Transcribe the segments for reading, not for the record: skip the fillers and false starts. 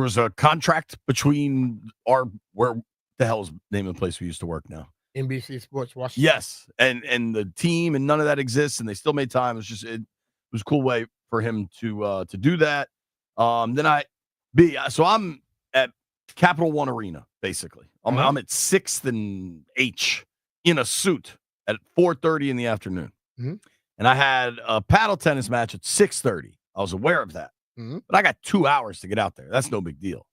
was a contract between where the hell is the name of the place we used to work now? NBC Sports Washington. Yes, and the team, and none of that exists, and they still made time. It was a cool way for him to do that. So I'm at Capital One Arena, basically. I'm at 6th and H in a suit at 4:30 in the afternoon. Mm-hmm. And I had a paddle tennis match at 6:30. I was aware of that. Mm-hmm. But I got 2 hours to get out there. That's no big deal.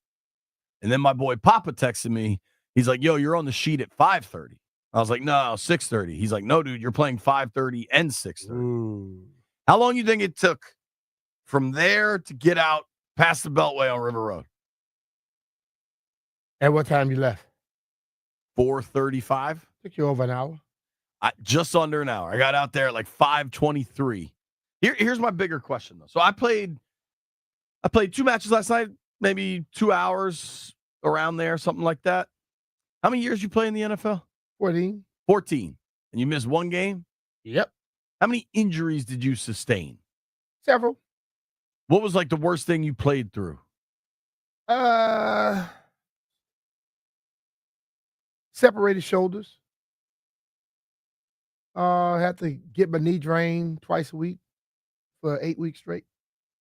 And then my boy Papa texted me. He's like, yo, you're on the sheet at 5:30. I was like, no, 6:30. He's like, no, dude, you're playing 5:30 and 6:30. Ooh. How long do you think it took from there to get out past the Beltway on River Road? At what time you left? 4:35. Took you over an hour. Just under an hour. I got out there at like 5:23. Here's my bigger question, though. So I played 2 matches last night, maybe 2 hours around there, something like that. How many years you play in the NFL? 14. 14. And you missed 1 game? Yep. How many injuries did you sustain? Several. What was like the worst thing you played through? Separated shoulders. Had to get my knee drained twice a week for 8 weeks straight.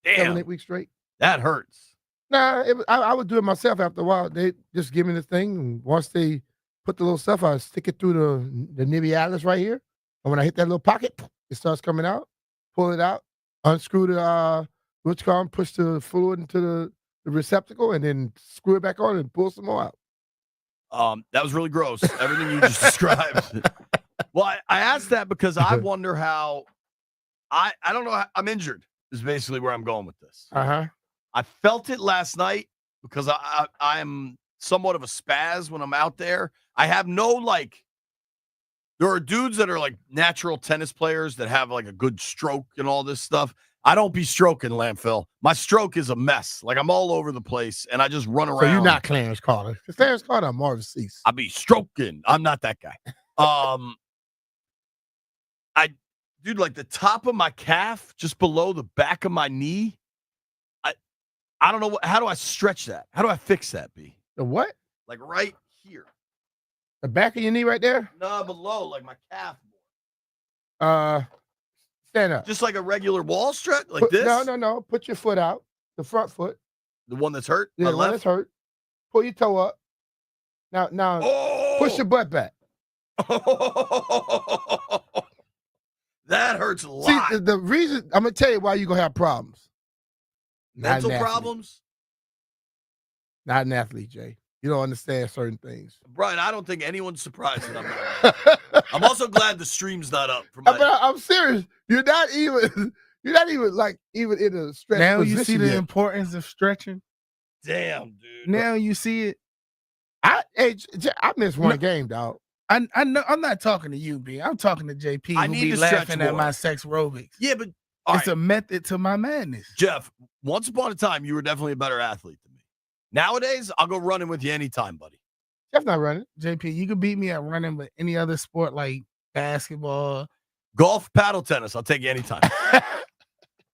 Damn. 7-8 weeks straight. That hurts. Nah, I would do it myself after a while. They just give me the thing, and once they put the little stuff, I stick it through the nivealis right here. And when I hit that little pocket, it starts coming out. Pull it out, unscrew the push the fluid into the receptacle, and then screw it back on and pull some more out. That was really gross. Everything you just described. Well, I asked that because I wonder how I don't know. I'm injured is basically where I'm going with this. Uh-huh. I felt it last night because I'm somewhat of a spaz when I'm out there. I have no there are dudes that are like natural tennis players that have like a good stroke and all this stuff. I don't be stroking, Lamphill. My stroke is a mess. Like I'm all over the place and I just run around. So you're not Clarence Carter. Clarence Carter, I'm Marvin Cease. I be stroking. I'm not that guy. Dude, like the top of my calf, just below the back of my knee. I don't know. How do I stretch that? How do I fix that, B? The what? Like right here. The back of your knee right there? No, below, like my calf. Stand up. Just like a regular wall stretch, like this? No. Put your foot out. The front foot. The one that's hurt? Yeah, the one that's hurt. Pull your toe up. Now, push your butt back. That hurts a lot. See, the reason, I'm going to tell you why you're going to have problems. Mental problems? Not an athlete, Jay. You don't understand certain things. Brian, I don't think anyone's surprised that I'm not. I'm also glad the stream's not up. I'm serious. You're not even in a stretch now position you see the yet. importance of stretching. Damn, dude. Now you see it. I missed one game, dog. I know. I'm not talking to you, B. I'm talking to JP. I who need be to laughing stretch at more. my sex aerobics. Yeah, but it's a method to my madness. Jeff, once upon a time, you were definitely a better athlete than me. Nowadays, I'll go running with you anytime, buddy. Jeff not running. JP, you could beat me at running with any other sport like basketball, golf, paddle tennis. I'll take you anytime.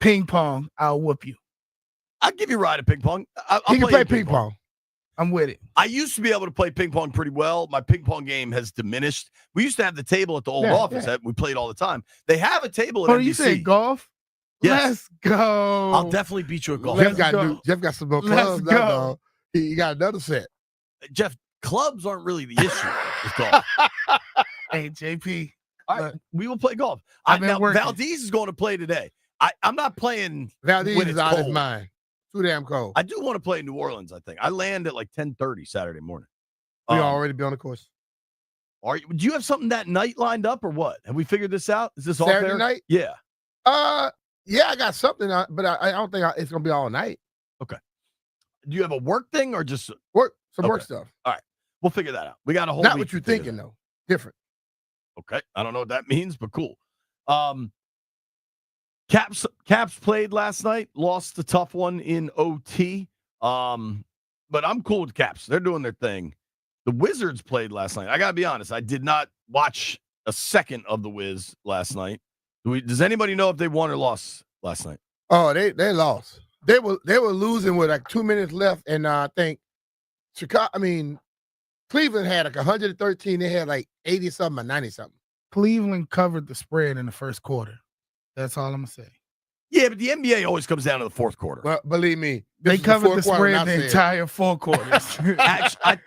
ping pong. I'll whoop you. I'll give you a ride at ping pong. You can play ping pong. I'm with it. I used to be able to play ping pong pretty well. My ping pong game has diminished. We used to have the table at the old office that we played all the time. They have a table at NBC. You say golf? Yes. Let's go. I'll definitely beat you at golf. Jeff got some more clubs now, dog. He got another set. Jeff, clubs aren't really the issue with golf. Hey, JP. All right, we will play golf. Now, Valdez is going to play today. I'm not playing. Valdez when is it's out cold. of his mind. Too damn cold. I do want to play in New Orleans, I think. I land at like 10:30 Saturday morning. We already be on the course. Do you have something that night lined up or what? Have we figured this out? Is this all Saturday fair? night? Yeah. Yeah, I got something, but I don't think it's going to be all night. Okay. Do you have a work thing or just work stuff? All right. We'll figure that out. We got a whole Not week what you're to figure thinking, that. though. Different. Okay. I don't know what that means, but cool. Caps played last night, lost a tough one in OT. But I'm cool with Caps. They're doing their thing. The Wizards played last night. I got to be honest. I did not watch a second of the Wiz last night. Does anybody know if they won or lost last night? Oh, they lost. They were losing with like 2 minutes left, and I think Cleveland had like 113. They had like 80 something or 90 something. Cleveland covered the spread in the first quarter. That's all I'm gonna say. Yeah, but the NBA always comes down to the fourth quarter. Well, believe me, They covered the spread the entire 4 quarters. Actually,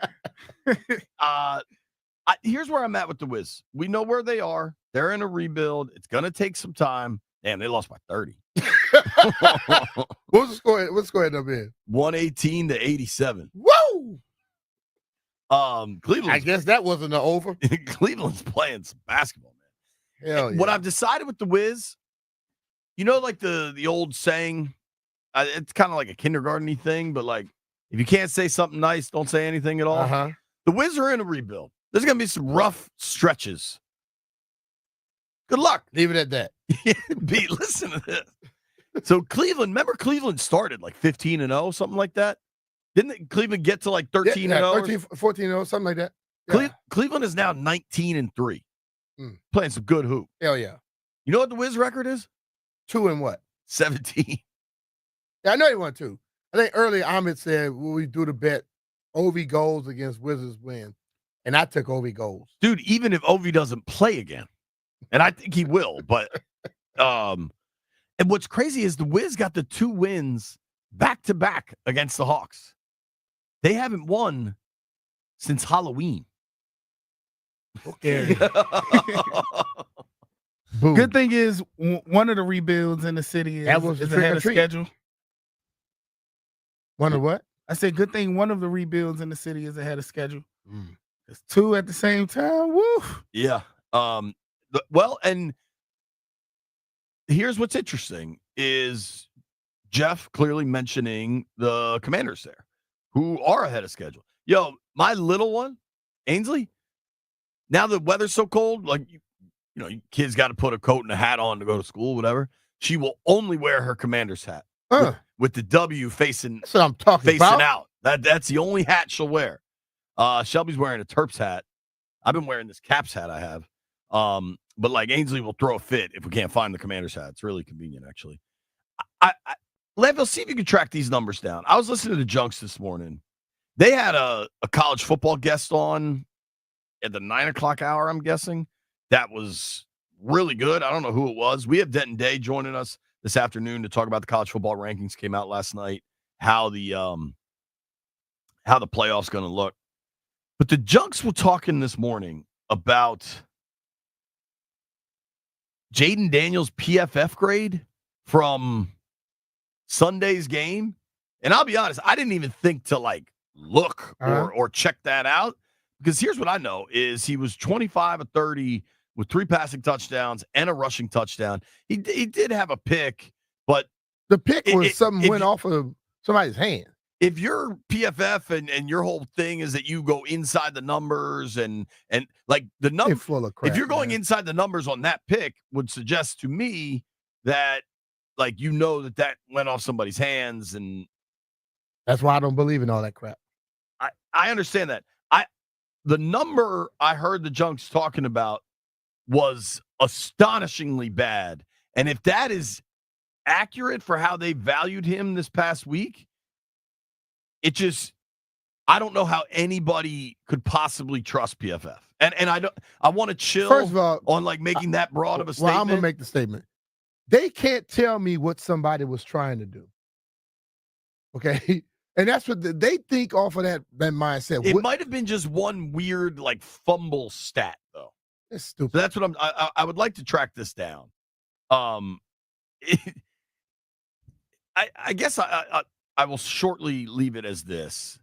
here's where I'm at with the Wiz. We know where they are. They're in a rebuild. It's gonna take some time. Damn, they lost by 30. What's the score? What's the score end up in? 118-87. Woo! Cleveland. I guess that wasn't an over. Cleveland's playing some basketball, man. Hell yeah. What I've decided with the Wiz, you know, like the old saying, it's kind of like a kindergarten-y thing, but like if you can't say something nice, don't say anything at all. Uh-huh. The Wiz are in a rebuild. There's going to be some rough stretches. Good luck. Leave it at that. Pete, listen to this. So Cleveland, remember Cleveland started like 15-0, something like that? Didn't Cleveland get to like 13-0? 14-0, something like that. Yeah. Cleveland is now 19-3. Playing some good hoop. Hell yeah. You know what the Wiz record is? 2 and what? 17. Yeah, I know you want to. I think earlier Ahmed said, will we do the bet OV goals against Wizards win? And I took OV goals. Dude, even if OV doesn't play again, and I think he will, but and what's crazy is the Wiz got the 2 wins back-to-back against the Hawks. They haven't won since Halloween. Okay. Good thing is one of the rebuilds in the city is ahead of schedule. One of what? I said good thing one of the rebuilds in the city is ahead of schedule. It's 2 at the same time. Woo. Yeah. Well, and here's what's interesting is Jeff clearly mentioning the Commanders there, who are ahead of schedule. Yo, my little one, Ainsley, now the weather's so cold, like, you know, kids got to put a coat and a hat on to go to school, whatever. She will only wear her Commander's hat with the W facing, that's what I'm talking about. Out. That's the only hat she'll wear. Shelby's wearing a Terps hat. I've been wearing this Caps hat I have. But like Ainsley will throw a fit if we can't find the Commander's hat. It's really convenient, actually. Lev, see if you can track these numbers down. I was listening to Junks this morning. They had a college football guest on at the 9 o'clock hour, I'm guessing. That was really good. I don't know who it was. We have Denton Day joining us this afternoon to talk about the college football rankings. Came out last night, how the playoffs going to look. But the Junks were talking this morning about Jaden Daniels' PFF grade from Sunday's game. And I'll be honest, I didn't even think to like look or check that out, because here's what I know is he was 25 of 30 with 3 passing touchdowns and a rushing touchdown. He did have a pick, but the pick was something went off of somebody's hand. If your PFF and your whole thing is that you go inside the numbers and like the number full of crap, if you're going inside the numbers on that pick would suggest to me that like that went off somebody's hands, and that's why I don't believe in all that crap. I understand that. The number I heard the Junks talking about was astonishingly bad, and if that is accurate for how they valued him this past week, I don't know how anybody could possibly trust PFF. And I want to chill First of all, on like making that broad of a statement. Well, I'm going to make the statement. They can't tell me what somebody was trying to do. Okay? And that's what they think off of that mindset. It might have been just one weird like fumble stat though. It's stupid. So that's what I would like to track this down. I guess I will shortly leave it as this.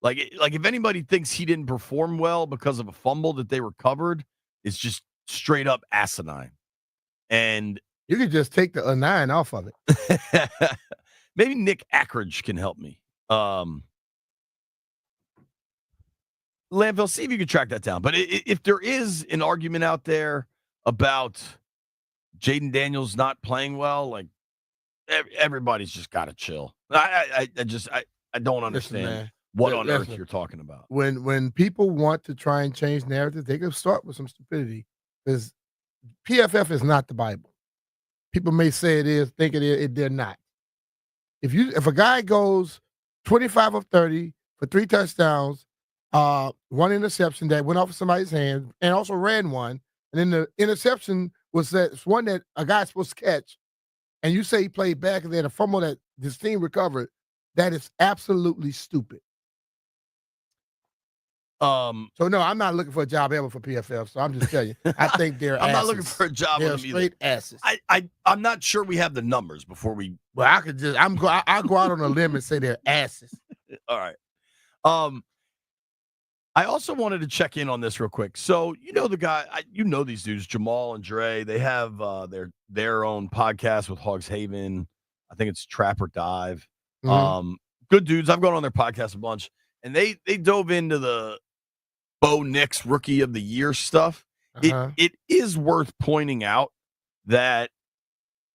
Like if anybody thinks he didn't perform well because of a fumble that they recovered, it's just straight up asinine. And you could just take the 9 off of it. Maybe Nick Ackridge can help me. Landville, see if you can track that down. But if there is an argument out there about Jaden Daniels not playing well, like everybody's just got to chill. I don't understand what on earth you're talking about. When people want to try and change narratives, they can start with some stupidity, because PFF is not the Bible. People may say it is, think it is, they're not. If a guy goes 25 of 30 for 3 touchdowns, one interception that went off of somebody's hand, and also ran one, and then the interception was one that a guy's supposed to catch, and you say he played back and then a fumble that this team recovered, that is absolutely stupid. So no, I'm not looking for a job ever for PFF. So I'm just telling you, I think they're. I'm asses. not looking for a job. They're with them straight either. asses. I'm not sure we have the numbers before we. Well, I could just. I'll go out on a limb and say they're asses. All right. I also wanted to check in on this real quick. So the guy, these dudes, Jamal and Dre. They have their own podcast with Hogs Haven. I think it's Trap or Dive. Mhm. Good dudes. I've gone on their podcast a bunch, and they dove into the Bo Nix Rookie of the Year stuff. Uh-huh. It is worth pointing out that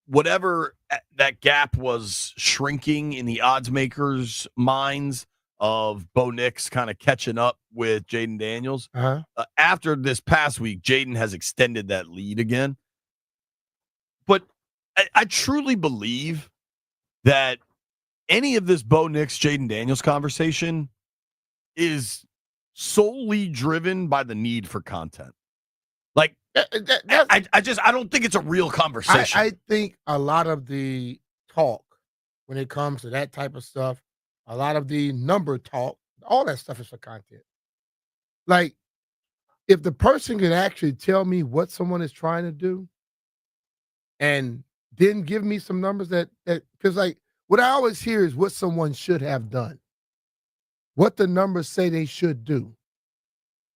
whatever that gap was shrinking in the odds makers' minds of Bo Nix kind of catching up with Jaden Daniels. Uh-huh. After this past week, Jaden has extended that lead again. But I truly believe that any of this Bo Nix, Jaden Daniels conversation is solely driven by the need for content. Like, I don't think it's a real conversation. I think a lot of the talk when it comes to that type of stuff, a lot of the number talk, all that stuff is for content. Like, if the person could actually tell me what someone is trying to do and then give me some numbers that because like what I always hear is what someone should have done, what the numbers say they should do.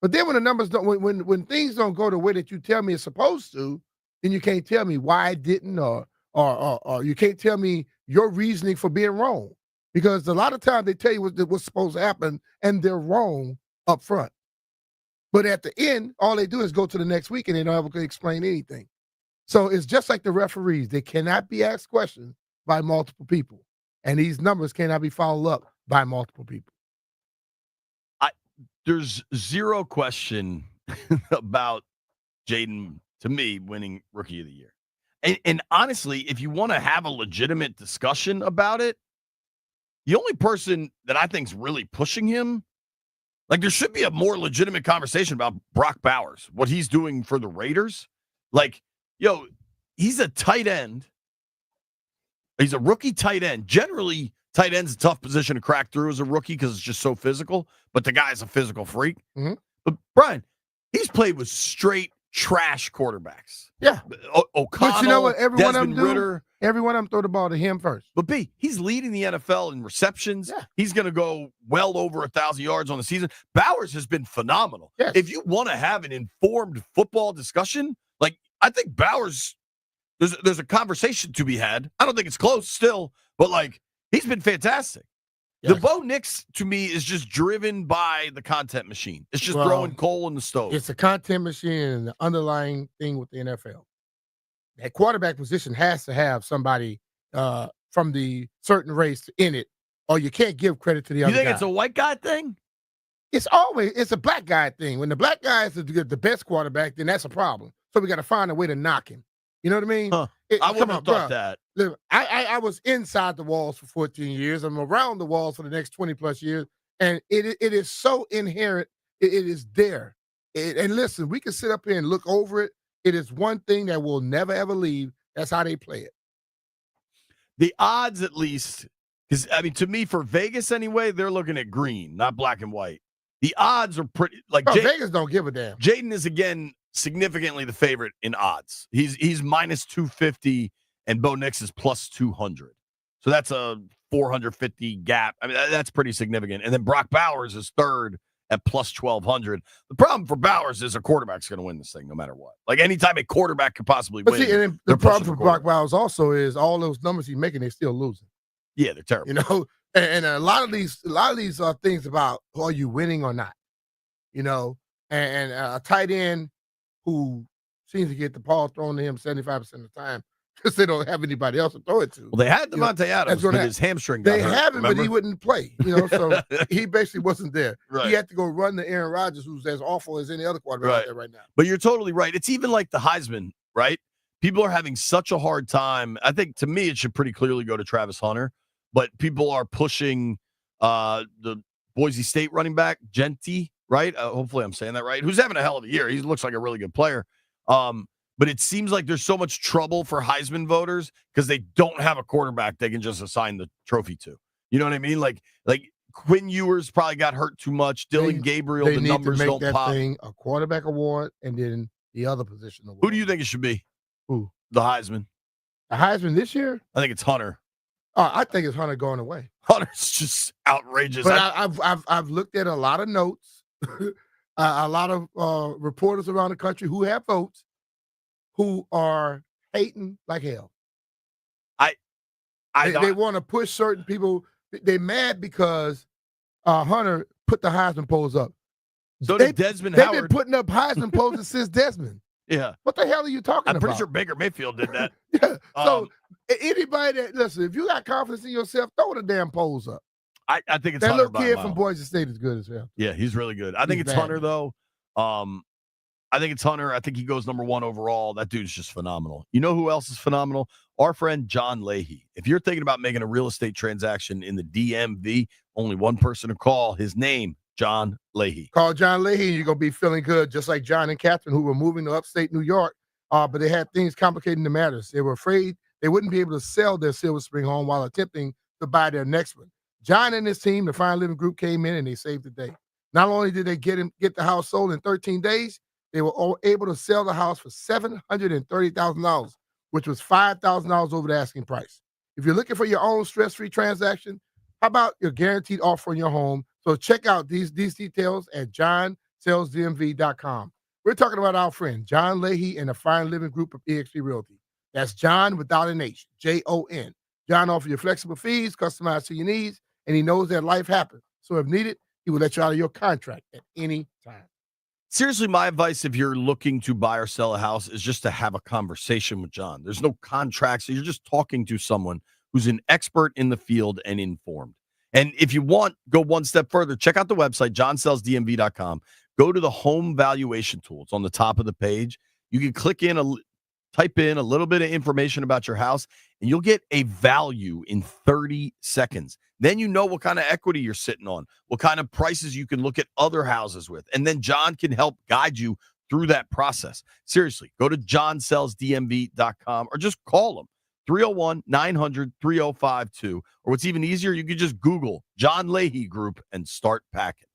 But then when the numbers don't, when things don't go the way that you tell me it's supposed to, then you can't tell me why it didn't, or you can't tell me your reasoning for being wrong. Because a lot of times they tell you what's supposed to happen, and they're wrong up front. But at the end, all they do is go to the next week, and they don't ever explain anything. So it's just like the referees. They cannot be asked questions by multiple people. And these numbers cannot be followed up by multiple people. There's zero question about Jaden, to me, winning Rookie of the Year. And honestly, if you want to have a legitimate discussion about it, the only person that I think is really pushing him, like there should be a more legitimate conversation about Brock Bowers, what he's doing for the Raiders. Like, he's a tight end. He's a rookie tight end. Generally, tight end's a tough position to crack through as a rookie because it's just so physical, but the guy's a physical freak. Mm-hmm. But, Brian, he's played with straight trash quarterbacks. Yeah. O'Connell, but you know what? Every one of them Ritter. Every one of them throw the ball to him first. But, B, he's leading the NFL in receptions. Yeah. He's going to go well over 1,000 yards on the season. Bowers has been phenomenal. Yes. If you want to have an informed football discussion, like, I think Bowers, there's a conversation to be had. I don't think it's close still, but, like, he's been fantastic. Yes. The Bo Nix, to me, is just driven by the content machine. It's just throwing coal in the stove. It's a content machine and the underlying thing with the NFL. That quarterback position has to have somebody from the certain race in it, or you can't give credit to the other guy. You think it's a white guy thing? It's a black guy thing. When the black guy is the best quarterback, then that's a problem. So we got to find a way to knock him. You know what I mean? Huh. I wouldn't have thought that. Look, I was inside the walls for 14 years. I'm around the walls for the next 20 plus years. And it is so inherent. It is there. And listen, we can sit up here and look over it. It is one thing that will never, ever leave. That's how they play it. The odds, at least, because, I mean, to me, for Vegas anyway, they're looking at green, not black and white. The odds are pretty, like, Vegas don't give a damn. Jaden is, again, significantly the favorite in odds. He's minus 250, and Bo Nix is plus 200. So that's a 450 gap. I mean, that's pretty significant. And then Brock Bowers is third at plus 1,200. The problem for Bowers is a quarterback's going to win this thing no matter what. Like, anytime a quarterback could possibly win. See, and the problem for Brock Bowers also is all those numbers he's making, they're still losing. Yeah, they're terrible. You know, and a lot of these are things about, are you winning or not? You know, and a tight end who seems to get the ball thrown to him 75% of the time because they don't have anybody else to throw it to. Well, they had Devontae Adams, but his hamstring got hurt. They have him, but he wouldn't play. You know, so he basically wasn't there. Right. He had to go run to Aaron Rodgers, who's as awful as any other quarterback out there right now. But you're totally right. It's even like the Heisman, right? People are having such a hard time. I think, to me, it should pretty clearly go to Travis Hunter. but people are pushing the Boise State running back, Genty, right? Hopefully I'm saying that right. Who's having a hell of a year. He looks like a really good player. But it seems like there's so much trouble for Heisman voters because they don't have a quarterback they can just assign the trophy to. You know what I mean? Like Quinn Ewers probably got hurt too much. Dylan Gabriel, they the need numbers to make don't that pop. thing a quarterback award and then the other position award. Who do you think it should be? Who? The Heisman. The Heisman this year? I think it's Hunter. I think it's Hunter going away. Hunter's just outrageous. But I've looked at a lot of notes, a lot of reporters around the country who have votes who are hating like hell. They want to push certain people. They're mad because Hunter put the Heisman polls up. So did Desmond They've Howard. been putting up Heisman polls since Desmond. Yeah. What the hell are you talking about? I'm pretty sure Baker Mayfield did that. Yeah. So anybody that listen, if you got confidence in yourself, throw the damn polls up. I think it's that Hunter little kid from Boise State is good as hell. Yeah, he's really good. I think it's Hunter though. I think it's Hunter. I think he goes number 1 overall. That dude's just phenomenal. You know who else is phenomenal? Our friend John Leahy. If you're thinking about making a real estate transaction in the DMV, only one person to call. His name, John Leahy. Call John Leahy and you're going to be feeling good, just like John and Catherine, who were moving to upstate New York, but they had things complicating the matters. They were afraid they wouldn't be able to sell their Silver Spring home while attempting to buy their next one. John and his team, the Fan Living Group, came in and they saved the day. Not only did they get the house sold in 13 days, they were able to sell the house for $730,000, which was $5,000 over the asking price. If you're looking for your own stress-free transaction, how about your guaranteed offer on your home? So check out these details at johnsellsdmv.com. We're talking about our friend John Leahy and the Fan Living Group of eXp Realty. That's John without an H, Jon. John offers you flexible fees, customized to your needs, and he knows that life happens. So if needed, he will let you out of your contract at any time. Seriously, my advice if you're looking to buy or sell a house is just to have a conversation with John. There's no contract, so you're just talking to someone who's an expert in the field and informed. And if you want, go one step further. Check out the website, johnsellsdmv.com. Go to the home valuation tool. It's on the top of the page. You can type in a little bit of information about your house, and you'll get a value in 30 seconds. Then you know what kind of equity you're sitting on, what kind of prices you can look at other houses with. And then John can help guide you through that process. Seriously, go to johnsellsdmv.com or just call him, 301-900-3052. Or what's even easier, you can just Google John Leahy Group and start packing.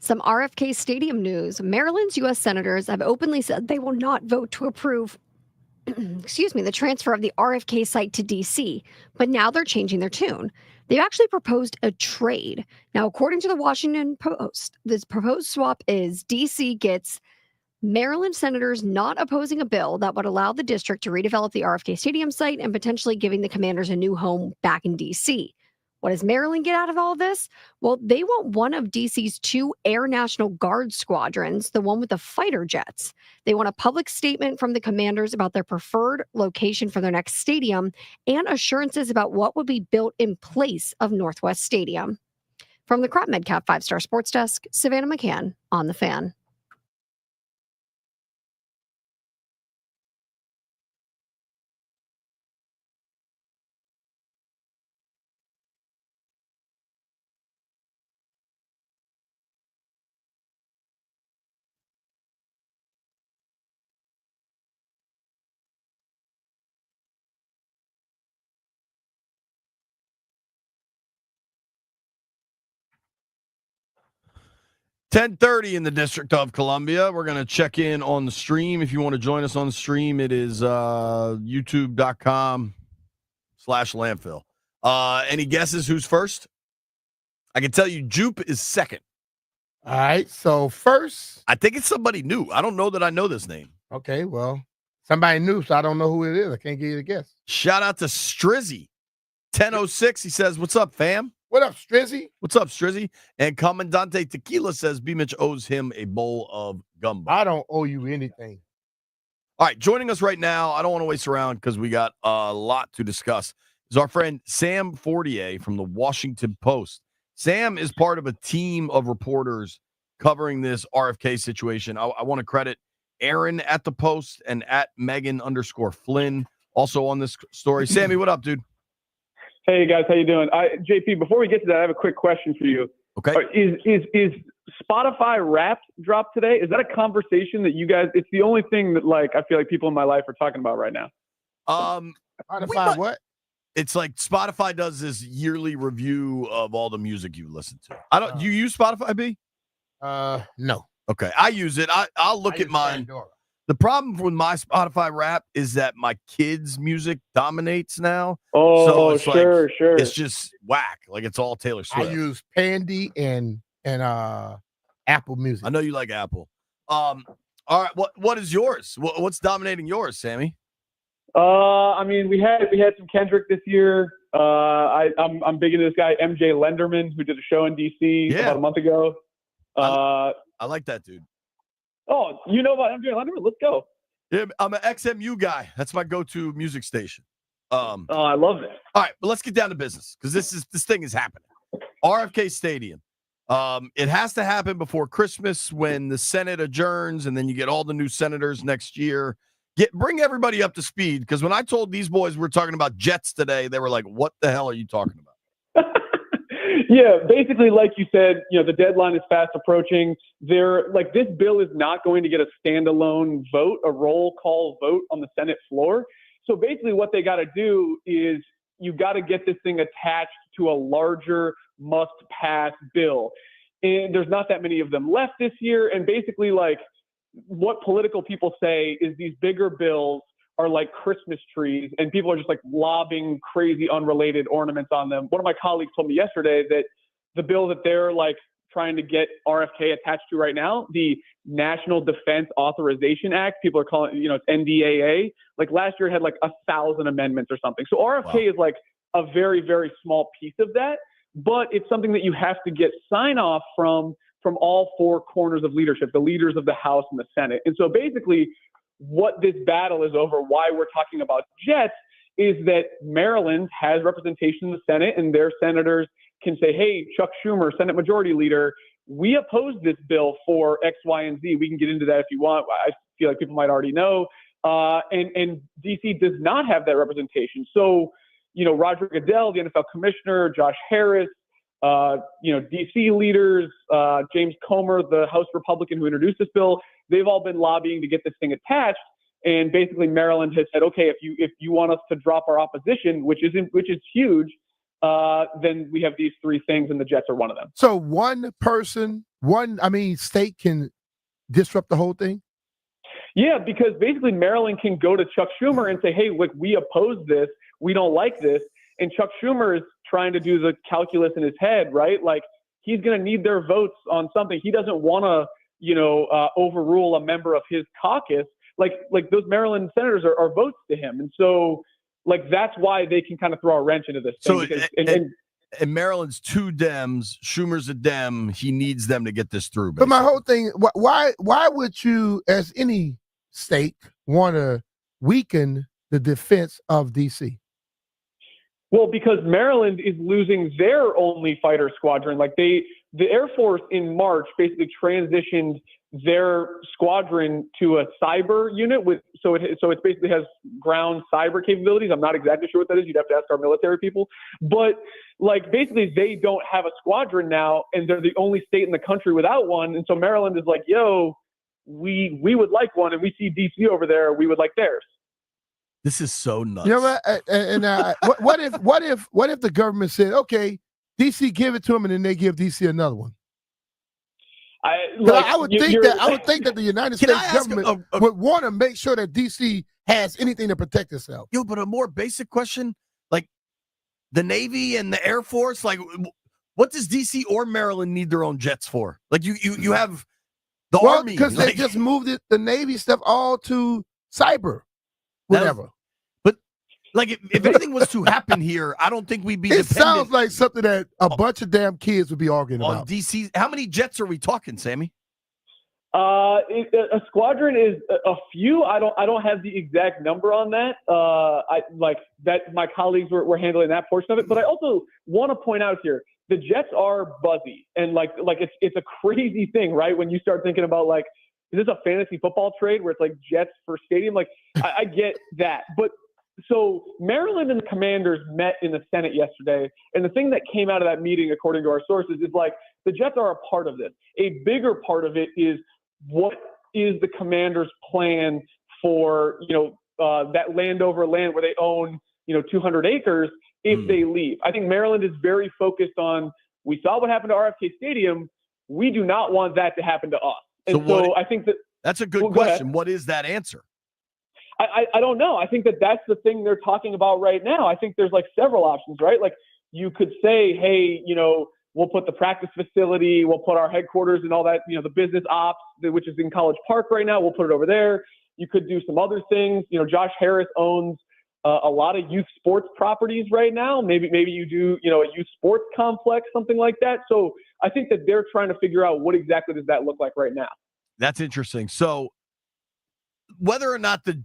Some RFK Stadium news. Maryland's U.S. senators have openly said they will not vote to approve the transfer of the RFK site to D.C., but now they're changing their tune. They've actually proposed a trade. Now, according to the Washington Post, this proposed swap is D.C. gets Maryland senators not opposing a bill that would allow the district to redevelop the RFK Stadium site and potentially giving the Commanders a new home back in D.C. What does Maryland get out of all this? Well, they want one of D.C.'s 2 Air National Guard squadrons, the one with the fighter jets. They want a public statement from the Commanders about their preferred location for their next stadium and assurances about what would be built in place of Northwest Stadium. From the Crop Medcap 5-Star Sports Desk, Savannah McCann on The Fan. .30 in the District of Columbia. We're going to check in on the stream. If you want to join us on the stream, it is youtube.com/landfill. Any guesses who's first? I can tell you Jupe is second. All right. So first. I think it's somebody new. I don't know that I know this name. Okay. Well, somebody new, so I don't know who it is. I can't give you the guess. Shout out to Strizzy. 1006. He says, "What's up, fam?" What up, Strizzy? What's up, Strizzy? And Commandante Tequila says B-Mitch owes him a bowl of gumbo. I don't owe you anything. All right, joining us right now, I don't want to waste around because we got a lot to discuss, is our friend Sam Fortier from the Washington Post. Sam is part of a team of reporters covering this RFK situation. I want to credit Aaron at the Post and at Megan_Flynn also on this story. Sammy, what up, dude? Hey guys, how you doing? JP, before we get to that, I have a quick question for you. Okay. Is Spotify Wrapped dropped today? Is that a conversation that you guys? It's the only thing that I feel like people in my life are talking about right now. Spotify what? It's like Spotify does this yearly review of all the music you listen to. Do you use Spotify, B? No. Okay, I use it. I'll look at mine. Pandora. The problem with my Spotify Wrap is that my kids' music dominates now. Oh, so it's sure. It's just whack. Like it's all Taylor Swift. I use Pandy and Apple Music. I know you like Apple. All right. What is yours? What's dominating yours, Sammy? I mean, we had some Kendrick this year. I'm big into this guy MJ Lenderman, who did a show in DC about a month ago. I like that dude. Oh, you know about MJ Lenderman? Let's go. Yeah, I'm an XMU guy. That's my go-to music station. Oh, I love that. All right, but let's get down to business because this thing is happening. RFK Stadium. It has to happen before Christmas when the Senate adjourns, and then you get all the new senators next year. Bring everybody up to speed because when I told these boys we're talking about jets today, they were like, "What the hell are you talking about?" Yeah, basically, like you said, the deadline is fast approaching. This bill is not going to get a standalone vote, a roll call vote on the Senate floor. So basically what they got to do is you got to get this thing attached to a larger must-pass bill. And there's not that many of them left this year. And basically, what political people say is these bigger bills are like Christmas trees, and people are just lobbing crazy unrelated ornaments on them. One of my colleagues told me yesterday that the bill that they're trying to get RFK attached to right now, the National Defense Authorization Act, people are calling it, it's NDAA. Last year it had 1,000 amendments or something. So RFK is a very, very small piece of that, but it's something that you have to get sign off from all 4 corners of leadership, the leaders of the House and the Senate. And so basically what this battle is over, why we're talking about jets, is that Maryland has representation in the Senate, and their senators can say, hey, Chuck Schumer, Senate Majority Leader, we oppose this bill for X, Y, and Z. We can get into that if you want. I feel like people might already know. And D.C. does not have that representation. So, Roger Goodell, the NFL commissioner, Josh Harris, D.C. leaders, James Comer, the House Republican who introduced this bill, they've all been lobbying to get this thing attached. And basically Maryland has said, okay, if you want us to drop our opposition, which is huge, then we have these 3 things, and the jets are one of them. So one person state can disrupt the whole thing? Yeah, because basically Maryland can go to Chuck Schumer and say, hey, look, we oppose this. We don't like this. And Chuck Schumer is trying to do the calculus in his head, right? Like, he's going to need their votes on something. He doesn't want to, overrule a member of his caucus. Like those Maryland senators are votes to him. And so, like, that's why they can kind of throw a wrench into this thing. And Maryland's 2 Dems, Schumer's a Dem. He needs them to get this through. But my whole thing, why would you, as any state, want to weaken the defense of D.C.? Well, because Maryland is losing their only fighter squadron. Like, the Air Force in March basically transitioned their squadron to a cyber unit so it basically has ground cyber capabilities. I'm not exactly sure what that is. You'd have to ask our military people. But like, basically they don't have a squadron now, and they're the only state in the country without one. And so Maryland is like, yo, we would like one, and we see DC over there. We would like theirs. This is so nuts. You know what? And what if the government said, okay, DC give it to them, and then they give DC another one? I would think that the United States government would want to make sure that DC has anything to protect itself. Yo, but a more basic question, like the Navy and the Air Force, like what does DC or Maryland need their own jets for? Like you have the Army. Because they just moved the Navy stuff all to cyber, whatever. Like, if anything was to happen here, I don't think we'd be dependent. It sounds like something that a bunch of damn kids would be arguing about. DC, how many jets are we talking, Sammy? A squadron is a few. I don't have the exact number on that. My colleagues were handling that portion of it. But I also want to point out here, the jets are buzzy, and like it's a crazy thing, right? When you start thinking about, like, is this a fantasy football trade where it's like jets for stadium? Like, I get that, but. So Maryland and the Commanders met in the Senate yesterday, and the thing that came out of that meeting, according to our sources, is like the Jets are a part of this. A bigger part of it is what is the Commanders' plan for that land over land where they own 200 acres if they leave. I think Maryland is very focused on. We saw what happened to RFK Stadium. We do not want that to happen to us. And so I think that's a good question. What is that answer? I don't know. I think that's the thing they're talking about right now. I think there's like several options, right? Like, you could say, hey, we'll put the practice facility, we'll put our headquarters and all that, the business ops, which is in College Park right now, we'll put it over there. You could do some other things. Josh Harris owns a lot of youth sports properties right now. Maybe you do, a youth sports complex, something like that. So I think that they're trying to figure out what exactly does that look like right now. That's interesting. So whether or not the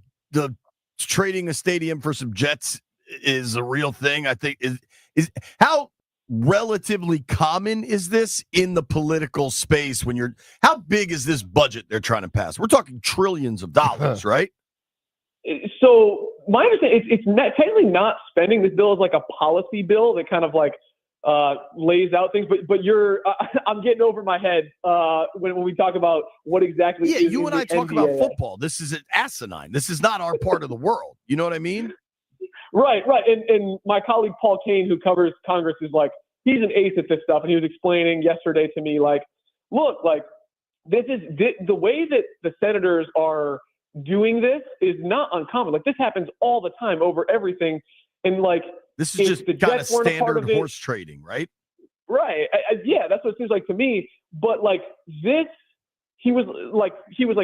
trading a stadium for some jets is a real thing, I think is how relatively common is this in the political space when how big is this budget they're trying to pass? We're talking trillions of dollars, right? So my understanding, it's technically not spending. This bill is like a policy bill that kind of like lays out things, but I'm getting over my head when we talk about what exactly. Yeah, you and I talk about football. This is asinine. This is not our part of the world. You know what I mean? Right. And my colleague Paul Kane, who covers Congress, is like, he's an ace at this stuff, and he was explaining yesterday to me, like, look, like, the way that the senators are doing this is not uncommon. Like, this happens all the time over everything, and like. This is just kind of standard horse trading, right? Right. Yeah, that's what it seems like to me. But like this, he was like,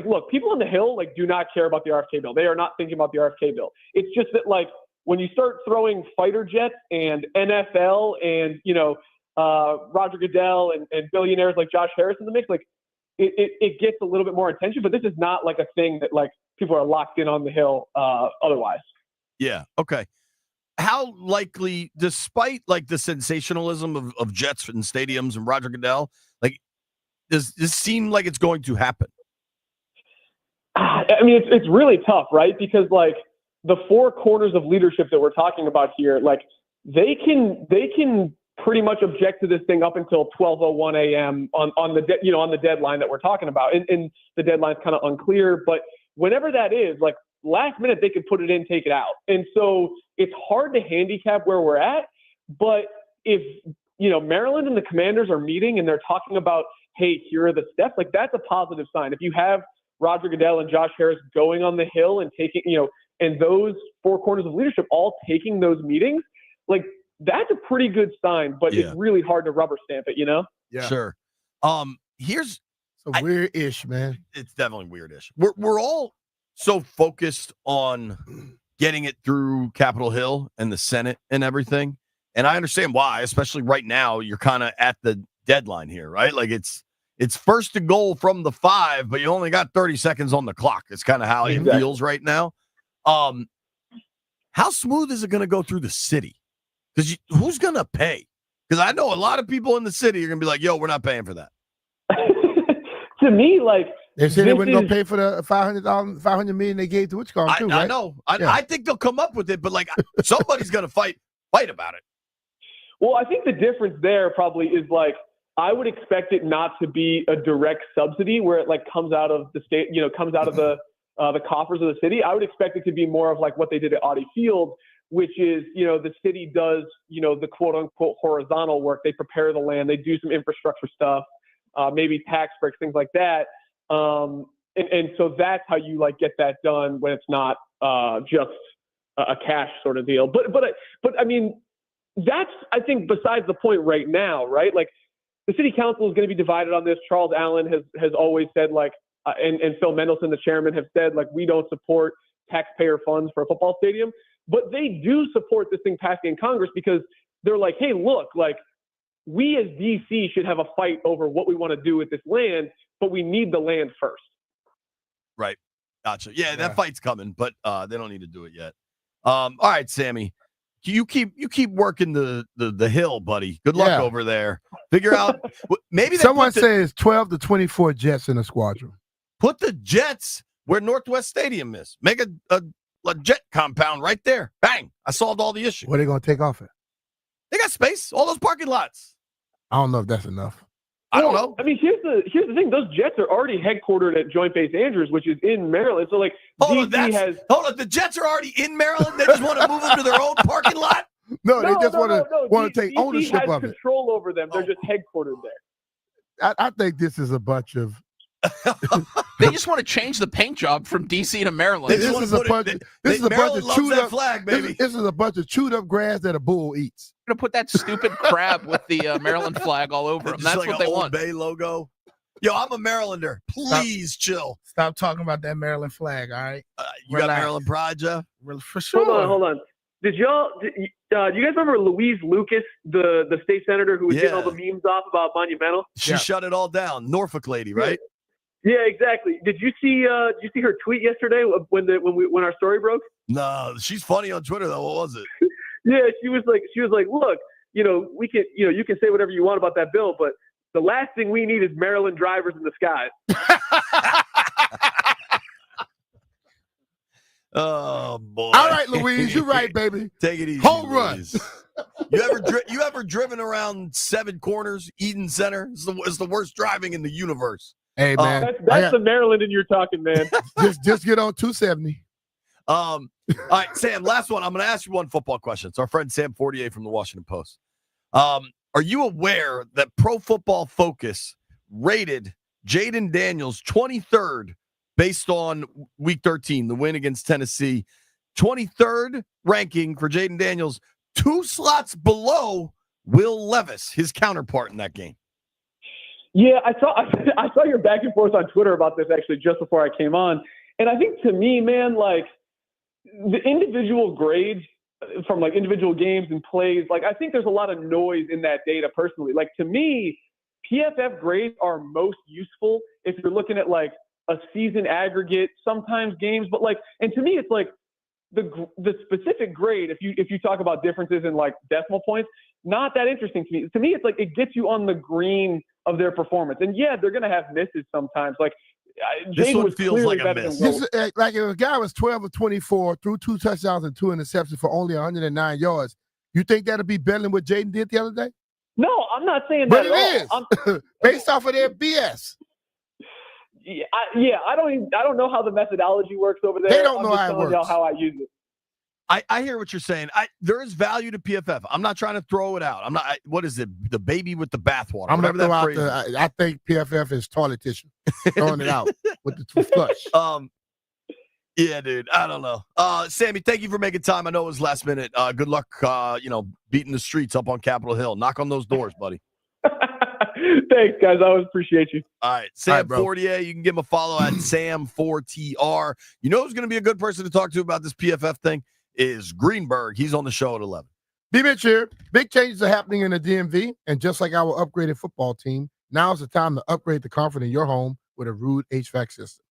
look, people on the Hill like do not care about the RFK bill. They are not thinking about the RFK bill. It's just that like when you start throwing fighter jets and NFL and Roger Goodell and billionaires like Josh Harris in the mix, like it gets a little bit more attention. But this is not like a thing that like people are locked in on the Hill otherwise. Yeah. Okay. How likely, despite like the sensationalism of jets and stadiums and Roger Goodell, like does this seem like it's going to happen? I mean, it's really tough, right? Because like the 4 corners of leadership that we're talking about here, like they can pretty much object to this thing up until 12:01 a.m. on the deadline that we're talking about, and the deadline's kind of unclear, but whenever that is, like. Last minute, they could put it in, take it out. And so it's hard to handicap where we're at. But if Maryland and the Commanders are meeting and they're talking about, hey, here are the steps. Like, that's a positive sign. If you have Roger Goodell and Josh Harris going on the Hill and taking, and those four corners of leadership all taking those meetings, like, that's a pretty good sign, but it's really hard to rubber stamp it, Yeah. Sure. Here's so weird-ish, man. It's definitely weird-ish. We're all so focused on getting it through Capitol Hill and the Senate and everything. And I understand why, especially right now, you're kind of at the deadline here, right? Like it's first to goal from the 5, but you only got 30 seconds on the clock. It's kind of how it feels right now. How smooth is it going to go through the city? Because who's going to pay? Because I know a lot of people in the city are going to be like, yo, we're not paying for that. To me, like, they said they wouldn't go pay for the $500 million they gave to Wichita too, right? I know. I think they'll come up with it, but like somebody's going to fight about it. Well, I think the difference there probably is like, I would expect it not to be a direct subsidy where it like comes out of the state, comes out of the coffers of the city. I would expect it to be more of like what they did at Audi Field, which is, the city does, the quote unquote horizontal work. They prepare the land, they do some infrastructure stuff, maybe tax breaks, things like that. And so that's how you like get that done when it's not just a cash sort of deal. But I mean, that's, I think, besides the point right now, right? Like, the city council is going to be divided on this. Charles Allen has always said, like, and Phil Mendelson, the chairman, have said, like, we don't support taxpayer funds for a football stadium. But they do support this thing passing in Congress because they're like, hey, look, like, we as DC should have a fight over what we want to do with this land, but we need the land first. Right. Gotcha. Yeah, that fight's coming, but they don't need to do it yet. All right, Sammy. You keep working the hill, buddy. Good luck over there. Figure out maybe someone says 12 to 24 jets in a squadron. Put the jets where Northwest Stadium is. Make a jet compound right there. Bang! I solved all the issues. Where are they gonna take off at? They got space. All those parking lots. I don't know if that's enough. I don't know. I mean, here's the thing. Those Jets are already headquartered at Joint Base Andrews, which is in Maryland. So, like, hold on. The Jets are already in Maryland. They just want to move them to their own parking lot. No, they just want to take ownership has of it. Control over them. They're just headquartered there. I think this is a bunch of. They just want to change the paint job from DC to Maryland. This is a bunch of chewed up flag, baby. This is a bunch of chewed up grass that a bull eats. Going to put that stupid crab with the Maryland flag all over them. That's like what they Old want. Bay logo. Yo, I'm a Marylander. Please chill. Stop talking about that Maryland flag, all right? You got Maryland pride, Jeff? For sure. Hold on. Did you guys remember Louise Lucas, the state senator who was getting all the memes off about Monumental? She shut it all down. Norfolk lady, right? Yeah, exactly. Did you see her tweet yesterday when our story broke? No, she's funny on Twitter though. What was it? Yeah, she was like, look, we can, you can say whatever you want about that bill, but the last thing we need is Maryland drivers in the skies. Oh boy! All right, Louise, you're right, baby. Take it easy. Home run. You ever driven around 7 Corners, Eden Center? It's the worst driving in the universe. Hey man, that's the Maryland and you're talking, man. just get on 270. All right, Sam. Last one. I'm going to ask you one football question. It's our friend Sam Fortier from the Washington Post. Are you aware that Pro Football Focus rated Jaden Daniels 23rd based on Week 13, the win against Tennessee? 23rd ranking for Jaden Daniels, 2 slots below Will Levis, his counterpart in that game. Yeah, I saw your back and forth on Twitter about this actually just before I came on, and I think to me, man, like the individual grades from like individual games and plays, like I think there's a lot of noise in that data personally. Like to me, PFF grades are most useful if you're looking at like a season aggregate, sometimes games, but like, and to me, it's like the specific grade. If you talk about differences in like decimal points, not that interesting to me. To me, it's like it gets you on the green of their performance. And yeah, they're gonna have misses sometimes. Like this one feels like a miss. Like if a guy was 12 of 24, threw 2 touchdowns and 2 interceptions for only 109 yards, you think that'll be better than what Jaden did the other day? No, I'm not saying but that. But it is based off of their BS. I don't know how the methodology works over there. They don't know how it works. Y'all how I use it. I hear what you're saying. There is value to PFF. I'm not trying to throw it out. I'm not. What is it? The baby with the bathwater. I'm Whatever gonna throw that out phrase is. I think PFF is toilet tissue, throwing it out with the flush. Yeah, dude. I don't know. Sammy, thank you for making time. I know it was last minute. Good luck. Beating the streets up on Capitol Hill. Knock on those doors, buddy. Thanks, guys. I always appreciate you. All right, Sam Fortier. You can give him a follow at Sam4TR. You know who's going to be a good person to talk to about this PFF thing is Greenberg. He's on the show at 11. B-Mitch here. Big changes are happening in the DMV, and just like our upgraded football team, now's the time to upgrade the comfort in your home with a Rude HVAC system.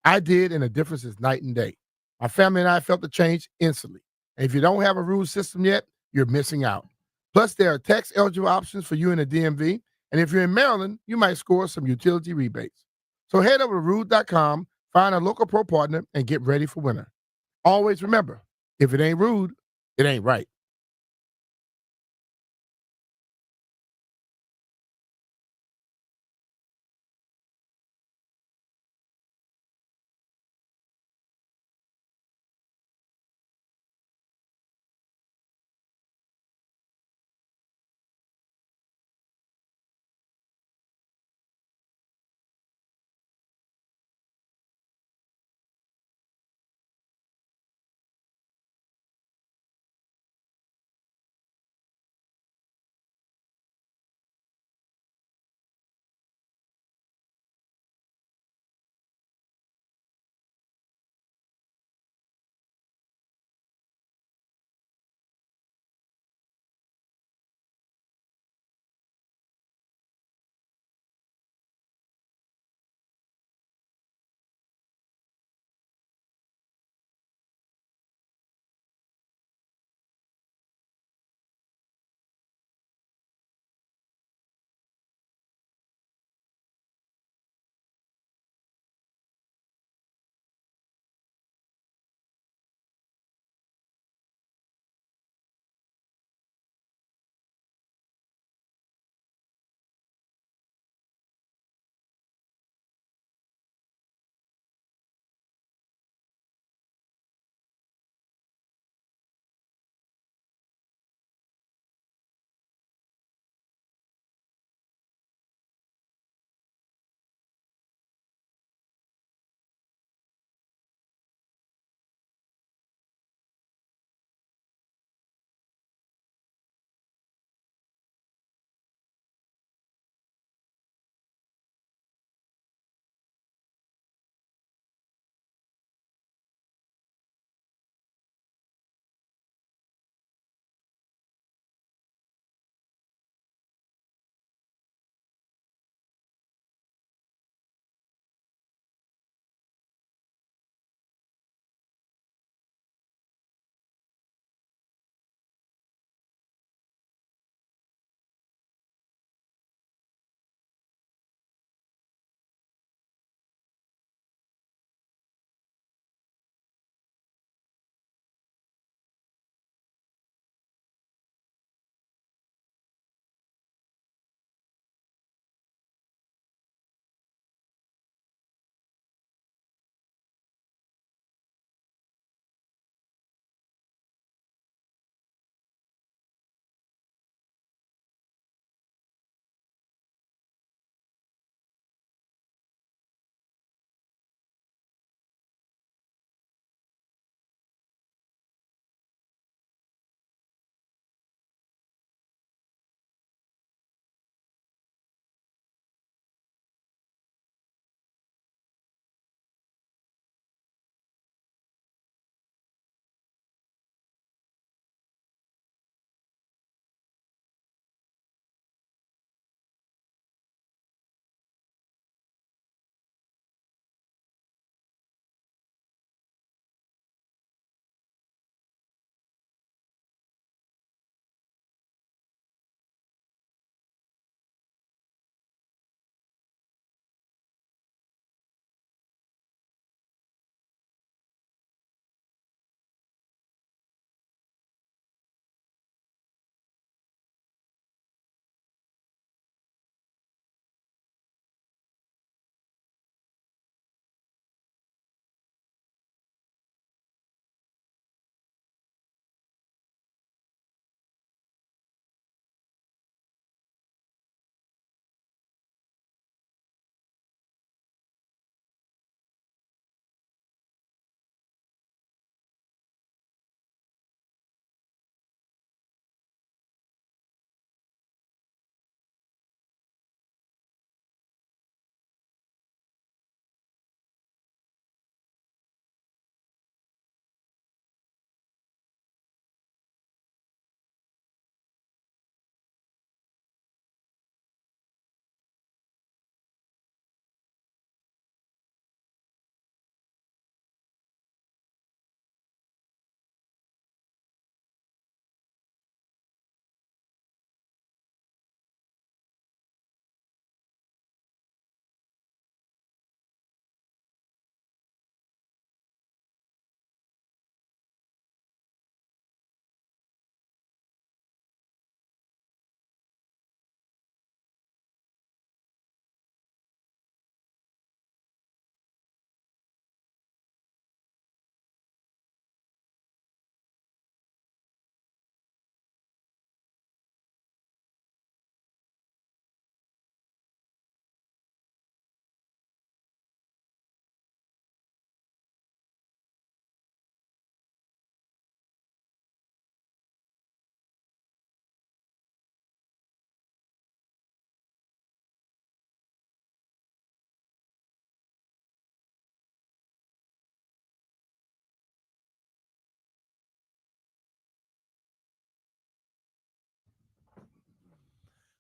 I did, and the difference is night and day. My family and I felt the change instantly. And if you don't have a Rude system yet, you're missing out. Plus, there are tax-eligible options for you in the DMV, and if you're in Maryland, you might score some utility rebates. So head over to Rude.com, find a local pro partner, and get ready for winter. Always remember, if it ain't Rude, it ain't right.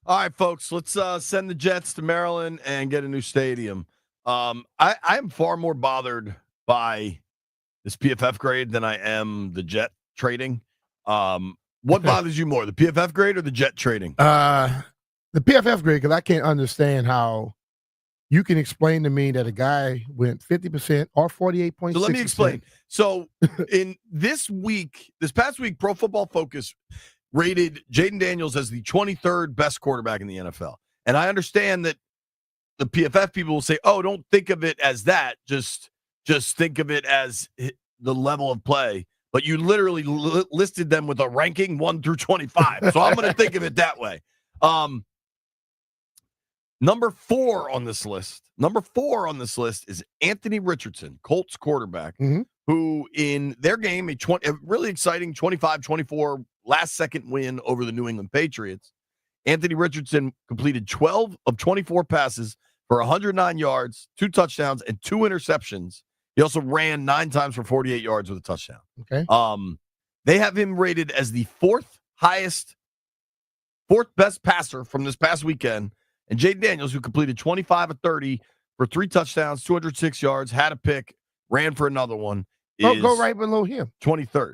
All right, folks, let's send the Jets to Maryland and get a new stadium. I am far more bothered by this PFF grade than I am the Jet trading. What bothers you more, the PFF grade or the Jet trading? The PFF grade, because I can't understand how you can explain to me that a guy went 50% or 48.6%. So let me explain. So in this past week, Pro Football Focus rated Jaden Daniels as the 23rd best quarterback in the NFL. And I understand that the PFF people will say, oh, don't think of it as that. Just think of it as the level of play. But you literally listed them with a ranking 1 through 25. So I'm going to think of it that way. Number 4 on this list is Anthony Richardson, Colts quarterback, who in their game, a really exciting 25-24 last-second win over the New England Patriots. Anthony Richardson completed 12 of 24 passes for 109 yards, 2 touchdowns, and 2 interceptions. He also ran 9 times for 48 yards with a touchdown. Okay. They have him rated as the fourth best passer from this past weekend. And Jaden Daniels, who completed 25 of 30 for 3 touchdowns, 206 yards, had a pick, ran for another one, is go right below him. 23rd.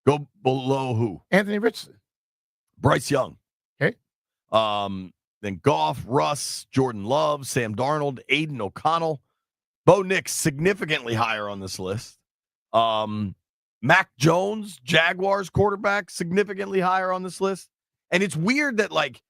Go below who? Anthony Richardson. Bryce Young. Okay. Then Goff, Russ, Jordan Love, Sam Darnold, Aiden O'Connell. Bo Nix significantly higher on this list. Mac Jones, Jaguars quarterback, significantly higher on this list. And it's weird that, like,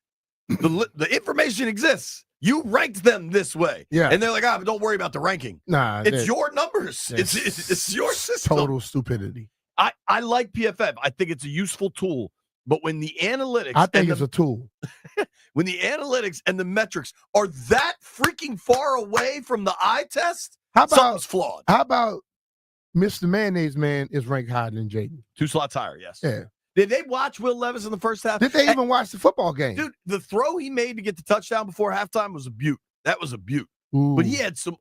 the information exists. You ranked them this way. Yeah. And they're like, but don't worry about the ranking. Nah. It's your numbers. It's your system. Total stupidity. I like PFF. I think it's a useful tool. But when the analytics... I think it's a tool. When the analytics and the metrics are that freaking far away from the eye test, something's flawed. How about Mr. Mayonnaise Man is ranked higher than Jaden? 2 slots higher, yes. Yeah. Did they watch Will Levis in the first half? Did they even watch the football game? Dude, the throw he made to get the touchdown before halftime was a beaut. That was a beaut. Ooh. But he had some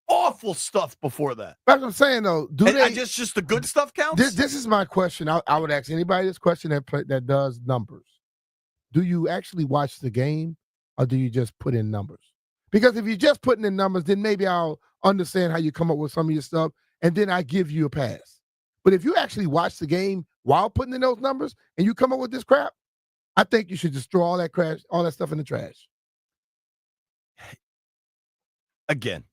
awful stuff before that. That's what I'm saying, though. Just the good stuff counts? This is my question. I would ask anybody this question that does numbers. Do you actually watch the game, or do you just put in numbers? Because if you're just putting in numbers, then maybe I'll understand how you come up with some of your stuff, and then I give you a pass. But if you actually watch the game while putting in those numbers and you come up with this crap, I think you should just throw all that stuff in the trash. Again,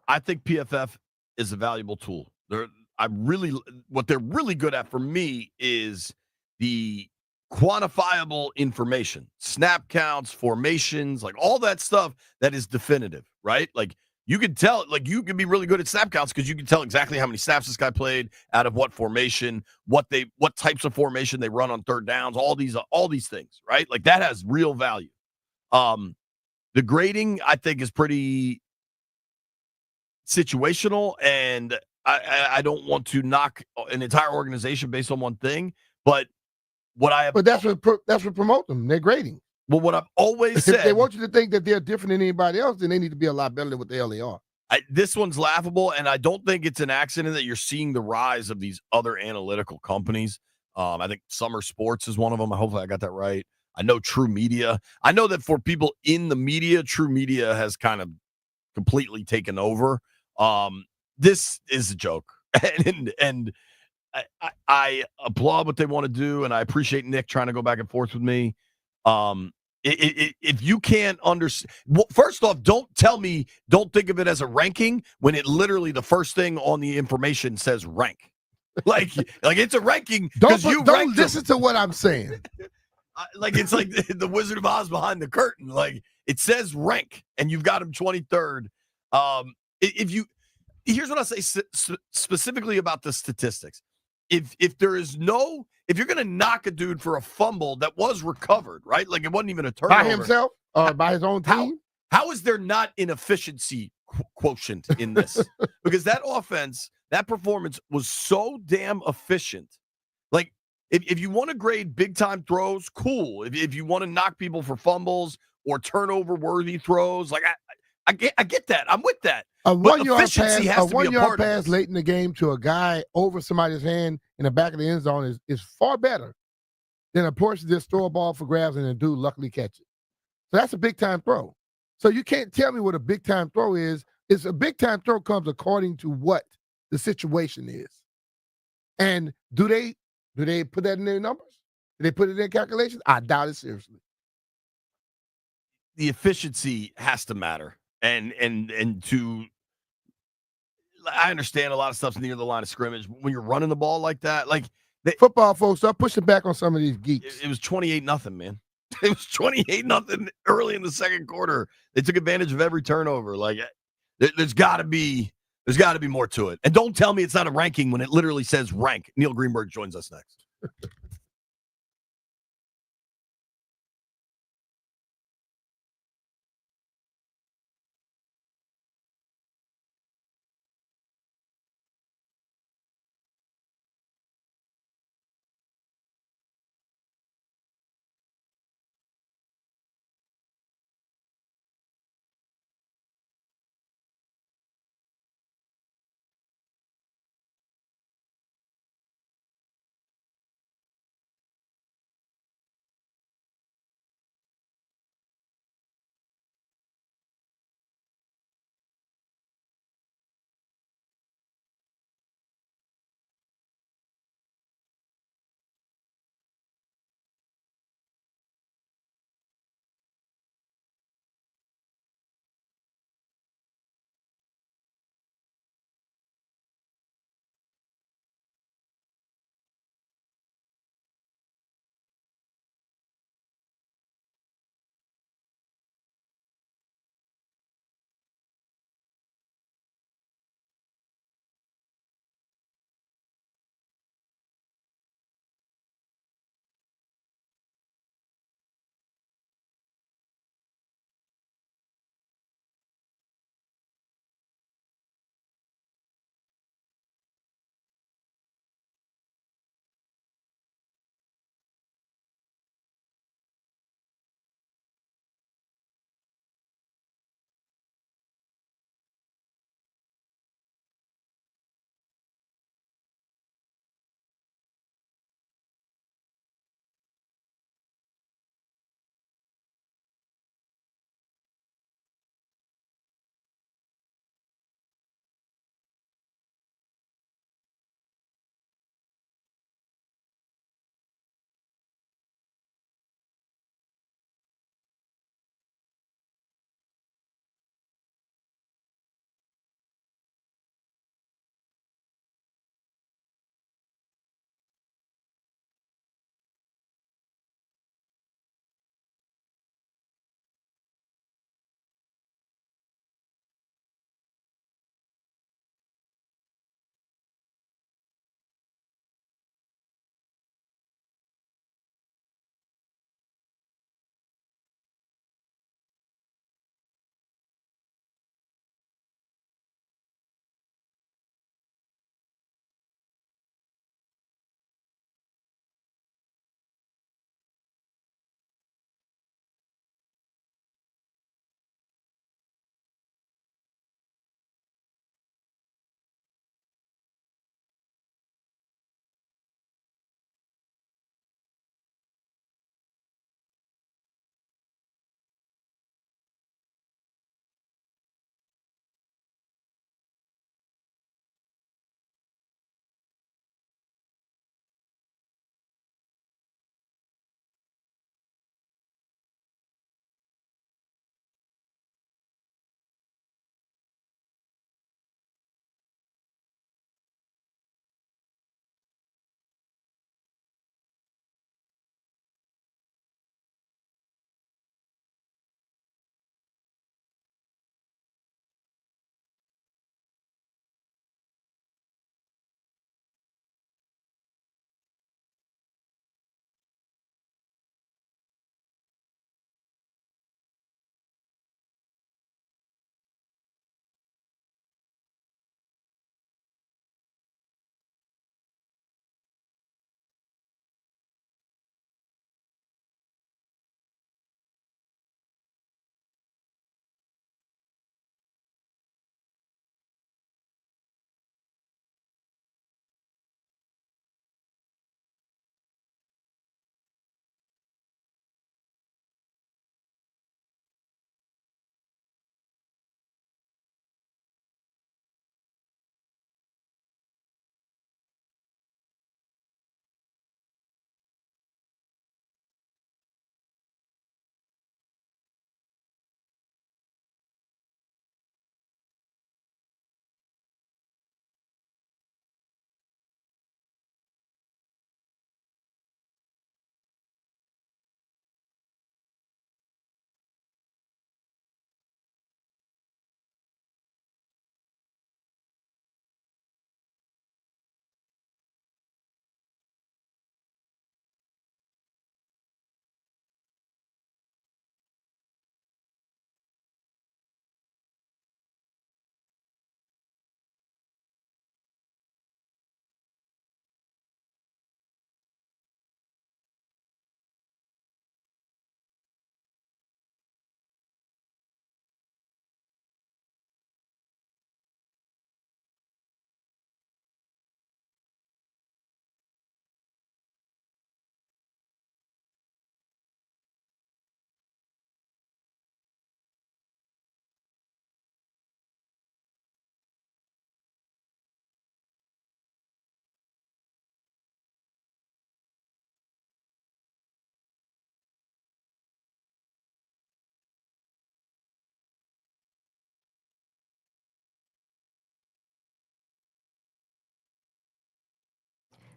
I think PFF is a valuable tool. What they're really good at for me is the quantifiable information, snap counts, formations, like all that stuff that is definitive, right? Like, you can tell, like, you can be really good at snap counts because you can tell exactly how many snaps this guy played, out of what formation, what types of formation they run on third downs, all these things, right? Like, that has real value. The grading, I think, is pretty situational, and I don't want to knock an entire organization based on one thing, but that's what promote them. They're grading. Well, what I've always said, if they want you to think that they're different than anybody else, then they need to be a lot better than what the hell they are. This one's laughable, and I don't think it's an accident that you're seeing the rise of these other analytical companies. I think Summer Sports is one of them. Hopefully I got that right. I know True Media. I know that for people in the media, True Media has kind of completely taken over. This is a joke, and I applaud what they want to do, and I appreciate Nick trying to go back and forth with me. If you can't understand, well, first off, don't think of it as a ranking when it literally the first thing on the information says rank. Like it's a ranking because you don't listen to what I'm saying. Like it's like the Wizard of Oz behind the curtain. Like it says rank, and you've got him 23rd. Here's what I say specifically about the statistics. If you're going to knock a dude for a fumble that was recovered, right? Like it wasn't even a turnover. By himself or by his own team? How is there not an efficiency quotient in this? Because that offense, that performance was so damn efficient. Like if you want to grade big time throws, cool. If you want to knock people for fumbles or turnover worthy throws, like I get that. I'm with that. A 1 yard pass late in the game to a guy over somebody's hand in the back of the end zone is far better then a portion just throw a ball for grabs and a dude luckily catch it. So that's a big time throw. So you can't tell me what a big time throw is. It's a big time throw comes according to what the situation is. And do they put that in their numbers? Do they put it in calculations? I doubt it seriously. The efficiency has to matter. And to I understand a lot of stuff's near the line of scrimmage. When you're running the ball like that, like football folks, start pushing back on some of these geeks. It was 28-0, man. It was 28-0 early in the second quarter. They took advantage of every turnover. Like there's got to be more to it. And don't tell me it's not a ranking when it literally says rank. Neil Greenberg joins us next.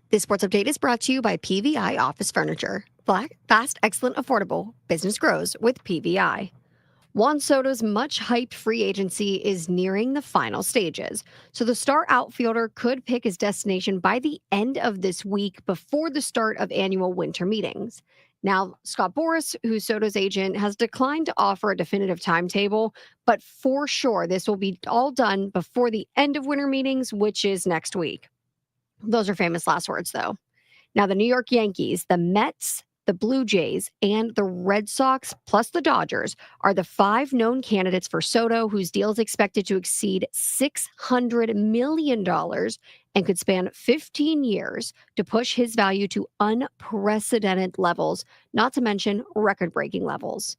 This sports update is brought to you by PVI Office Furniture. Fast, excellent, affordable. Business grows with PVI. Juan Soto's much-hyped free agency is nearing the final stages, so the star outfielder could pick his destination by the end of this week before the start of annual winter meetings. Now, Scott Boras, who's Soto's agent, has declined to offer a definitive timetable, but for sure this will be all done before the end of winter meetings, which is next week. Those are famous last words, though. Now, the New York Yankees, the Mets, the Blue Jays, and the Red Sox, plus the Dodgers, are the 5 known candidates for Soto, whose deal is expected to exceed $600 million and could span 15 years to push his value to unprecedented levels, not to mention record-breaking levels.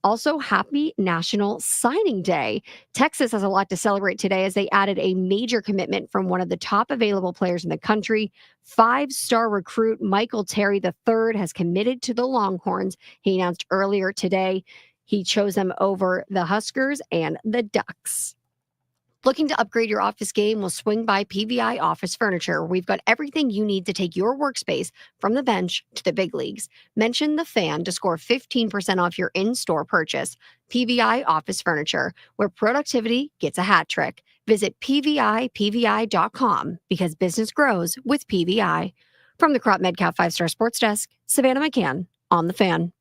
Also, happy National Signing Day. Texas has a lot to celebrate today as they added a major commitment from one of the top available players in the country. 5-star recruit Michael Terry III has committed to the Longhorns. He announced earlier today he chose them over the Huskers and the Ducks. Looking to upgrade your office game? Will swing by PVI Office Furniture. We've got everything you need to take your workspace from the bench to the big leagues. Mention the Fan to score 15% off your in-store purchase. PVI Office Furniture, where productivity gets a hat trick. Visit PVIPVI.com because business grows with PVI. From the Crop Medcalf 5-Star Sports Desk, Savannah McCann on the Fan.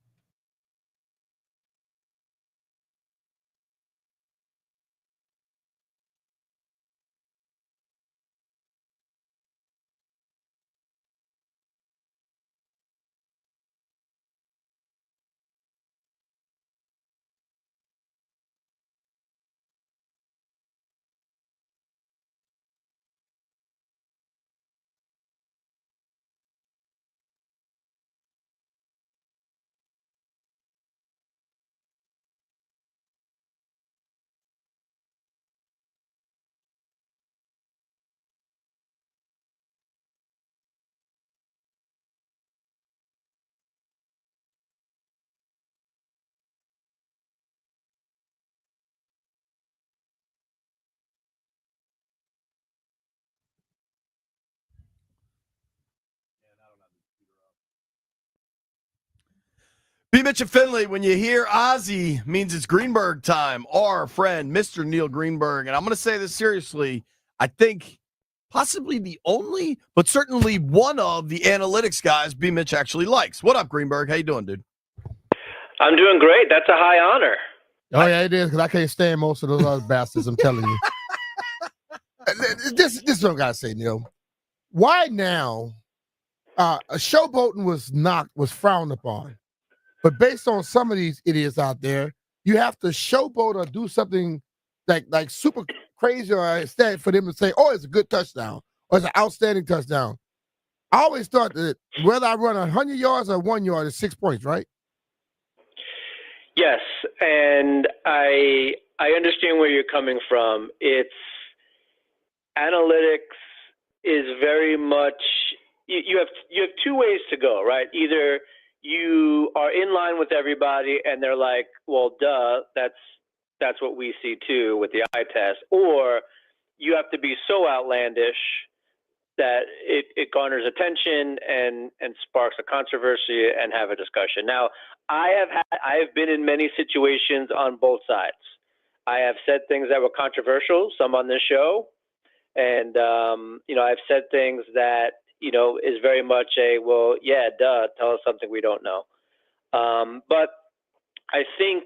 B. Mitch and Finley, when you hear Ozzy, means it's Greenberg time. Our friend, Mr. Neil Greenberg. And I'm going to say this seriously. I think possibly the only, but certainly one of the analytics guys B. Mitch actually likes. What up, Greenberg? How you doing, dude? I'm doing great. That's a high honor. Oh, yeah, it is, because I can't stand most of those other bastards, I'm telling you. This is what I got to say, Neil. Why now? Showboating was frowned upon. But based on some of these idiots out there, you have to showboat or do something like super crazy or instead for them to say, oh, it's a good touchdown or it's an outstanding touchdown. I always thought that whether I run 100 yards or 1 yard is 6 points, right? Yes, and I understand where you're coming from. It's analytics is very much you have 2 ways to go, right? Either you are in line with everybody and they're like, well, duh, that's what we see too with the eye test, or you have to be so outlandish that it garners attention and sparks a controversy and have a discussion. Now, I have been in many situations on both sides. I have said things that were controversial, some on this show, and I've said things that is very much a, well, yeah, duh, tell us something we don't know. But I think,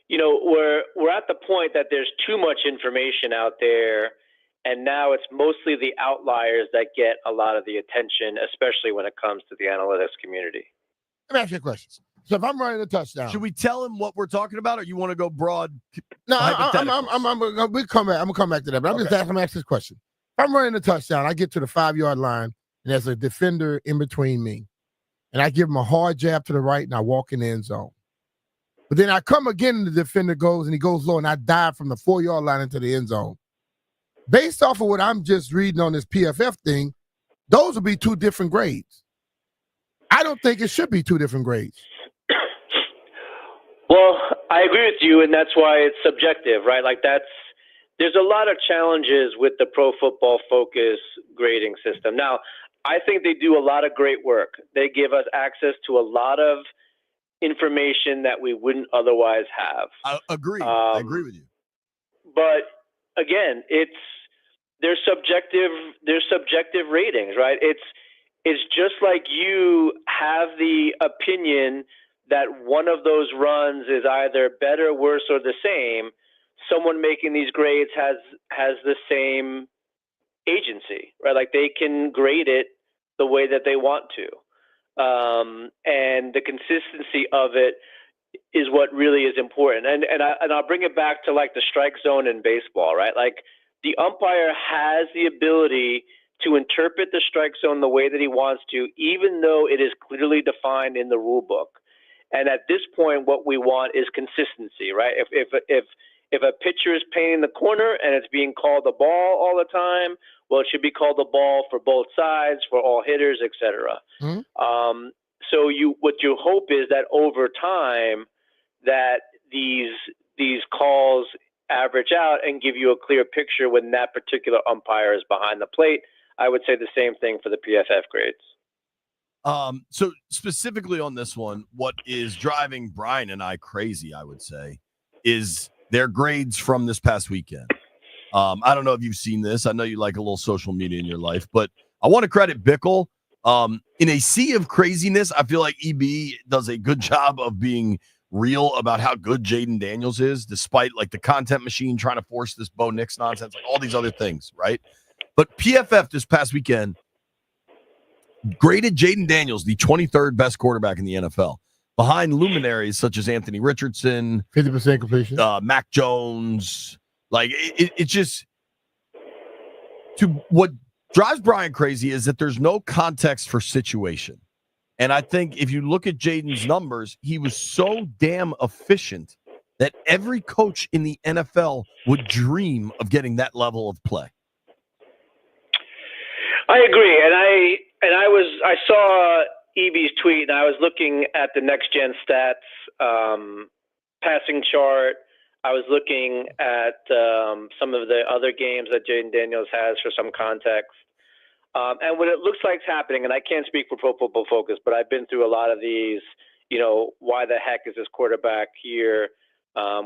we're at the point that there's too much information out there, and now it's mostly the outliers that get a lot of the attention, especially when it comes to the analytics community. Let me ask you a question. So if I'm running a touchdown, Should we tell him what we're talking about, or you want to go broad? No, I'm gonna come back to that. But I'm just asking this question. If I'm running a touchdown, I get to the 5-yard line, and there's a defender in between me, and I give him a hard jab to the right, and I walk in the end zone. But then I come again, and the defender goes, and he goes low, and I dive from the 4-yard line into the end zone. Based off of what I'm just reading on this PFF thing, those would be 2 different grades. I don't think it should be 2 different grades. Well, I agree with you, and that's why it's subjective, right? There's a lot of challenges with the Pro Football Focus grading system. Now, I think they do a lot of great work. They give us access to a lot of information that we wouldn't otherwise have. I agree. I agree with you. But again, they're subjective ratings, right? It's just like you have the opinion that one of those runs is either better, worse, or the same. Someone making these grades has the same agency, right? Like they can grade it the way that they want to. And the consistency of it is what really is important. And I'll bring it back to like the strike zone in baseball, right? Like the umpire has the ability to interpret the strike zone the way that he wants to, even though it is clearly defined in the rule book. And at this point, what we want is consistency, right? If a pitcher is painting the corner and it's being called a ball all the time, well, it should be called a ball for both sides, for all hitters, etc. Mm-hmm. So what you hope is that over time, that these calls average out and give you a clear picture when that particular umpire is behind the plate. I would say the same thing for the PFF grades. So specifically on this one, what is driving Brian and I crazy, I would say, is their grades from this past weekend. I don't know if you've seen this. I know you like a little social media in your life, but I want to credit Bickle. In a sea of craziness, I feel like EB does a good job of being real about how good Jaden Daniels is, despite like the content machine trying to force this Bo Nix nonsense, like all these other things, right? But PFF this past weekend graded Jaden Daniels the 23rd best quarterback in the NFL, behind luminaries such as Anthony Richardson, 50% completion, Mac Jones. Like it just, to what drives Brian crazy is that there's no context for situation. And I think if you look at Jaden's numbers, he was so damn efficient that every coach in the NFL would dream of getting that level of play. I agree, and I saw EB's tweet, and I was looking at the next gen stats passing chart. I was looking at some of the other games that Jaden Daniels has for some context. And what it looks like is happening, and I can't speak for Pro Football Focus, but I've been through a lot of these, why the heck is this quarterback here?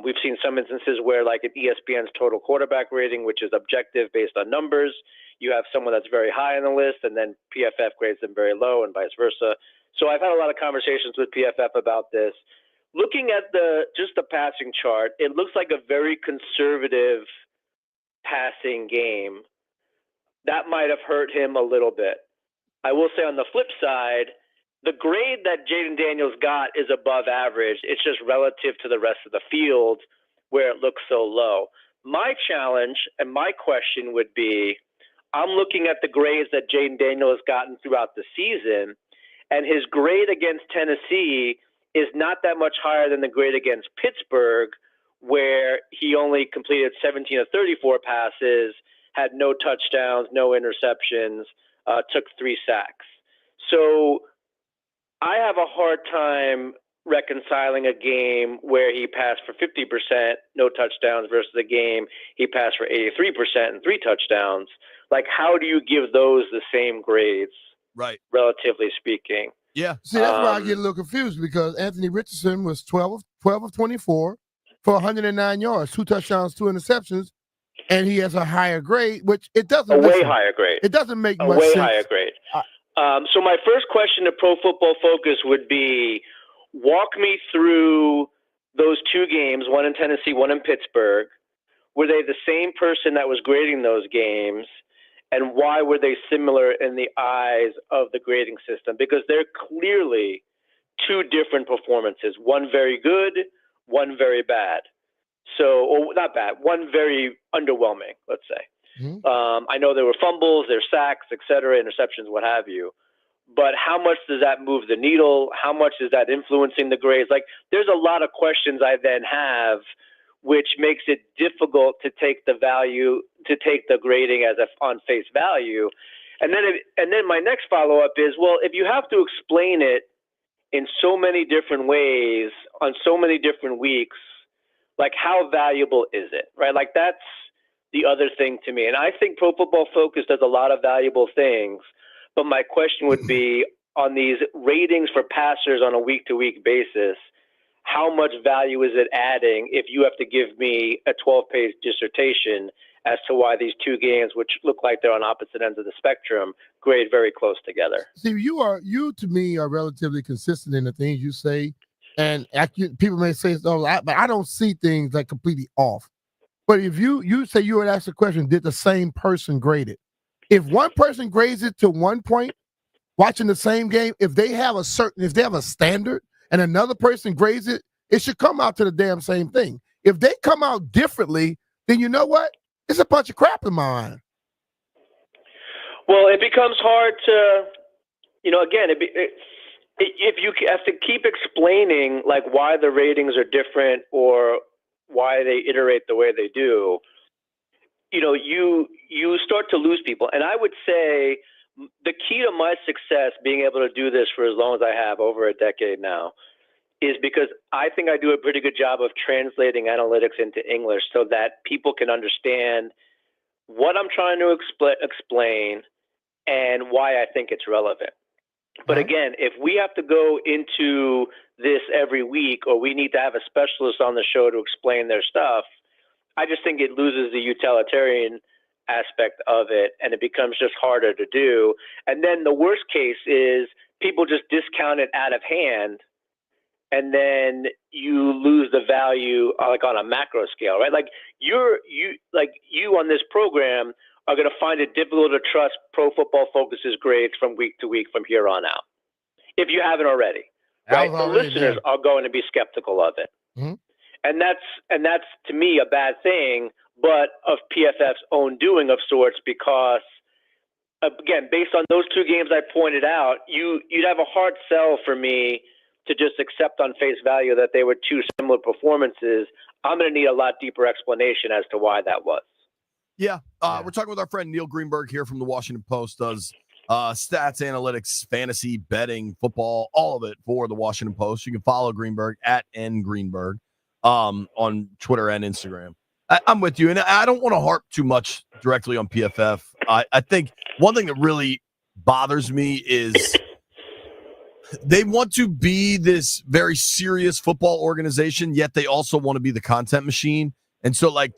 We've seen some instances where, like at ESPN's total quarterback rating, which is objective based on numbers, you have someone that's very high on the list, and then PFF grades them very low, and vice versa. So I've had a lot of conversations with PFF about this. Looking at just the passing chart, it looks like a very conservative passing game. That might have hurt him a little bit. I will say on the flip side, the grade that Jaden Daniels got is above average. It's just relative to the rest of the field where it looks so low. My challenge and my question would be, I'm looking at the grades that Jaden Daniels has gotten throughout the season, and his grade against Tennessee is not that much higher than the grade against Pittsburgh, where he only completed 17 of 34 passes, had no touchdowns, no interceptions, took 3 sacks. So I have a hard time reconciling a game where he passed for 50%, no touchdowns, versus a game he passed for 83% and 3 touchdowns. Like, how do you give those the same grades, right? Relatively speaking. Yeah. See, that's why I get a little confused, because Anthony Richardson was 12 of 24 for 109 yards, 2 touchdowns, 2 interceptions, and he has a higher grade, which it doesn't. Way higher grade. It doesn't make a much way sense. Higher grade. So my first question to Pro Football Focus would be, walk me through those 2 games, one in Tennessee, one in Pittsburgh. Were they the same person that was grading those games? And why were they similar in the eyes of the grading system? Because they're clearly 2 different performances. One very good, one very bad. So, or not bad, one very underwhelming, let's say. Mm-hmm. I know there were fumbles, there were sacks, et cetera, interceptions, what have you. But how much does that move the needle? How much is that influencing the grades? Like, there's a lot of questions I then have, which makes it difficult to take the grading as on face value. And then my next follow-up is, well, if you have to explain it in so many different ways on so many different weeks, like, how valuable is it, right? Like, that's the other thing to me. And I think Pro Football Focus does a lot of valuable things, But my question would be, on these ratings for passers on a week-to-week basis, how much value is it adding if you have to give me a 12-page dissertation as to why these two games, which look like they're on opposite ends of the spectrum, grade very close together? See, you to me are relatively consistent in the things you say, and people may say, but I don't see things like completely off. But if you say you would ask the question, did the same person grade it? If one person grades it to one point, watching the same game, if they have a standard and another person grades it, it should come out to the damn same thing. If they come out differently, then you know what? It's a bunch of crap in my mind. Well, it becomes hard to, again, if you have to keep explaining like why the ratings are different or why they iterate the way they do, you start to lose people. And I would say the key to my success being able to do this for as long as I have, over a decade now, is because I think I do a pretty good job of translating analytics into English so that people can understand what I'm trying to explain and why I think it's relevant. But again, if we have to go into this every week, or we need to have a specialist on the show to explain their stuff, I just think it loses the utilitarian aspect of it, and it becomes just harder to do. And then the worst case is people just discount it out of hand, and then you lose the value, like on a macro scale, right? Like you on this program are going to find it difficult to trust Pro Football Focus's grades from week to week from here on out, if you haven't already. Right? The listeners are going to be skeptical of it. Mm-hmm. And that's to me a bad thing, but of PFF's own doing of sorts, because again, based on those two games I pointed out, you'd have a hard sell for me to just accept on face value that they were two similar performances. I'm going to need a lot deeper explanation as to why that was. Yeah. We're talking with our friend Neil Greenberg here from the Washington Post, does stats, analytics, fantasy, betting, football, all of it for the Washington Post. You can follow Greenberg at @ngreenberg on Twitter and Instagram. I'm with you, and I don't want to harp too much directly on PFF. I think one thing that really bothers me is they want to be this very serious football organization, yet they also want to be the content machine. And so, like,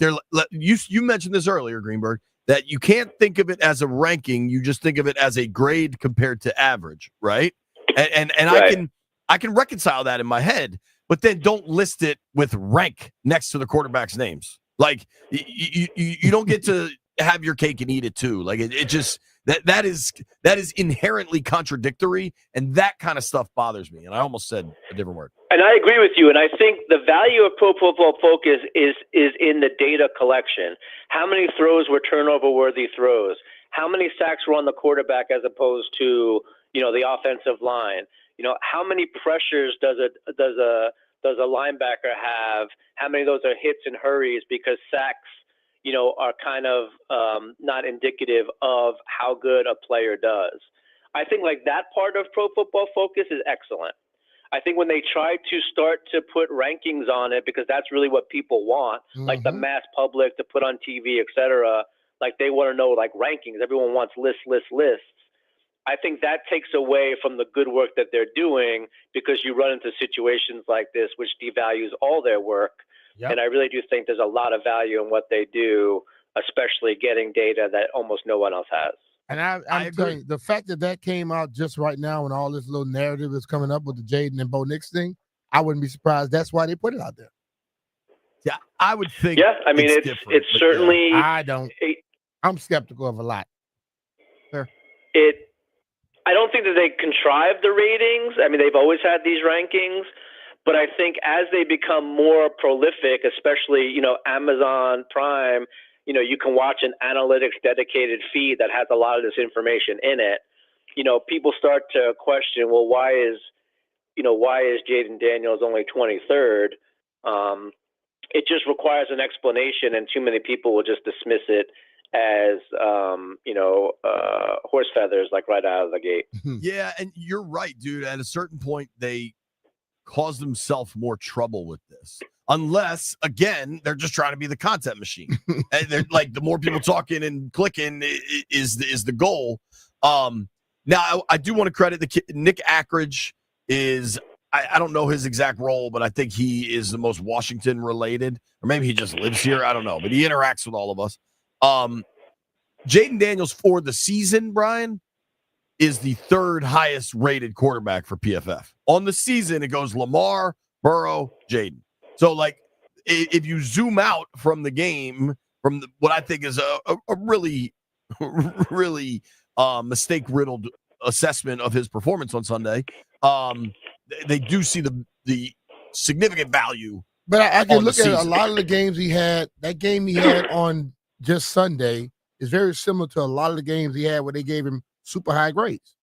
you mentioned this earlier, Greenberg, that you can't think of it as a ranking; you just think of it as a grade compared to average, right? And right. I can reconcile that in my head, but then don't list it with rank next to the quarterback's names. Like you don't get to have your cake and eat it too. Like it just that is inherently contradictory, and that kind of stuff bothers me. And I almost said a different word. And I agree with you. And I think the value of Pro Football Focus is in the data collection. How many throws were turnover-worthy throws? How many sacks were on the quarterback as opposed to the offensive line? How many pressures does a linebacker have? How many of those are hits and hurries? Because sacks, are kind of not indicative of how good a player does. I think like that part of Pro Football Focus is excellent. I think when they try to start to put rankings on it, because that's really what people want, like the mass public to put on TV, et cetera, like they want to know like rankings. Everyone wants lists. I think that takes away from the good work that they're doing, because you run into situations like this, which devalues all their work. Yep. And I really do think there's a lot of value in what they do, especially getting data that almost no one else has. And I'm telling you, the fact that came out just right now when all this little narrative is coming up with the Jaden and Bo Nix thing, I wouldn't be surprised. That's why they put it out there. Yeah, I would think. Yeah, I mean, it's certainly. I don't. I'm skeptical of a lot. Fair. I don't think that they contrived the ratings. I mean, they've always had these rankings, but I think as they become more prolific, especially Amazon Prime. You can watch an analytics dedicated feed that has a lot of this information in it. People start to question, well, why is Jaden Daniels only 23rd? It just requires an explanation, and too many people will just dismiss it as, horse feathers, like right out of the gate. Yeah, and you're right, dude. At a certain point, they cause themselves more trouble with this. Unless, again, they're just trying to be the content machine. And they're like, the more people talking and clicking is the goal. Now, I do want to credit the kid. Nick Ackridge is, I don't know his exact role, but I think he is the most Washington related, or maybe he just lives here. I don't know, but he interacts with all of us. Jaden Daniels for the season, Brian, is the third highest rated quarterback for PFF. On the season, it goes Lamar, Burrow, Jaden. So, like, if you zoom out from the game, from what I think is a really, really mistake-riddled assessment of his performance on Sunday, they do see the significant value. But I can on look the at a season. lot of the games he had. That game he had on just Sunday is very similar to a lot of the games he had where they gave him super high grades.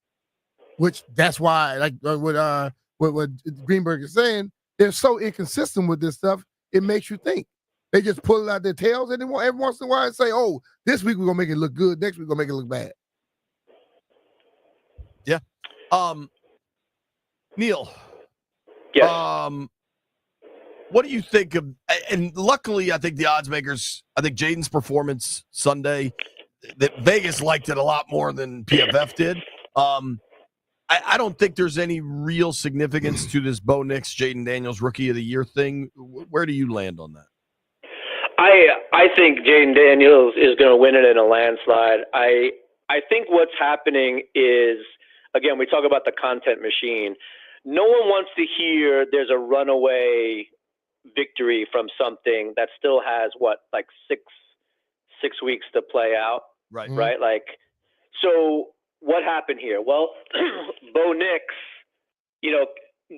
Which that's why, like what Greenberg is saying, they're so inconsistent with this stuff. It makes you think. They just pull it out their tails and then every once in a while say, "Oh, this week we're gonna make it look good. Next week we're gonna make it look bad." Yeah. Neil. Yes. What do you think of? And luckily, I think the odds makers. I think Jaden's performance Sunday, that Vegas liked it a lot more than PFF did. I don't think there's any real significance to this Bo Nix, Jaden Daniels Rookie of the Year thing. Where do you land on that? I think Jaden Daniels is going to win it in a landslide. I think what's happening is, again, we talk about the content machine. No one wants to hear there's a runaway victory from something that still has like six weeks to play out. Right. Right. Like, so what happened here? Well, Bo Nix,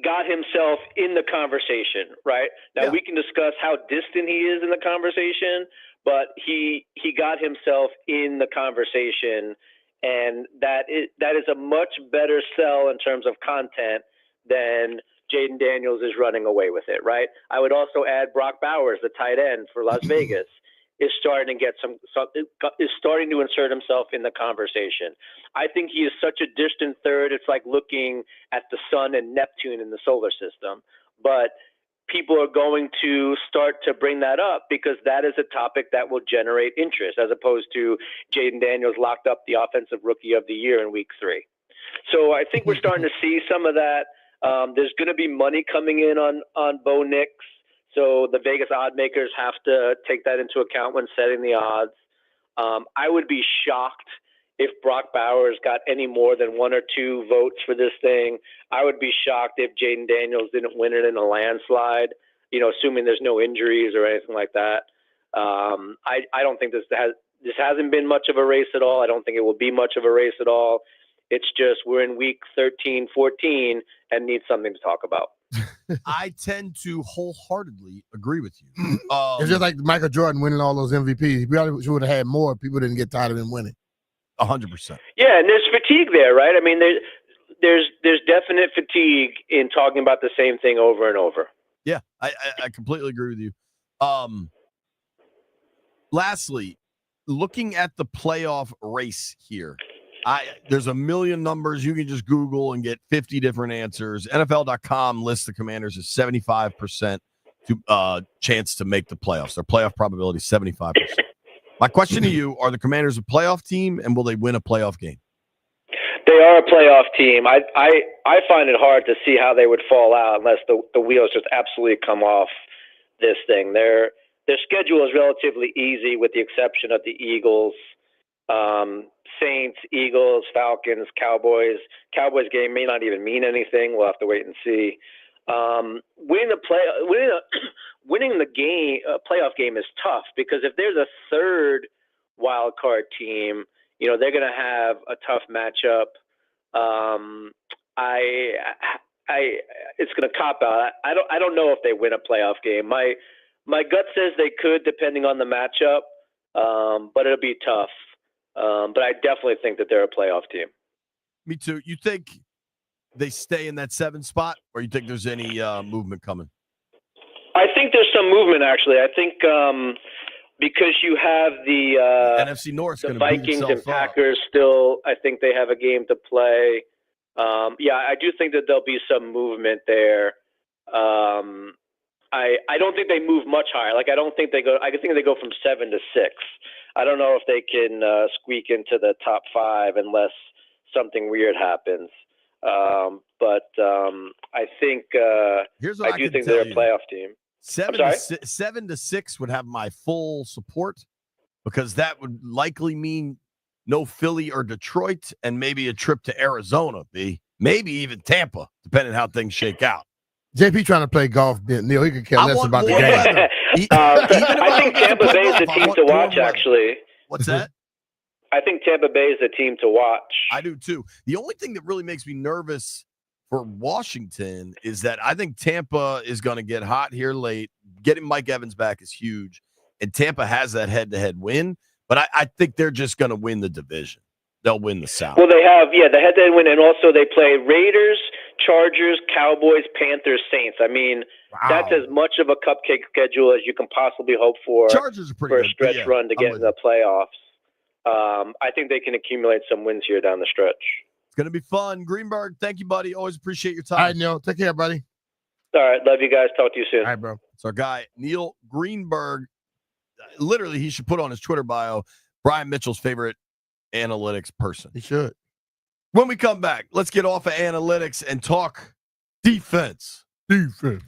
got himself in the conversation, right? Now we can discuss how distant he is in the conversation, but he got himself in the conversation, and that is a much better sell in terms of content than Jaden Daniels is running away with it, right? I would also add Brock Bowers, the tight end for Las Vegas, is starting to get is starting to insert himself in the conversation. I think he is such a distant third. It's like looking at the sun and Neptune in the solar system. But people are going to start to bring that up because that is a topic that will generate interest, as opposed to Jaden Daniels locked up the offensive rookie of the year in week 3. So I think we're starting to see some of that. There's going to be money coming in on Bo Nix. So the Vegas odd makers have to take that into account when setting the odds. I would be shocked if Brock Bowers got any more than 1 or 2 votes for this thing. I would be shocked if Jaden Daniels didn't win it in a landslide, assuming there's no injuries or anything like that. I don't think this hasn't been much of a race at all. I don't think it will be much of a race at all. It's just we're in week 13, 14 and need something to talk about. I tend to wholeheartedly agree with you. It's just like Michael Jordan winning all those MVPs. He probably would have had more. People didn't get tired of him winning. 100%. Yeah, and there's fatigue there, right? I mean, there's definite fatigue in talking about the same thing over and over. Yeah, I completely agree with you. Lastly, looking at the playoff race here, there's a million numbers. You can just Google and get 50 different answers. NFL.com lists the Commanders as 75% chance to make the playoffs. Their playoff probability is 75%. My question to you, are the Commanders a playoff team, and will they win a playoff game? They are a playoff team. I find it hard to see how they would fall out unless the wheels just absolutely come off this thing. Their schedule is relatively easy with the exception of the Eagles. Saints, Eagles, Falcons, Cowboys. Cowboys game may not even mean anything. We'll have to wait and see. Winning the game, playoff game is tough because if there's a third wild card team, they're going to have a tough matchup. It's going to cop out. I don't know if they win a playoff game. My gut says they could, depending on the matchup, but it'll be tough. But I definitely think that they're a playoff team. Me too. You think they stay in that 7 spot, or you think there's any movement coming? I think there's some movement, actually. I think because you have the NFC North, the Vikings and Packers still, I think they have a game to play. I do think that there'll be some movement there. I don't think they move much higher. Like, I think they go from 7 to 6. I don't know if they can squeak into the top 5 unless something weird happens. But I think Here's what I do can think tell they're a you. playoff team. 7-6 would have my full support because that would likely mean no Philly or Detroit and maybe a trip to Arizona, maybe even Tampa, depending how things shake out. JP trying to play golf, Neil. He could care less want about the more game. weather. I think Tampa Bay is the team to watch, actually. What's that? I think Tampa Bay is the team to watch. I do too. The only thing that really makes me nervous for Washington is that I think Tampa is going to get hot here late. Getting Mike Evans back is huge, and Tampa has that head-to-head win, but I think they're just going to win the division. They'll win the South. Well, they have, the head-to-head win, and also they play Raiders, Chargers, Cowboys, Panthers, Saints. I mean, that's as much of a cupcake schedule as you can possibly hope for. Chargers are pretty for good, a stretch run to get in the playoffs. I think they can accumulate some wins here down the stretch. It's going to be fun. Greenberg, thank you, buddy. Always appreciate your time. All right, Neil. Take care, buddy. All right. Love you guys. Talk to you soon. All right, bro. It's our guy, Neil Greenberg. Literally, he should put on his Twitter bio, Brian Mitchell's favorite analytics person. He should. When we come back, let's get off of analytics and talk defense. Defense.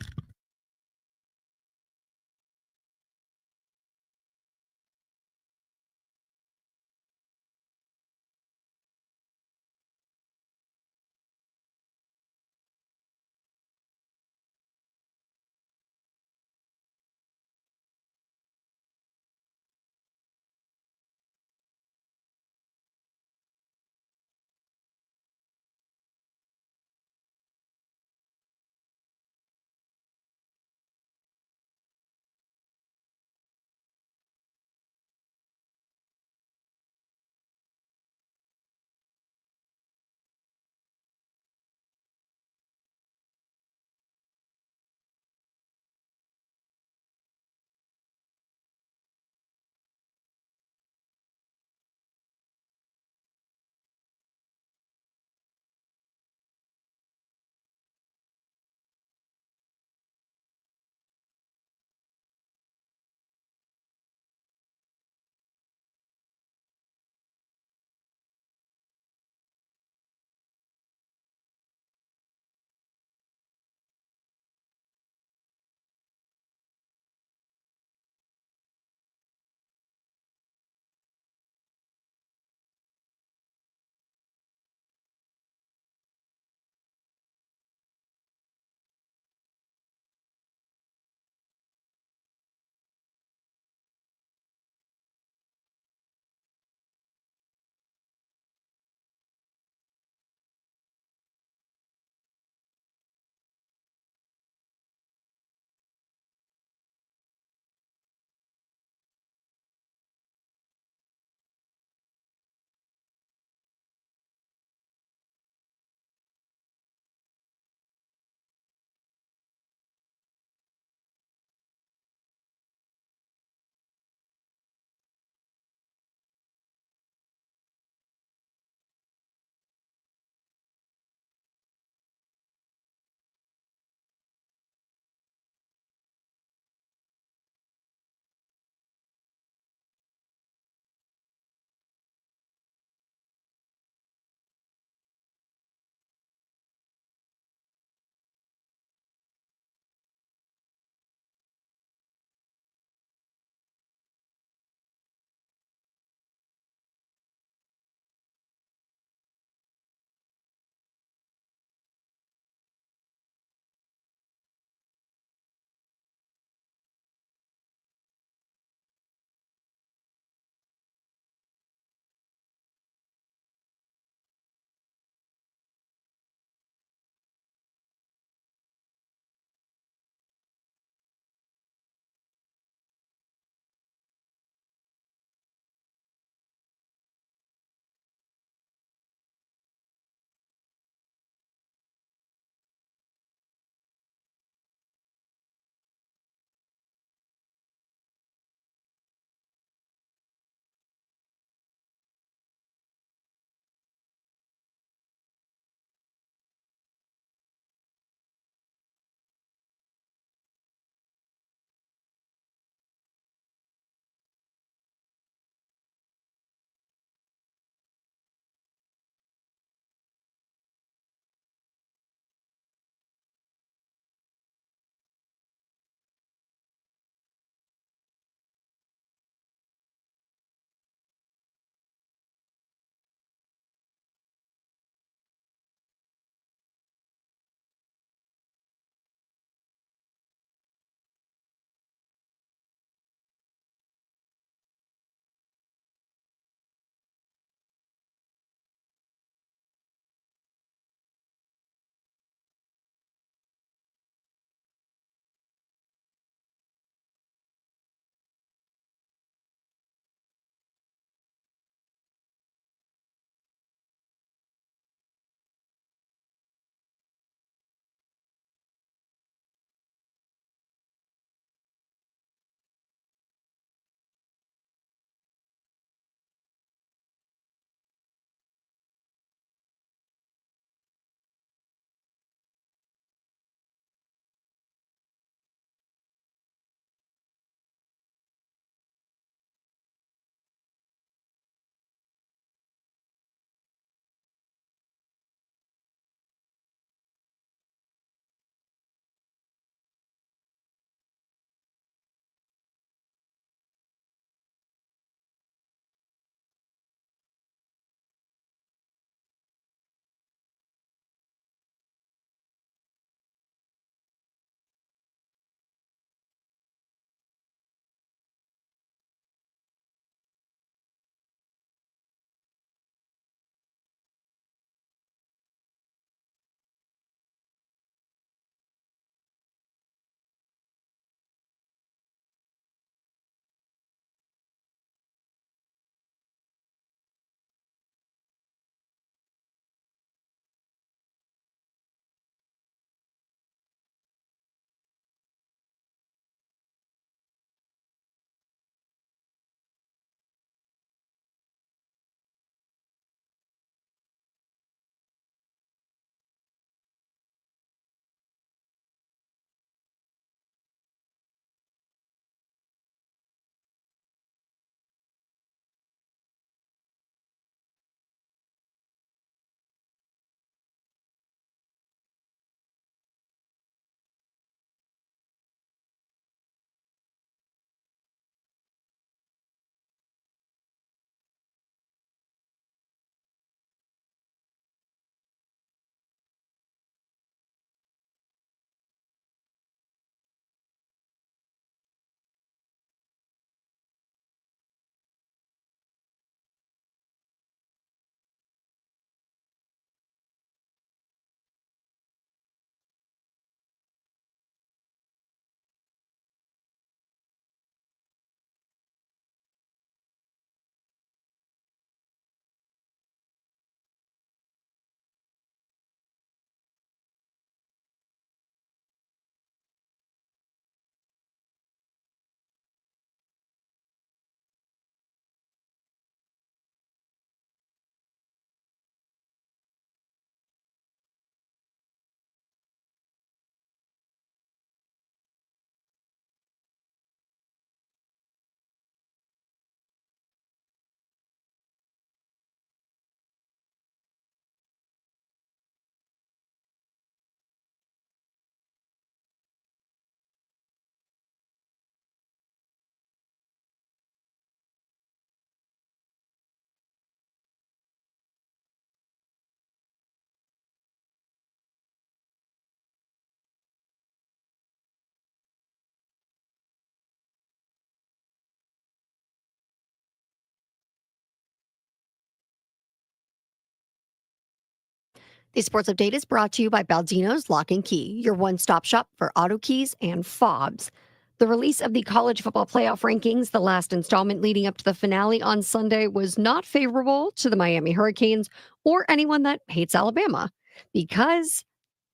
The sports update is brought to you by Baldino's Lock and Key, your one-stop shop for auto keys and fobs. The release of the college football playoff rankings, the last installment leading up to the finale on Sunday, was not favorable to the Miami Hurricanes or anyone that hates Alabama because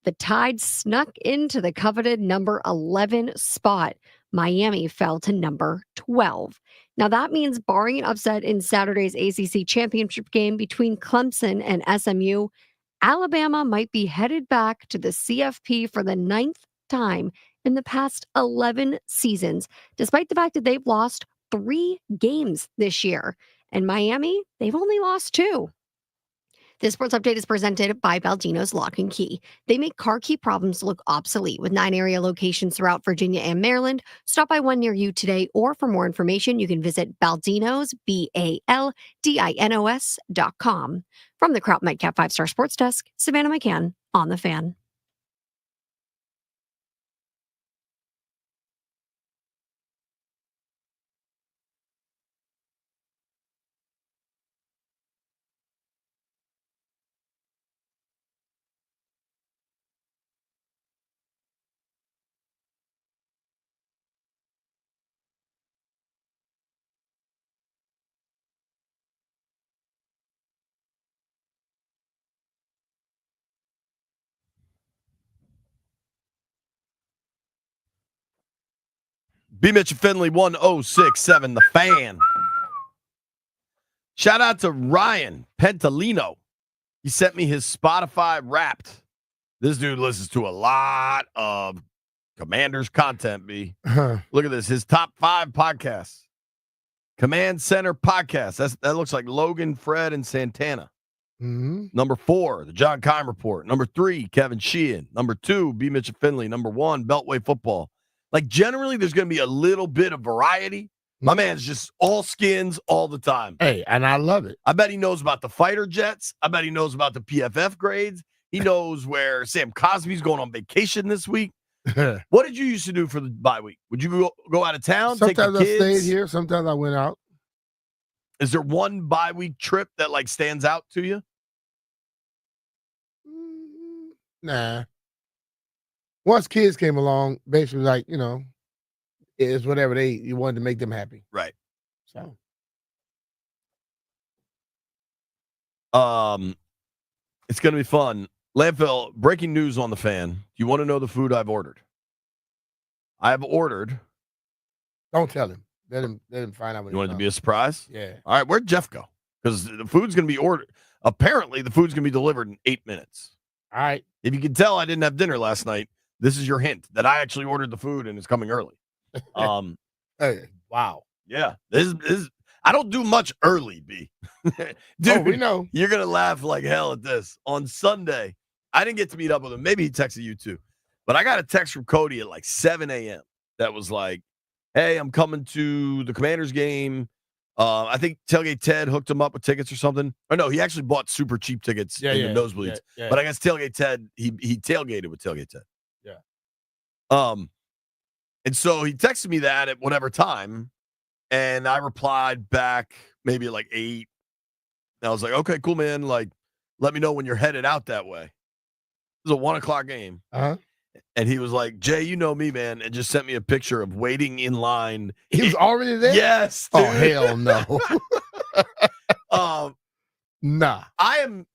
the Tide snuck into the coveted number 11 spot. Miami fell to number 12. Now, that means barring an upset in Saturday's ACC championship game between Clemson and SMU, Alabama might be headed back to the CFP for the 9th time in the past 11 seasons, despite the fact that they've lost 3 games this year. And Miami, they've only lost 2. This sports update is presented by Baldino's Lock and Key. They make car key problems look obsolete with 9 area locations throughout Virginia and Maryland. Stop by one near you today, or for more information, you can visit Baldinos, BALDINOS.com. From the Kraut Nightcap 5-Star Sports Desk, Savannah McCann on the Fan. B. Mitch and Finley 1067, The Fan. Shout out to Ryan Pentalino. He sent me his Spotify Wrapped. This dude listens to a lot of Commanders content, B. Look at this. His top 5 podcasts. Command Center podcast. That looks like Logan, Fred, and Santana. Mm-hmm. Number 4, the John Kime Report. Number 3, Kevin Sheehan. Number 2, B. Mitch and Finley. Number 1, Beltway Football. Like, generally, there's going to be a little bit of variety. My man's just all skins all the time. Hey, and I love it. I bet he knows about the fighter jets. I bet he knows about the PFF grades. He knows where Sam Cosby's going on vacation this week. What did you used to do for the bye week? Would you go out of town? Sometimes take the I kids? stayed here. Sometimes I went out. Is there one bye week trip that, like, stands out to you? Nah. Once kids came along, basically, like, you know, it's whatever you wanted to make them happy. Right. So, it's going to be fun. Landfill, breaking news on the Fan. Do you want to know the food I've ordered? I have ordered. don't tell him. Let him find out. When You want it to be a surprise? Yeah. All right, where'd Jeff go? Because the food's going to be ordered. Apparently, the food's going to be delivered in 8 minutes. All right. If you can tell I didn't have dinner last night, this is your hint that I actually ordered the food and it's coming early. Hey, wow. Yeah, this is I don't do much early, B. Dude, we know. You're gonna laugh like hell at this. On Sunday, I didn't get to meet up with him. Maybe he texted you too, but I got a text from Cody at like 7 a.m. that was like, "Hey, I'm coming to the Commanders game." I think Tailgate Ted hooked him up with tickets or something. Or no, he actually bought super cheap tickets in the nosebleeds. Yeah. But I guess Tailgate Ted, he tailgated with Tailgate Ted. Yeah. And so he texted me that at whatever time, and I replied back maybe at like 8. And I was like, okay, cool, man. Like, let me know when you're headed out that way. It was a 1:00 game. Uh-huh. And he was like, Jay, you know me, man, and just sent me a picture of waiting in line. He was already there? Yes. Dude. Oh, hell no. Nah. I'm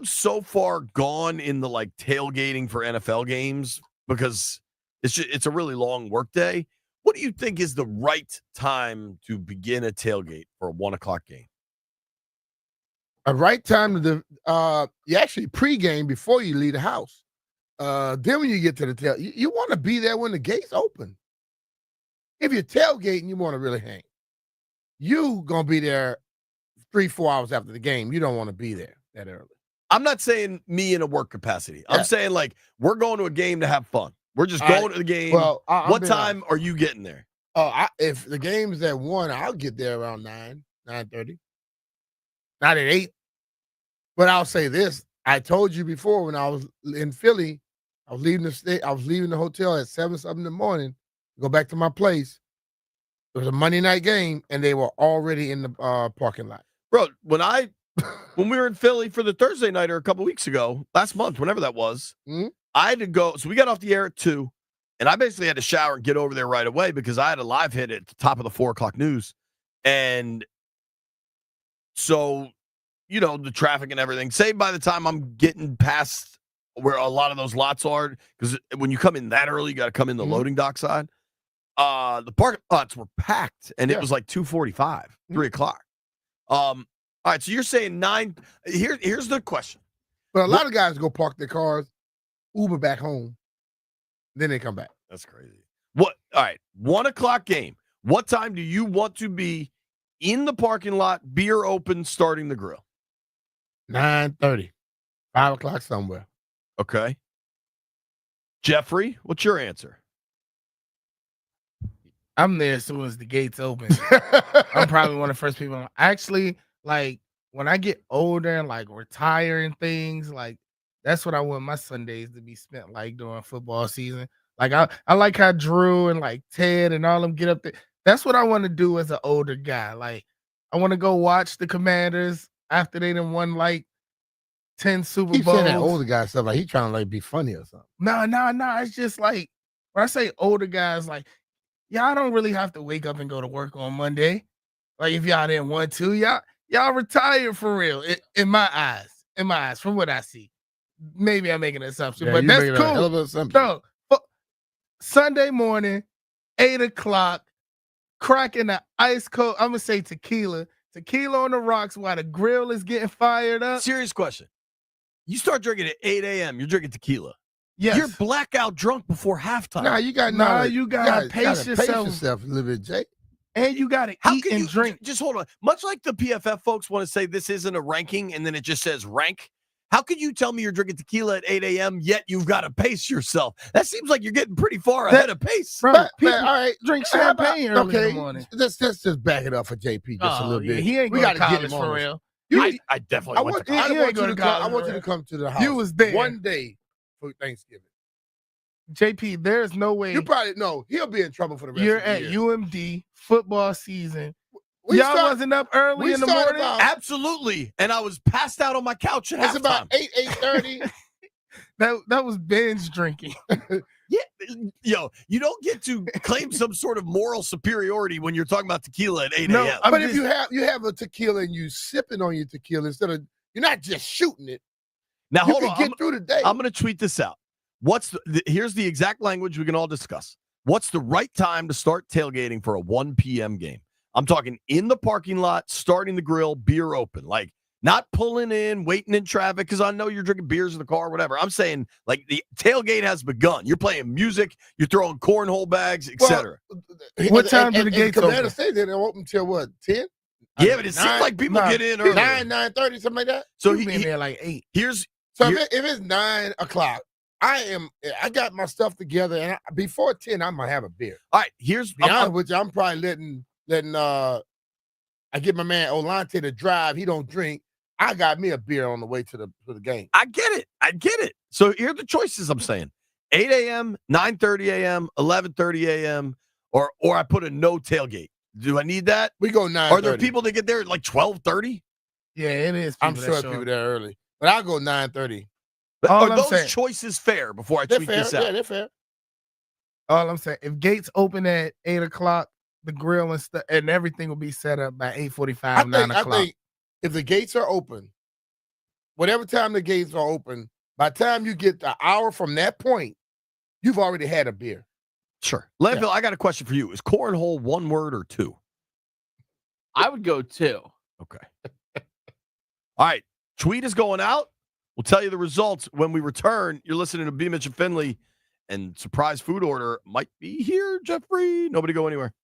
so far gone in the like tailgating for NFL games because it's a really long work day. What do you think is the right time to begin a tailgate for a 1:00 game? A right time to you actually pregame before you leave the house. Then when you get to the tail, you want to be there when the gates open. If you're tailgating, you want to really hang. You gonna be there 3-4 hours after the game. You don't want to be there that early. I'm not saying me in a work capacity. I'm saying like we're going to a game to have fun. We're just going to the game. Well, what time are you getting there? If the game's at 1, I'll get there around 9:30. Not at 8. But I'll say this. I told you before when I was in Philly, I was leaving the hotel at 7-something in the morning to go back to my place. It was a Monday night game, and they were already in the parking lot. Bro, when I when we were in Philly for the Thursday nighter a couple weeks ago, last month, whenever that was, I had to go. So we got off the air at 2, and I basically had to shower and get over there right away because I had a live hit at the top of the 4 o'clock news. And so, the traffic and everything, say by the time I'm getting past where a lot of those lots are, because when you come in that early, you got to come in the loading dock side. The parking lots were packed, and it was like 2:45, 3 o'clock. All right, so you're saying 9. Here's the question. But a lot of guys go park their cars, Uber back home, then they come back. That's crazy. What? All right, 1 o'clock game. What time do you want to be in the parking lot, beer open, starting the grill? 9:30, 5 o'clock somewhere. Okay. Jeffrey, what's your answer? I'm there as soon as the gates open. I'm probably one of the first people. Actually, like when I get older and like retire and things, like that's what I want my Sundays to be spent like during football season. Like I like how Drew and like Ted and all them get up there. That's what I want to do as an older guy. Like I want to go watch the Commanders after they done won like 10 Super Keep Bowls. saying that older guy stuff like he trying to like be funny or something. No. It's just like when I say older guys, like y'all don't really have to wake up and go to work on Monday. Like if y'all didn't want to, y'all retired for real. In my eyes, from what I see. Maybe I'm making an assumption, but that's cool. No, Sunday morning, 8 o'clock, cracking the ice cold. I'm gonna say tequila on the rocks while the grill is getting fired up. Serious question. You start drinking at 8 a.m. You're drinking tequila. Yes. You're blackout drunk before halftime. Nah, you got you gotta pace yourself a little bit, Jake. And you gotta eat and drink. Just hold on. Much like the PFF folks want to say this isn't a ranking and then it just says rank. How can you tell me you're drinking tequila at 8 a.m. yet you've got to pace yourself? That seems like you're getting pretty far ahead of pace. Bro, All right, drink champagne early in the morning. Let's just back it up for JP just a little bit. He ain't going to college for real. I definitely went to college. I want you to come to the house. You was there one day for Thanksgiving. JP, there's no way. You probably know he'll be in trouble for the rest You're of the at year. UMD football season. Y'all wasn't up early in the morning? Absolutely. And I was passed out on my couch at halftime. It's about 8:30. That was binge drinking. Yeah, you don't get to claim some sort of moral superiority when you're talking about tequila at 8 a.m. No, but if you have a tequila and you sipping on your tequila instead of you're not just shooting it. Now you hold can on, get through the day. I'm going to tweet this out. Here's the exact language we can all discuss. What's the right time to start tailgating for a 1 p.m. game? I'm talking in the parking lot, starting the grill, beer open, like not pulling in, waiting in traffic, because I know you're drinking beers in the car, whatever. I'm saying like the tailgate has begun. You're playing music, you're throwing cornhole bags, etc. What time do the gates open? Commander say they're open till what, 10? Yeah, but it seems like people get in early. 9:30, something like that. So he been there like 8. If it's 9 o'clock, I got my stuff together, and before 10, I'm gonna have a beer. All right, here's be honest with you, I'm probably letting I get my man Olante to drive. He don't drink. I got me a beer on the way to the game. I get it. So here are the choices I'm saying. 8 a.m., 9:30 a.m., 11:30 a.m., or I put a no tailgate. Do I need that? We go 9:30. Are there people that get there at like 12:30? Yeah, it is. I'm sure people there early. But I'll go 9:30. But are those choices fair before I tweet this out? Yeah, they're fair. All I'm saying, if gates open at 8 o'clock, the grill and stuff and everything will be set up by 8:45, 9 o'clock. I think if the gates are open, whatever time the gates are open, by the time you get the hour from that point, you've already had a beer. Sure. Landfill, I got a question for you. Is cornhole one word or two? I would go 2. Okay. All right. Tweet is going out. We'll tell you the results when we return. You're listening to B. Mitch and Finley, and surprise food order might be here, Jeffrey. Nobody go anywhere.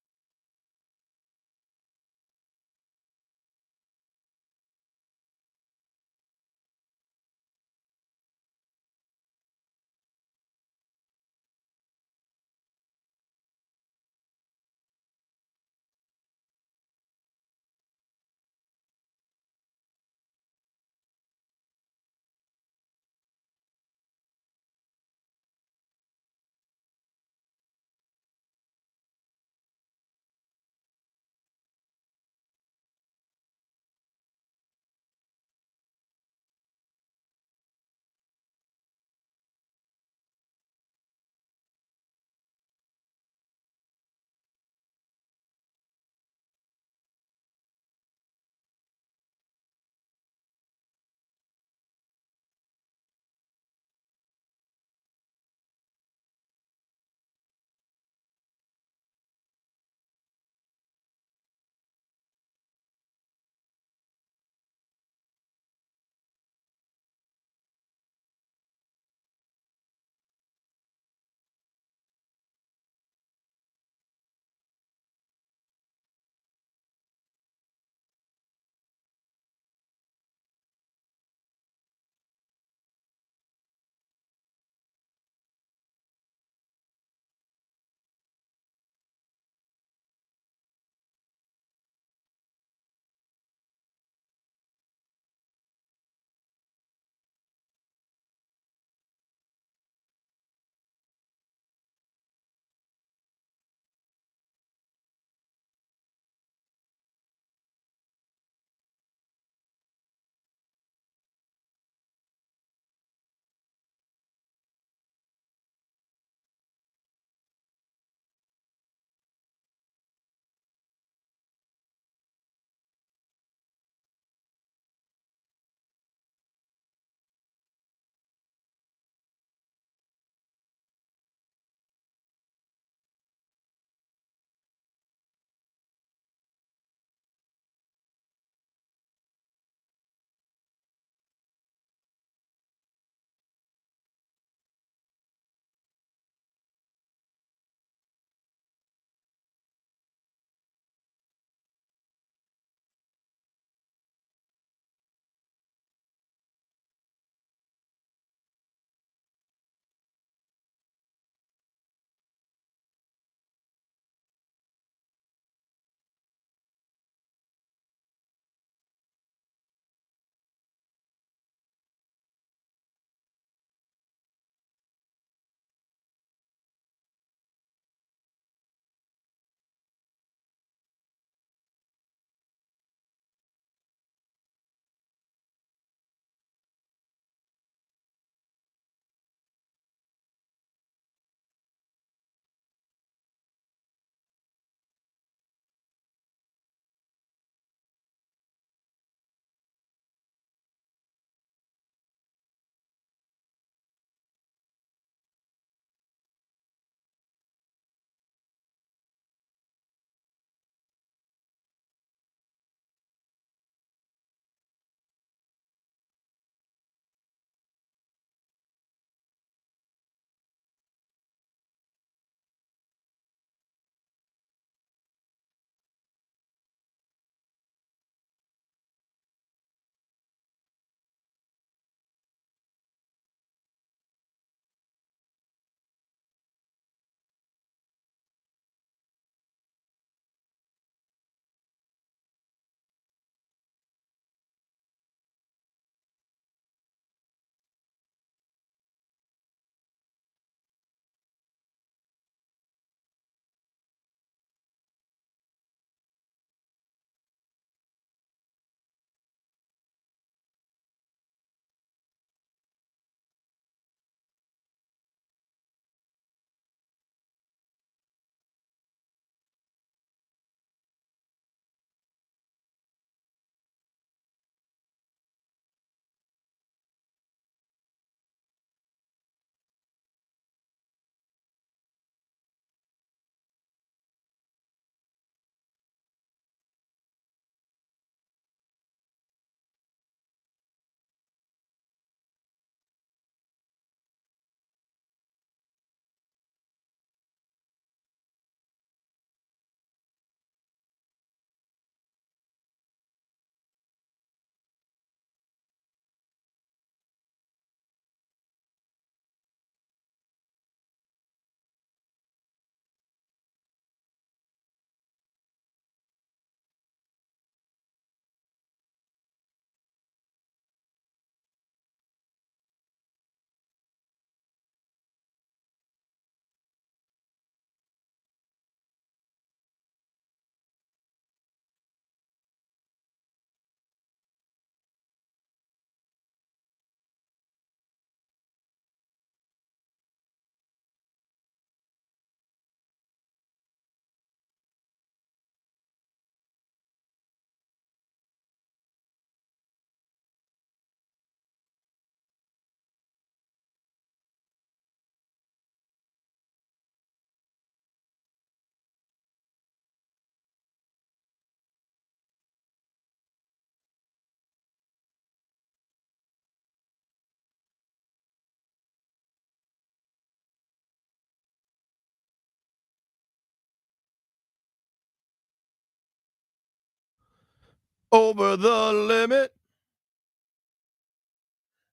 over the limit.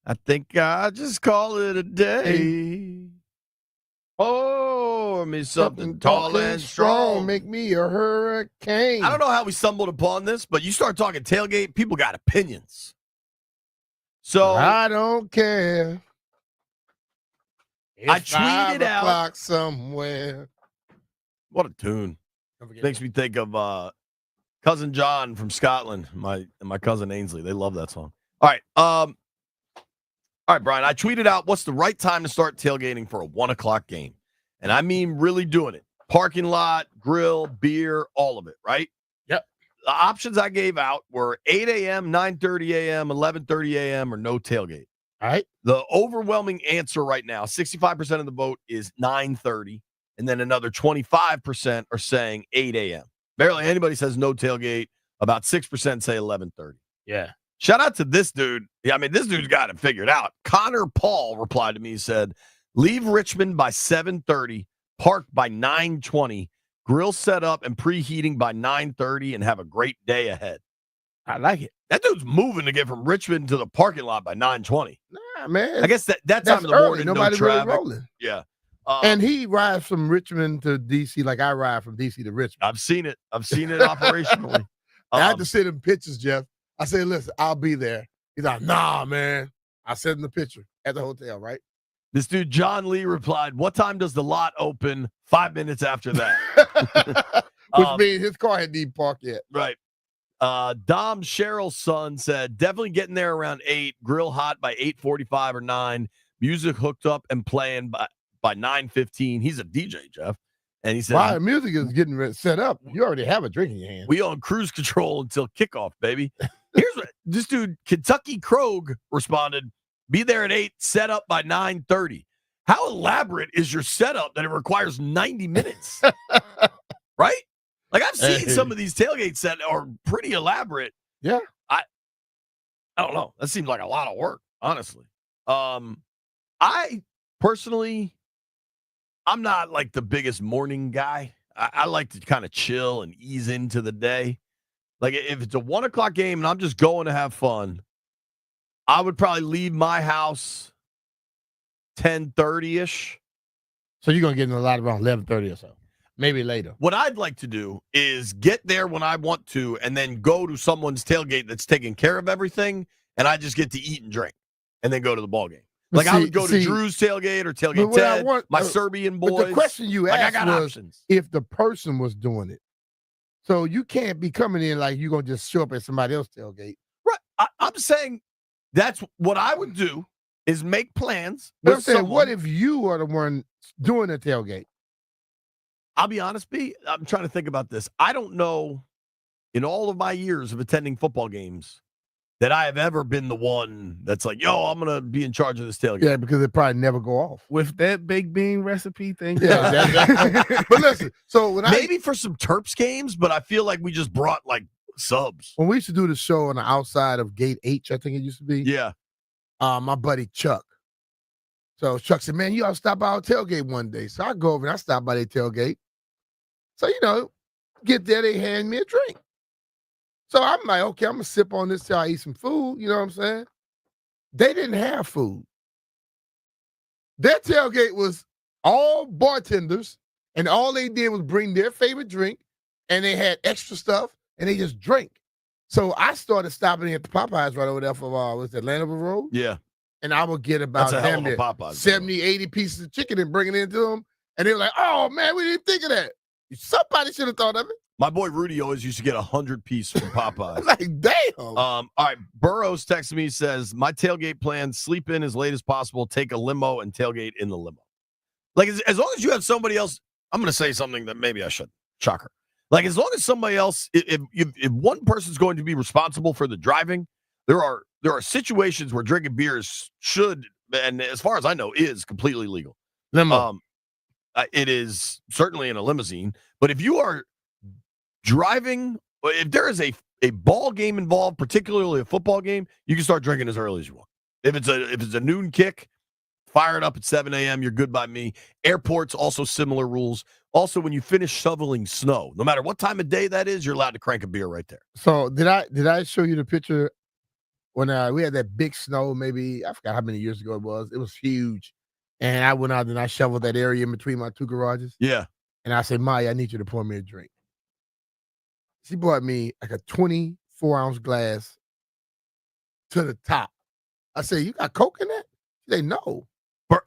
I think I just call it a day. Pour me something tall and strong. Make me a hurricane. I don't know how we stumbled upon this, but you start talking tailgate, people got opinions. So I don't care. I tweeted out somewhere. What a tune. Makes me think of cousin John from Scotland, my cousin Ainsley. They love that song. All right, Brian. I tweeted out what's the right time to start tailgating for a 1:00 game. And I mean really doing it. Parking lot, grill, beer, all of it, right? Yep. The options I gave out were 8 a.m., 9:30 a.m., 11:30 a.m., or no tailgate. All right. The overwhelming answer right now, 65% of the vote is 9:30, and then another 25% are saying 8 a.m. Barely anybody says no tailgate. About 6% say 11:30. Yeah. Shout out to this dude. Yeah, I mean, this dude's got it figured out. Connor Paul replied to me, said, leave Richmond by 7:30, park by 9:20, grill set up and preheating by 9:30, and have a great day ahead. I like it. That dude's moving to get from Richmond to the parking lot by 9:20. Nah, man. I guess that time That's of the early. morning, Nobody no really traffic. rolling. Yeah. And he rides from Richmond to D.C. like I ride from D.C. to Richmond. I've seen it operationally. I had to send him pictures, Jeff. I said, listen, I'll be there. He's like, nah, man. I sent him the picture at the hotel, right? This dude, John Lee, replied, what time does the lot open? 5 minutes after that. Which means his car hadn't even parked yet. Right. Dom Cheryl's son said, definitely getting there around 8, grill hot by 8:45 or 9, music hooked up and playing by 9:15. He's a DJ, Jeff. And he said, wow, the music is getting set up. You already have a drink in your hand. we on cruise control until kickoff, baby. Here's what this dude, Kentucky Krog, responded, be there at 8, set up by 9:30. How elaborate is your setup that it requires 90 minutes? Right? Like, I've seen some of these tailgates that are pretty elaborate. Yeah. I don't know. That seems like a lot of work, honestly. I personally, I'm not like the biggest morning guy. I like to kind of chill and ease into the day. Like, if it's a 1:00 game and I'm just going to have fun, I would probably leave my house 10:30-ish. So you're going to get in a lot around 11:30 or so. Maybe later. What I'd like to do is get there when I want to and then go to someone's tailgate that's taking care of everything, and I just get to eat and drink and then go to the ball game. Like, I would go to Drew's tailgate or tailgate Ted, my Serbian boys. But the question you asked I got was options. if the person was doing it. So you can't be coming in like you're going to just show up at somebody else's tailgate. Right. I'm saying that's what I would do is make plans. But I'm with saying, someone. what if you are the one doing the tailgate? I'll be honest, B, I'm trying to think about this. I don't know in all of my years of attending football games that I have ever been the one that's like, yo, I'm going to be in charge of this tailgate. Yeah, because it probably never go off. With that baked bean recipe thing. Yeah. But listen, so maybe for some Terps games, but I feel like we just brought like subs. When we used to do the show on the outside of Gate H, I think it used to be. Yeah. My buddy Chuck. So Chuck said, man, you ought to stop by our tailgate one day. So I go over and I stop by their tailgate. So, get there, they hand me a drink. So I'm like, okay, I'm going to sip on this till I eat some food. You know what I'm saying? They didn't have food. Their tailgate was all bartenders, and all they did was bring their favorite drink, and they had extra stuff, and they just drank. So I started stopping at the Popeyes right over there for, what's that, Landover Road? Yeah. And I would get about That's a hell of a Popeyes, 70, 80 pieces of chicken and bring it into them. And they were like, oh, man, we didn't think of that. Somebody should have thought of it. My boy Rudy always used to get 100-piece from Popeyes. Like, damn. All right. Burroughs texted me, says, my tailgate plan, sleep in as late as possible, take a limo and tailgate in the limo. Like, as long as you have somebody else, I'm going to say something that maybe I shouldn't. Shocker. Like, as long as somebody else, if one person's going to be responsible for the driving, there are situations where drinking beers should, and as far as I know, is completely legal. Limo. It is certainly in a limousine, but if you are driving, if there is a ball game involved, particularly a football game, you can start drinking as early as you want. If it's a noon kick, Fire it up at 7 a.m. You're good by me. Airports, also similar rules. Also, when you finish shoveling snow, no matter what time of day that is, you're allowed to crank a beer right there. So did I show you the picture when we had that big snow? Maybe I forgot how many years ago it was. It was huge, and I went out and I shoveled that area in between my two garages. Yeah. And I said, Maya, I need you to pour me a drink. She brought me like a 24-ounce glass to the top. I said, you got Coke in that? She said, no.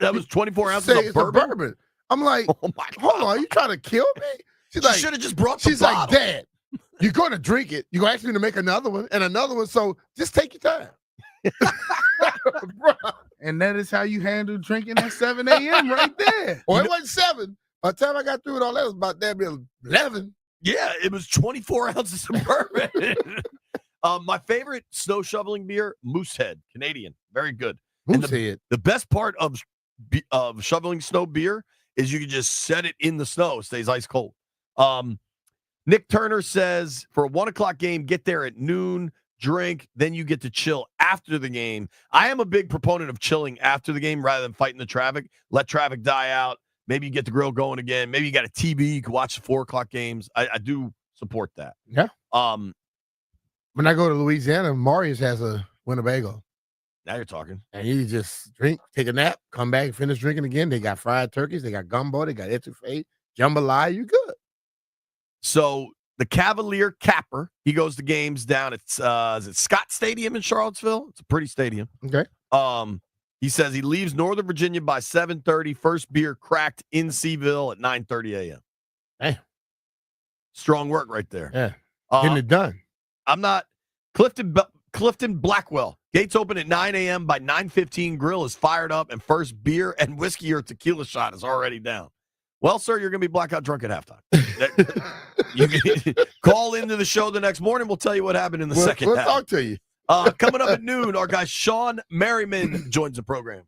That was 24 ounces Say of it's bourbon? a bourbon. I'm like, Oh my hold God. on, are you trying to kill me? She's She like, should have just brought the she's like, bottle. Dad, you're going to drink it. You're going to ask me to make another one and another one. So just take your time. Bruh. And that is how you handle drinking at 7 a.m. right there. Well, it wasn't 7. By the time I got through it all, that was about damn near 11. Yeah, it was 24 ounces of bourbon. My favorite snow shoveling beer, Moosehead, Canadian. Very good. And Moosehead. the best part of shoveling snow beer is you can just set it in the snow. It stays ice cold. Nick Turner says, for a 1 o'clock game, get there at noon, drink, then you get to chill after the game. I am a big proponent of chilling after the game rather than fighting the traffic. Let traffic die out. Maybe you get the grill going again. Maybe you got a TV. You can watch the 4 o'clock games. I do support that. Yeah. When I go to Louisiana, Marius has a Winnebago. Now you're talking. And you just drink, take a nap, come back, finish drinking again. They got fried turkeys. They got gumbo. They got etouffee, jambalaya. You good. So the Cavalier Capper, he goes to games down at is it Scott Stadium in Charlottesville? It's a pretty stadium. Okay. He says he leaves Northern Virginia by 7:30. First beer cracked in Seaville at 9:30 a.m. Hey. Strong work right there. Yeah. Getting it done. I'm not Clifton Blackwell. Gates open at 9 a.m. By 9:15, grill is fired up, and first beer and whiskey or tequila shot is already down. Well, sir, you're going to be blackout drunk at halftime. You can call into the show the next morning. We'll tell you what happened in the second We'll half. talk to you. Coming up at noon, our guy Sean Merriman joins the program.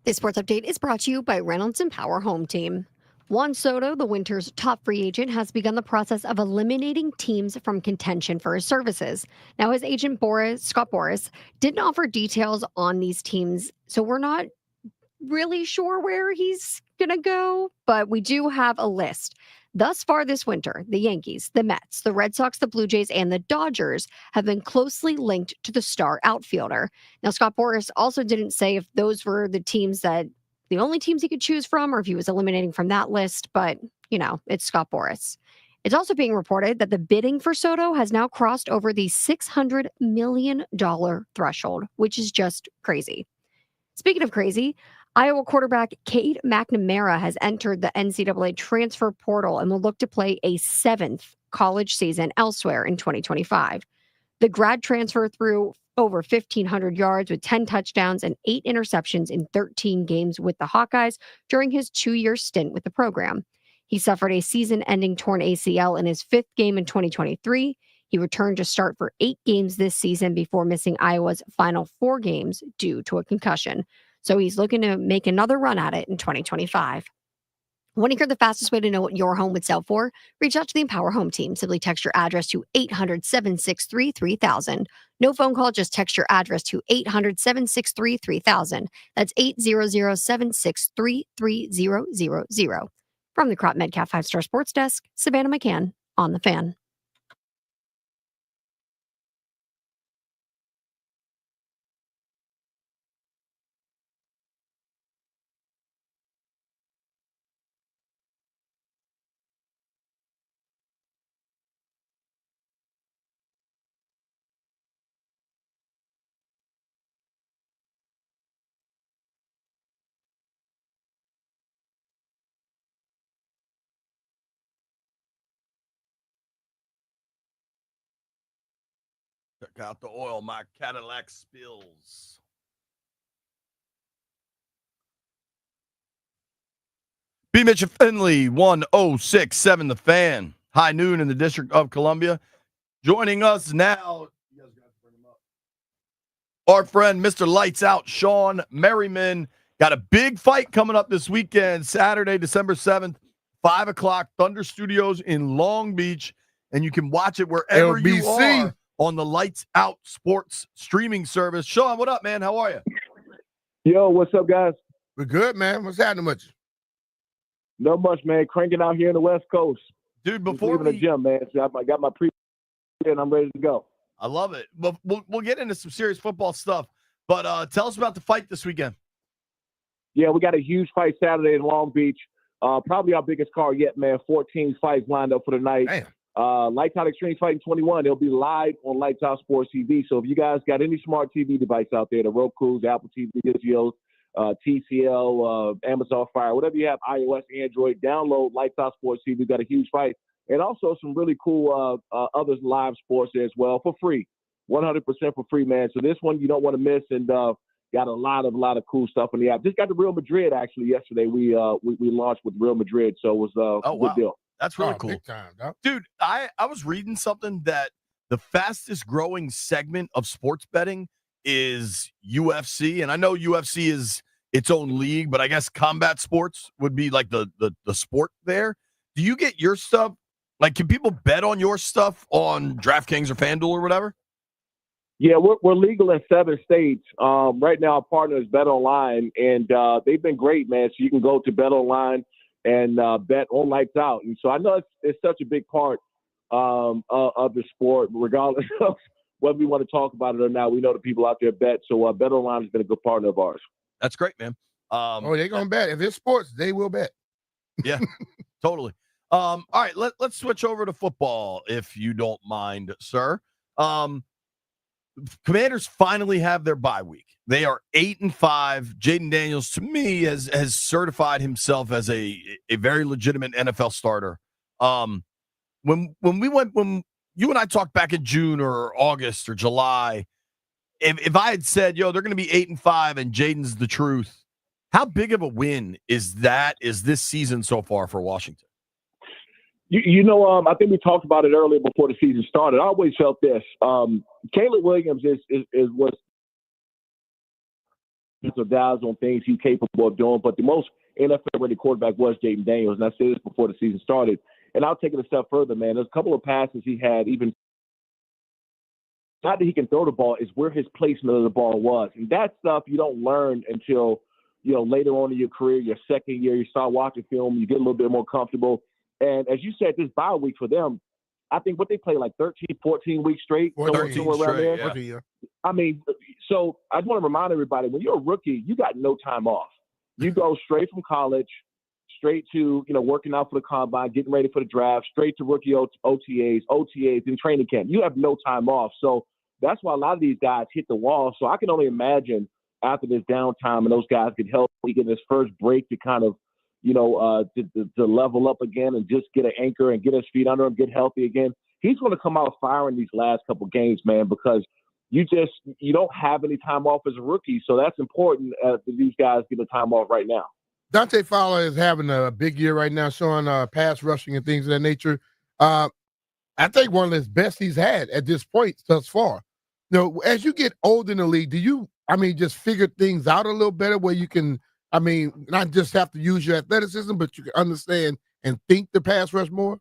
This sports update is brought to you by Reynolds and Power Home Team. Juan Soto, the winter's top free agent, has begun the process of eliminating teams from contention for his services. Now, his agent, Scott Boras, didn't offer details on these teams, so we're not really sure where he's going to go, but we do have a list. Thus far this winter, the Yankees, the Mets, the Red Sox, the Blue Jays, and the Dodgers have been closely linked to the star outfielder. Now, Scott Boras also didn't say if those were the only teams he could choose from or if he was eliminating from that list, but, it's Scott Boras. It's also being reported that the bidding for Soto has now crossed over the $600 million threshold, which is just crazy. Speaking of crazy, Iowa quarterback Cade McNamara has entered the NCAA transfer portal and will look to play a 7th college season elsewhere in 2025. The grad transfer threw over 1,500 yards with 10 touchdowns and 8 interceptions in 13 games with the Hawkeyes during his 2-year stint with the program. He suffered a season-ending torn ACL in his 5th game in 2023. He returned to start for 8 games this season before missing Iowa's final 4 games due to a concussion. So he's looking to make another run at it in 2025. Want to hear the fastest way to know what your home would sell for? Reach out to the Empower Home Team. Simply text your address to 800-763-3000. No phone call, just text your address to 800-763-3000. That's 800-763-3000. From the Crop Medcalf 5-Star Sports Desk, Savannah McCann on The Fan. Check out the oil my Cadillac spills. B. Mitch and Finley, 1067 The Fan. High noon in the District of Columbia. Joining us now, you guys got to bring him up. Our friend, Mr. Lights Out, Sean Merriman. Got a big fight coming up this weekend, Saturday, December 7th, 5 o'clock, Thunder Studios in Long Beach. And you can watch it wherever you LBC. are on the Lights Out Sports streaming service. Sean, what up, man? How are you? Yo, what's up, guys? We're good, man. What's happening with you? Not much, man. Cranking out here in the West Coast. Dude, Just before leaving the gym, man. So I got my pre and I'm ready to go. I love it. We'll get into some serious football stuff, but tell us about the fight this weekend. Yeah, we got a huge fight Saturday in Long Beach. Probably our biggest card yet, man. 14 fights lined up for the night. Damn. Lights Out Extreme Fighting 21. It'll be live on Lights Out Sports TV. So if you guys got any smart TV device out there, the Roku's, Apple TV, Vizio, TCL, Amazon Fire, whatever you have, iOS, Android, download Lights Out Sports TV. We've got a huge fight. And also some really cool other live sports there as well for free. 100% for free, man. So this one you don't want to miss, and got a lot of cool stuff in the app. Just got to Real Madrid actually yesterday. We launched with Real Madrid, so it was a good deal. That's really cool. Big time, dog. Dude, I was reading something that the fastest growing segment of sports betting is UFC. And I know UFC is its own league, but I guess combat sports would be like the sport there. Do you get your stuff? Like, can people bet on your stuff on DraftKings or FanDuel or whatever? Yeah, we're legal in 7 states. Right now, our partner is Bet Online, and they've been great, man. So you can go to Bet Online and bet on Lights Out. And so I know it's such a big part of the sport, regardless of whether we want to talk about it or not. We know the people out there bet. So Bet Online has been a good partner of ours. That's great, man. They're going to bet. If it's sports, they will bet. Yeah, totally. All right, let's switch over to football, if you don't mind, sir. Commanders finally have their bye week. They are 8-5. Jaden Daniels, to me, has certified himself as a very legitimate NFL starter. When you and I talked back in June or August or July, if I had said, they're going to be 8-5 and Jaden's the truth, how big of a win is this season so far for Washington? I think we talked about it earlier before the season started. I always felt this. Caleb Williams was of dials on things he's capable of doing. But the most NFL-ready quarterback was Jaden Daniels, and I said this before the season started. And I'll take it a step further, man. There's a couple of passes he had, even not that he can throw the ball, is where his placement of the ball was. And that stuff you don't learn until, later on in your career, your second year, you start watching film, you get a little bit more comfortable. And as you said, this bye week for them, I think what they play like 13, 14 weeks straight. 13 straight, yeah. I mean, so I just want to remind everybody, when you're a rookie, you got no time off. You go straight from college, straight to, working out for the combine, getting ready for the draft, straight to rookie OTAs, and training camp. You have no time off. So that's why a lot of these guys hit the wall. So I can only imagine after this downtime and those guys get healthy, get this first break to kind of, to level up again and just get an anchor and get his feet under him, get healthy again. He's going to come out firing these last couple games, man, because you don't have any time off as a rookie. So that's important that these guys get the time off right now. Dante Fowler is having a big year right now, showing pass rushing and things of that nature. I think one of his best he's had at this point thus far. As you get older in the league, do you, just figure things out a little better where you can, not just have to use your athleticism, but you can understand and think the pass rush more?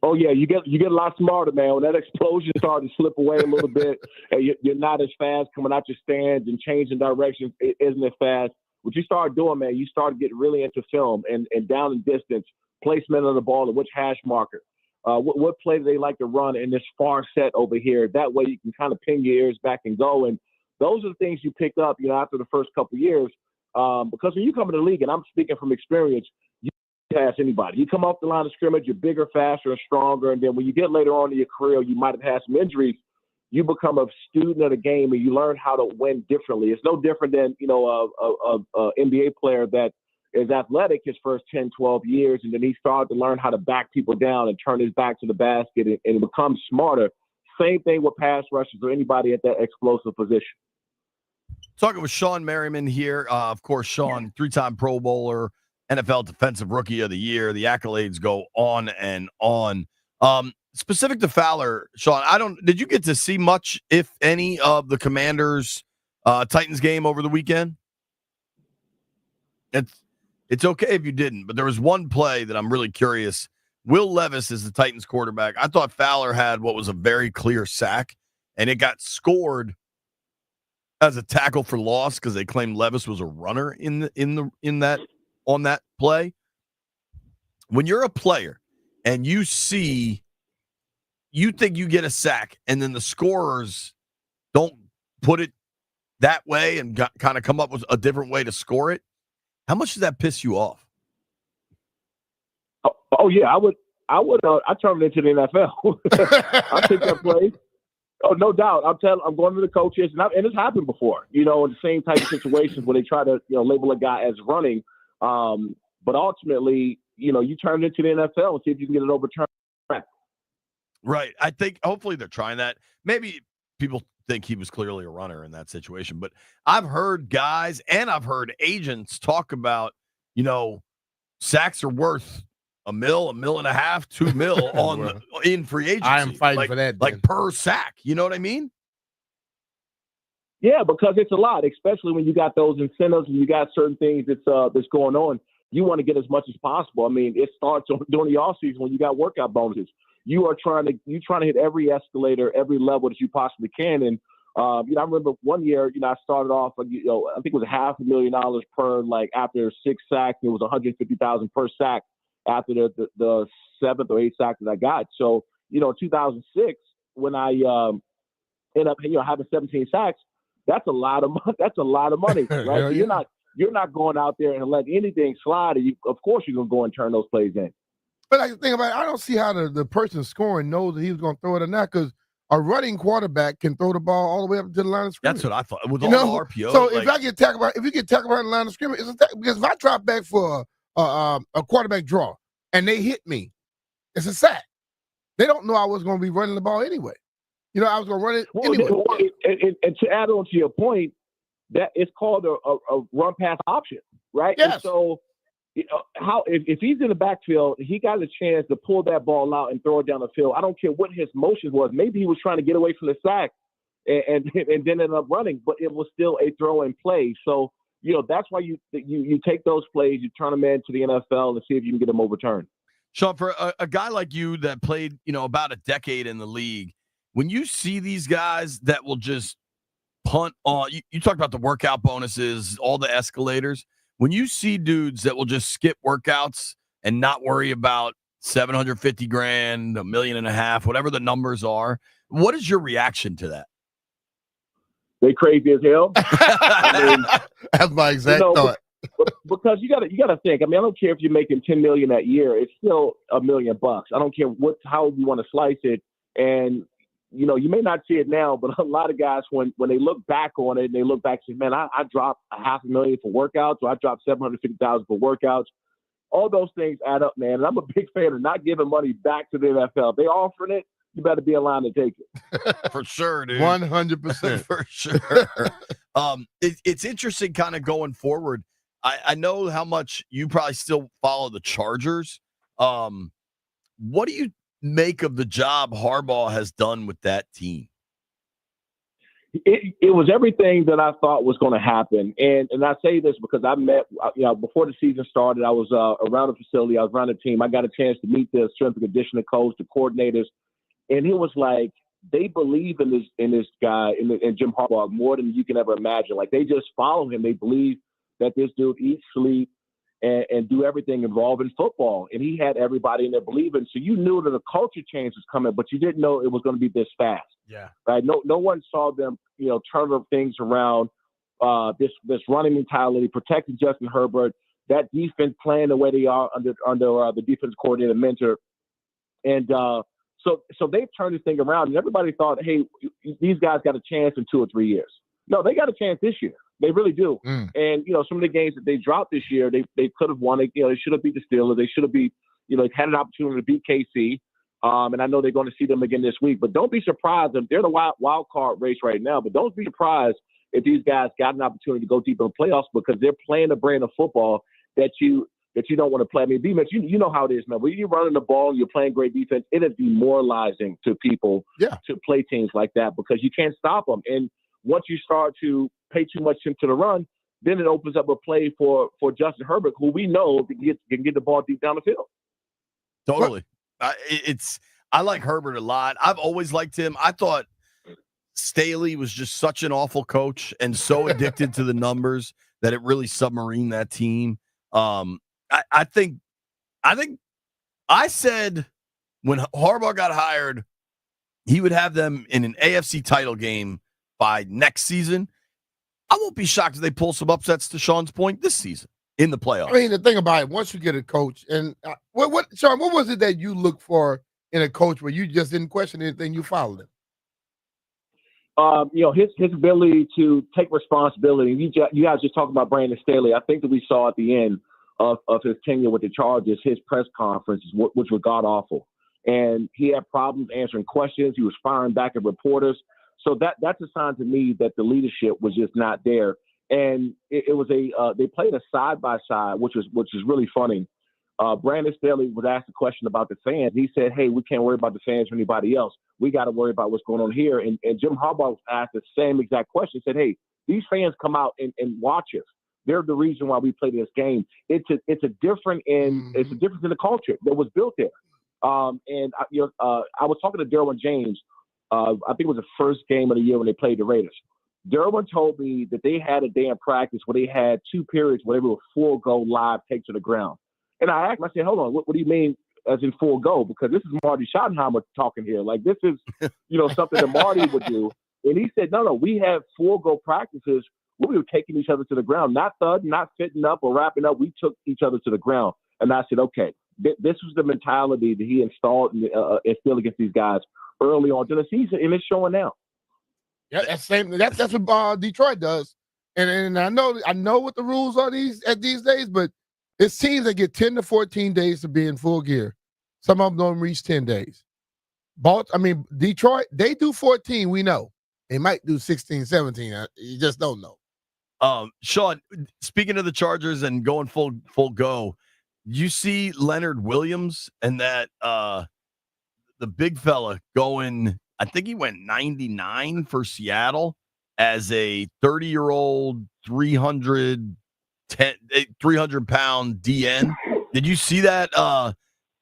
Oh yeah, you get a lot smarter, man. When that explosion started to slip away a little bit, and you're not as fast coming out your stands and changing directions, it isn't as fast. What you start doing, man, you start getting really into film and down and distance, placement of the ball, and which hash marker, what play do they like to run in this far set over here. That way you can kind of pin your ears back and go. And those are the things you pick up, after the first couple of years. Because when you come in the league, and I'm speaking from experience, you pass anybody. You come off the line of scrimmage, you're bigger, faster, and stronger. And then when you get later on in your career, you might have had some injuries. You become a student of the game and you learn how to win differently. It's no different than, a NBA player that is athletic his first 10, 12 years, and then he started to learn how to back people down and turn his back to the basket and become smarter. Same thing with pass rushers or anybody at that explosive position. Talking with Sean Merriman here. Of course, Sean, 3-time Pro Bowler, NFL Defensive Rookie of the Year. The accolades go on and on. Specific to Fowler, Sean, did you get to see much, if any, of the Commanders Titans game over the weekend? It's okay if you didn't, but there was one play that I'm really curious. Will Levis is the Titans quarterback. I thought Fowler had what was a very clear sack, and it got scored as a tackle for loss because they claimed Levis was a runner on that play. When you're a player and you think you get a sack, and then the scorers don't put it that way and kind of come up with a different way to score it, how much does that piss you off? Oh yeah, I turn it into the NFL. I take that play. Oh, no doubt. I'm going to the coaches, and it's happened before. In the same type of situations where they try to label a guy as running, but ultimately, you turn it into the NFL and see if you can get it overturned. Right. I think hopefully they're trying that. Maybe people think he was clearly a runner in that situation, but I've heard guys and I've heard agents talk about, sacks are worth $1 million, $1.5 million, $2 million in free agency. I am fighting for that. Like per sack. You know what I mean? Yeah, because it's a lot, especially when you got those incentives and you got certain things that's going on. You want to get as much as possible. I mean, it starts during the offseason when you got workout bonuses. You're trying to hit every escalator, every level that you possibly can. And I remember one year, I started off, I think it was $500,000 per, like after 6 sacks, it was $150,000 per sack after the 7th or 8th sack that I got. So, in 2006, when I end up, having 17 sacks, that's a lot of money. That's a lot of money, right? Yeah. You're not going out there and letting anything slide. Of course, you're gonna go and turn those plays in. But I think about it, I don't see how the person scoring knows that he was going to throw it or not, because a running quarterback can throw the ball all the way up to the line of scrimmage. That's what I thought. With all the RPO. So if you get tackled on the line of scrimmage, it's a tackle. Because if I drop back for a quarterback draw and they hit me, it's a sack. They don't know I was going to be running the ball anyway. I was going to run it anyway. And to add on to your point, that it's called a run pass option, right? Yes. And so if he's in the backfield, he got a chance to pull that ball out and throw it down the field. I don't care what his motions was. Maybe he was trying to get away from the sack, and then ended up running, but it was still a throw and play. So, that's why you take those plays, you turn them into the NFL and see if you can get them overturned. Sean, for a guy like you that played, about a decade in the league, when you see these guys that will just punt on, you talk about the workout bonuses, all the escalators. When you see dudes that will just skip workouts and not worry about $750,000, $1.5 million, whatever the numbers are, what is your reaction to that? They crazy as hell. I mean, that's my exact thought. Because you gotta think. I mean, I don't care if you're making $10 million that year; it's still $1 million. I don't care how you want to slice it. And you may not see it now, but a lot of guys, when they look back on it, and they look back and say, "Man, I dropped $500,000 for workouts, or I dropped $750,000 for workouts." All those things add up, man. And I'm a big fan of not giving money back to the NFL. If they offering it, you better be in line to take it. For sure, dude. 100%. For sure. It's interesting kind of going forward. I know how much you probably still follow the Chargers. What do you make of the job Harbaugh has done with that team? It was everything that I thought was going to happen. And I say this because I met, before the season started, I was around the facility. I was around the team. I got a chance to meet the strength and conditioning coach, the coordinators. And it was like, they believe in this guy, in Jim Harbaugh, more than you can ever imagine. Like, they just follow him. They believe that this dude eats, sleep, and do everything involved in football. And he had everybody in there believing. So you knew that a culture change was coming, but you didn't know it was going to be this fast. Yeah. Right. No one saw them, turn things around. This running mentality, protecting Justin Herbert, that defense playing the way they are under the defense coordinator mentor. And so they've turned this thing around, and everybody thought, hey, these guys got a chance in 2 or 3 years. No, they got a chance this year. They really do. And, some of the games that they dropped this year, they could have won. They should have beat the Steelers. They should have had an opportunity to beat KC. And I know they're going to see them again this week. But don't be surprised. They're the wild card race right now. But don't be surprised if these guys got an opportunity to go deep in the playoffs, because they're playing a brand of football that you don't want to play. I mean, defense, you know how it is, man. When you're running the ball and you're playing great defense, it is demoralizing to people to play teams like that, because you can't stop them. And once you start to pay too much into the run, then it opens up a play for Justin Herbert, who we know can get the ball deep down the field. Totally. I like Herbert a lot. I've always liked him. I thought Staley was just such an awful coach and so addicted to the numbers that it really submarined that team. I think I said when Harbaugh got hired, he would have them in an AFC title game by next season. I won't be shocked if they pull some upsets, to Sean's point, this season in the playoffs. I mean, the thing about it, once you get a coach, and Sean, what was it that you look for in a coach where you just didn't question anything, you followed him? His ability to take responsibility. You guys just talked about Brandon Staley. I think that we saw at the end of his tenure with the Chargers, his press conferences, which were god awful, and he had problems answering questions. He was firing back at reporters. So that's a sign to me that the leadership was just not there. And it was they played a side by side, which is really funny. Brandon Staley was asked a question about the fans. He said, "Hey, we can't worry about the fans or anybody else. We got to worry about what's going on here." And Jim Harbaugh was asked the same exact question. He said, "Hey, these fans come out and watch us. They're the reason why we play this game. It's a difference in the culture that was built there." And I was talking to Derwin James. I think it was the first game of the year when they played the Raiders. Derwin told me that they had a day in practice where they had 2 periods where they were full go live, take to the ground. And I asked him, I said, hold on, what do you mean as in full go? Because this is Marty Schottenheimer talking here. Like, this is, something that Marty would do. And he said, no, we have full go practices where we were taking each other to the ground, not thudding, not fitting up or wrapping up. We took each other to the ground. And I said, okay, this was the mentality that he installed and instilled against these guys early on in the season, and it's showing now. Yeah, that's what Detroit does, and I know what the rules are these days, but it's teams that get 10 to 14 days to be in full gear. Some of them don't reach 10 days. Detroit, they do 14. We know they might do 16, 17. You just don't know. Sean, speaking of the Chargers and going full go, you see Leonard Williams and that the big fella going I think he went 99 for Seattle as a 30-year-old, 300-pound DN. Did you see that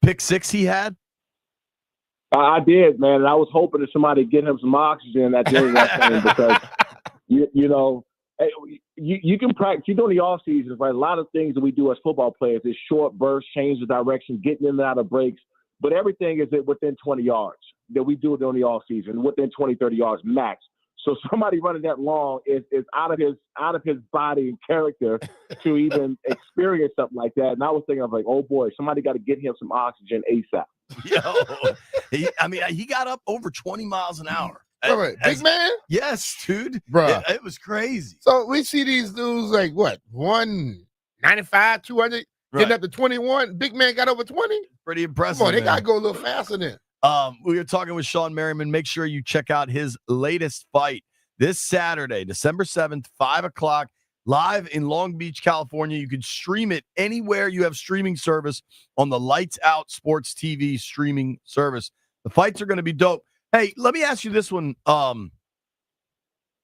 pick six he had? I did, man. And I was hoping that somebody get him some oxygen at the end of that thing because, you know, you can practice. You do in the off season, right? A lot of things that we do as football players is short bursts, change the direction, getting in and out of breaks. But everything is within 20 yards that we do it during the off season, within 20, 30 yards max. So somebody running that long is out of his body and character to even experience something like that. And I was thinking, I was like, oh boy, somebody got to get him some oxygen ASAP. He got up over 20, miles an hour. Wait, big man? Yes, dude. Bruh. It was crazy. So we see these dudes like what? 195, 200, getting up to 21. Big man got over 20. Pretty impressive. Come on, they man. got to go a little faster then. We were talking with Sean Merriman. Make sure you check out his latest fight this Saturday, December 7th, 5 o'clock, live in Long Beach, California. You can stream it anywhere you have streaming service on the Lights Out Sports TV streaming service. The fights are going to be dope. Hey, let me ask you this one.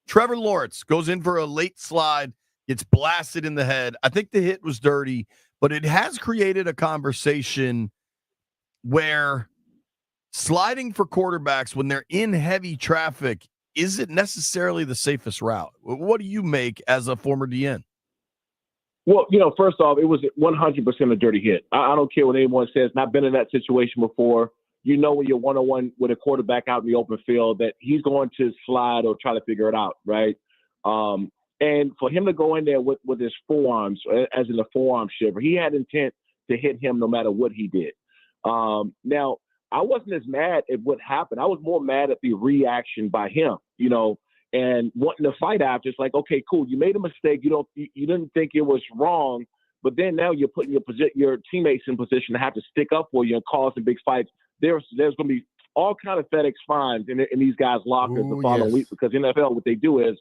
Trevor Lawrence goes in for a late slide, gets blasted in the head. I think the hit was dirty, but it has created a conversation where sliding for quarterbacks when they're in heavy traffic isn't necessarily the safest route. What do you make as a former DN? Well, first off, it was 100% a dirty hit. I don't care what anyone says. Not been in that situation before. When you're one-on-one with a quarterback out in the open field that he's going to slide or try to figure it out, right? And for him to go in there with his forearms, as in a forearm shiver, he had intent to hit him no matter what he did. Now, I wasn't as mad at what happened. I was more mad at the reaction by him, and wanting to fight after. It's like, okay, cool. You made a mistake. You didn't think it was wrong, but then now you're putting your teammates in position to have to stick up for you and cause some big fights. There's going to be all kind of FedEx fines in these guys' lockers the following week because NFL, what they do is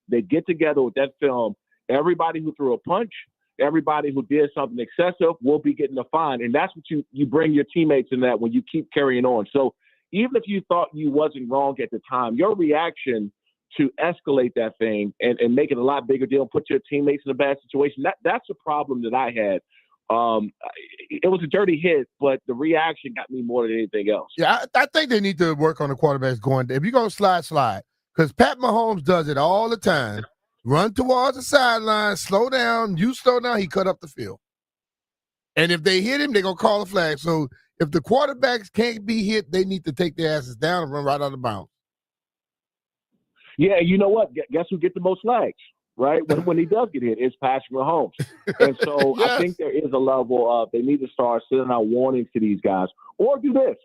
they get together with that film. Everybody who threw a punch, everybody who did something excessive will be getting a fine. And that's what you bring your teammates in that when you keep carrying on. So even if you thought you wasn't wrong at the time, your reaction to escalate that thing and make it a lot bigger deal, put your teammates in a bad situation, that's a problem that I had. It was a dirty hit, but the reaction got me more than anything else. Yeah, I think they need to work on the quarterbacks going there. If you're going to slide. Because Pat Mahomes does it all the time. Run towards the sideline, slow down. You slow down, he cut up the field. And if they hit him, they're going to call a flag. So if the quarterbacks can't be hit, they need to take their asses down and run right out of bounds. Yeah, you know what? Guess who gets the most flags, right? When he does get hit, it's Patrick Mahomes. And so Yes. I think there is a level of they need to start sending out warnings to these guys. Or do this.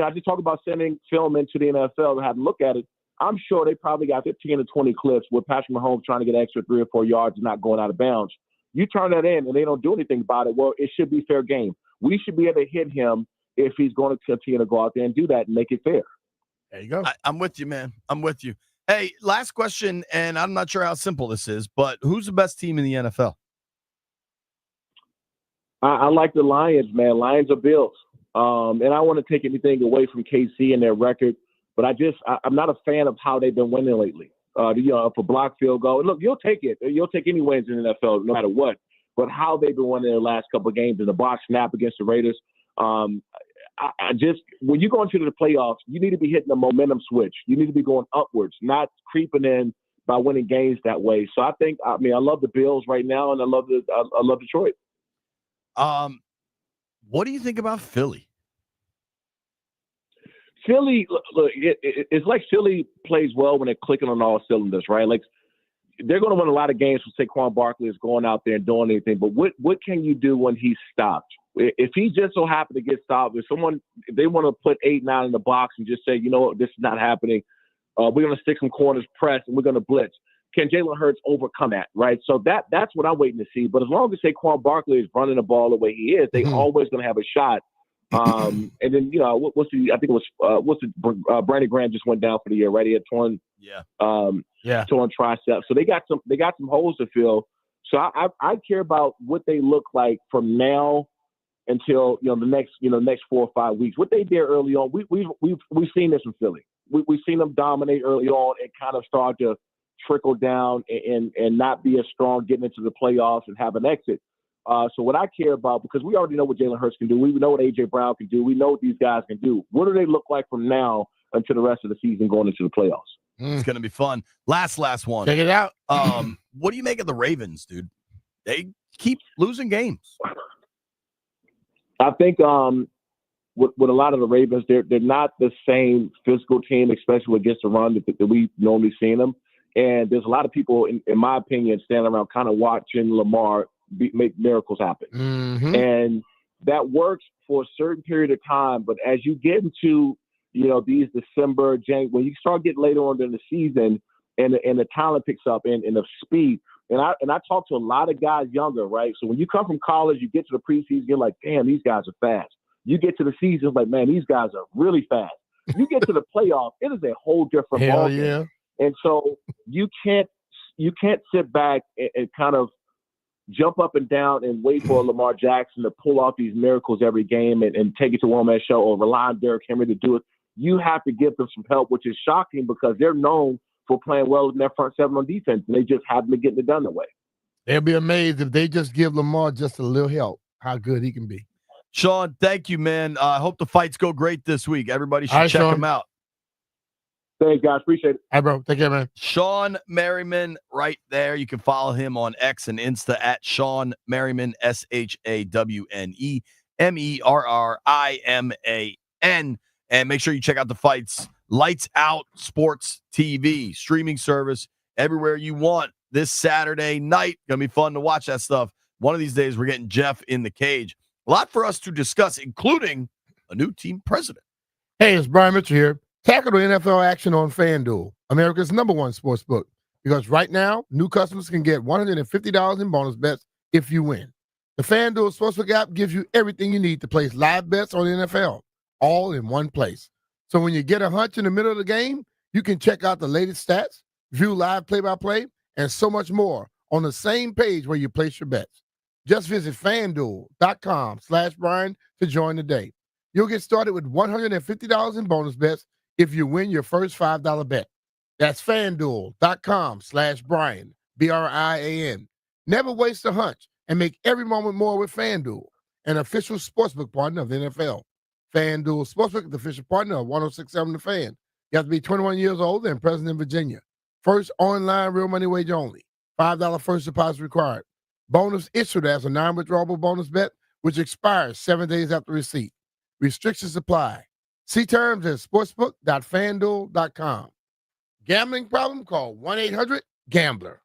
I just talked about sending film into the NFL to have them look at it. I'm sure they probably got 15 to 20 clips with Patrick Mahomes trying to get extra 3 or 4 yards and not going out of bounds. You turn that in and they don't do anything about it. Well, it should be fair game. We should be able to hit him if he's going to continue to go out there and do that and make it fair. There you go. I'm with you, man. I'm with you. Hey, last question, and I'm not sure how simple this is, but who's the best team in the NFL? I like the Lions, man. Lions are Bills. And I want to take anything away from KC and their record, but I'm not a fan of how they've been winning lately. For block field goal. And look, you'll take it. You'll take any wins in the NFL, no matter what. But how they've been winning their last couple of games in the box snap against the Raiders. When you go into the playoffs, you need to be hitting a momentum switch. You need to be going upwards, not creeping in by winning games that way. So I love the Bills right now, and I love Detroit. What do you think about Philly? Philly, look, it's like Philly plays well when they're clicking on all cylinders, right? Like they're going to win a lot of games when Saquon Barkley is going out there and doing anything. But what can you do when he's stopped? If he just so happened to get stopped, if they want to put 8, 9 in the box and just say, you know what, this is not happening. We're going to stick some corners press and we're going to blitz. Can Jalen Hurts overcome that, right? So that's what I'm waiting to see. But as long as Saquon Barkley is running the ball the way he is, they always going to have a shot. And then Brandon Graham just went down for the year, right? He had torn triceps. So they got some holes to fill. So I care about what they look like from now until the next 4 or 5 weeks. What they did early on, we've seen this in Philly. we've seen them dominate early on and kind of start to trickle down and not be as strong getting into the playoffs and have an exit. So what I care about, because we already know what Jalen Hurts can do, we know what A.J. Brown can do, we know what these guys can do. What do they look like from now until the rest of the season going into the playoffs? It's going to be fun. Last one. Check it out. What do you make of the Ravens, dude? They keep losing games. I think with a lot of the Ravens, they're not the same physical team, especially against the run that we normally see them. And there's a lot of people, in my opinion, standing around kind of watching Lamar make miracles happen. Mm-hmm. And that works for a certain period of time. But as you get into, these December, January, when you start getting later on in the season and the talent picks up and the speed, and I talk to a lot of guys younger, right? So when you come from college, you get to the preseason, you're like, damn, these guys are fast. You get to the season, like, man, these guys are really fast. You get to the playoff, it is a whole different Hell ballgame. yeah. And so you can't sit back and kind of jump up and down and wait for Lamar Jackson to pull off these miracles every game and take it to one-man show or rely on Derrick Henry to do it. You have to give them some help, which is shocking because they're known for playing well in their front seven on defense, and they just haven't been getting it done that way. They'll be amazed if they just give Lamar just a little help, how good he can be. Sean, thank you, man. I hope the fights go great this week. Everybody should All right, check Sean. them out. Thanks, guys. Appreciate it. All right, bro. Take care, man. Sean Merriman right there. You can follow him on X and Insta at Sean Merriman, ShawnMerriman. And make sure you check out the fights. Lights Out Sports TV, streaming service everywhere you want this Saturday night. Going to be fun to watch that stuff. One of these days, we're getting Jeff in the cage. A lot for us to discuss, including a new team president. Hey, it's Brian Mitchell here. Tackle the NFL action on FanDuel, America's #1 sports book. Because right now, new customers can get $150 in bonus bets if you win. The FanDuel Sportsbook app gives you everything you need to place live bets on the NFL, all in one place. So when you get a hunch in the middle of the game, you can check out the latest stats, view live play-by-play, and so much more on the same page where you place your bets. Just visit FanDuel.com/Brian to join the day. You'll get started with $150 in bonus bets if you win your first $5 bet. That's FanDuel.com/Brian, BRIAN. Never waste a hunch and make every moment more with FanDuel, an official sportsbook partner of the NFL. FanDuel Sportsbook is the official partner of 106.7 The Fan. You have to be 21 years old and present in Virginia. First online real money wager only. $5 first deposit required. Bonus issued as a non-withdrawable bonus bet, which expires 7 days after receipt. Restrictions apply. See terms at sportsbook.fanduel.com. Gambling problem? Call 1-800-GAMBLER.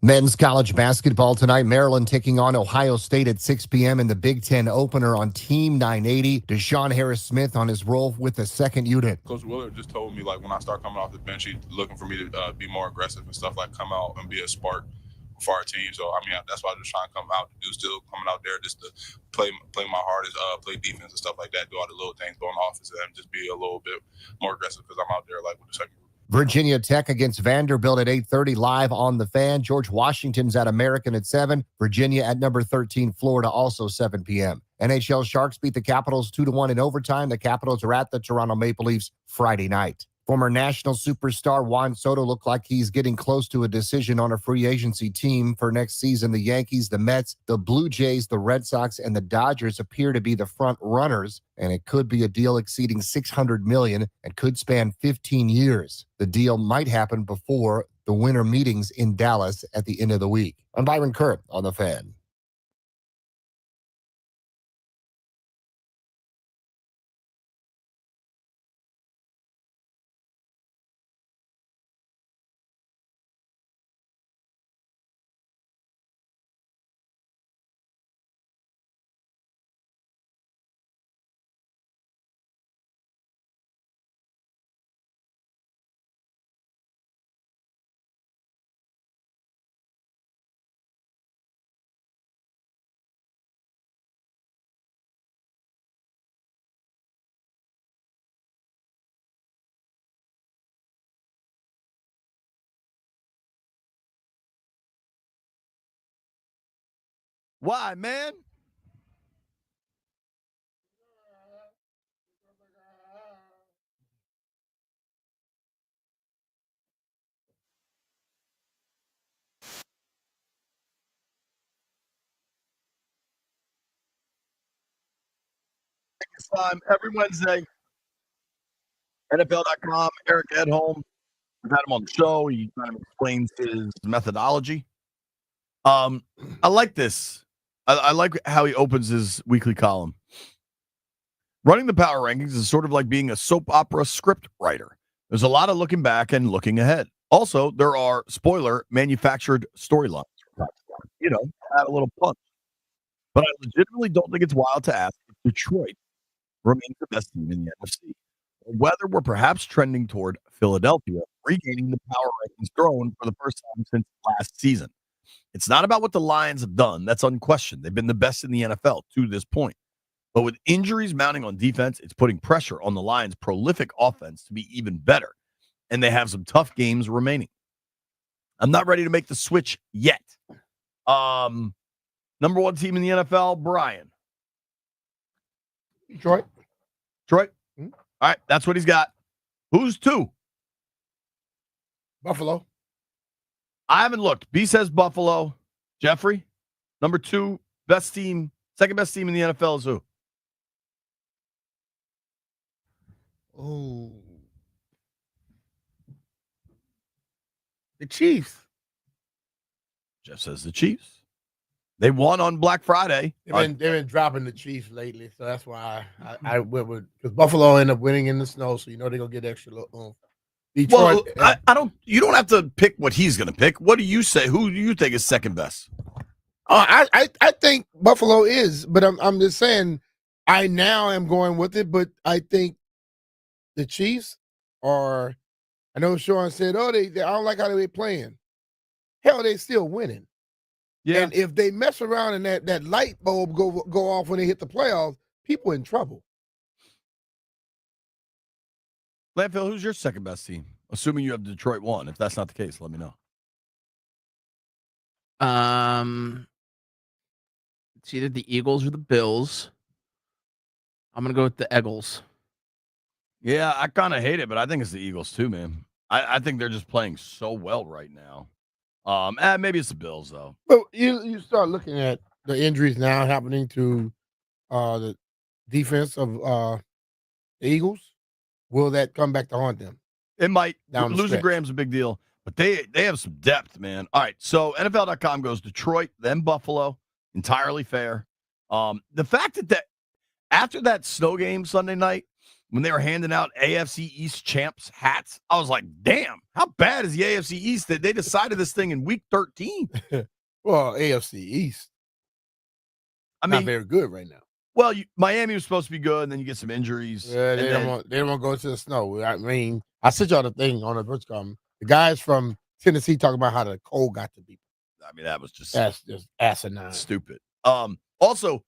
Men's college basketball tonight. Maryland taking on Ohio State at 6 p.m. in the Big Ten opener on Team 980. Deshaun Harris-Smith on his role with the second unit. Coach Willard just told me, like, when I start coming off the bench, he's looking for me to be more aggressive and stuff, like come out and be a spark for our team. So, I mean, that's why I'm just trying to come out to do, still coming out there just to play my hardest, play defense and stuff like that, do all the little things, go on offense, and just be a little bit more aggressive because I'm out there, like, with the second group. Virginia Tech against Vanderbilt at 8:30 live on the Fan. George Washington's at American at 7. Virginia at number 13, Florida also 7 p.m. NHL Sharks beat the Capitals 2-1 in overtime. The Capitals are at the Toronto Maple Leafs Friday night. Former national superstar Juan Soto looked like he's getting close to a decision on a free agency team for next season. The Yankees, the Mets, the Blue Jays, the Red Sox, and the Dodgers appear to be the front runners, and it could be a deal exceeding $600 million and could span 15 years. The deal might happen before the winter meetings in Dallas at the end of the week. I'm Byron Kerr on The Fan. Why, man? Time every Wednesday. NFL.com, Eric Edholm. We've had him on the show. He kind of explains his methodology. I like this. I like how he opens his weekly column. Running the power rankings is sort of like being a soap opera script writer. There's a lot of looking back and looking ahead. Also, there are, spoiler, manufactured storylines. You know, add a little punch. But I legitimately don't think it's wild to ask if Detroit remains the best team in the NFC, or whether we're perhaps trending toward Philadelphia regaining the power rankings throne for the first time since last season. It's not about what the Lions have done. That's unquestioned. They've been the best in the NFL to this point. But with injuries mounting on defense, it's putting pressure on the Lions' prolific offense to be even better. And they have some tough games remaining. I'm not ready to make the switch yet. Number one team in the NFL, Brian. Detroit. Mm-hmm. All right, that's what he's got. Who's two? Buffalo. I haven't looked. B says Buffalo. Jeffrey, number two, best team, second best team in the NFL is who? Oh, the Chiefs. Jeff says the Chiefs. They won on Black Friday. They've been dropping the Chiefs lately, so that's why I went with, because Buffalo ended up winning in the snow, so you know they're gonna get extra little. Detroit. Well, I don't. You don't have to pick what he's going to pick. What do you say? Who do you think is second best? I think Buffalo is, but I'm just saying I now am going with it. But I think the Chiefs are. I know Sean said, "Oh, they I don't like how they're playing." Hell, they still winning. Yeah. And if they mess around and that light bulb go off when they hit the playoffs, people in trouble. Landfill, who's your second best team? Assuming you have Detroit one. If that's not the case, let me know. It's either the Eagles or the Bills. I'm gonna go with the Eagles. Yeah, I kind of hate it, but I think it's the Eagles too, man. I think they're just playing so well right now. Maybe it's the Bills though. But you start looking at the injuries now happening to the defense of the Eagles. Will that come back to haunt them? It might. Down the Losing stretch. Graham's a big deal, but they have some depth, man. All right, so NFL.com goes Detroit, then Buffalo. Entirely fair. The fact that after that snow game Sunday night, when they were handing out AFC East champs hats, I was like, damn, how bad is the AFC East that they decided this thing in week 13? Well, AFC East. I Not mean, very good right now. well, Miami was supposed to be good, and then you get some injuries. Yeah, they don't want to go to the snow. I mean, I sent y'all the thing on the guys from Tennessee talking about how the cold got to people. I mean, that was just asinine. stupid. Also,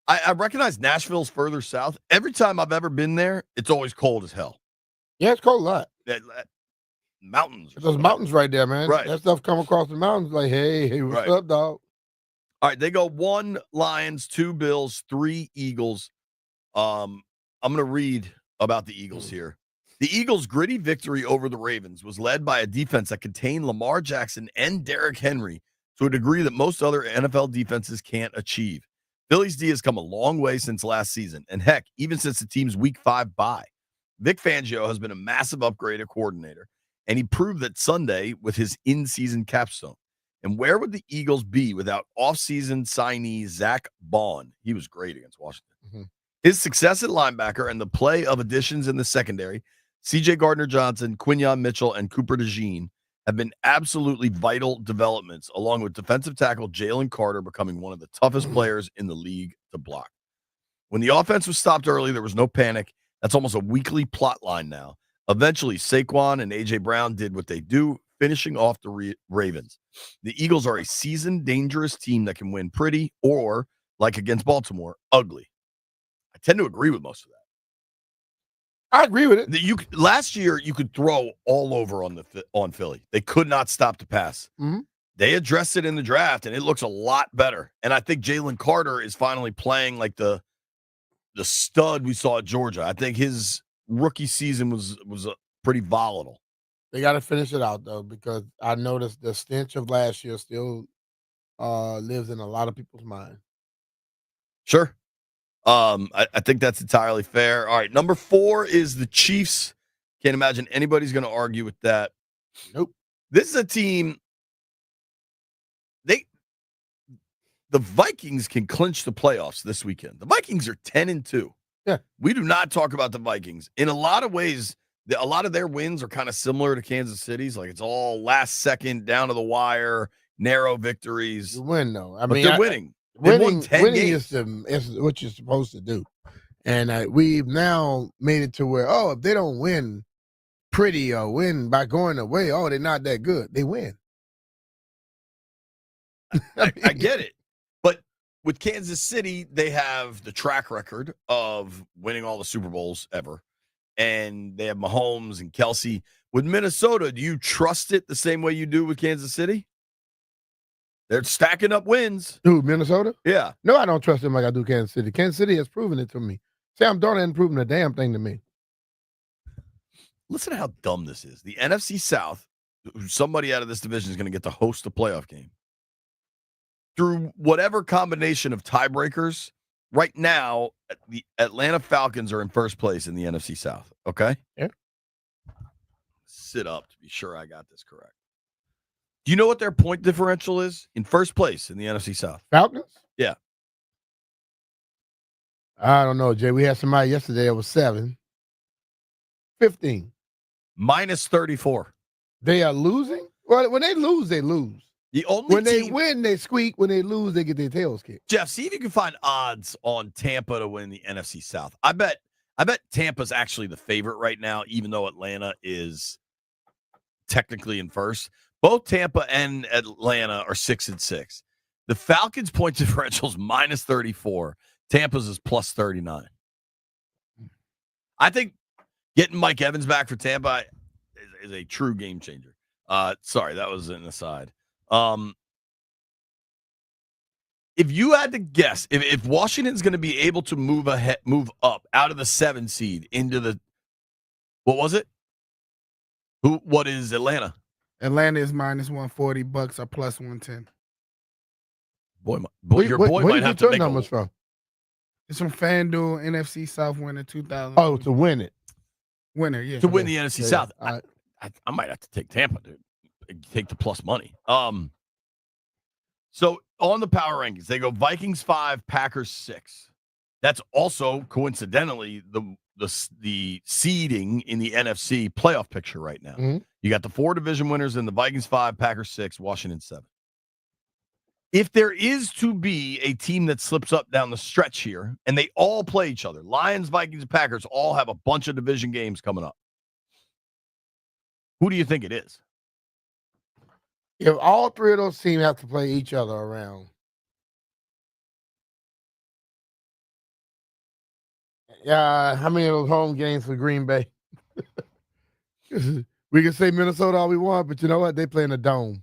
I recognize Nashville's further south. Every time I've ever been there, it's always cold as hell. Yeah, it's cold a lot. Mountains. Those mountains right there, man. Right. That stuff come across the mountains like, hey, what's up, dog? All right, they go 1 Lions, 2 Bills, 3 Eagles. I'm going to read about the Eagles here. The Eagles' gritty victory over the Ravens was led by a defense that contained Lamar Jackson and Derrick Henry to a degree that most other NFL defenses can't achieve. Philly's D has come a long way since last season, and heck, even since the team's Week 5 bye. Vic Fangio has been a massive upgrade at coordinator, and he proved that Sunday with his in-season capstone. And where would the Eagles be without off-season signee Zach Bond? He was great against Washington. Mm-hmm. His success at linebacker and the play of additions in the secondary, C.J. Gardner-Johnson, Quinyon Mitchell, and Cooper DeJean, have been absolutely vital developments, along with defensive tackle Jalen Carter becoming one of the toughest players in the league to block. When the offense was stopped early, there was no panic. That's almost a weekly plot line now. Eventually, Saquon and A.J. Brown did what they do, finishing off the Ravens. The Eagles are a seasoned, dangerous team that can win pretty or, like against Baltimore, ugly. I tend to agree with most of that. I agree with it. Last year, you could throw all over on Philly. They could not stop the pass. Mm-hmm. They addressed it in the draft, and it looks a lot better. And I think Jalen Carter is finally playing like the stud we saw at Georgia. I think his rookie season was pretty volatile. They got to finish it out, though, because I noticed the stench of last year still lives in a lot of people's mind. Sure. I think that's entirely fair. All right, number 4 is the Chiefs. Can't imagine anybody's going to argue with that. Nope. This is a team. The Vikings can clinch the playoffs this weekend. The Vikings are 10-2. Yeah. We do not talk about the Vikings. In a lot of ways, a lot of their wins are kind of similar to Kansas City's. Like, it's all last second, down to the wire, narrow victories. You win, though. But they're winning. Winning is what you're supposed to do. And we've now made it to where, if they don't win pretty or win by going away, they're not that good. They win. I get it. But with Kansas City, they have the track record of winning all the Super Bowls ever. And they have Mahomes and Kelsey. With Minnesota, do you trust it the same way you do with Kansas City? They're stacking up wins. Dude, Minnesota? Yeah. No, I don't trust them like I do Kansas City. Kansas City has proven it to me. Sam Darnold hasn't proven a damn thing to me. Listen to how dumb this is. The NFC South, somebody out of this division is going to get to host a playoff game. Through whatever combination of tiebreakers, right now, the Atlanta Falcons are in first place in the NFC South. Okay? Yeah. Sit up to be sure I got this correct. Do you know what their point differential is in first place in the NFC South? Falcons? Yeah. I don't know, Jay. We had somebody yesterday that was 7. 15. Minus 34. They are losing? Well, when they lose, they lose. The only when they win, they squeak. When they lose, they get their tails kicked. Jeff, see if you can find odds on Tampa to win the NFC South. I bet Tampa's actually the favorite right now, even though Atlanta is technically in first. Both Tampa and Atlanta are 6-6. The Falcons' point differential is minus 34. Tampa's is plus 39. I think getting Mike Evans back for Tampa is a true game changer. Sorry, that was an aside. If you had to guess, if Washington's going to be able to move up out of the 7 seed into the, what was it? What is Atlanta? Atlanta is minus 140. Bucks are plus 110. Your boy might have to make numbers from. It's from FanDuel, NFC South winner 2000. Oh, to win it. Winner, yeah. To win the NFC South. I might have to take Tampa, dude. Take the plus money. So on the power rankings, they go Vikings 5, Packers 6. That's also coincidentally the seeding in the NFC playoff picture right now. Mhm. You got the 4 division winners in the Vikings 5, Packers 6, Washington 7. If there is to be a team that slips up down the stretch here, and they all play each other, Lions, Vikings, and Packers all have a bunch of division games coming up. Who do you think it is? If all 3 of those teams have to play each other around, how many of those home games for Green Bay? We can say Minnesota all we want, but you know what? They play in a dome.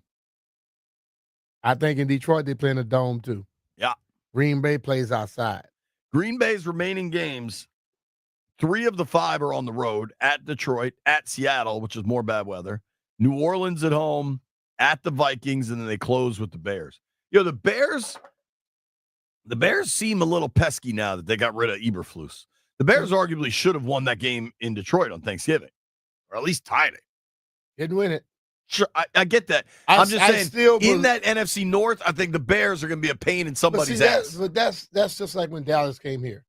I think in Detroit they play in a dome too. Yeah. Green Bay plays outside. Green Bay's remaining games, 3 of the 5 are on the road, at Detroit, at Seattle, which is more bad weather, New Orleans at home, at the Vikings, and then they close with the Bears. The Bears seem a little pesky now that they got rid of Eberflus. The Bears arguably should have won that game in Detroit on Thanksgiving, or at least tied it. Didn't win it. Sure, I get that. I'm just saying, in that NFC North, I think the Bears are going to be a pain in somebody's ass. But that's just like when Dallas came here.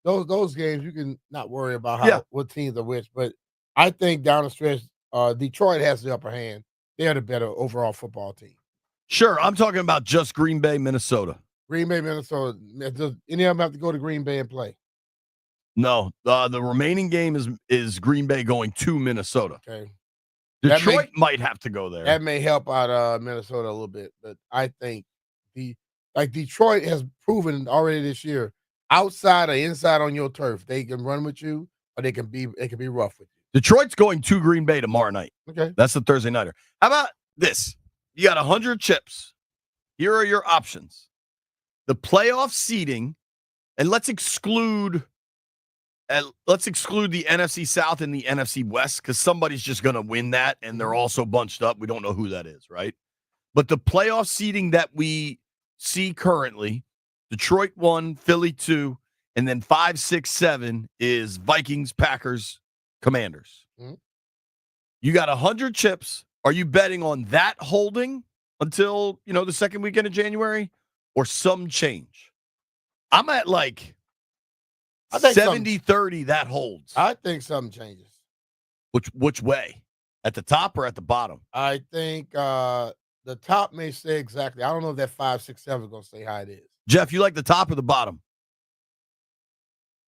Those games you can not worry about what teams are which. But I think down the stretch, Detroit has the upper hand. They're the better overall football team. Sure, I'm talking about just Green Bay, Minnesota. Green Bay, Minnesota. Does any of them have to go to Green Bay and play? No, the remaining game is Green Bay going to Minnesota. Okay. Detroit might have to go there. That may help out Minnesota a little bit, but I think Detroit has proven already this year, outside or inside on your turf, they can run with you or they can be rough with you. Detroit's going to Green Bay tomorrow night. Okay. That's the Thursday nighter. How about this? You got 100 chips. Here are your options. The playoff seeding, and let's exclude the NFC South and the NFC West because somebody's just going to win that, and they're also bunched up. We don't know who that is, right? But the playoff seeding that we see currently, Detroit 1, Philly 2, and then 5, 6, 7 is Vikings, Packers, Commanders. Mm-hmm. You got 100 chips. Are you betting on that holding until, the second weekend of January or some change? I'm at like 70-30 that holds. I think something changes. Which way? At the top or at the bottom? I think the top may stay exactly. I don't know if that 5, 6, 7 is going to stay how it is. Jeff, you like the top or the bottom?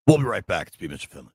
We'll be right back. It's B. Mitchell Finley.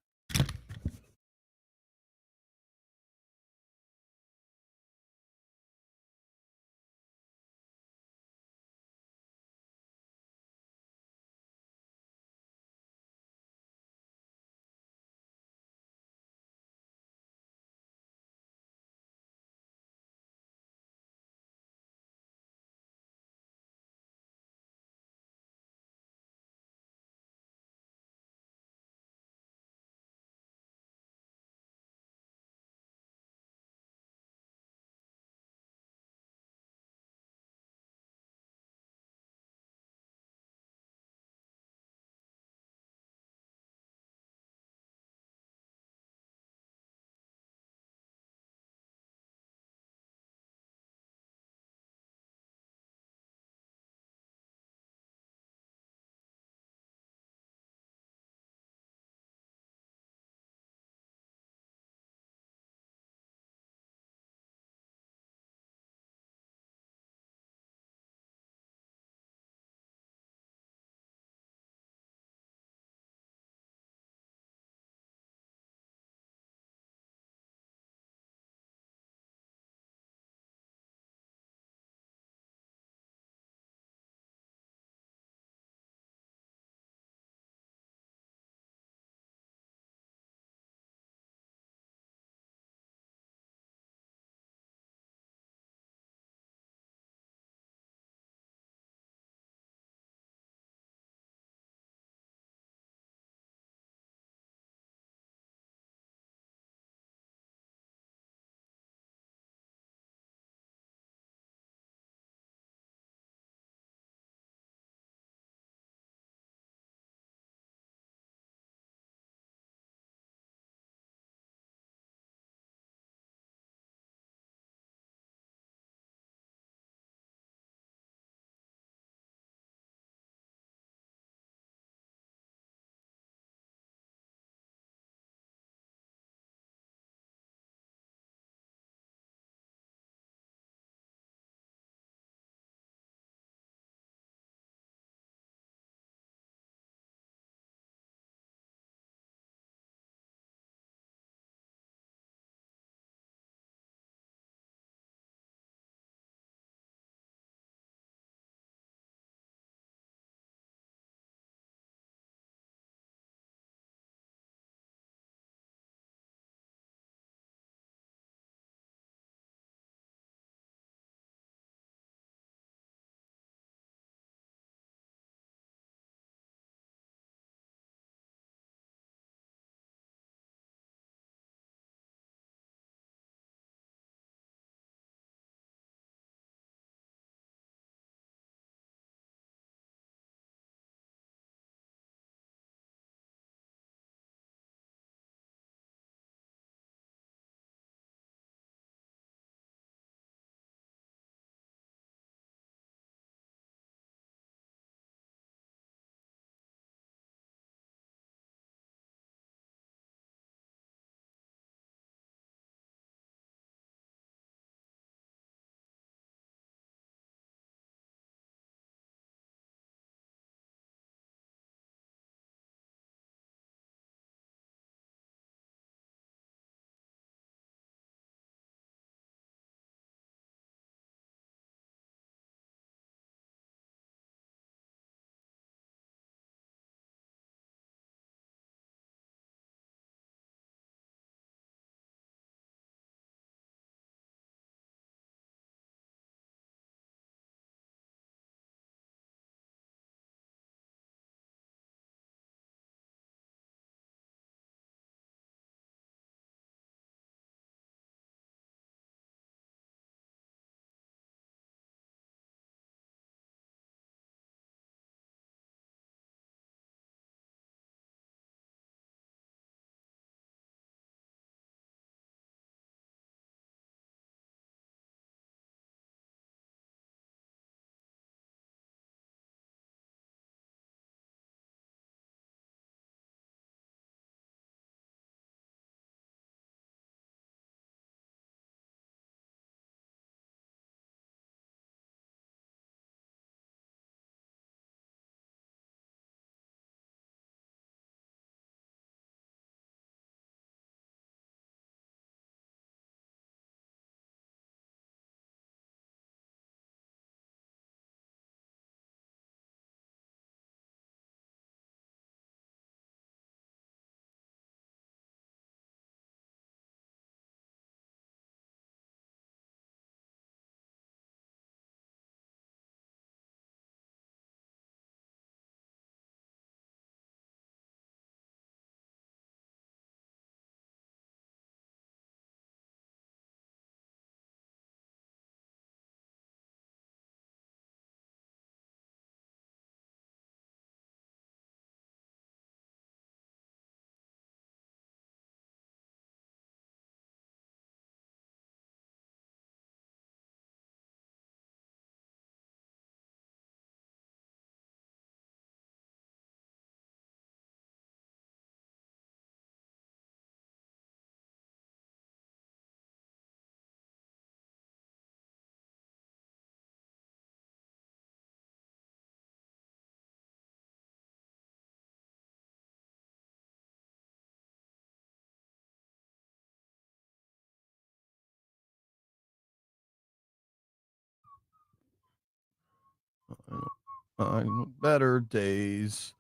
Better days.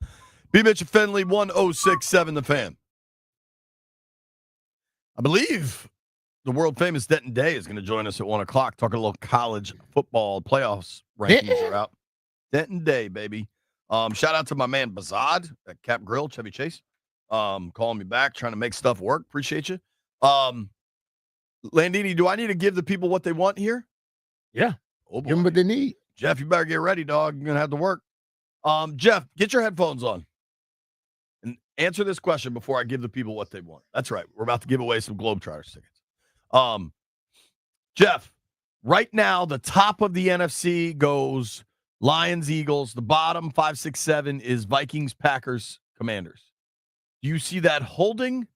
B. Mitch and Fenley, 1067 The Fan. I believe the world famous Denton Day is going to join us at 1 o'clock, talking a little college football playoffs rankings are out. Denton Day, baby. Shout out to my man Bazad at Cap Grill, Chevy Chase. Calling me back, trying to make stuff work. Appreciate you. Landini, do I need to give the people what they want here? Yeah. Oh, boy. Give them what they need. Jeff, you better get ready, dog. You're going to have to work. Jeff, get your headphones on and answer this question before I give the people what they want. That's right. We're about to give away some Globetrotters tickets. Jeff, right now, the top of the NFC goes Lions, Eagles. The bottom 5, 6, 7 is Vikings, Packers, Commanders. Do you see that holding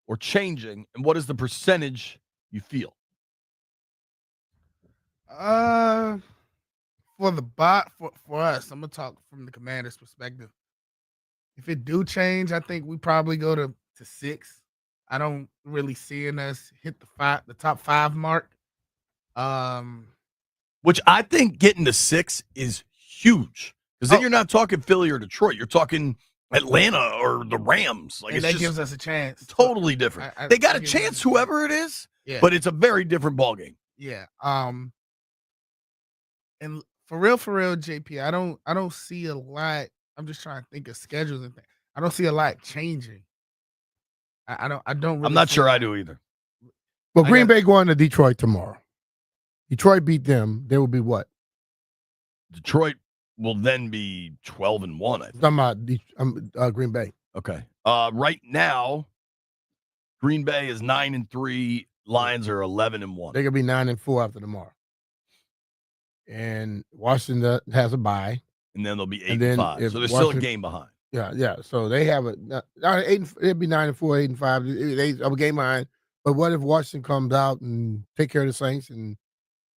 or changing? And what is the percentage you feel? For us, I'm gonna talk from the Commanders' perspective. If it do change, I think we probably go to 6. I don't really seeing us hit the top 5 mark. Which I think getting to 6 is huge. Because then you're not talking Philly or Detroit. You're talking Atlanta or the Rams. Like, and it's that gives us a chance. Totally different. They got a chance, whoever it is, but it's a very different ballgame. Yeah. And for real, JP, I don't see a lot. I'm just trying to think of schedules and things. I don't see a lot changing. I don't. Really I'm not sure I do either. Well, Green Bay going to Detroit tomorrow. Detroit beat them. They will be what? Detroit will then be 12-1. I think. I'm about Green Bay. Okay. Right now, Green Bay is 9-3. Lions are 11-1. They're gonna be 9-4 after tomorrow. And Washington has a bye. And then they'll be 8-5. So they're still a game behind. Yeah. So they have it'd be 9-4, 8-5. They have a game behind. But what if Washington comes out and take care of the Saints, and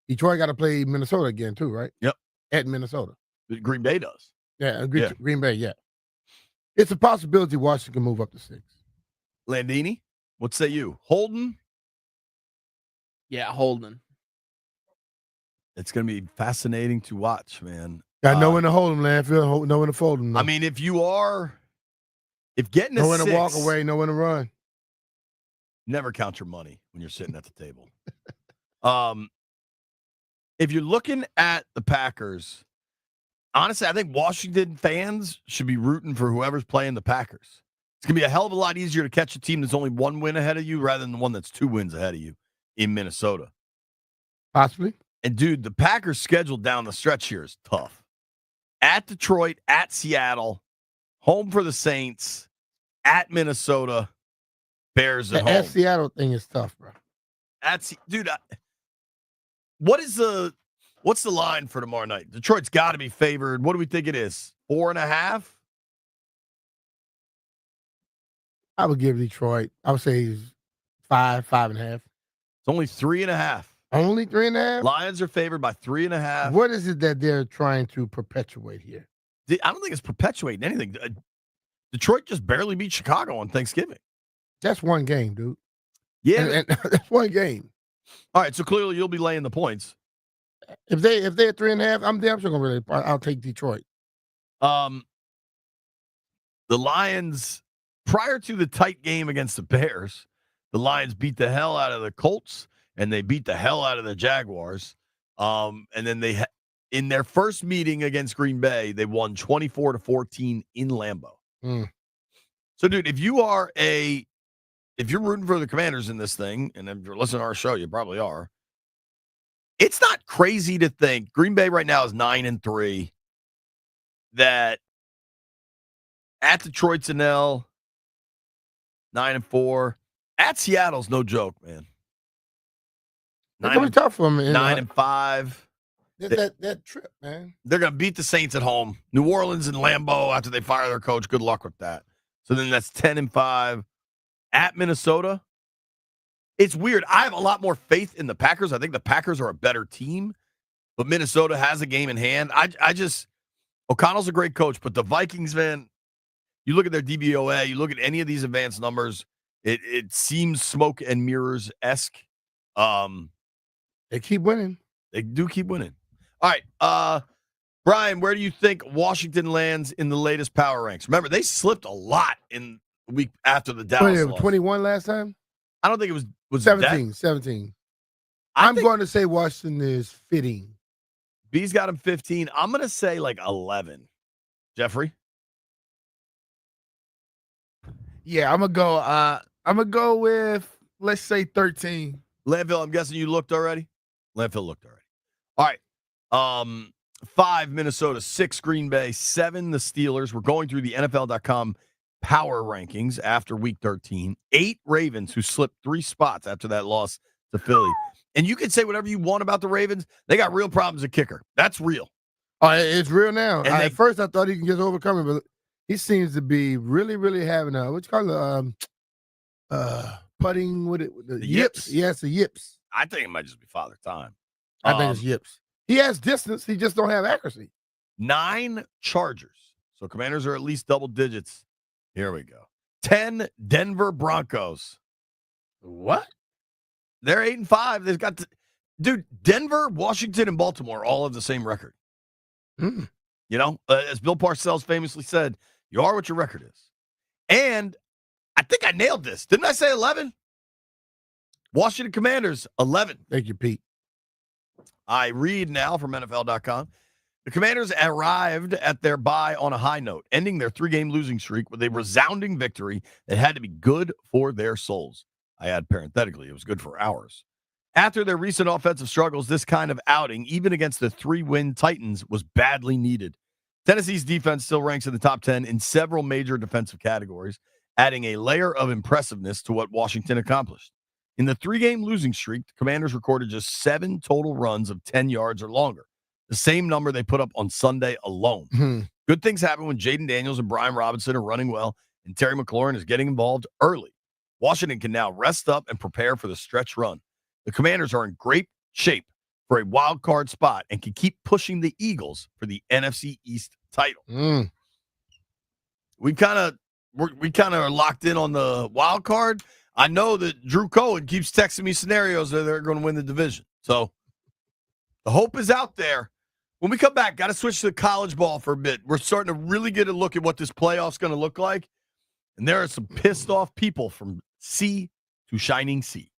Detroit got to play Minnesota again too, right? Yep. At Minnesota. Green Bay does. Yeah, Green Bay, yeah. It's a possibility Washington can move up to 6. Landini, what say you? Holden? Yeah, Holden. It's going to be fascinating to watch, man. Got know when to hold them, Landfill. Know when to fold them. I mean, if getting a know when 6, to walk away, know when to run. Never count your money when you're sitting at the table. If you're looking at the Packers, honestly, I think Washington fans should be rooting for whoever's playing the Packers. It's going to be a hell of a lot easier to catch a team that's only 1 win ahead of you rather than the one that's 2 wins ahead of you in Minnesota. Possibly. And, dude, the Packers' schedule down the stretch here is tough. At Detroit, at Seattle, home for the Saints, at Minnesota, Bears at home. That Seattle thing is tough, bro. Dude, what's the line for tomorrow night? Detroit's got to be favored. What do we think it is? 4.5? I would give Detroit. I would say 5.5. It's only 3.5. Only 3.5? Lions are favored by 3.5. What is it that they're trying to perpetuate here? I don't think it's perpetuating anything. Detroit just barely beat Chicago on Thanksgiving. That's one game, dude. Yeah. And that's one game. All right, so clearly you'll be laying the points. If they're 3.5, I'm damn sure gonna I'll take Detroit. The Lions, prior to the tight game against the Bears, the Lions beat the hell out of the Colts and they beat the hell out of the Jaguars. And then in their first meeting against Green Bay, they won 24-14 in Lambeau. So, dude, if you're rooting for the Commanders in this thing, and if you're listening to our show, you probably are. It's not crazy to think Green Bay right now is 9-3. That at Detroit's an L, 9-4. At Seattle's no joke, man. It's gonna be tough for them. 9-5. That trip, man. They're gonna beat the Saints at home. New Orleans and Lambeau after they fire their coach. Good luck with that. So then that's 10-5. At Minnesota, it's weird. I have a lot more faith in the Packers. I think the Packers are a better team, but Minnesota has a game in hand. O'Connell's a great coach, but the Vikings, man, you look at their DVOA, you look at any of these advanced numbers, it seems smoke and mirrors-esque. They keep winning. They do keep winning. All right. Brian, where do you think Washington lands in the latest power ranks? Remember, they slipped a lot in the week after the Dallas loss. 21 last time? I don't think it was 17. that? 17. I I'm think going to say Washington is fitting. B's got him 15. I'm going to say like 11. Jeffrey? Yeah, I'm gonna go with, let's say, 13. Landfill, I'm guessing you looked already? Landfill looked already. All right. 5 Minnesota, 6 Green Bay, 7 the Steelers. We're going through the NFL.com power rankings after week 13. 8 Ravens, who slipped 3 spots after that loss to Philly. And you can say whatever you want about the Ravens. They got real problems at kicker. That's real. Oh, it's real now. And At first, I thought he can just overcome it, but he seems to be really, really having what you call it, putting with it. The yips? Yes, the yips. I think it might just be Father Time. I think it's yips. He has distance. He just don't have accuracy. 9 Chargers. So Commanders are at least double digits. Here we go. 10 Denver Broncos. What? They're 8-5. They've got Denver, Washington, and Baltimore all have the same record. Mm. You know, as Bill Parcells famously said, you are what your record is. And I think I nailed this. Didn't I say 11? Washington Commanders, 11. Thank you, Pete. I read now from NFL.com. The Commanders arrived at their bye on a high note, ending their 3-game losing streak with a resounding victory that had to be good for their souls. I add parenthetically, it was good for ours. After their recent offensive struggles, this kind of outing, even against the 3-win Titans, was badly needed. Tennessee's defense still ranks in the top 10 in several major defensive categories, adding a layer of impressiveness to what Washington accomplished. In the 3-game losing streak, the Commanders recorded just 7 total runs of 10 yards or longer, the same number they put up on Sunday alone. Mm-hmm. Good things happen when Jaden Daniels and Brian Robinson are running well and Terry McLaurin is getting involved early. Washington can now rest up and prepare for the stretch run. The Commanders are in great shape for a wild card spot and can keep pushing the Eagles for the NFC East title. Mm. We kind of are locked in on the wild card. I know that Drew Cohen keeps texting me scenarios that they're going to win the division. So the hope is out there. When we come back, got to switch to college ball for a bit. We're starting to really get a look at what this playoff's going to look like. And there are some pissed off people from sea to shining sea.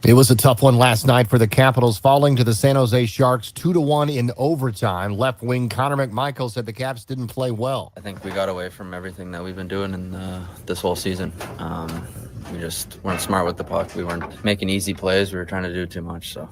It was a tough one last night for the Capitals, falling to the San Jose Sharks 2-1 in overtime. Left wing Connor McMichael said the Caps didn't play well. I think we got away from everything that we've been doing in this whole season. We just weren't smart with the puck. We weren't making easy plays. We were trying to do too much. So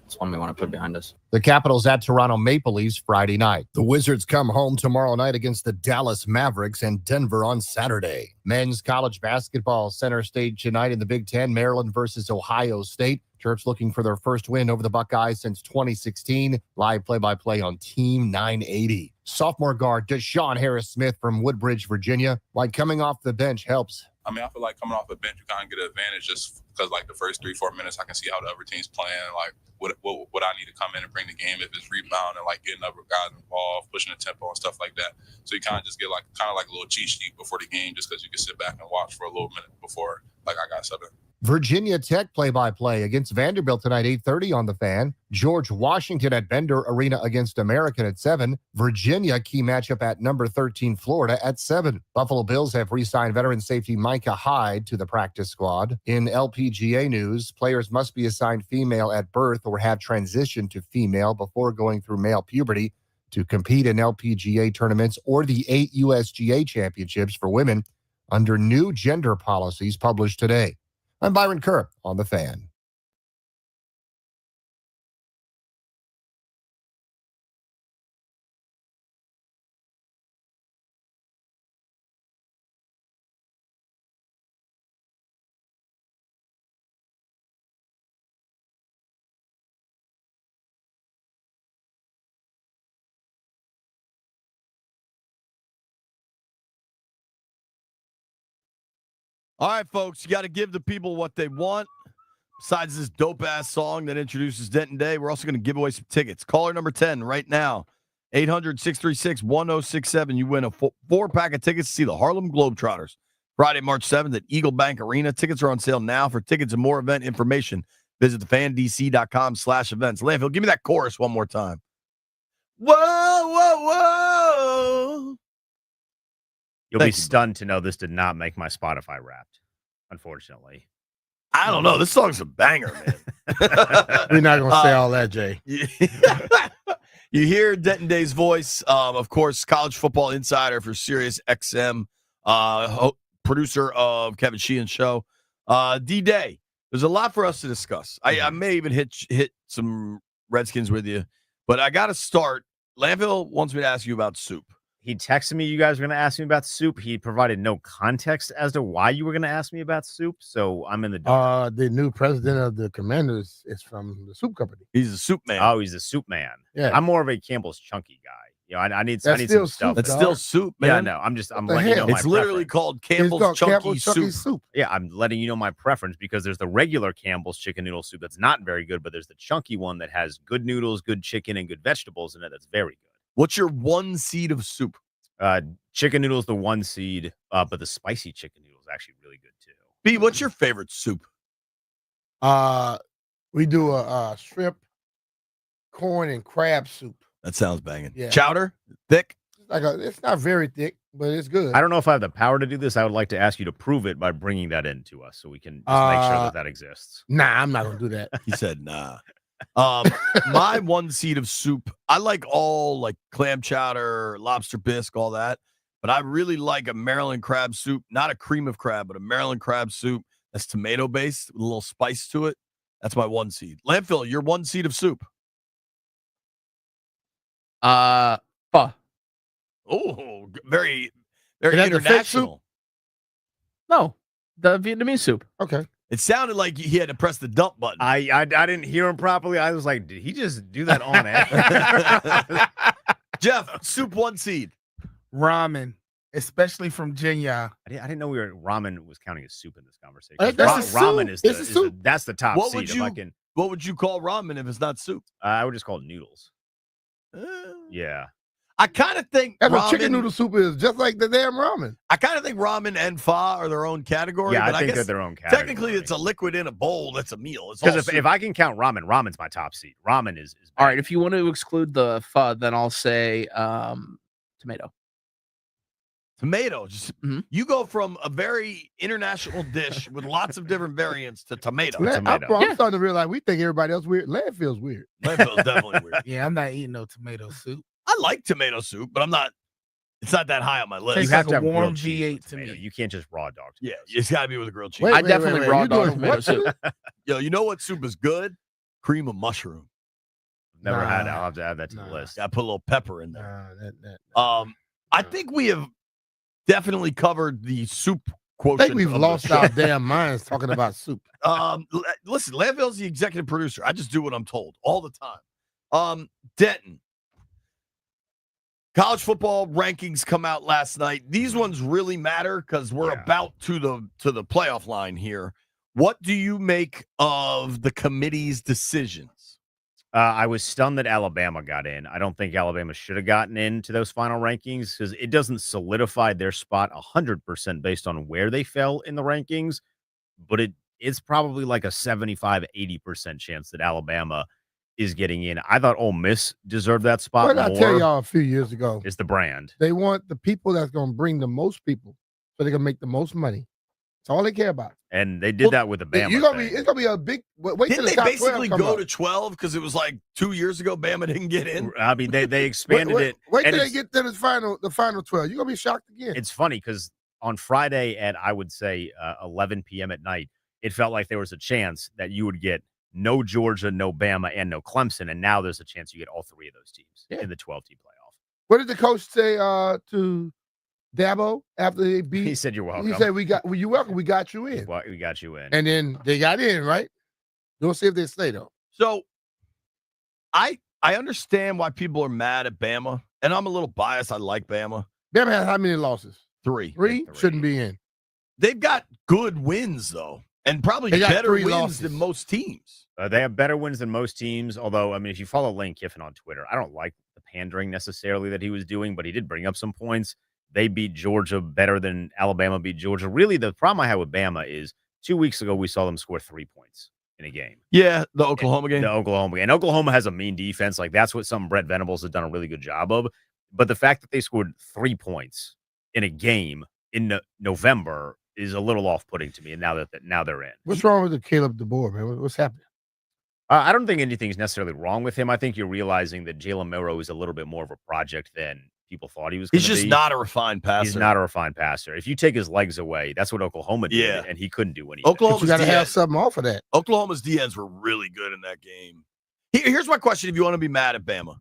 it's one we want to put behind us. The Capitals at Toronto Maple Leafs Friday night. The Wizards come home tomorrow night against the Dallas Mavericks and Denver on Saturday. Men's college basketball center stage tonight in the Big Ten, Maryland versus Ohio State. Terps looking for their first win over the Buckeyes since 2016. Live play-by-play on Team 980. Sophomore guard Deshaun Harris-Smith from Woodbridge, Virginia. Why coming off the bench helps. I mean, I feel like coming off the bench, you kind of get an advantage just because, like, the first 3-4 minutes, I can see how the other team's playing, like, what I need to come in and bring the game, if it's rebounding, like, getting other guys involved, pushing the tempo and stuff like that. So you kind of just get, like, a little cheat sheet before the game just because you can sit back and watch for a little minute before, like, I got something. Virginia Tech play-by-play against Vanderbilt tonight, 8:30 on the Fan. George Washington at Bender Arena against American at 7. Virginia key matchup at number 13 Florida at 7. Buffalo Bills have re-signed veteran safety Micah Hyde to the practice squad. In LPGA news, players must be assigned female at birth or have transitioned to female before going through male puberty to compete in LPGA tournaments or the 8 USGA championships for women under new gender policies published today. I'm Byron Kerr on The Fan. All right, folks, you got to give the people what they want. Besides this dope-ass song that introduces Denton Day, we're also going to give away some tickets. Caller number 10 right now, 800-636-1067. You win a four-pack of tickets to see the Harlem Globetrotters Friday, March 7th at Eagle Bank Arena. Tickets are on sale now. For tickets and more event information, visit thefandc.com/events. Landfill, give me that chorus one more time. Whoa, whoa, whoa. You'll be stunned to know this did not make my Spotify Wrapped, unfortunately. I don't know. This song's a banger, man. We're not going to say all that, Jay. You hear Denton Day's voice, of course, college football insider for Sirius XM, producer of Kevin Sheehan's show. D-Day, there's a lot for us to discuss. I may even hit some Redskins with you, but I got to start. Landfill wants me to ask you about soup. He texted me you guys were going to ask me about soup. He provided no context as to why you were going to ask me about soup, so I'm in the dark. The new president of the Commanders is from the soup company. He's a soup man. Oh, he's a soup man. Yeah. I'm more of a Campbell's Chunky guy. You know, I need That's some stuff. That's still soup, man. Yeah, no, I'm letting you know my It's literally preference. called Campbell's Chunky soup. Yeah, I'm letting you know my preference because there's the regular Campbell's chicken noodle soup that's not very good, but there's the chunky one that has good noodles, good chicken, and good vegetables in it that's very good. What's your one seed of soup? Chicken noodles, the one seed, but the spicy chicken noodle is actually really good too. B, what's your favorite soup? We do a shrimp, corn, and crab soup. That sounds banging. Yeah. Chowder, thick. It's not very thick, but it's good. I don't know if I have the power to do this. I would like to ask you to prove it by bringing that in to us so we can just make sure that exists. Nah, I'm not gonna do that. He said, nah. My one seed of soup, I like all like clam chowder, lobster bisque, all that. But I really like a Maryland crab soup, not a cream of crab, but a Maryland crab soup that's tomato based with a little spice to it. That's my one seed. Landfill, your one seed of soup. Pho. Oh, very, very Is that the fish soup? international. No, the Vietnamese soup. Okay. It sounded like he had to press the dump button. I didn't hear him properly. I was like, did he just do that on air? Jeff, soup one seed. Ramen, especially from Jinya. I didn't know ramen was counting as soup in this conversation. That's a Ramen soup. is that's the top What seed. would you? What would you call ramen if it's not soup? I would just call it noodles. Yeah. I kind of think That's ramen, what chicken noodle soup is, just like the damn ramen. I kind of think ramen and pho are their own category. Yeah, but I think guess they're their own category. Technically, it's a liquid in a bowl. That's a meal. Because if I can count ramen, ramen's my top seed. Ramen is All right, if you want to exclude the pho, then I'll say tomato. Tomato. Just you go from a very international dish with lots of different variants to tomato. I'm starting to realize we think everybody else weird. Landfill's weird. Landfill's definitely weird. Yeah, I'm not eating no tomato soup. I like tomato soup, but it's not that high on my list. Tastes You have like to a have warm grilled cheese V8 with to tomato. me. You can't just raw dog. Yeah, it's got to be with a grilled cheese. Wait, definitely raw You dog doing tomato what? soup. Yo, you know what soup is good? Cream of mushroom. Never had it. Nah. I'll have to add that to the Nah. list. I put a little pepper in there. Nah, I think we have definitely covered the soup I quotient. think we've of the lost show. our damn minds talking about soup. Listen, Landville's the executive producer. I just do what I'm told all the time. Denton. College football rankings come out last night. These ones really matter because we're about to the playoff line here. What do you make of the committee's decisions? I was stunned that Alabama got in. I don't think Alabama should have gotten into those final rankings because it doesn't solidify their spot 100% based on where they fell in the rankings, but it's probably like a 75-80% chance that Alabama is getting in. I thought Ole Miss deserved that spot What did I more. tell y'all a few years ago? It's the brand. They want the people that's going to bring the most people so they can make the most money. That's all they care about. And they did that with the Bama thing. It's gonna be a big. Wait till Didn't the they top basically 12 come go up. to 12 because it was like 2 years ago Bama didn't get in? I mean, they expanded it. Wait and till they it's- get to the final 12. You're gonna be shocked again. It's funny because on Friday at, I would say, 11 p.m. at night, it felt like there was a chance that you would get no Georgia, no Bama, and no Clemson. And now there's a chance you get all three of those teams in the 12-team playoff. What did the coach say to Dabo after they beat? He said, "You're welcome." He said, you're welcome. We got you in. Well, we got you in. And then they got in, right? We'll see if they stay, though. So I understand why people are mad at Bama, and I'm a little biased. I like Bama. Bama has how many losses? Three. Three? Shouldn't be in. They've got good wins, though, and probably They got better 3 wins losses. than most teams. They have better wins than most teams. Although, I mean, if you follow Lane Kiffin on Twitter, I don't like the pandering necessarily that he was doing, but he did bring up some points. They beat Georgia better than Alabama beat Georgia. Really, the problem I have with Bama is 2 weeks ago, we saw them score 3 points in a game. Yeah, the Oklahoma game. The Oklahoma game. And Oklahoma has a mean defense. Like, that's what some Brett Venables has done a really good job of. But the fact that they scored 3 points in a game in November is a little off-putting to me. And now they're in. What's wrong with the Caleb DeBoer, man? What's happening? I don't think anything's necessarily wrong with him. I think you're realizing that Jalen Milroe is a little bit more of a project than people thought he was going He's to be. just not a refined passer. He's not a refined passer. If you take his legs away, that's what Oklahoma did, Yeah. and he couldn't do anything. Oklahoma's You got to have DNs something off of that. Oklahoma's DNs were really good in that game. Here's my question: if you want to be mad at Bama,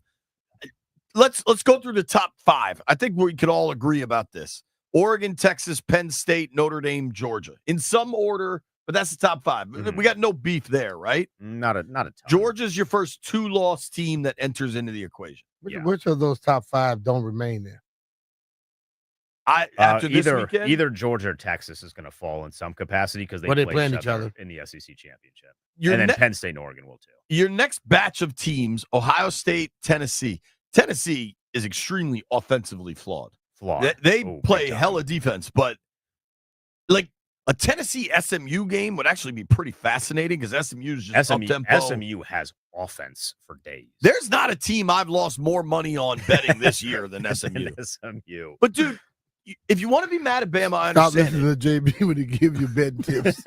let's go through the top 5. I think we could all agree about this: Oregon, Texas, Penn State, Notre Dame, Georgia, in some order. But that's the top 5. We got no beef there, right? Not a ton. Georgia's your first 2-loss team that enters into the equation. Which of those top 5 don't remain there? After this weekend? Either Georgia or Texas is going to fall in some capacity because they Well, they play playing each other in the SEC championship. Your And then ne- Penn State and Oregon will too. Your next batch of teams: Ohio State, Tennessee. Tennessee is extremely offensively flawed. They play hella defense, but like a Tennessee SMU game would actually be pretty fascinating because SMU is just up-tempo. SMU has offense for days. There's not a team I've lost more money on betting this year than SMU. SMU. But dude, if you want to be mad at Bama, I Stop understand. listening to JB when he give you betting tips.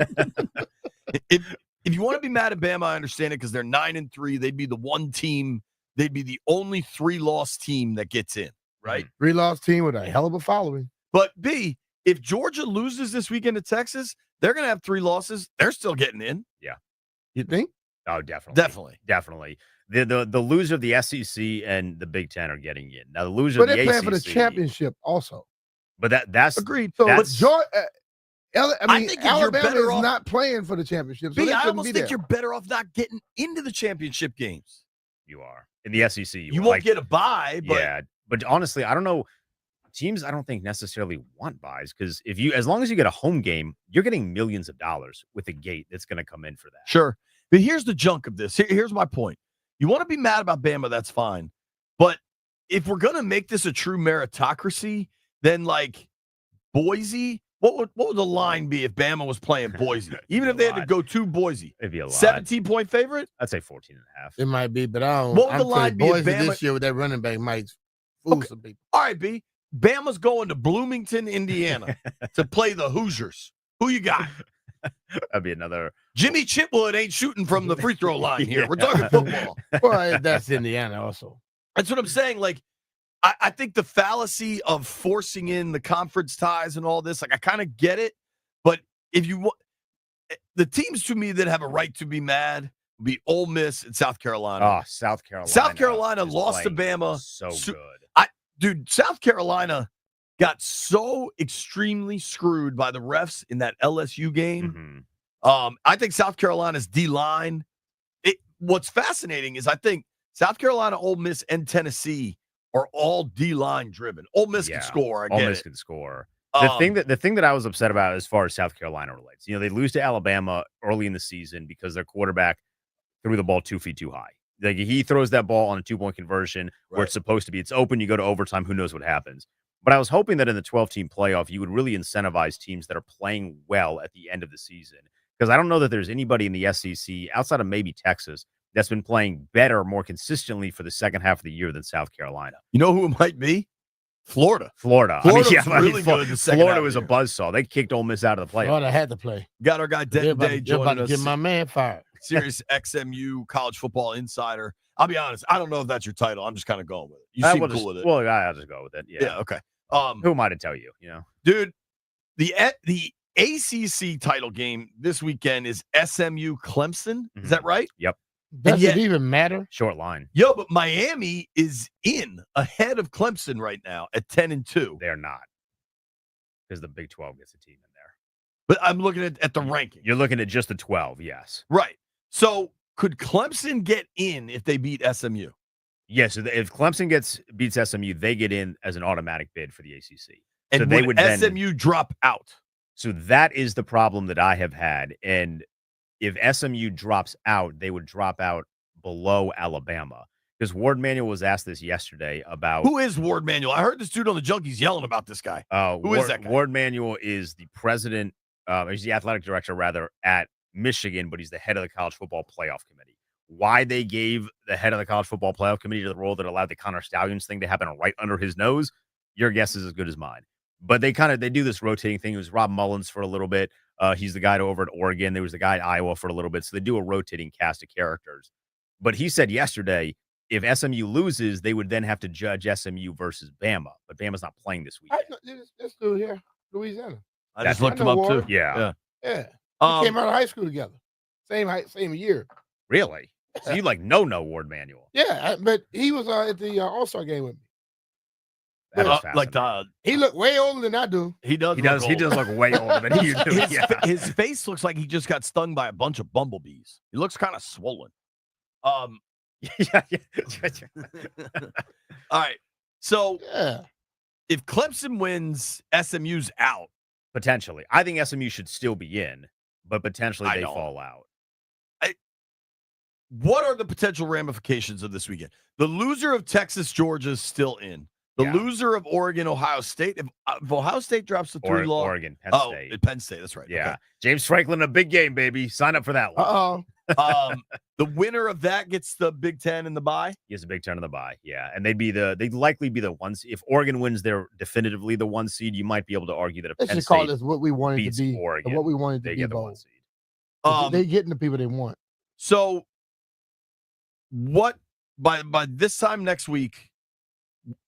If you want to be mad at Bama, I understand it because they're 9-3. They'd be the one team. They'd be the only 3-loss team that gets in, right? 3-loss team with a hell of a following. But B, if Georgia loses this weekend to Texas, they're going to have 3 losses. They're still getting in. Yeah. You think? Oh, definitely. Definitely. The loser of the SEC and the Big Ten are getting in. Now, the loser But of the they're playing ACC. for the championship also. But that's agreed. So that's, I think if you're Alabama better is off- not playing for the championship. So B, they I shouldn't almost be think there. you're better off not getting into the championship games. you are. In the SEC, You are. won't Like, get a bye, but yeah, but honestly, I don't know. Teams, I don't think necessarily want buys because as long as you get a home game, you're getting millions of dollars with a gate that's going to come in for that. sure. But here's the junk of this. Here's my point. You want to be mad about Bama, that's fine. But if we're going to make this a true meritocracy, then like Boise, what would the line be if Bama was playing Boise? Even if they had to go to Boise. It'd be a lot. 17-point favorite? I'd say 14.5. It might be, but I don't. What would the I'm line saying be if Boise Bama- this year with that running back might fool some people. All right, B. Bama's going to Bloomington, Indiana to play the Hoosiers. Who you got? That'd be another. Jimmy Chitwood ain't shooting from the free throw line here. Yeah. We're talking football. Well, that's Indiana also. That's what I'm saying. Like, I think the fallacy of forcing in the conference ties and all this, like, I kind of get it. But if you want, the teams to me that have a right to be mad would be Ole Miss and South Carolina. Oh, South Carolina. South Carolina is lost to playing Bama. So good. Dude, South Carolina got so extremely screwed by the refs in that LSU game. Mhm. I think South Carolina's D-line. What's fascinating is I think South Carolina, Ole Miss, and Tennessee are all D-line driven. Ole Miss can score. Ole Miss can score. The thing that I was upset about as far as South Carolina relates, they lose to Alabama early in the season because their quarterback threw the ball 2 feet too high. Like, he throws that ball on a 2-point conversion where it's supposed to be. It's open. You go to overtime. Who knows what happens? But I was hoping that in the 12-team playoff, you would really incentivize teams that are playing well at the end of the season. Because I don't know that there's anybody in the SEC outside of maybe Texas that's been playing better, more consistently for the second half of the year than South Carolina. You know who it might be? Florida. Florida. Really good in the second Florida half was of a the year. buzzsaw. They kicked Ole Miss out of the playoff. Florida had to play. Got our guy Denton Day They're about joining to us. get my man fired. Serious XMU college football insider. I'll be honest. I don't know if that's your title. I'm just kind of going with it. You seem cool with it. Well, I'll just go with it. Yeah. Okay. Who am I to tell you? Dude, the ACC title game this weekend is SMU Clemson. Is that right? Yep. Does it even matter? Short line. Yo, but Miami is in ahead of Clemson right now at 10-2. They're not, because the Big 12 gets a team in there. But I'm looking at the ranking. You're looking at just the 12, yes. Right. So could Clemson get in if they beat SMU? Yes. So if Clemson beats SMU, they get in as an automatic bid for the ACC. And so they would SMU drop out? So that is the problem that I have had. And if SMU drops out, they would drop out below Alabama. Because Ward Manuel was asked this yesterday about... Who is Ward Manuel? I heard this dude on the Junkies yelling about this guy. Who is that guy? Ward Manuel is the president, he's the athletic director, rather, at Michigan, but he's the head of the College Football Playoff Committee. Why they gave the head of the College Football Playoff Committee the role that allowed the Connor Stallions thing to happen right under his nose, your guess is as good as mine. But they do this rotating thing. It was Rob Mullins for a little bit. He's the guy over at Oregon. There was the guy at Iowa for a little bit. So they do a rotating cast of characters. But he said yesterday, if SMU loses, they would then have to judge SMU versus Bama. But Bama's not playing this weekend. This dude here, Louisiana. I just looked him up too. Yeah. Yeah. We came out of high school together. Same year. Really? So you know Ward Manuel? Yeah, but he was at the All-Star game with me. He looked way older than I do. He does. He does look way older than you do. His face looks like he just got stung by a bunch of bumblebees. He looks kind of swollen. All right. So if Clemson wins, SMU's out. Potentially. I think SMU should still be in, but potentially they fall out. What are the potential ramifications of this weekend? The loser of Texas, Georgia is still in. The loser of Oregon, Ohio State. If Ohio State drops the 3-loss. Oregon, Penn State. Penn State. That's right. Yeah. Okay. James Franklin, a big game, baby. Sign up for that one. The winner of that gets the Big Ten and the bye. He has a Big Ten and the bye. Yeah. And they'd likely be the ones. If Oregon wins, they're definitively the 1 seed. You might be able to argue that if Let's Penn just call State this what we wanted beats to be. Oregon, What we wanted to they be. get the 1 seed. They're getting the people they want. So what by this time next week,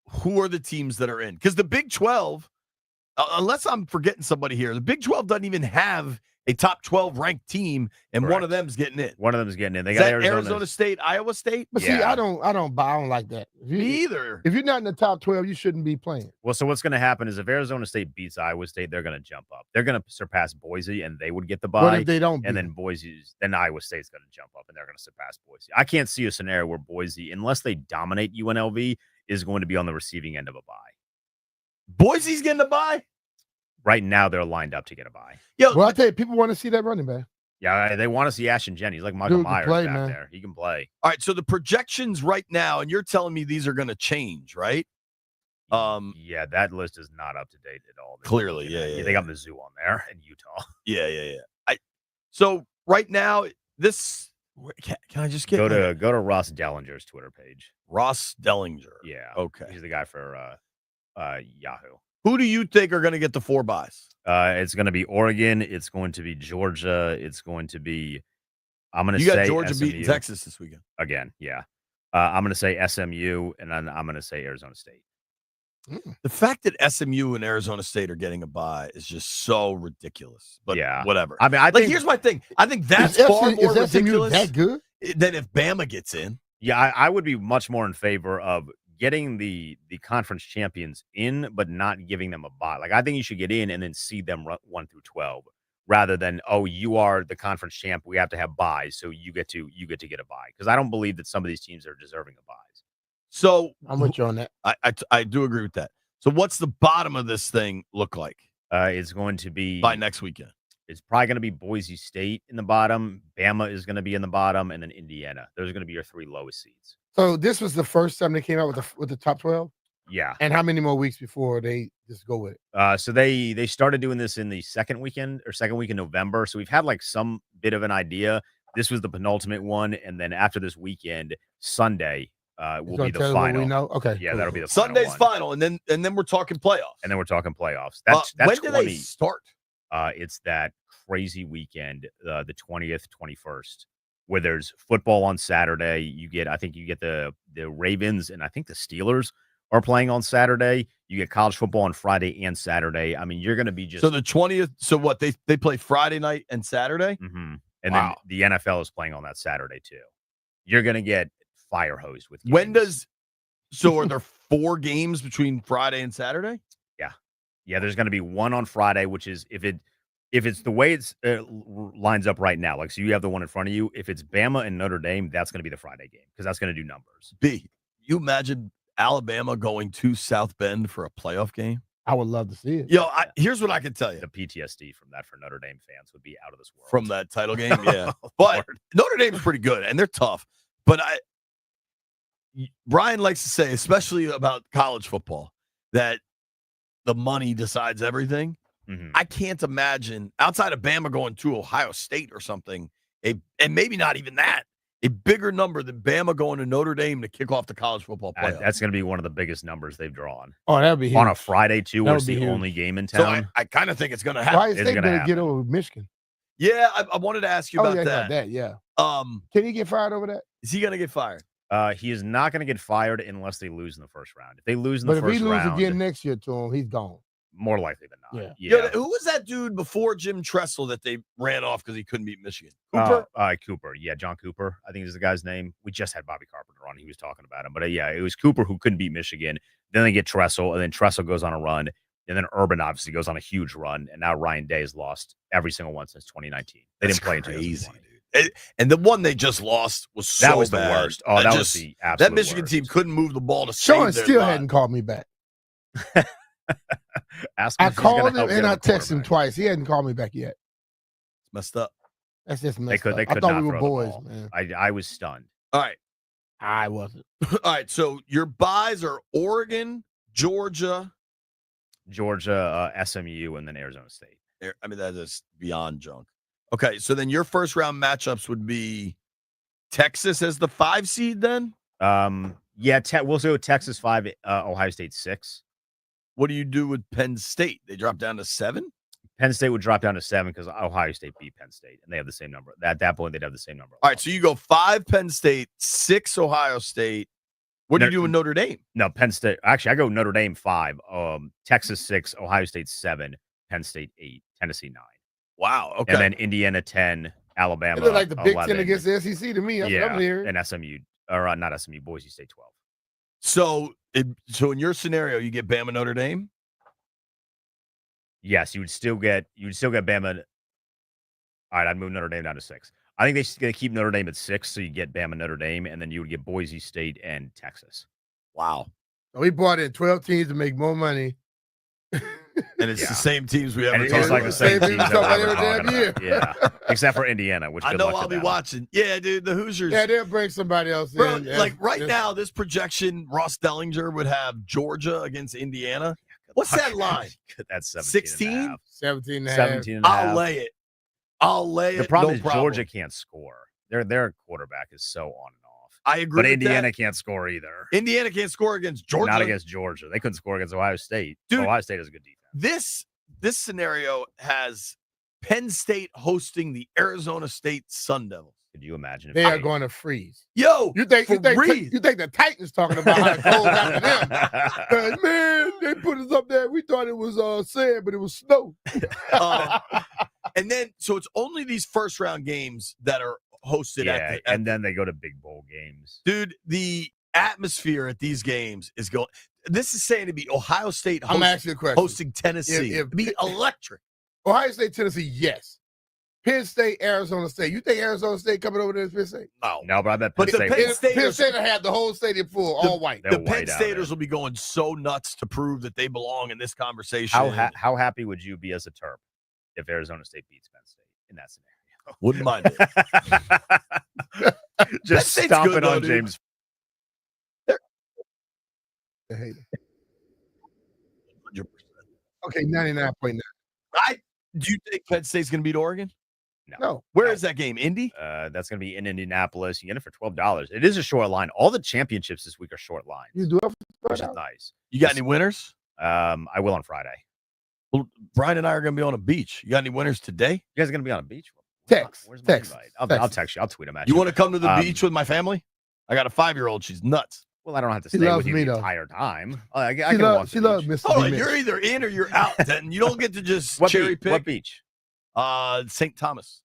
who are the teams that are in? Because the Big 12, unless I'm forgetting somebody here, the Big 12 doesn't even have a top 12 ranked team, and Correct. One of them's getting in. One of them's getting in. They Is got that Arizona State, Iowa State. But see, I don't like that. Me either. If you're not in the top 12, you shouldn't be playing. Well, so what's going to happen is if Arizona State beats Iowa State, they're going to jump up. They're going to surpass Boise, and they would get the bye. What if they don't? And then then Iowa State's going to jump up, and they're going to surpass Boise. I can't see a scenario where Boise, unless they dominate UNLV, is going to be on the receiving end of a bye. Boise's getting a bye? Right now, they're lined up to get a bye. Well, I tell you, people want to see that running back. Yeah, they want to see Ashton Jennings. He's like Michael Dude can Myers play, back man. there. He can play. All right, so the projections right now, and you're telling me these are going to change, right? Yeah, that list is not up to date at all. Clearly, yeah. They got Mizzou on there and Utah. Yeah. So right now, this can I just get go to Ross Dellinger's Twitter page. Ross Dellinger. Yeah. Okay. He's the guy for Yahoo. Who do you think are going to get the 4 buys? It's going to be Oregon. It's going to be Georgia. It's going to be. I'm going to You say got Georgia SMU. beating Texas this weekend Again. Yeah. I'm going to say SMU, and then I'm going to say Arizona State. The fact that SMU and Arizona State are getting a bye is just so ridiculous. But Yeah. whatever. I mean, I think here's my thing. I think that's Is far more SMU ridiculous that good? than if Bama gets in. Yeah, I would be much more in favor of getting the conference champions in, but not giving them a bye. Like, I think you should get in and then seed them 1 through 12, rather than, oh, you are the conference champ, we have to have buys, so you get to get a bye. Because I don't believe that some of these teams are deserving of buys. So I'm with you on that. I do agree with that. So what's the bottom of this thing look like? It's going to be by next weekend. It's probably going to be Boise State in the bottom. Bama is going to be in the bottom, and then Indiana. Those are going to be your 3 lowest seeds. So this was the first time they came out with the top 12? Yeah. And how many more weeks before they just go with it? So they started doing this in the second week in November. So we've had like some bit of an idea. This was the penultimate one, and then after this weekend, Sunday will be the final. We know? Okay. Yeah, cool. that'll be the Sunday's final, and then we're talking playoffs. And then we're talking playoffs. That's when 20. do they start? It's that crazy weekend, the 20th, 21st, where there's football on Saturday. I think you get the Ravens, and I think the Steelers are playing on Saturday. You get college football on Friday and Saturday. I mean, you're going to be just so the 20th. So what they play Friday night and Saturday, and then the NFL is playing on that Saturday too. You're going to get fire hosed with games. So are there 4 games between Friday and Saturday? Yeah. There's going to be one on Friday, which is if it's the way it's lines up right now. Like, so you have the one in front of you. If it's Bama and Notre Dame, that's going to be the Friday game because that's going to do numbers. You imagine Alabama going to South Bend for a playoff game? I would love to see it. Yo, here's what I can tell you. The PTSD from that for Notre Dame fans would be out of this world. From that title game, yeah. But Notre Dame's pretty good, and they're tough. But Brian likes to say, especially about college football, that the money decides everything. I can't imagine, outside of Bama going to Ohio State or something, and maybe not even that, a bigger number than Bama going to Notre Dame to kick off the college football playoff. That's going to be one of the biggest numbers they've drawn. Oh, that would be huge. On a Friday, too, where it's the huge. only game in town. So I kind of think it's going to happen. Ohio State better get over Michigan. Yeah, I wanted to ask you about that. Yeah. Can he get fired over that? Is he going to get fired? He is not going to get fired unless they lose in the first round. If they lose in the first round, if he loses again next year to him, he's gone. More likely than not. Yeah. Who was that dude before Jim Tressel that they ran off because he couldn't beat Michigan? Cooper? Cooper. Yeah, John Cooper, I think is the guy's name. We just had Bobby Carpenter on. He was talking about him. But yeah, it was Cooper who couldn't beat Michigan. Then they get Tressel, and then Tressel goes on a run. And then Urban obviously goes on a huge run. And now Ryan Day has lost every single one since 2019. They didn't play in 2020. Dude. And the one they just lost was so that was bad. The worst. Oh, that was the absolute That Michigan worst. team couldn't move the ball to Sean save their still life. hadn't called me back. I called him and I texted him twice. He hadn't called me back yet. It's messed up. That's just messed up. They I could thought not we were throw the boys, ball. man. I was stunned. All right. I wasn't. All right. So your buys are Oregon, Georgia, SMU, and then Arizona State. I mean, that is beyond junk. Okay. So then your first round matchups would be Texas as the 5 seed then? Yeah, we'll go Texas 5, Ohio State 6. What do you do with Penn State? They drop down to 7? Penn State would drop down to 7 because Ohio State beat Penn State, and they have the same number. At that point, they'd have the same number. All right, so you go 5 Penn State, 6 Ohio State. What do you do with Notre Dame? No, Penn State. Actually, I go Notre Dame 5, Texas 6, Ohio State 7, Penn State 8, Tennessee 9. Wow, okay. And then Indiana 10, Alabama. It looked like the Big 11. Ten against the SEC to me. That's what I'm hearing. And SMU, or not SMU, Boise State 12. So in your scenario, you get Bama Notre Dame? Yes, you would still get Bama. All right, I'd move Notre Dame down to 6. I think they're going to keep Notre Dame at 6, so you get Bama Notre Dame, and then you would get Boise State and Texas. Wow. So we brought in 12 teams to make more money. And it's the same teams we ever It's talked like about. the same teams that talk about we're every talking damn year. about. Yeah, except for Indiana, which I good know luck to I'll be them. watching. Yeah, dude, the Hoosiers. Yeah, they'll bring somebody else Bro, in. like right now, this projection, Ross Dellinger would have Georgia against Indiana. What's that line? That's 16? 17 and a half. 17 and a half. I'll lay it. The problem no is problem. Georgia can't score. Their quarterback is so on and off. I agree. But with Indiana that. can't score either. Indiana can't score against Georgia. Not against Georgia. They couldn't score against Ohio State. Dude, Ohio State has a good defense. This scenario has Penn State hosting the Arizona State Sun Devils. Could you imagine if They are going to freeze. Yo, you think the Titans talking about how it goes after them? Man, they put us up there. We thought it was sand, but it was snow. And then, so it's only these first round games that are hosted and then they go to big bowl games. Dude, the atmosphere at these games is going. This is saying to be Ohio State I'm asking you a question. hosting Tennessee. It'd be electric. Ohio State, Tennessee, yes. Penn State, Arizona State. You think Arizona State coming over there to Penn State? No, but I bet But Penn the State. Penn State had the whole stadium full, all white. The Penn Staters will be going so nuts to prove that they belong in this conversation. How happy would you be as a Terp if Arizona State beats Penn State in that scenario? Wouldn't mind it. Just stomping on James. They hate it. Okay, 99.9. Do you think Penn State's going to beat Oregon? No. Where is that game? Indy? That's going to be in Indianapolis. You get it for $12. It is a short line. All the championships this week are short lines. You do it, which is nice. You got any winners? I will on Friday. Well, Brian and I are going to be on a beach. You got any winners today? You guys are going to be on a beach? Text. Where's my Text. invite? I'll text you. I'll tweet them at You you. want to come to the beach with my family? I got a 5-year-old. She's nuts. Well, I don't have to stay with you the entire time. I can walk She the loves beach. Mr. Hold on, D-Mitch. you're either in or you're out. Then you don't get to just What cherry pick. What beach? St. Thomas.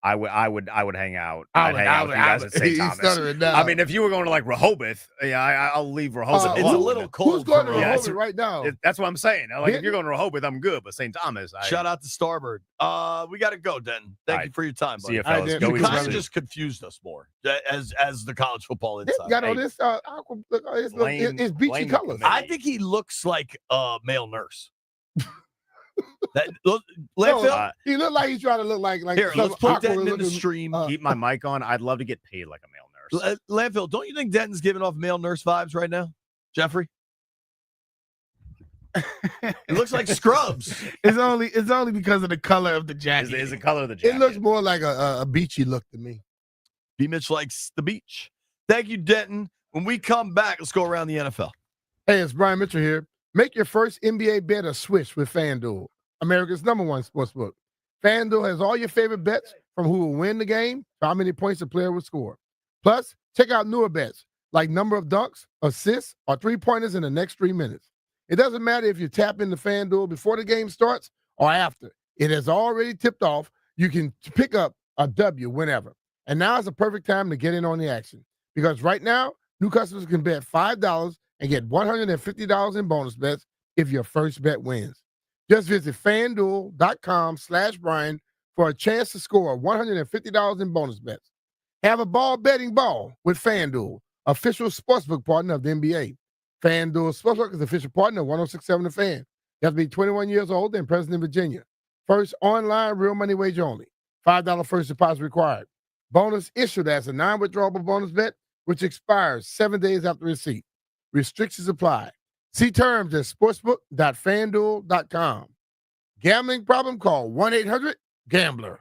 I would hang out. I I'd would- hang I out would- with you guys I at would- St. he's Thomas. stuttering now. I mean, if you were going to like Rehoboth, I'll leave Rehoboth. It's a alone. little cold. Who's going to for Rehoboth us. right now? That's what I'm saying. Like, if Benton? you're going to Rehoboth, I'm good. But St. Thomas, Shout out to Starboard. We got to go, Den. Thank you for your time, buddy. See you, fellas. I Go did. eat You some kind of soup. just confused us more as the college football This inside. got on this aqua, it's beachy blame the colors. committee. I think he looks like a male nurse. That No, landfill. he looked like he's trying to look like Here, some let's put Denton in the aqua-looking, stream. Keep my mic on. I'd love to get paid like a male nurse. Landfill, don't you think Denton's giving off male nurse vibes right now, Jeffrey? It looks like Scrubs. It's only because of the color of the jacket. Is the color of the jacket? It looks more like a beachy look to me. B. Mitch likes the beach. Thank you, Denton. When we come back, let's go around the NFL. Hey, it's Brian Mitchell here. Make your first NBA bet a switch with FanDuel, America's #1 sportsbook. FanDuel has all your favorite bets from who will win the game to how many points a player will score. Plus, check out newer bets like number of dunks, assists, or three-pointers in the next 3 minutes. It doesn't matter if you tap into FanDuel before the game starts or after. It has already tipped off. You can pick up a W whenever. And now is the perfect time to get in on the action. Because right now, new customers can bet $5 and get $150 in bonus bets if your first bet wins. Just visit FanDuel.com/Brian for a chance to score $150 in bonus bets. Have a betting ball with FanDuel, official sportsbook partner of the NBA. FanDuel Sportsbook is the official partner of 106.7 The Fan. You have to be 21 years old and present in Virginia. First online real money wager only. $5 first deposit required. Bonus issued as a non-withdrawable bonus bet, which expires 7 days after receipt. Restrictions apply. See terms at sportsbook.fanduel.com. Gambling problem? Call 1-800-GAMBLER.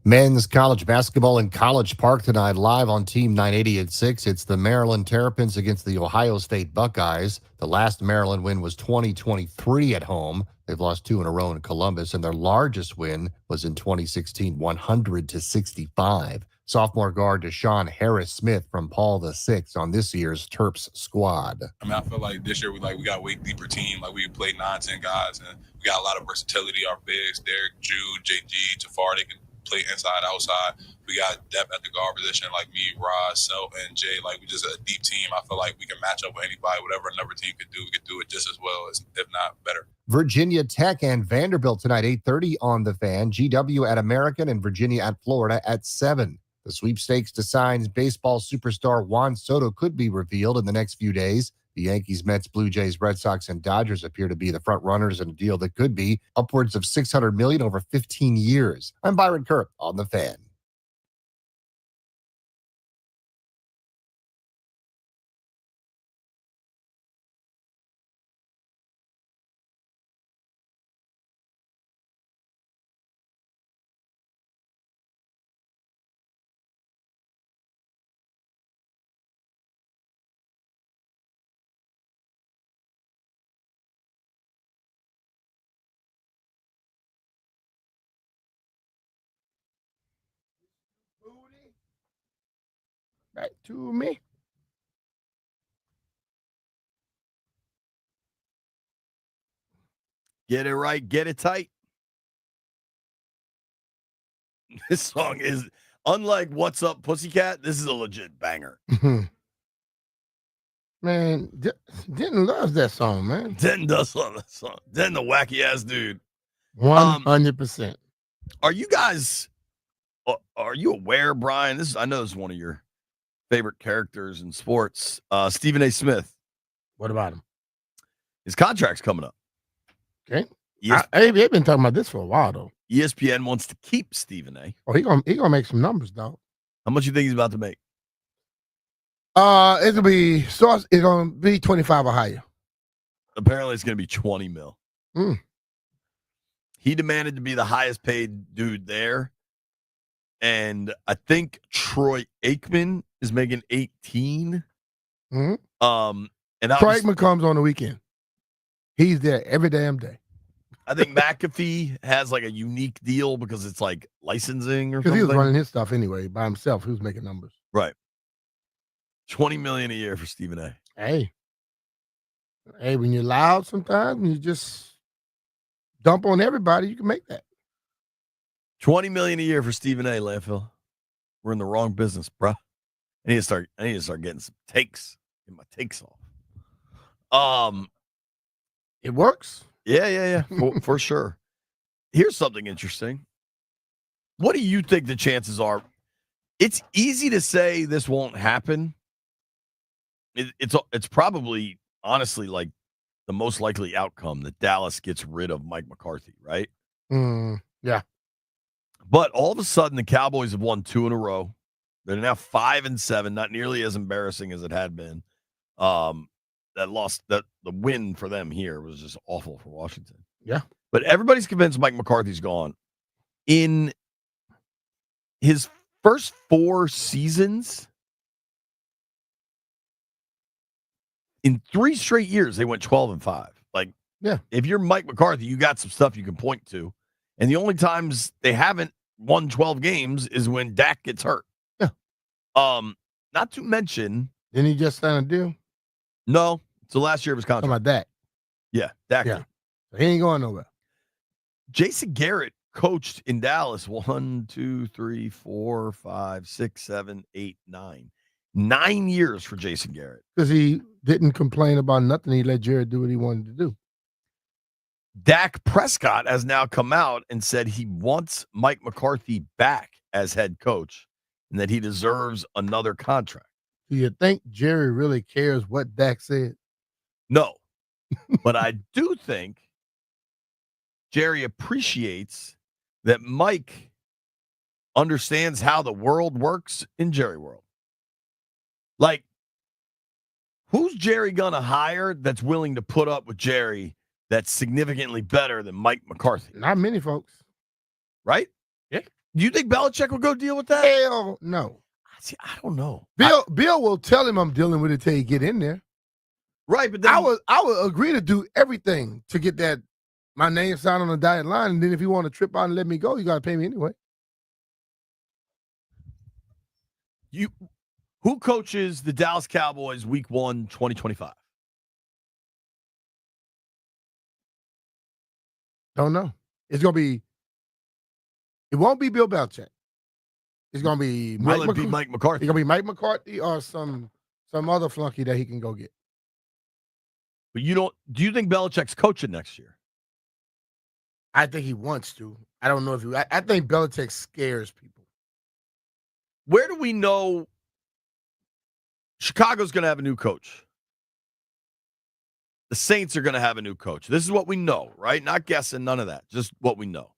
Men's college basketball in College Park tonight, live on Team 980 at 6. It's the Maryland Terrapins against the Ohio State Buckeyes. The last Maryland win was 2023 at home. They've lost 2 in a row in Columbus, and their largest win was in 2016, 100-65. Sophomore guard Deshaun Harris-Smith from Paul VI on this year's Terps squad. I mean, I feel like this year we got a way deeper team. Like we played 9, 10 guys, and we got a lot of versatility. Our bigs, Derek, Jude, JG, Jafar, they can play inside, outside. We got depth at the guard position, like me, Ross, Self, and Jay. Like we just a deep team. I feel like we can match up with anybody. Whatever another team could do, we could do it just as well as, if not better. Virginia Tech and Vanderbilt tonight, 8:30 on the Fan. GW at American and Virginia at Florida at 7. The sweepstakes to sign baseball superstar Juan Soto could be revealed in the next few days. The Yankees, Mets, Blue Jays, Red Sox, and Dodgers appear to be the front runners in a deal that could be upwards of $600 million over 15 years. I'm Byron Kirk on the Fan. Back to me. Get it right, get it tight. This song is, unlike What's Up, Pussycat, this is a legit banger. Man, Denton loves that song, man. Denton does love that song. Denton, the wacky ass dude. 100%. Are you guys, are you aware, Brian? I know this is one of your favorite characters in sports. Stephen A. Smith. What about him? His contract's coming up. Okay. They've been talking about this for a while, though. ESPN wants to keep Stephen A. Oh, he gonna make some numbers, dog. How much you think he's about to make? It's gonna be 25 or higher. Apparently, it's gonna be 20 mil. Mm. He demanded to be the highest paid dude there, and I think Troy Aikman is making 18. Mm-hmm. And Troy Aikman comes on the weekend. He's there every damn day. I think McAfee has like a unique deal because it's like licensing or Because something. he was running his stuff anyway by himself. He was making numbers. Right. $20 million a year for Stephen A. Hey, when you're loud sometimes, when you just dump on everybody, you can make that. $20 million a year for Stephen A. Landfill. We're in the wrong business, bro. I need to start getting some takes. Get my takes off. It works. Yeah. For sure. Here's something interesting. What do you think the chances are? It's easy to say this won't happen. It's probably, honestly, like the most likely outcome that Dallas gets rid of Mike McCarthy, right? Yeah. But all of a sudden, the Cowboys have won 2 in a row. They're now 5-7, not nearly as embarrassing as it had been. The win for them here was just awful for Washington. Yeah. But everybody's convinced Mike McCarthy's gone. In his first 4 seasons, in 3 straight years, they went 12-5. Like, yeah, if you're Mike McCarthy, you got some stuff you can point to. And the only times they haven't won 12 games is when Dak gets hurt. Yeah. Not to mention, didn't he just sign a deal? No, it's the last year of his contract. Talking about Dak. Yeah, Dak. Yeah. So he ain't going nowhere. Jason Garrett coached in Dallas 1, 2, 3, 4, 5, 6, 7, 8, 9. 9 years for Jason Garrett. Because he didn't complain about nothing. He let Jared do what he wanted to do. Dak Prescott has now come out and said he wants Mike McCarthy back as head coach and that he deserves another contract. Do you think Jerry really cares what Dak said? No. But I do think Jerry appreciates that Mike understands how the world works in Jerry world. Like, who's Jerry going to hire that's willing to put up with Jerry that's significantly better than Mike McCarthy? Not many folks. Right? Yeah. Do you think Belichick will go deal with that? Hell no. See, I don't know. Bill will tell him I'm dealing with it till you get in there. Right, but then I would agree to do everything to get that my name signed on the dotted line, and then if you want to trip out and let me go, you got to pay me anyway. Who coaches the Dallas Cowboys Week 1, 2025? Don't know. It's gonna be. It won't be Bill Belichick. It's gonna be Will it be Mike McCarthy? It's gonna be Mike McCarthy or some other flunky that he can go get. But do you think Belichick's coaching next year? I think he wants to. I don't know if he. I think Belichick scares people. Where do we know Chicago's going to have a new coach? The Saints are going to have a new coach. This is what we know, right? Not guessing, none of that. Just what we know.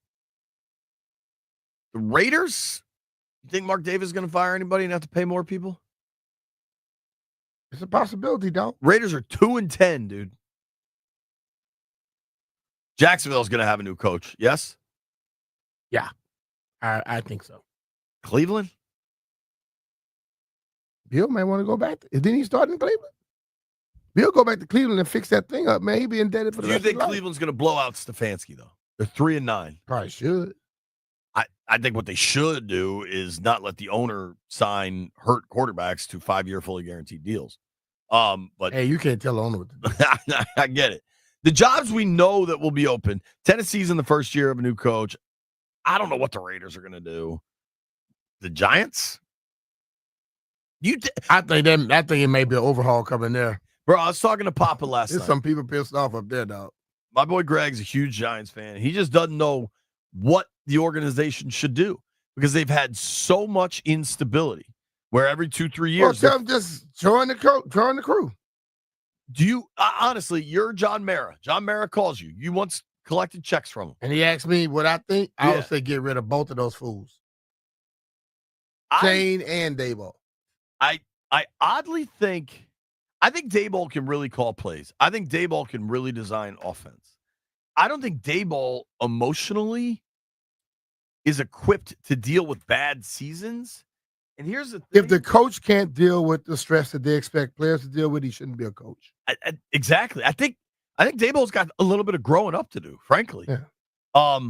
The Raiders, you think Mark Davis is going to fire anybody and have to pay more people? It's a possibility, dog. Raiders are 2-10, dude. Jacksonville's going to have a new coach. Yes? Yeah, I think so. Cleveland? Bill may want to go back. Didn't he start in Cleveland? Bill go back to Cleveland and fix that thing up, man. He be indebted for the Do you rest of think his life. Cleveland's going to blow out Stefanski, though? They're 3-9. Probably should. I think what they should do is not let the owner sign hurt quarterbacks to 5-year fully guaranteed deals. But hey, you can't tell the owner what to do. I get it. The jobs we know that will be open. Tennessee's in the first year of a new coach. I don't know what the Raiders are going to do. The Giants? I think it may be an overhaul coming there. Bro, I was talking to Papa last There's night. some people pissed off up there, dog. My boy Greg's a huge Giants fan. He just doesn't know what the organization should do because they've had so much instability where every 2-3 years. Well, just join the crew. Do you honestly, you're John Mara. John Mara calls you. You once collected checks from him. And he asked me what I think. I would say get rid of both of those fools. Shane and Daboll. I oddly think Daboll can really call plays. I think Daboll can really design offense. I don't think Daboll emotionally is equipped to deal with bad seasons. And here's the thing. If the coach can't deal with the stress that they expect players to deal with, he shouldn't be a coach. Exactly. I think Daboll's got a little bit of growing up to do, frankly. Yeah.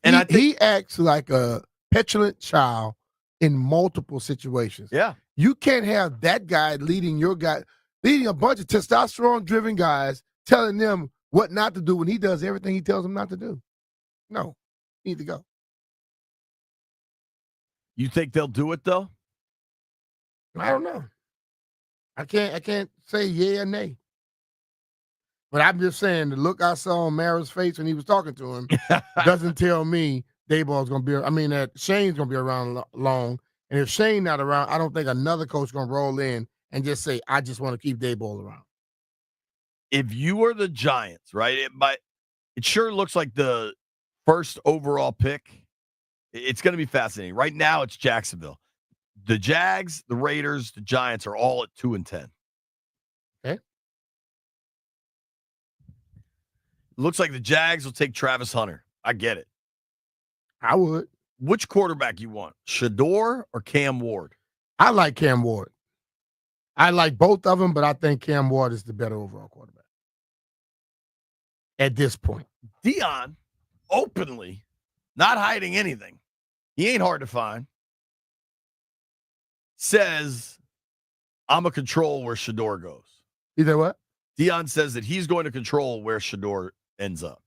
And I think he acts like a petulant child in multiple situations. Yeah. You can't have that guy leading a bunch of testosterone-driven guys, telling them what not to do when he does everything he tells them not to do. No, he needs to go. You think they'll do it though? I don't know. I can't say yeah or nay. But I'm just saying the look I saw on Mara's face when he was talking to him doesn't tell me Daboll's going to be. That Shane's going to be around long. And if Shane not around, I don't think another coach going to roll in and just say, I just want to keep Daboll around. If you were the Giants, right? It sure looks like the first overall pick. It's going to be fascinating. Right now, it's Jacksonville. The Jags, the Raiders, the Giants are all at 2-10. Okay. Looks like the Jags will take Travis Hunter. I get it. I would. Which quarterback you want, Shador or Cam Ward? I like Cam Ward. I like both of them, but I think Cam Ward is the better overall quarterback at this point. Dion, openly, not hiding anything. He ain't hard to find. Says, I'm a control where Shador goes. You know what? Dion says that he's going to control where Shador ends up.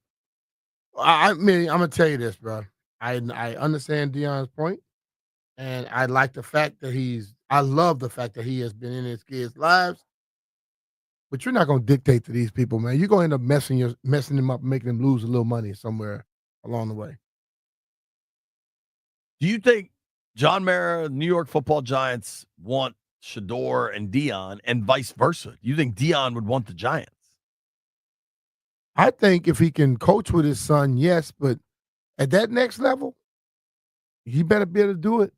I'm going to tell you this, bro. I understand Dion's point, and I like the fact that I love the fact that he has been in his kids' lives. But you're not going to dictate to these people, man. You're going to end up messing them up, making them lose a little money somewhere along the way. Do you think John Mara, New York Football Giants want Shador and Dion, and vice versa? Do you think Dion would want the Giants? I think if he can coach with his son, yes, but at that next level, he better be able to do it.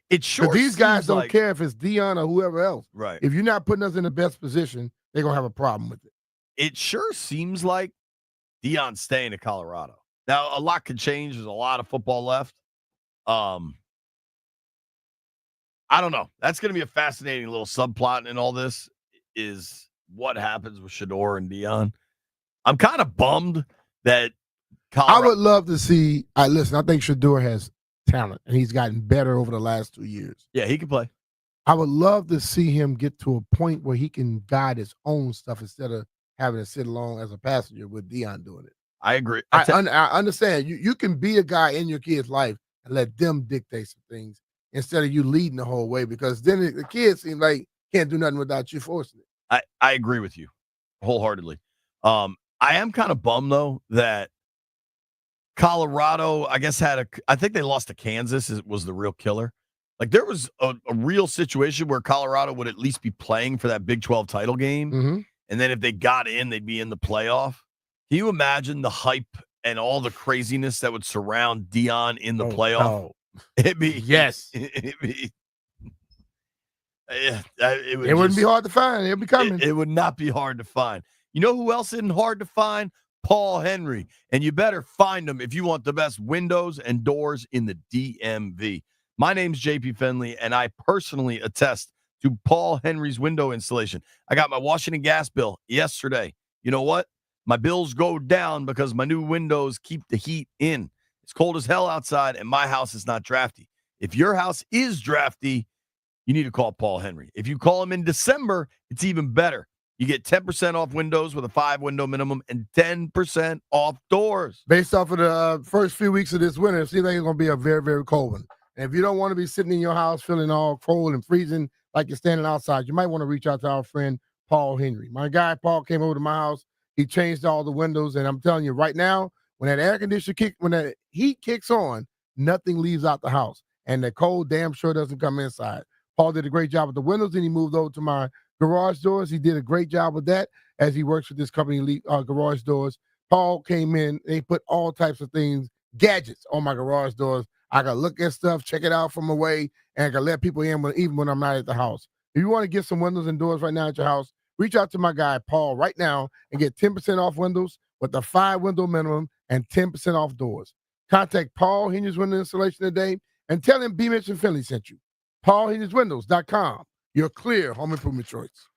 It sure these guys don't like, care if it's Dion or whoever else. Right. If you're not putting us in the best position, they're going to have a problem with it. It sure seems like Dion's staying in Colorado. Now, a lot could change. There's a lot of football left. I don't know. That's going to be a fascinating little subplot in all this is what happens with Shador and Dion. I'm kind of bummed that Colorado. I would love to see. Listen, I think Shador has talent, and he's gotten better over the last 2 years. Yeah, he can play. I would love to see him get to a point where he can guide his own stuff instead of having to sit along as a passenger with Dion doing it. I agree. I understand. You can be a guy in your kid's life and let them dictate some things instead of you leading the whole way, because then the kids seem like can't do nothing without you forcing it. I agree with you wholeheartedly. I am kind of bummed, though, that Colorado, I guess, I think they lost to Kansas. Was the real killer. Like, there was a real situation where Colorado would at least be playing for that Big 12 title game. Mm-hmm. And then if they got in, they'd be in the playoff. Can you imagine the hype and all the craziness that would surround Dion in the playoff? No. It'd be yes. It wouldn't be hard to find. It'll be coming. It would not be hard to find. You know who else isn't hard to find? Paul Henry. And you better find him if you want the best windows and doors in the DMV. My name's JP Finley, and I personally attest to Paul Henry's window installation. I got my Washington gas bill yesterday. You know what? My bills go down because my new windows keep the heat in. It's cold as hell outside, and my house is not drafty. If your house is drafty, you need to call Paul Henry. If you call him in December, it's even better. You get 10% off windows with a 5-window minimum and 10% off doors. Based off of the first few weeks of this winter, it seems like it's going to be a very, very cold one. And if you don't want to be sitting in your house feeling all cold and freezing like you're standing outside, you might want to reach out to our friend Paul Henry. My guy Paul came over to my house. He changed all the windows, and I'm telling you right now, when that air conditioner when that heat kicks on, nothing leaves out the house, and the cold damn sure doesn't come inside. Paul did a great job with the windows, and he moved over to my garage doors. He did a great job with that as he works with this company, Garage Doors. Paul came in, they put all types of things, gadgets on my garage doors. I can look at stuff, check it out from away, and I can let people in even when I'm not at the house. If you want to get some windows and doors right now at your house, reach out to my guy, Paul, right now and get 10% off windows with a 5-window minimum and 10% off doors. Contact Paul Henry's Window Installation today and tell him B. Mitchell Finley sent you. PaulHenrysWindows.com, your clear home improvement choice.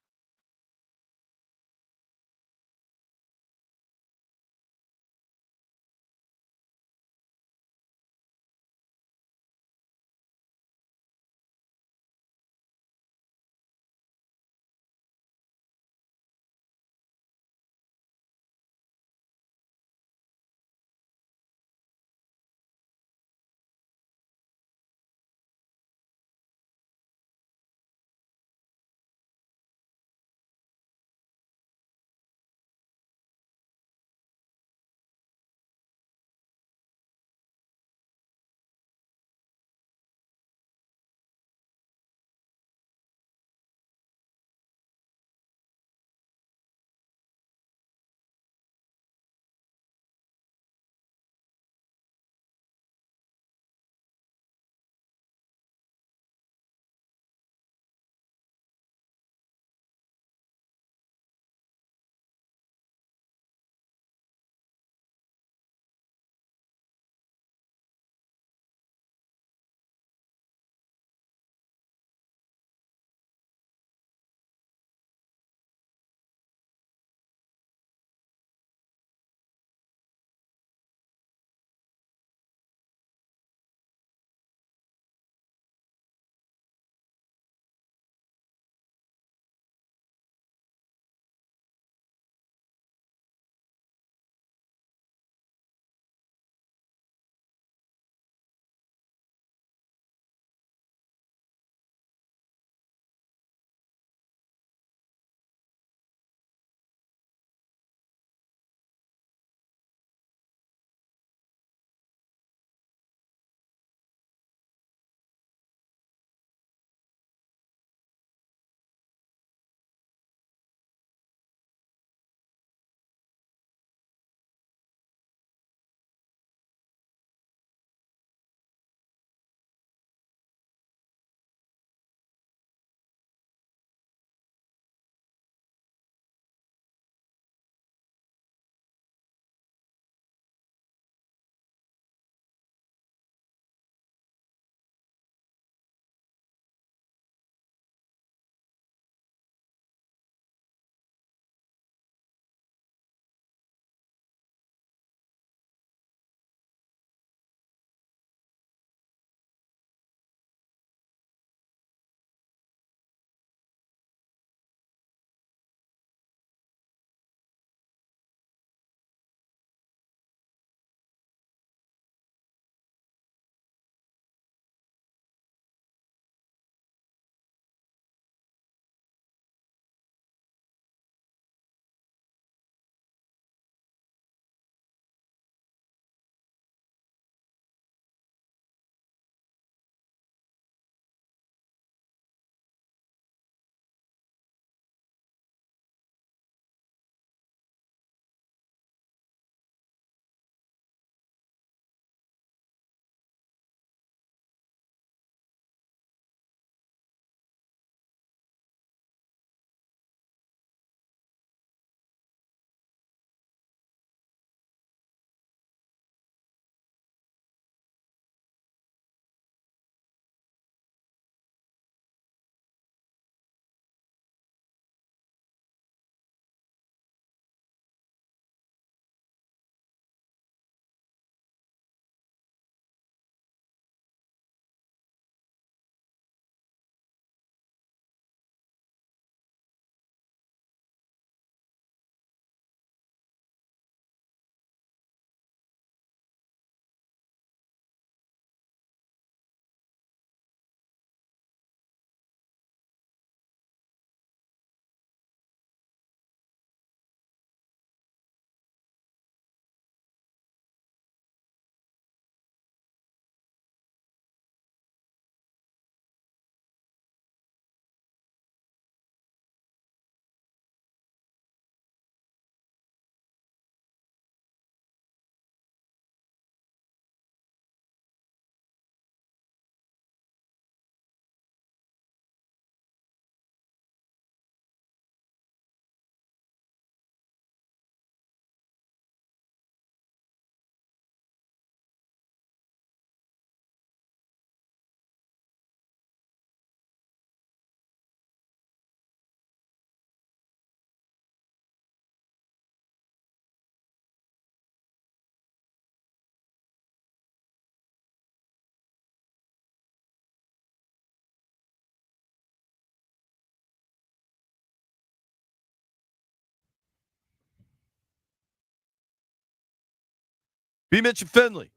B. Mitch and Finley.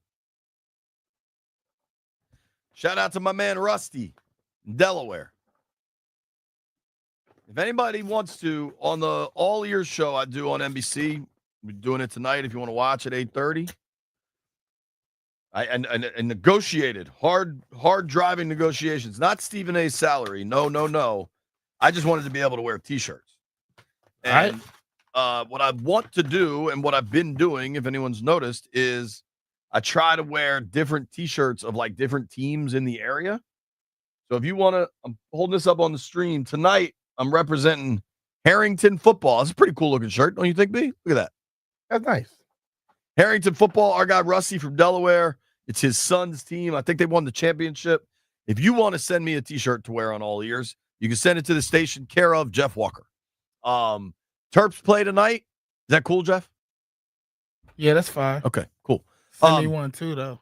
Shout out to my man Rusty in Delaware. If anybody wants to, on the All Ears show I do on NBC, we're doing it tonight if you want to watch at 8:30. I negotiated hard driving negotiations, not Stephen A's salary. No. I just wanted to be able to wear T-shirts. And what I want to do and what I've been doing, if anyone's noticed, is I try to wear different T-shirts of like different teams in the area. So if you want to, I'm holding this up on the stream tonight. I'm representing Harrington football. It's a pretty cool looking shirt, don't you think, B? Look at that. That's nice. Harrington football. Our guy Rusty from Delaware. It's his son's team. I think they won the championship. If you want to send me a T-shirt to wear on All Ears, you can send it to the station, care of Jeff Walker. Terps play tonight. Is that cool, Jeff? Yeah, that's fine. Okay, cool. Send me one too, though.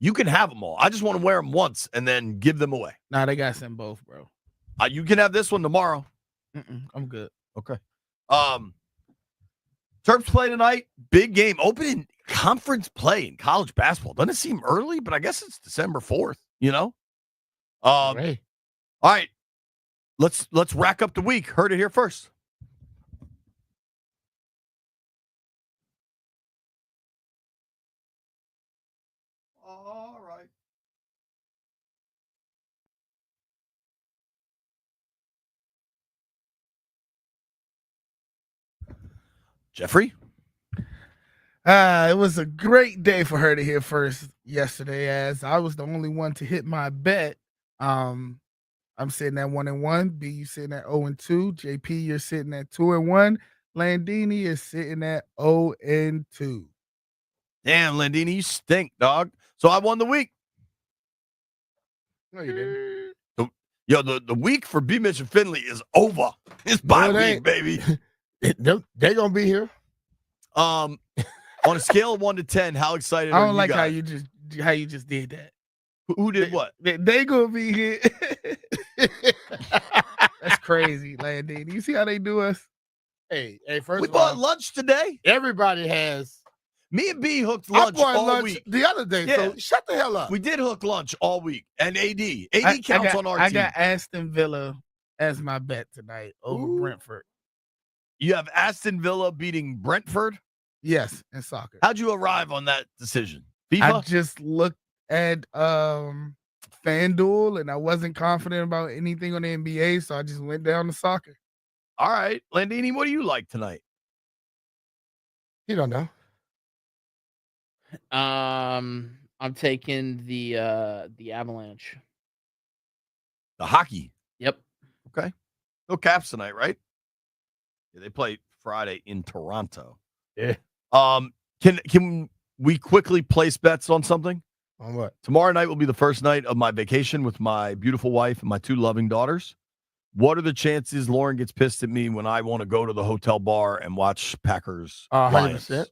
You can have them all. I just want to wear them once and then give them away. Nah, they got to send both, bro. You can have this one tomorrow. I'm good. Okay. Terps play tonight. Big game. Opening conference play in college basketball. Doesn't it seem early? But I guess it's December 4th, you know? All right. Let's rack up the week. Heard it here first. All right. Jeffrey? It was a great day for her to hear first yesterday, as I was the only one to hit my bet. I'm sitting at 1-1. B, you sitting at 0-2. JP, you're sitting at 2-1. Landini is sitting at 0-2. Damn, Landini, you stink, dog. So I won the week. No, you didn't. The week for B. Mitch and Finley is over. It's bye week, baby. They're gonna be here. On a scale of 1 to 10, how excited I are don't you like guys? how you just did that. Who did what? They gonna be here. That's crazy, Landini. You see how they do us? Hey, first We of all, bought lunch today. everybody has. Me and B hooked I lunch bought all lunch week. the other day, Yeah. so shut the hell up. We did hook lunch all week. And AD counts got, on our I team. got Aston Villa as my bet tonight over Brentford. You have Aston Villa beating Brentford. Yes, in soccer. How'd you arrive on that decision? FIFA? I just looked at FanDuel and I wasn't confident about anything on the NBA, so I just went down to soccer. All right. Landini, what do you like tonight? You don't know. I'm taking the Avalanche. The hockey. Yep. Okay. No Caps tonight, right? Yeah, they play Friday in Toronto. Yeah. Can we quickly place bets on something? On what? Tomorrow night will be the first night of my vacation with my beautiful wife and my 2 loving daughters. What are the chances Lauren gets pissed at me when I want to go to the hotel bar and watch Packers? 100%.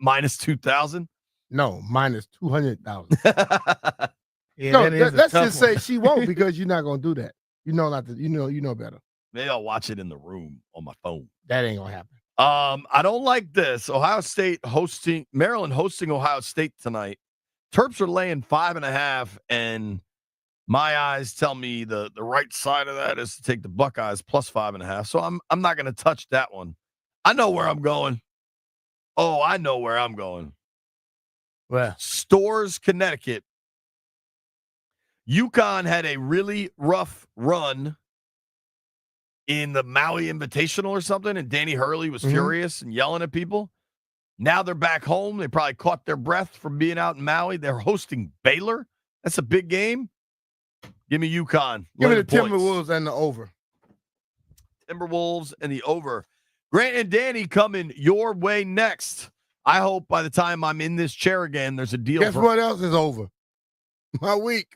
Minus 2,000? No, minus 200,000. Yeah, No, that is a let's tough just one. say she won't because you're not gonna do that. You know not to. You know better. Maybe I'll watch it in the room on my phone. That ain't gonna happen. I don't like this. Maryland hosting Ohio State tonight. Terps are laying 5.5, and my eyes tell me the right side of that is to take the Buckeyes plus 5.5. So I'm not gonna touch that one. I know where I'm going. Oh, I know where I'm going. Well, Stores, Connecticut. UConn had a really rough run in the Maui Invitational or something, and Danny Hurley was furious and yelling at people. Now they're back home. They probably caught their breath from being out in Maui. They're hosting Baylor. That's a big game. Give me UConn. give me Lay the points. Timberwolves and the over. Timberwolves and the over. Grant and Danny coming your way next. I hope by the time I'm in this chair again, there's a deal. Guess what else is over? My week.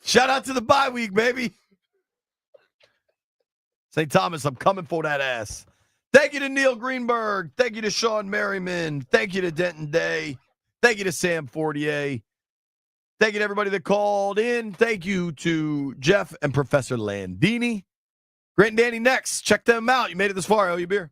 Shout out to the bye week, baby. St. Thomas, I'm coming for that ass. Thank you to Neil Greenberg. Thank you to Sean Merriman. Thank you to Denton Day. Thank you to Sam Fortier. Thank you to everybody that called in. Thank you to Jeff and Professor Landini. Grant and Danny next. Check them out. You made it this far. I owe you a beer.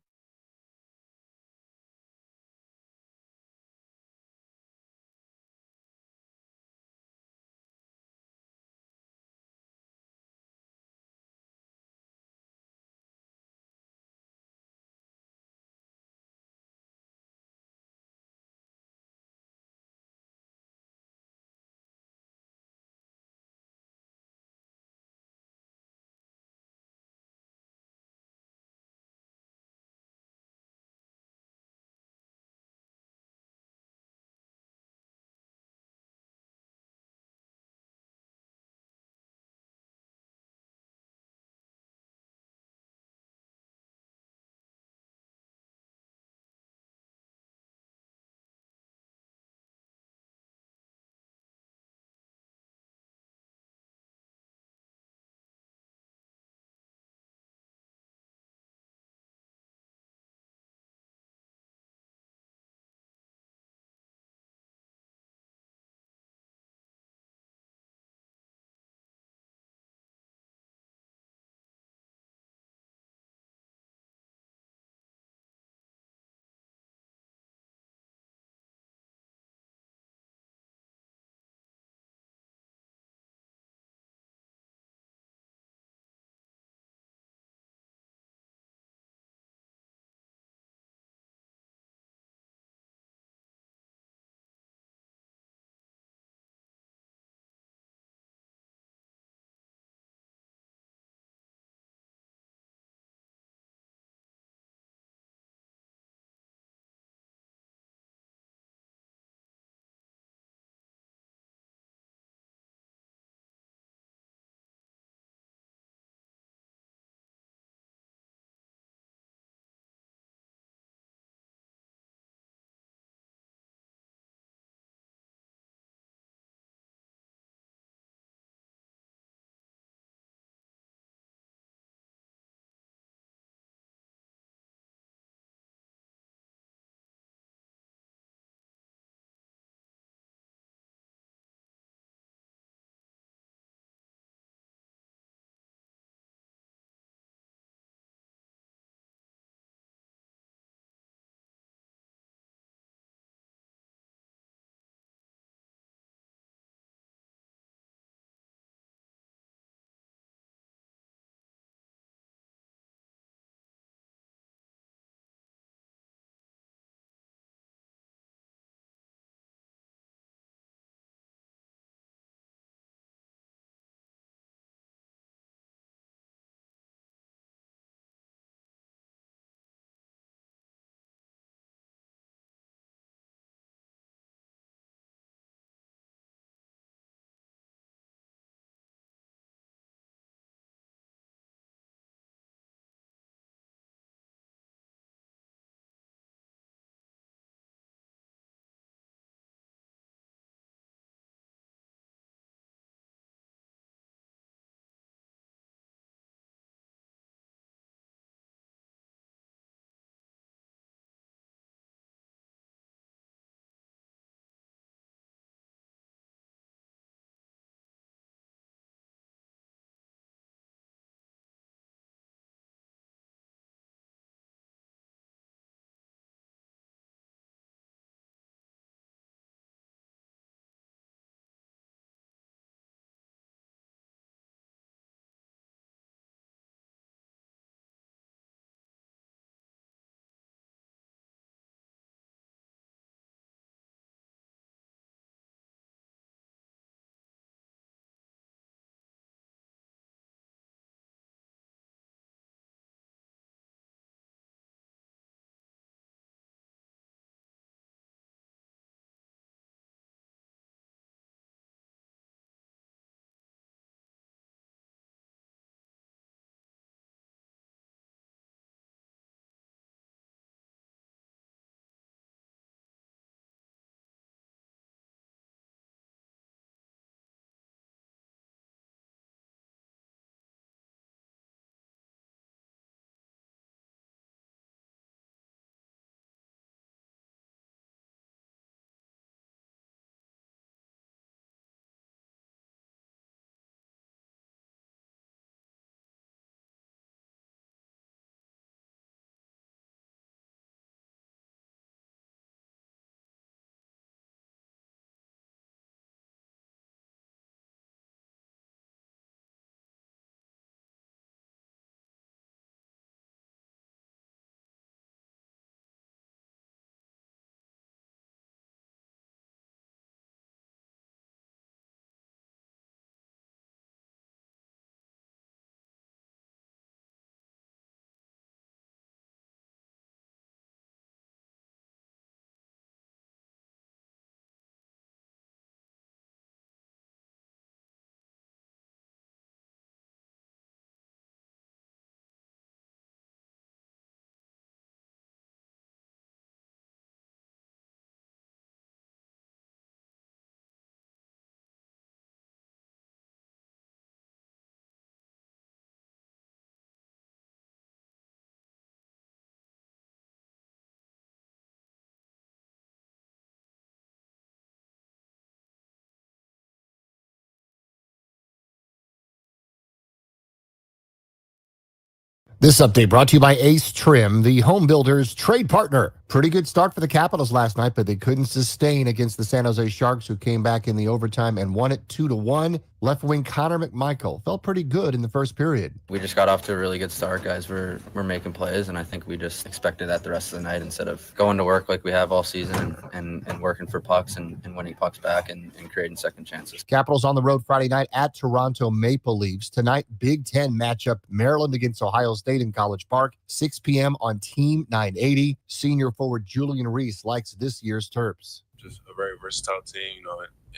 This update brought to you by Ace Trim, the home builder's trade partner. Pretty good start for the Capitals last night, but they couldn't sustain against the San Jose Sharks, who came back in the overtime and won it 2-1. Left wing Connor McMichael felt pretty good in the first period. We just got off to a really good start, guys. We're making plays, and I think we just expected that the rest of the night instead of going to work like we have all season and working for pucks and winning pucks back and creating second chances. Capitals on the road Friday night at Toronto Maple Leafs. Tonight, Big Ten matchup, Maryland against Ohio State in College Park, 6 p.m. on Team 980. Senior forward Julian Reese likes this year's Terps. Just a very versatile team.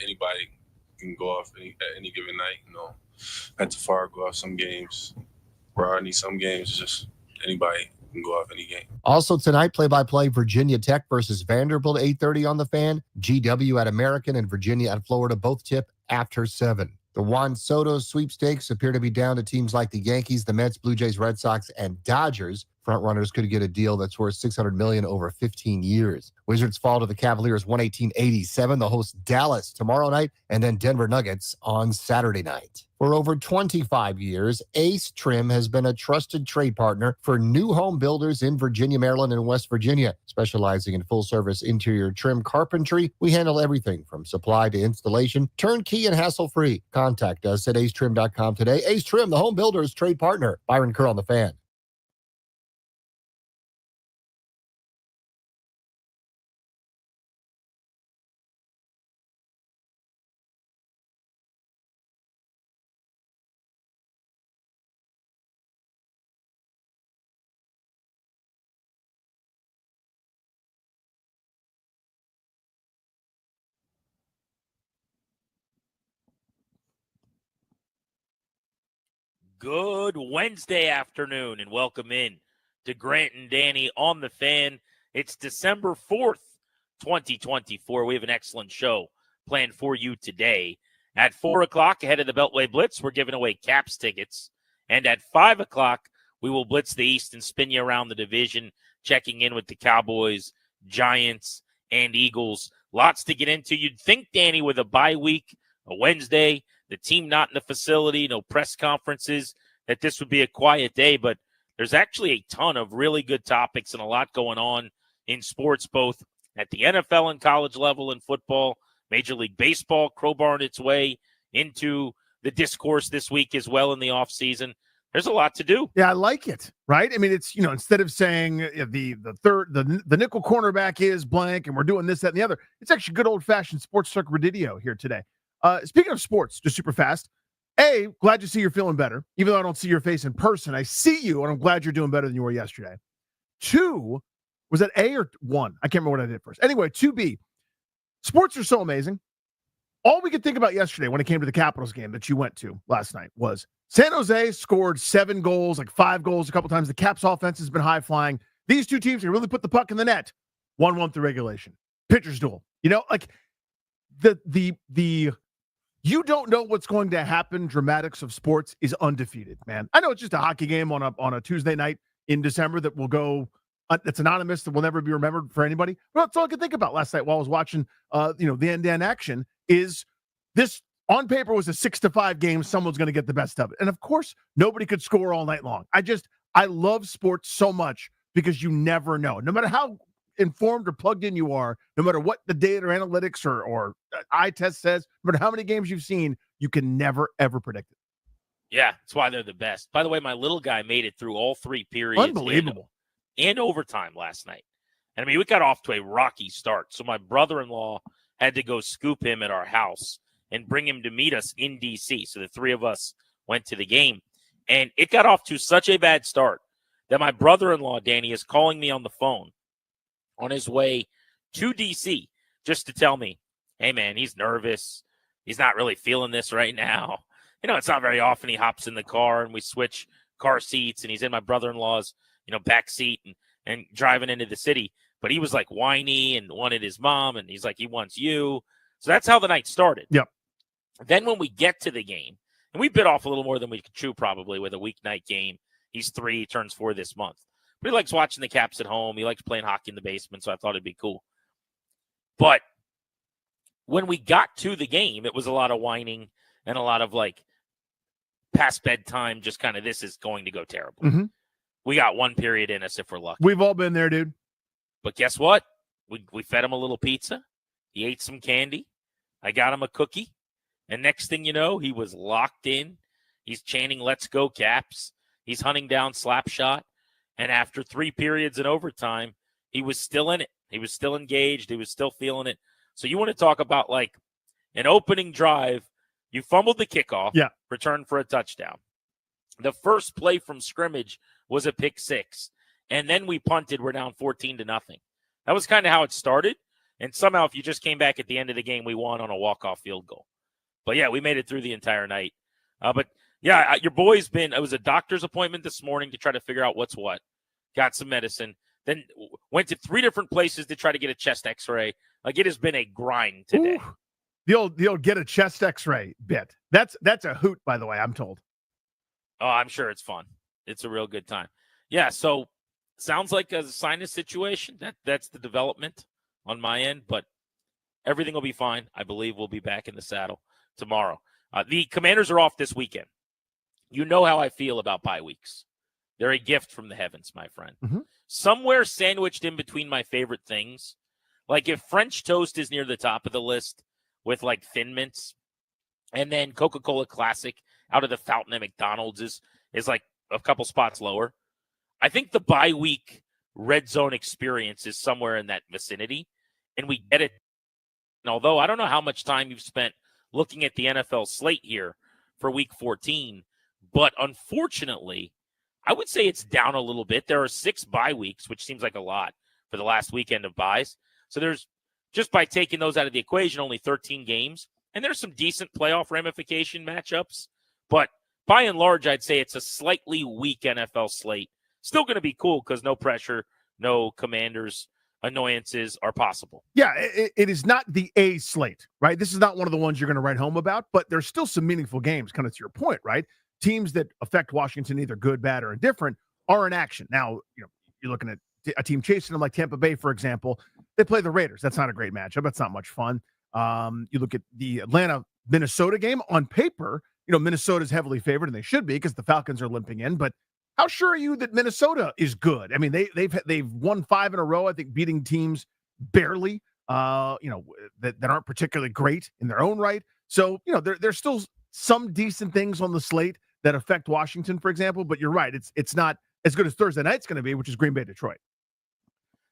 Anybody can go off at any given night. At Tafar go off some games. Rodney some games. Just anybody can go off any game. Also tonight, play-by-play Virginia Tech versus Vanderbilt, 8:30 on the Fan. GW at American and Virginia at Florida both tip after 7. The Juan Soto sweepstakes appear to be down to teams like the Yankees, the Mets, Blue Jays, Red Sox, and Dodgers. Frontrunners could get a deal that's worth $600 million over 15 years. Wizards fall to the Cavaliers 118-87. The host Dallas tomorrow night, and then Denver Nuggets on Saturday night. For over 25 years, Ace Trim has been a trusted trade partner for new home builders in Virginia, Maryland, and West Virginia. Specializing in full-service interior trim carpentry, we handle everything from supply to installation, turnkey and hassle-free. Contact us at acetrim.com today. Ace Trim, the home builder's trade partner. Byron Kerr on the Fan. Good Wednesday afternoon and welcome in to Grant and Danny on the Fan. It's December 4th, 2024. We have an excellent show planned for you today. At 4 o'clock, ahead of the Beltway Blitz, we're giving away Caps tickets. And at 5 o'clock, we will blitz the East and spin you around the division, checking in with the Cowboys, Giants, and Eagles. Lots to get into. You'd think, Danny, with a bye week, a Wednesday, the team not in the facility, no press conferences, that this would be a quiet day, but there's actually a ton of really good topics and a lot going on in sports, both at the NFL and college level in football, Major League Baseball crowbarring its way into the discourse this week as well in the offseason. There's a lot to do. Yeah, I like it, right? I mean, it's, instead of saying the nickel cornerback is blank and we're doing this, that, and the other, it's actually good old-fashioned sports talk radio here today. Speaking of sports, just super fast, glad to see you're feeling better. Even though I don't see your face in person, I see you, and I'm glad you're doing better than you were yesterday. 2, was that A or 1? I can't remember what I did first. Anyway, 2B, sports are so amazing. All we could think about yesterday when it came to the Capitals game that you went to last night was San Jose scored 7 goals, like 5 goals a couple times. The Caps offense has been high-flying. These two teams can really put the puck in the net. 1-1 through regulation. Pitcher's duel. The you don't know what's going to happen. Dramatics of sports is undefeated, man. I know it's just a hockey game on a Tuesday night in December that will go, that's anonymous, that will never be remembered for anybody. But that's all I could think about last night while I was watching, the end-to-end action is this on paper was a 6-5 game. Someone's going to get the best of it. And of course, nobody could score all night long. I love sports so much because you never know. No matter how informed or plugged in you are, no matter what the data or analytics or eye test says, no matter how many games you've seen, you can never, ever predict it. Yeah, that's why they're the best. By the way, my little guy made it through all 3 periods. Unbelievable. And overtime last night. And we got off to a rocky start. So my brother-in-law had to go scoop him at our house and bring him to meet us in D.C. So the 3 of us went to the game. And it got off to such a bad start that my brother-in-law, Danny, is calling me on the phone on his way to D.C. just to tell me, hey, man, he's nervous. He's not really feeling this right now. It's not very often he hops in the car and we switch car seats and he's in my brother-in-law's, back seat and driving into the city. But he was like whiny and wanted his mom and he's like, he wants you. So that's how the night started. Yep. Then when we get to the game, and we bit off a little more than we could chew probably with a weeknight game. He's 3, turns 4 this month. But he likes watching the Caps at home. He likes playing hockey in the basement, so I thought it'd be cool. But when we got to the game, it was a lot of whining and a lot of past bedtime, just kind of this is going to go terrible. Mm-hmm. We got one period in us if we're lucky. We've all been there, dude. But guess what? We fed him a little pizza. He ate some candy. I got him a cookie. And next thing you know, he was locked in. He's chanting, "Let's go, Caps." He's hunting down Slapshot. And after 3 periods in overtime, he was still in it. He was still engaged. He was still feeling it. So you want to talk about like an opening drive. You fumbled the kickoff, return for a touchdown. The first play from scrimmage was a pick six. And then we punted. We're down 14-0. That was kind of how it started. And somehow, if you just came back at the end of the game, we won on a walk-off field goal. But, yeah, we made it through the entire night. Your boy's been – it was a doctor's appointment this morning to try to figure out what's what. Got some medicine. Then went to 3 different places to try to get a chest x-ray. Like, it has been a grind today. Ooh, the old get a chest x-ray bit. That's a hoot, by the way, I'm told. Oh, I'm sure it's fun. It's a real good time. Yeah, so sounds like a sinus situation. That's the development on my end, but everything will be fine. I believe we'll be back in the saddle tomorrow. The Commanders are off this weekend. You know how I feel about bye weeks. They're a gift from the heavens, my friend. Mm-hmm. Somewhere sandwiched in between my favorite things, like if French toast is near the top of the list with like Thin Mints, and then Coca-Cola Classic out of the fountain at McDonald's is like a couple spots lower. I think the bye week red zone experience is somewhere in that vicinity, and we get it. And although I don't know how much time you've spent looking at the NFL slate here for week 14, but unfortunately, I would say it's down a little bit. There are 6 bye weeks, which seems like a lot for the last weekend of byes. So there's, just by taking those out of the equation, only 13 games. And there's some decent playoff ramification matchups. But by and large, I'd say it's a slightly weak NFL slate. Still going to be cool because no pressure, no Commanders annoyances are possible. Yeah, it is not the A slate, right? This is not one of the ones you're going to write home about, but there's still some meaningful games, kind of to your point, right? Teams that affect Washington, either good, bad, or indifferent, are in action. Now, you're looking at a team chasing them like Tampa Bay, for example. They play the Raiders. That's not a great matchup. That's not much fun. You look at the Atlanta-Minnesota game. On paper, Minnesota's heavily favored, and they should be because the Falcons are limping in. But how sure are you that Minnesota is good? I mean, they've won 5 in a row, I think, beating teams barely, that aren't particularly great in their own right. So, there's still some decent things on the slate that affect Washington, for example. But you're right. It's not as good as Thursday night's going to be, which is Green Bay, Detroit.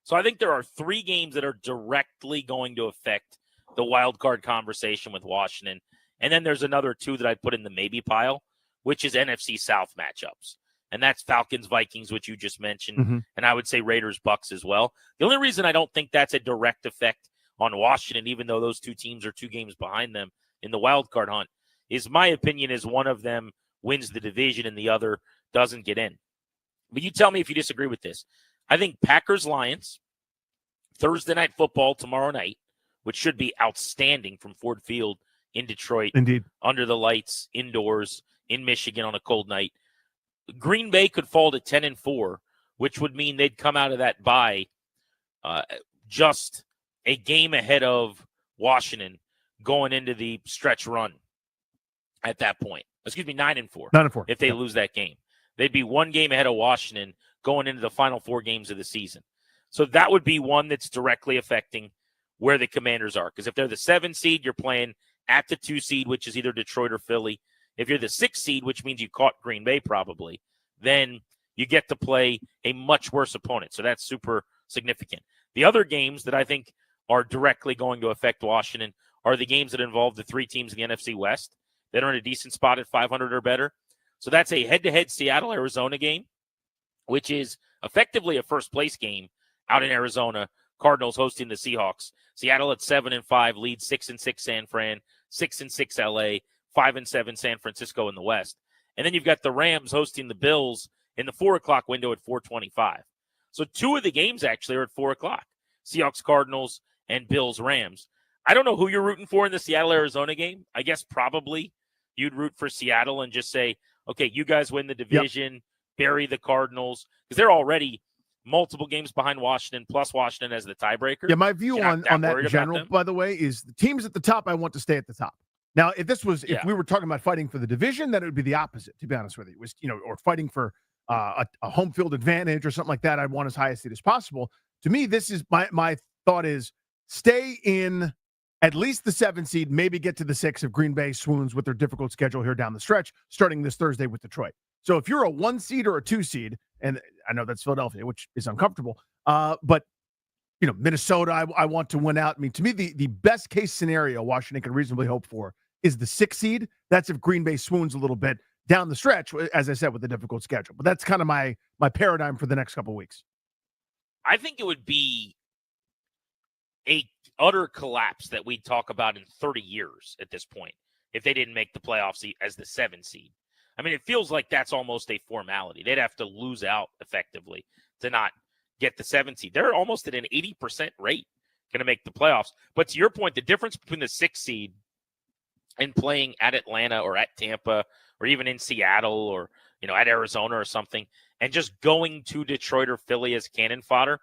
So I think there are 3 games that are directly going to affect the wild card conversation with Washington. And then there's another 2 that I'd put in the maybe pile, which is NFC South matchups. And that's Falcons-Vikings, which you just mentioned. Mm-hmm. And I would say Raiders-Bucks as well. The only reason I don't think that's a direct effect on Washington, even though those 2 teams are 2 games behind them in the wild card hunt, is my opinion is one of them wins the division and the other doesn't get in. But you tell me if you disagree with this. I think Packers-Lions, Thursday night football tomorrow night, which should be outstanding from Ford Field in Detroit. Indeed. Under the lights, indoors, in Michigan on a cold night. Green Bay could fall to 10-4, which would mean they'd come out of that bye just a game ahead of Washington going into the stretch run at that point. 9-4. 9-4. If they lose that game. They'd be 1 game ahead of Washington going into the final 4 games of the season. So that would be one that's directly affecting where the Commanders are. Because if they're the 7 seed, you're playing at the 2 seed, which is either Detroit or Philly. If you're the 6 seed, which means you caught Green Bay probably, then you get to play a much worse opponent. So that's super significant. The other games that I think are directly going to affect Washington are the games that involve the 3 teams in the NFC West that are in a decent spot at 500 or better. So that's a head-to-head Seattle-Arizona game, which is effectively a first-place game out in Arizona. Cardinals hosting the Seahawks. Seattle at 7-5 leads 6-6 San Fran, 6-6 LA, 5-7 San Francisco in the West. And then you've got the Rams hosting the Bills in the 4 o'clock window at 4:25. So 2 of the games actually are at 4 o'clock. Seahawks, Cardinals, and Bills, Rams. I don't know who you're rooting for in the Seattle-Arizona game. I guess probably you'd root for Seattle and just say, okay, you guys win the division, bury the Cardinals, because they're already multiple games behind Washington, plus Washington as the tiebreaker. Yeah, my view on that in general, by the way, is the teams at the top, I want to stay at the top. Now, if we were talking about fighting for the division, then it would be the opposite, to be honest with you. It was, or fighting for a home field advantage or something like that, I'd want as high a seed as possible. To me, this is my thought is stay in at least the 7 seed, maybe get to the 6 if Green Bay swoons with their difficult schedule here down the stretch, starting this Thursday with Detroit. So if you're a 1 seed or a 2 seed, and I know that's Philadelphia, which is uncomfortable, but Minnesota, I want to win out. I mean, to me, the best case scenario Washington can reasonably hope for is the 6 seed. That's if Green Bay swoons a little bit down the stretch, as I said, with the difficult schedule. But that's kind of my paradigm for the next couple of weeks. I think it would be a utter collapse that we'd talk about in 30 years at this point if they didn't make the playoffs as the 7 seed. I mean, it feels like that's almost a formality. They'd have to lose out effectively to not get the 7 seed. They're almost at an 80% rate going to make the playoffs. But to your point, the difference between the 6 seed and playing at Atlanta or at Tampa or even in Seattle or, at Arizona or something, and just going to Detroit or Philly as cannon fodder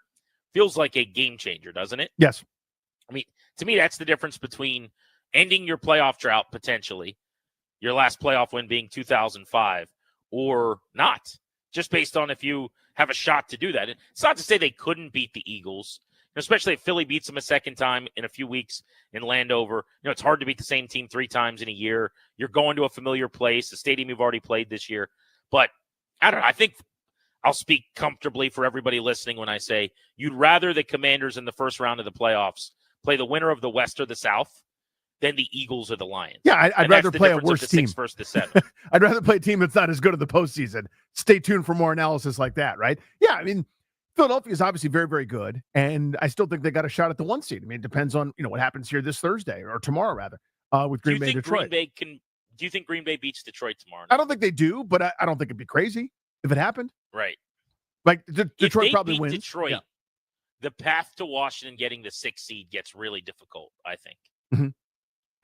feels like a game changer, doesn't it? Yes. I mean, to me, that's the difference between ending your playoff drought potentially, your last playoff win being 2005, or not, just based on if you have a shot to do that. It's not to say they couldn't beat the Eagles, especially if Philly beats them a second time in a few weeks in Landover. It's hard to beat the same team 3 times in a year. You're going to a familiar place, a stadium you've already played this year. But I don't know. I think I'll speak comfortably for everybody listening when I say you'd rather the Commanders in the first round of the playoffs play the winner of the West or the South than the Eagles or the Lions. Yeah, I'd rather play a worse team. 6 versus the 7. I'd rather play a team that's not as good at the postseason. Stay tuned for more analysis like that, right? Yeah, I mean, Philadelphia is obviously very, very good, and I still think they got a shot at the 1 seed. I mean, it depends on what happens here this Thursday or tomorrow rather with Green Bay and Detroit. Do you think Green Bay beats Detroit tomorrow? I don't think they do, but I don't think it'd be crazy if it happened. Right. Like Detroit if they probably beat wins. Detroit, yeah. The path to Washington getting the 6 seed gets really difficult, I think. Mm-hmm.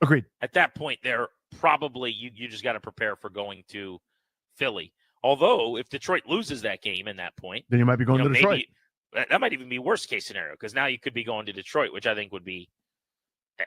Agreed. At that point, they're probably you just got to prepare for going to Philly. Although, if Detroit loses that game in that point, then you might be going to Detroit. Maybe, that might even be worst case scenario because now you could be going to Detroit, which I think would be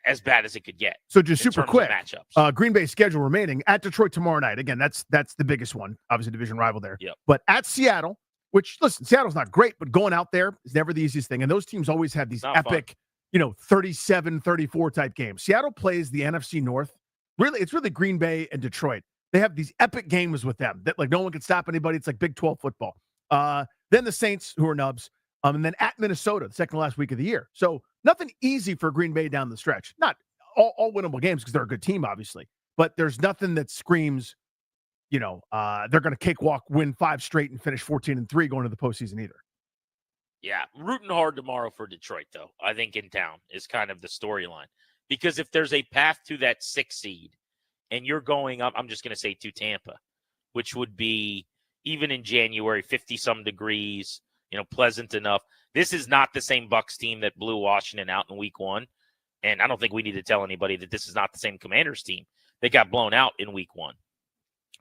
as bad as it could get. So just super quick, matchups. Green Bay schedule remaining at Detroit tomorrow night. Again, that's the biggest one, obviously division rival there. Yep. But at Seattle, which listen, Seattle's not great, but going out there is never the easiest thing. And those teams always have these epic, 37-34 type games. Seattle plays the NFC North. Really, it's really Green Bay and Detroit. They have these epic games with them that like no one can stop anybody. It's like Big 12 football. Then the Saints, who are nubs, and then at Minnesota, the second to last week of the year. So nothing easy for Green Bay down the stretch. Not all winnable games because they're a good team, obviously. But there's nothing that screams, they're going to cakewalk, win 5 straight, and finish 14-3 going to the postseason either. Yeah, rooting hard tomorrow for Detroit, though, I think in town is kind of the storyline. Because if there's a path to that 6 seed and you're going up, I'm just going to say to Tampa, which would be even in January, 50-some degrees, pleasant enough. This is not the same Bucs team that blew Washington out in week 1. And I don't think we need to tell anybody that this is not the same Commanders team. They got blown out in week 1.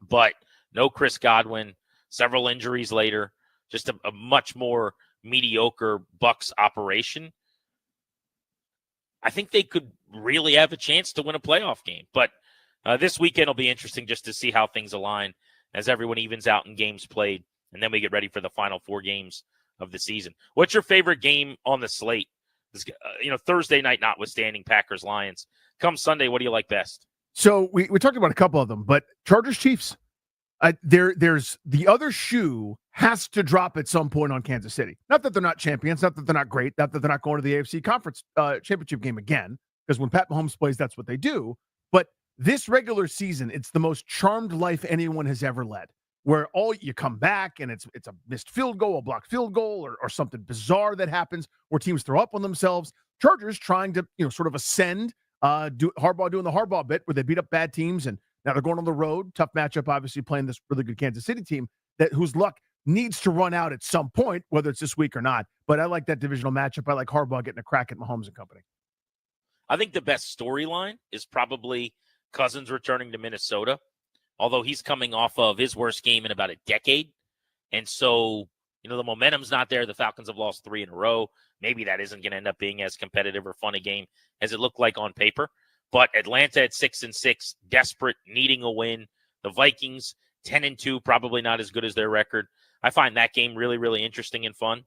But no Chris Godwin, several injuries later, just a much more mediocre Bucs operation. I think they could really have a chance to win a playoff game. But this weekend will be interesting just to see how things align as everyone evens out in games played, and then we get ready for the final 4 games of the season. What's your favorite game on the slate? Thursday night notwithstanding, Packers-Lions. Come Sunday, what do you like best? So we talked about a couple of them, but Chargers-Chiefs. There's the other shoe has to drop at some point on Kansas City. Not that they're not champions, not that they're not great, not that they're not going to the AFC Conference Championship game again, because when Pat Mahomes plays, that's what they do. But this regular season, it's the most charmed life anyone has ever led, where all you come back and it's a missed field goal, a blocked field goal, or something bizarre that happens where teams throw up on themselves. Chargers trying to sort of ascend. Harbaugh doing the Harbaugh bit where they beat up bad teams, and now they're going on the road. Tough matchup, obviously, playing this really good Kansas City team whose luck needs to run out at some point, whether it's this week or not. But I like that divisional matchup. I like Harbaugh getting a crack at Mahomes and company. I think the best storyline is probably Cousins returning to Minnesota, although he's coming off of his worst game in about a decade. And so, the momentum's not there. The Falcons have lost 3 in a row. Maybe that isn't going to end up being as competitive or fun a game as it looked like on paper. But Atlanta at 6-6, desperate, needing a win. The Vikings 10-2, probably not as good as their record. I find that game really, really interesting and fun.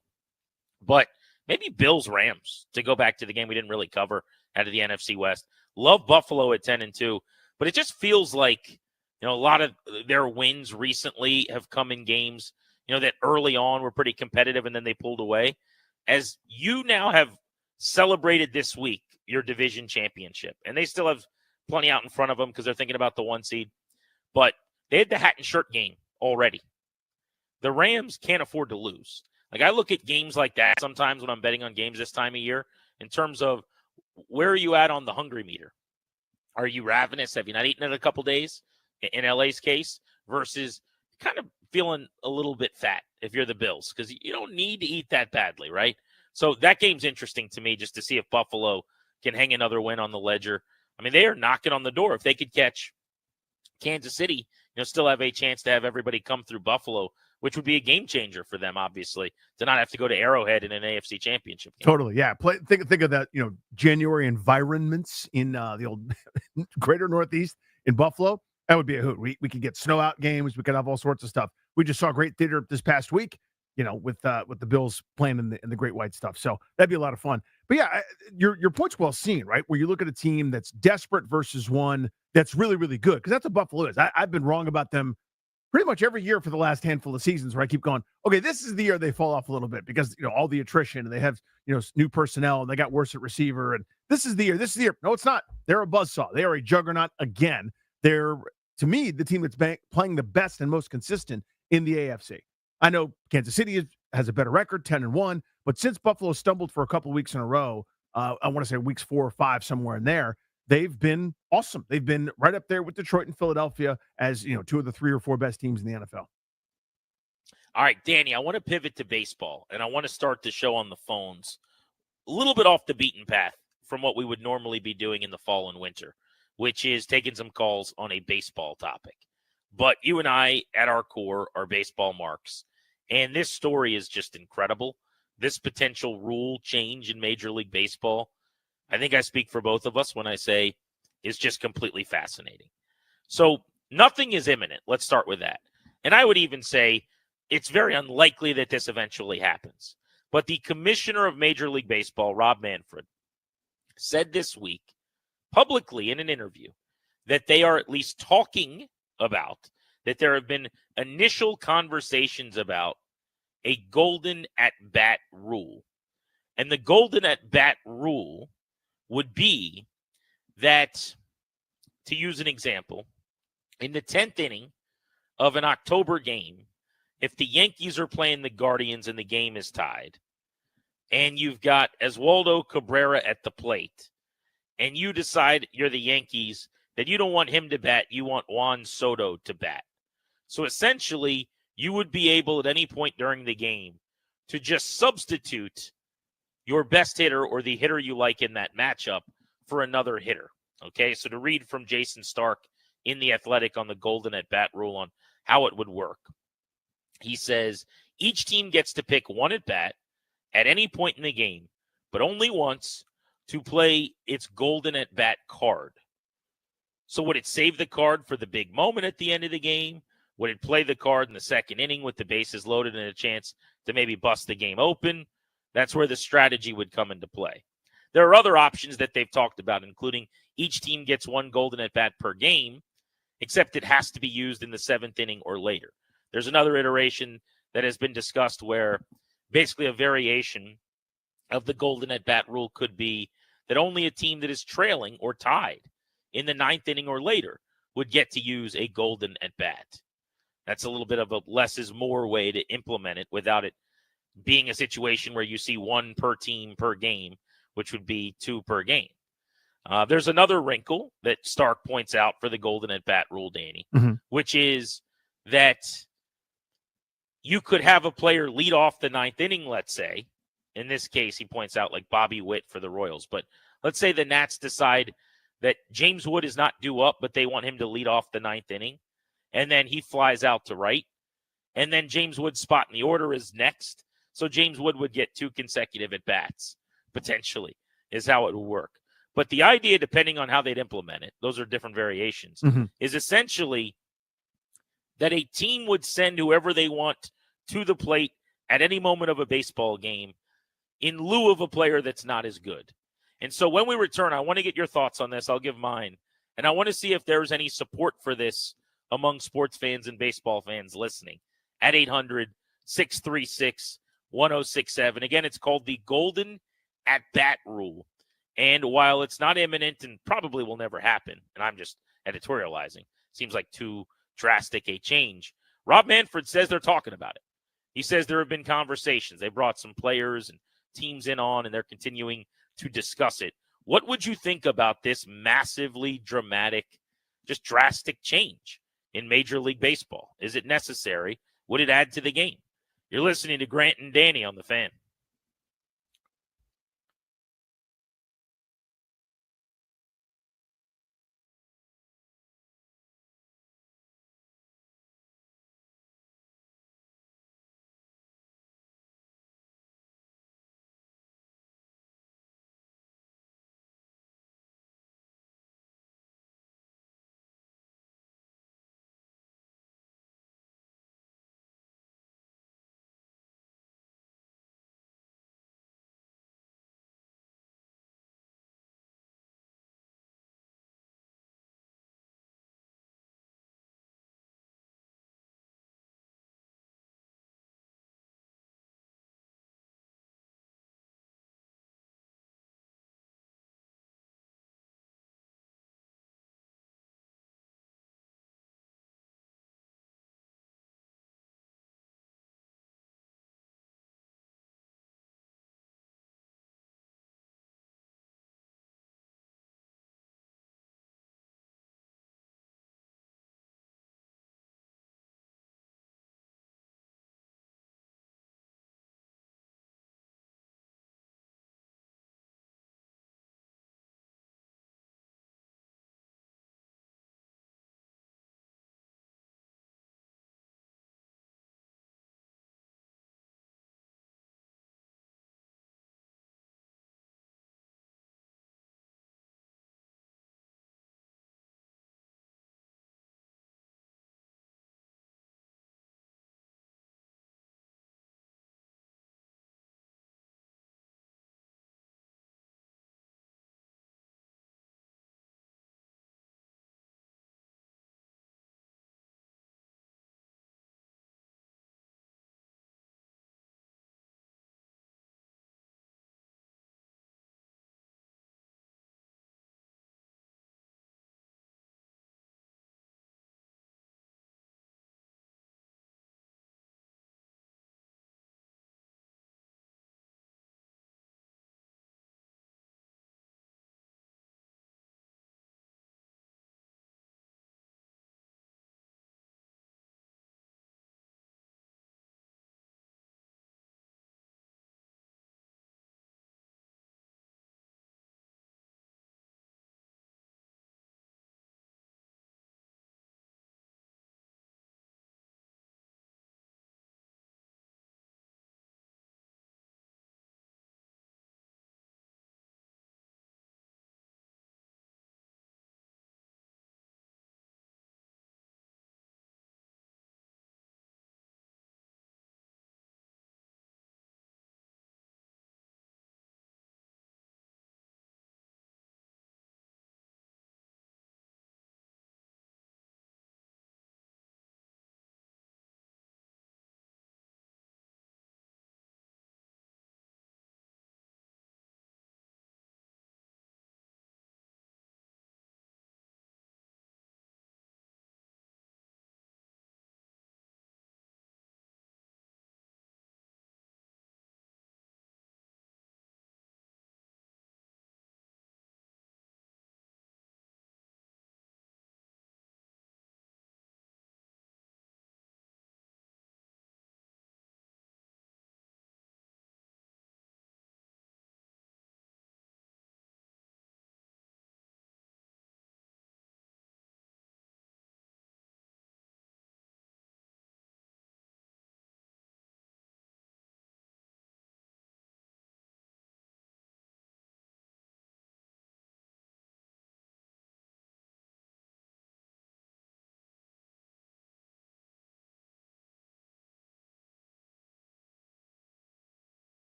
But maybe Bills-Rams, to go back to the game we didn't really cover out of the NFC West. Love Buffalo at 10-2, but it just feels like, a lot of their wins recently have come in games, that early on were pretty competitive and then they pulled away. As you now have celebrated this week your division championship, and they still have plenty out in front of them because they're thinking about the 1 seed, but they had the hat and shirt game already. The Rams can't afford to lose. Like, I look at games like that sometimes when I'm betting on games this time of year in terms of where are you at on the hungry meter? Are you ravenous? Have you not eaten in a couple days in LA's case versus kind of feeling a little bit fat if you're the Bills because you don't need to eat that badly, right? So that game's interesting to me just to see if Buffalo can hang another win on the ledger. I mean, they are knocking on the door. If they could catch Kansas City, still have a chance to have everybody come through Buffalo, which would be a game changer for them, obviously, to not have to go to Arrowhead in an AFC championship game. Totally, yeah. Think of that, January environments in the old greater Northeast in Buffalo. That would be a hoot. We could get snow out games. We could have all sorts of stuff. We just saw great theater this past week, with the Bills playing in the Great White stuff. So that'd be a lot of fun. But yeah, your point's well seen, right? Where you look at a team that's desperate versus one that's really, really good, because that's what Buffalo is. I've been wrong about them pretty much every year for the last handful of seasons, where I keep going, okay, this is the year they fall off a little bit because all the attrition and they have new personnel and they got worse at receiver, and this is the year. No, it's not. They're a buzzsaw. They are a juggernaut again. They're, to me, the team that's playing the best and most consistent in the AFC. I know Kansas City has a better record, 10-1, but since Buffalo stumbled for a couple weeks in a row, I want to say weeks 4 or 5, somewhere in there, they've been awesome. They've been right up there with Detroit and Philadelphia as, 2 of the 3 or 4 best teams in the NFL. All right, Danny, I want to pivot to baseball, and I want to start the show on the phones a little bit off the beaten path from what we would normally be doing in the fall and winter, which is taking some calls on a baseball topic. But you and I, at our core, are baseball marks, and this story is just incredible. This potential rule change in Major League Baseball, I think I speak for both of us when I say is just completely fascinating. So nothing is imminent. Let's start with that. And I would even say it's very unlikely that this eventually happens. But the commissioner of Major League Baseball, Rob Manfred, said this week publicly in an interview that they are at least talking about, that there have been initial conversations about a golden at-bat rule. And the golden at-bat rule would be that, to use an example, in the 10th inning of an October game, if the Yankees are playing the Guardians and the game is tied, and you've got Oswaldo Cabrera at the plate, and you decide you're the Yankees, that you don't want him to bat, you want Juan Soto to bat. So essentially, you would be able at any point during the game to just substitute your best hitter or the hitter you like in that matchup for another hitter. Okay, so to read from Jason Stark in The Athletic on the golden at-bat rule on how it would work. He says, each team gets to pick one at-bat at any point in the game, but only once, to play its golden at-bat card. So would it save the card for the big moment at the end of the game? Would it play the card in the second inning with the bases loaded and a chance to maybe bust the game open? That's where the strategy would come into play. There are other options that they've talked about, including each team gets one golden at-bat per game, except it has to be used in the 7th inning or later. There's another iteration that has been discussed where basically a variation of the golden at-bat rule could be that only a team that is trailing or tied in the 9th inning or later would get to use a golden at-bat. That's a little bit of a less is more way to implement it without it being a situation where you see 1 per team per game, which would be 2 per game. There's another wrinkle that Stark points out for the golden at-bat rule, Danny, which is that you could have a player lead off the 9th inning, let's say. In this case, he points out like Bobby Witt for the Royals. But let's say the Nats decide that James Wood is not due up, but they want him to lead off the 9th inning. And then he flies out to right. And then James Wood's spot in the order is next. So James Wood would get 2 consecutive at-bats, potentially, is how it would work. But the idea, depending on how they'd implement it, those are different variations, is essentially that a team would send whoever they want to the plate at any moment of a baseball game in lieu of a player that's not as good. And so when we return, I want to get your thoughts on this. I'll give mine. And I want to see if there's any support for this among sports fans and baseball fans listening at 800-636-1067. Again, it's called the Golden at Bat Rule. And while it's not imminent and probably will never happen, and I'm just editorializing, seems like too drastic a change, Rob Manfred says they're talking about it. He says there have been conversations. They brought some players and teams in on, and they're continuing to discuss it. What would you think about this massively dramatic, just drastic change in Major League Baseball? Is it necessary? Would it add to the game? You're listening to Grant and Danny on The Fan.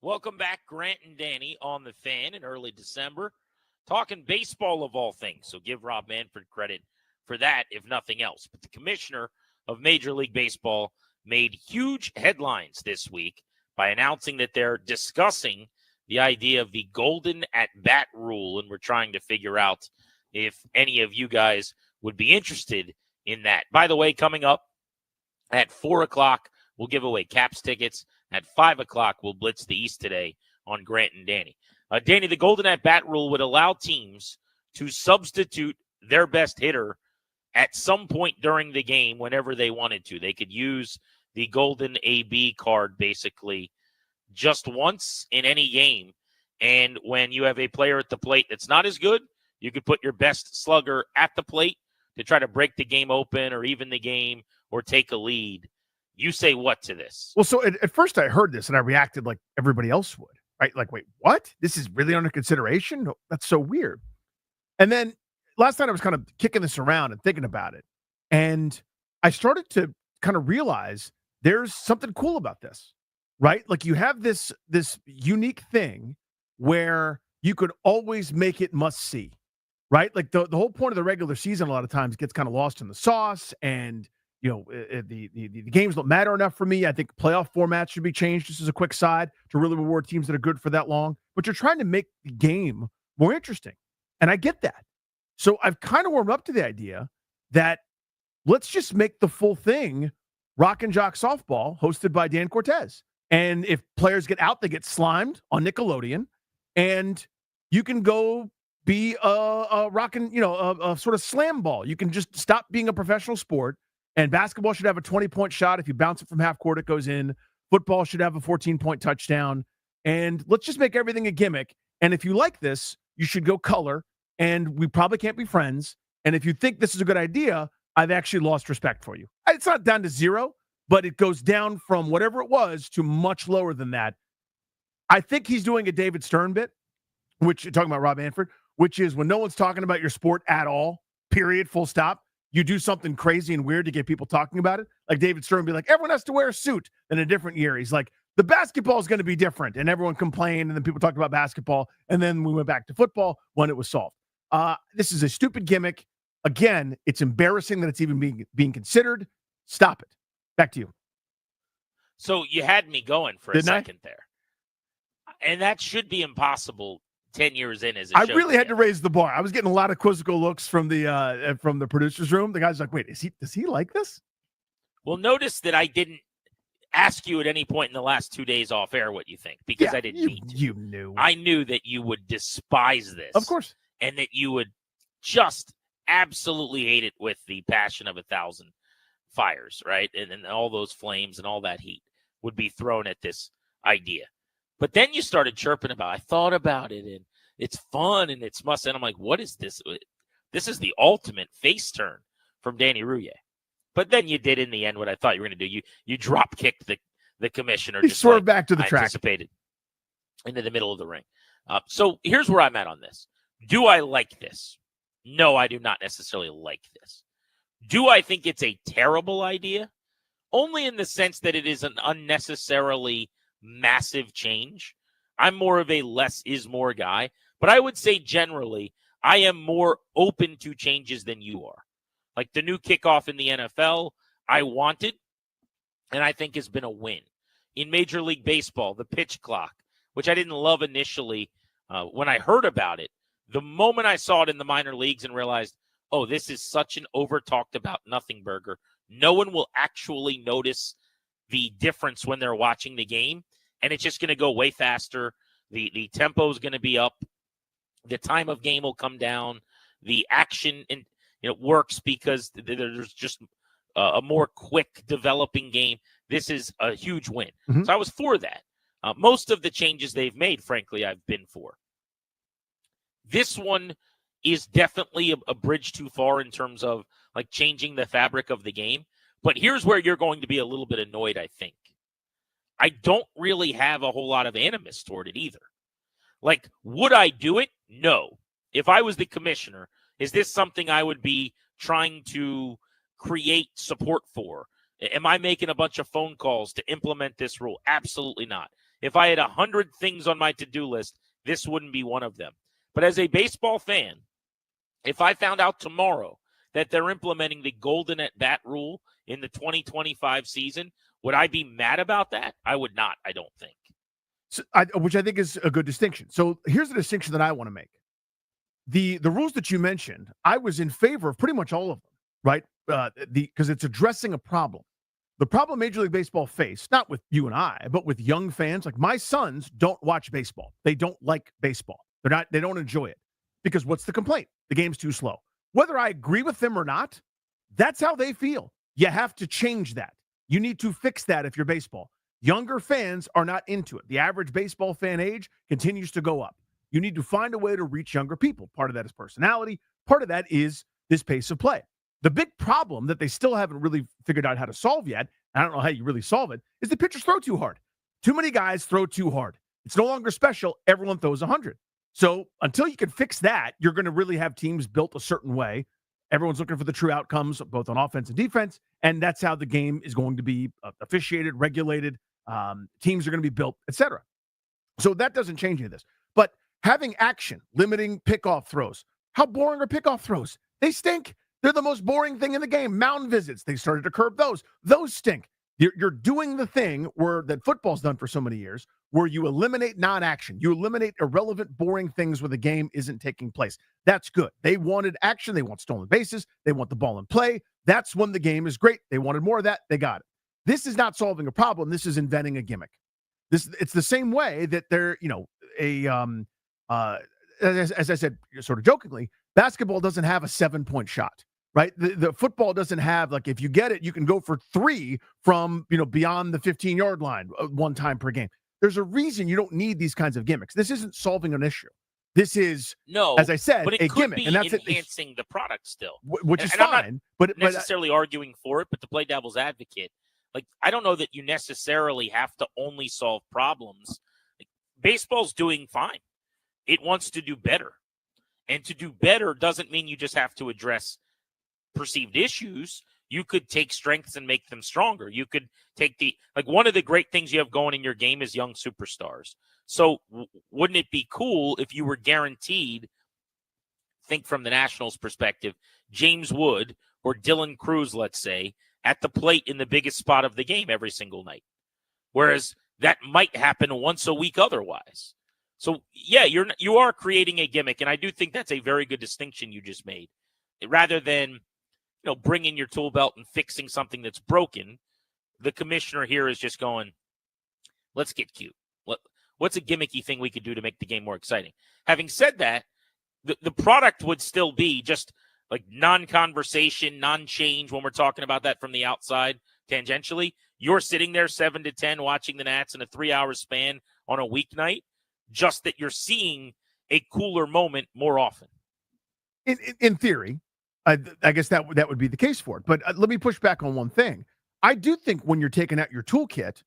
Welcome back, Grant and Danny on the Fan in early December, talking baseball of all things. So give Rob Manfred credit for that, if nothing else. But the commissioner of Major League Baseball made huge headlines this week by announcing that they're discussing the idea of the golden at-bat rule, and we're trying to figure out if any of you guys would be interested in that. By the way, coming up at 4 o'clock, we'll give away Caps tickets. At 5 o'clock, we'll blitz the East today on Grant and Danny. Danny, the golden at-bat rule would allow teams to substitute their best hitter at some point during the game whenever they wanted to. They could use the golden AB card basically just once in any game. And when you have a player at the plate that's not as good, you could put your best slugger at the plate to try to break the game open or even the game or take a lead. You say what to this? Well, so at first I heard this and I reacted like everybody else would, right? Like, wait, what? This is really under consideration? No, that's so weird. And then last night I was kind of kicking this around and thinking about it. And I started to kind of realize there's something cool about this, right? Like you have this unique thing where you could always make it must see, right? Like the whole point of the regular season a lot of times gets kind of lost in the sauce, and the games don't matter enough for me. I think playoff formats should be changed, just as a quick side, to really reward teams that are good for that long. But you're trying to make the game more interesting. And I get that. So I've kind of warmed up to the idea that let's just make the full thing Rock and Jock Softball, hosted by Dan Cortez. And if players get out, they get slimed on Nickelodeon. And you can go be a rockin', a sort of slam ball. You can just stop being a professional sport. And basketball should have a 20-point shot. If you bounce it from half court, it goes in. Football should have a 14-point touchdown. And let's just make everything a gimmick. And if you like this, you should go color. And we probably can't be friends. And if you think this is a good idea, I've actually lost respect for you. It's not down to zero, but it goes down from whatever it was to much lower than that. I think he's doing a David Stern bit, which you're talking about Rob Manfred, which is when no one's talking about your sport at all, period, full stop, you do something crazy and weird to get people talking about it. Like David Stern be like, everyone has to wear a suit. In a different year, he's like, the basketball is going to be different. And everyone complained, and then people talked about basketball. And then we went back to football when it was solved. This is a stupid gimmick. Again, it's embarrassing that it's even being considered. Stop it. Back to you. So you had me going for a second there. And that should be impossible 10 years in as a I show really had to raise the bar. I was getting a lot of quizzical looks from the producer's room. The guy's like, wait, does he like this? Well, notice that I didn't ask you at any point in the last 2 days off air what you think, because I didn't need to. You knew. I knew that you would despise this. Of course. And that you would just absolutely hate it with the passion of 1,000 fires, right? And all those flames and all that heat would be thrown at this idea. But then you started chirping about, I thought about it, and it's fun, and it's must. And I'm like, what is this? This is the ultimate face turn from Danny Rouillet. But then you did in the end what I thought you were going to do. You drop kicked the commissioner. He just swerved like back to the I track. Anticipated into the middle of the ring. So here's where I'm at on this. Do I like this? No, I do not necessarily like this. Do I think it's a terrible idea? Only in the sense that it is an unnecessarily massive change. I'm more of a less is more guy, but I would say generally I am more open to changes than you are. Like the new kickoff in the NFL, I wanted, and I think has been a win. In Major League Baseball, the pitch clock, which I didn't love initially when I heard about it, the moment I saw it in the minor leagues and realized, oh, this is such an over-talked about nothing burger. No one will actually notice the difference when they're watching the game, and it's just going to go way faster. The tempo is going to be up. The time of game will come down. The action works because there's just a more quick developing game. This is a huge win. Mm-hmm. So I was for that. Most of the changes they've made, frankly, I've been for. This one is definitely a bridge too far in terms of like changing the fabric of the game. But here's where you're going to be a little bit annoyed, I think. I don't really have a whole lot of animus toward it either. Like, would I do it? No. If I was the commissioner, is this something I would be trying to create support for? Am I making a bunch of phone calls to implement this rule? Absolutely not. If I had 100 things on my to-do list, this wouldn't be one of them. But as a baseball fan, if I found out tomorrow that they're implementing the golden at bat rule in the 2025 season, would I be mad about that? I would not, I don't think. So, which I think is a good distinction. So here's the distinction that I want to make. The rules that you mentioned, I was in favor of pretty much all of them, right? Because it's addressing a problem. The problem Major League Baseball faced, not with you and I, but with young fans, like my sons don't watch baseball. They don't like baseball. They don't enjoy it. Because what's the complaint? The game's too slow. Whether I agree with them or not, that's how they feel. You have to change that. You need to fix that if you're baseball. Younger fans are not into it. The average baseball fan age continues to go up. You need to find a way to reach younger people. Part of that is personality. Part of that is this pace of play. The big problem that they still haven't really figured out how to solve yet, I don't know how you really solve it, is the pitchers throw too hard. Too many guys throw too hard. It's no longer special. Everyone throws 100. So until you can fix that, you're going to really have teams built a certain way. Everyone's looking for the true outcomes, both on offense and defense, and that's how the game is going to be officiated, regulated. Teams are going to be built, etc. So that doesn't change any of this. But having action, limiting pickoff throws. How boring are pickoff throws? They stink. They're the most boring thing in the game. Mound visits, they started to curb those. Those stink. You're doing the thing that football's done for so many years, where you eliminate non-action. You eliminate irrelevant, boring things where the game isn't taking place. That's good. They wanted action. They want stolen bases. They want the ball in play. That's when the game is great. They wanted more of that. They got it. This is not solving a problem. This is inventing a gimmick. It's the same way that they're, as I said, sort of jokingly, basketball doesn't have a 7-point shot. Right. The football doesn't have, like, if you get it, you can go for 3 from, beyond the 15-yard line one time per game. There's a reason you don't need these kinds of gimmicks. This isn't solving an issue. This is, as I said, but it a could gimmick. be And that's enhancing the product still. Which is and fine. I'm not but necessarily arguing for it, but to play devil's advocate, like, I don't know that you necessarily have to only solve problems. Like, baseball's doing fine. It wants to do better. And to do better doesn't mean you just have to address perceived issues. You could take strengths and make them stronger. You could take one of the great things you have going in your game is young superstars. So wouldn't it be cool if you were guaranteed, think from the Nationals perspective, James Wood or Dylan Cruz, let's say, at the plate in the biggest spot of the game every single night? Whereas that might happen once a week otherwise. So yeah, you are creating a gimmick, and I do think that's a very good distinction you just made. Rather than bringing your tool belt and fixing something that's broken, the commissioner here is just going, let's get cute. What's a gimmicky thing we could do to make the game more exciting? Having said that, the product would still be just like non-conversation, non-change when we're talking about that from the outside tangentially. You're sitting there 7 to 10 watching the Nats in a 3-hour span on a weeknight, just that you're seeing a cooler moment more often. In theory, I guess that would be the case for it. But let me push back on one thing. I do think when you're taking out your toolkit,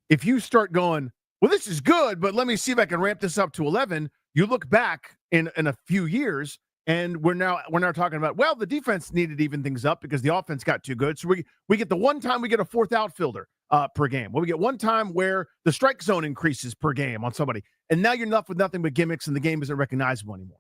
if you start going, well, this is good, but let me see if I can ramp this up to 11, you look back in a few years, and we're now talking about, well, the defense needed to even things up because the offense got too good. So we get the one time we get a 4th outfielder per game. Well, we get one time where the strike zone increases per game on somebody. And now you're left with nothing but gimmicks, and the game isn't recognizable anymore.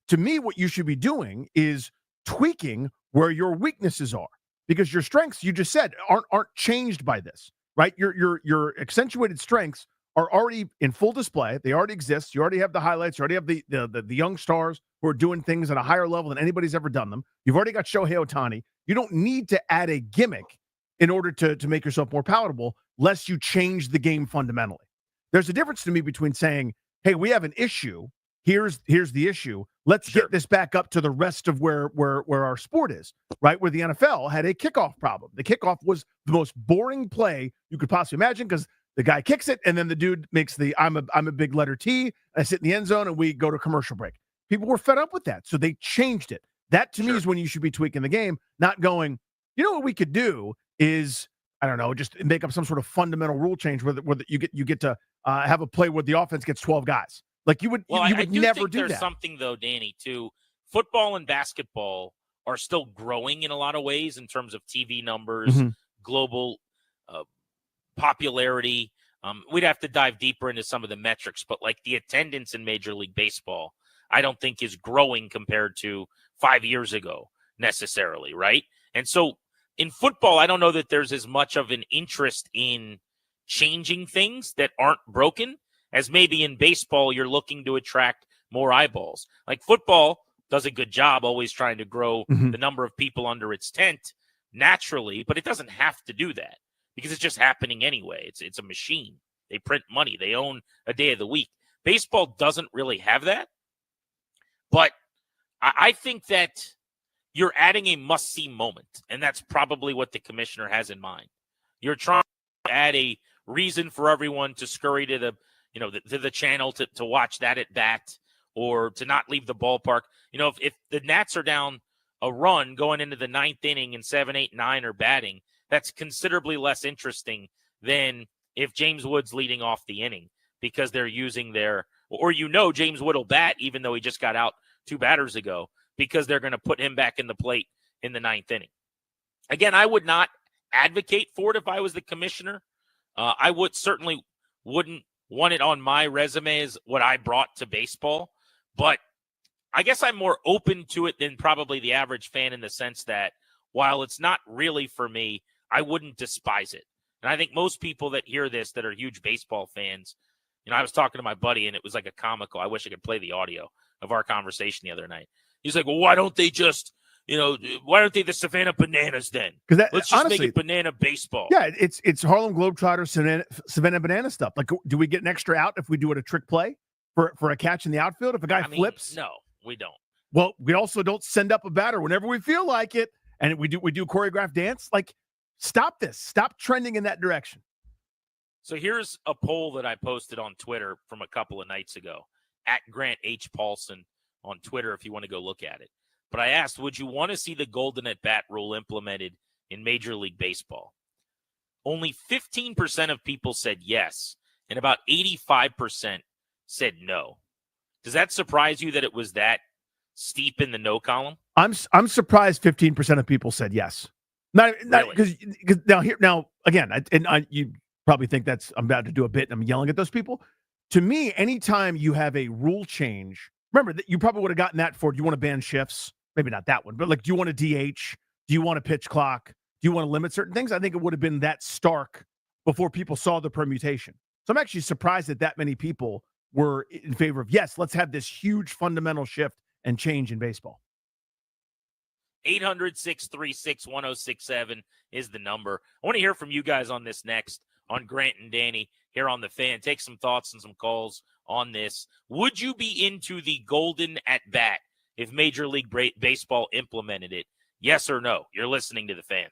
To me, what you should be doing is tweaking where your weaknesses are, because your strengths, you just said, aren't changed by this, right? Your accentuated strengths are already in full display. They already exist. You already have the highlights. You already have the young stars who are doing things at a higher level than anybody's ever done them. You've already got Shohei Ohtani. You don't need to add a gimmick in order to make yourself more palatable, lest you change the game fundamentally. There's a difference to me between saying, hey, we have an issue. Here's the issue. Let's get this back up to the rest of where our sport is, right? Where the NFL had a kickoff problem. The kickoff was the most boring play you could possibly imagine, because the guy kicks it, and then the dude makes the I'm a big letter T. I sit in the end zone, and we go to commercial break. People were fed up with that, so they changed it. That to me is when you should be tweaking the game, not going, what we could do is, I don't know, just make up some sort of fundamental rule change where you get to have a play where the offense gets 12 guys. Like you would never do that. There's something though, Danny, too. Football and basketball are still growing in a lot of ways in terms of TV numbers, global popularity. We'd have to dive deeper into some of the metrics, but like the attendance in Major League Baseball, I don't think is growing compared to 5 years ago necessarily, right? And so in football, I don't know that there's as much of an interest in changing things that aren't broken as maybe in baseball, you're looking to attract more eyeballs. Like football does a good job always trying to grow the number of people under its tent naturally, but it doesn't have to do that because it's just happening anyway. It's a machine. They print money. They own a day of the week. Baseball doesn't really have that. But I think that you're adding a must-see moment, and that's probably what the commissioner has in mind. You're trying to add a reason for everyone to scurry to the channel to watch that at bat or to not leave the ballpark. If the Nats are down a run going into the ninth inning and 7, 8, 9 are batting, that's considerably less interesting than if James Wood's leading off the inning because they're using James Wood will bat even though he just got out 2 batters ago because they're going to put him back in the plate in the ninth inning. Again, I would not advocate for it if I was the commissioner. I certainly wouldn't want it on my resume as what I brought to baseball, but I guess I'm more open to it than probably the average fan in the sense that while it's not really for me, I wouldn't despise it. And I think most people that hear this that are huge baseball fans, I was talking to my buddy and it was like a comical. I wish I could play the audio of our conversation the other night. He's like, well, why don't they just, why aren't they the Savannah Bananas then? Let's just honestly, make it banana baseball. Yeah, it's Harlem Globetrotters, Savannah Banana stuff. Like, do we get an extra out if we do it a trick play for a catch in the outfield? If a guy flips? No, we don't. Well, we also don't send up a batter whenever we feel like it, and we do choreographed dance. Like, stop this. Stop trending in that direction. So here's a poll that I posted on Twitter from a couple of nights ago at Grant H. Paulson on Twitter if you want to go look at it. But I asked, would you want to see the golden at bat rule implemented in Major League Baseball? Only 15% of people said yes, and about 85% said no. Does that surprise you that it was that steep in the no column? I'm surprised 15% of people said yes. Not because now again, you probably think I'm about to do a bit and I'm yelling at those people. To me, anytime you have a rule change, remember that you probably would have gotten that for, do you want to ban shifts? Maybe not that one, but like, do you want a DH? Do you want a pitch clock? Do you want to limit certain things? I think it would have been that stark before people saw the permutation. So I'm actually surprised that many people were in favor of, yes, let's have this huge fundamental shift and change in baseball. 800-636-1067 is the number. I want to hear from you guys on this next on Grant and Danny here on The Fan. Take some thoughts and some calls on this. Would you be into the golden at bat if Major League Baseball implemented it? Yes or no? You're listening to The Fan.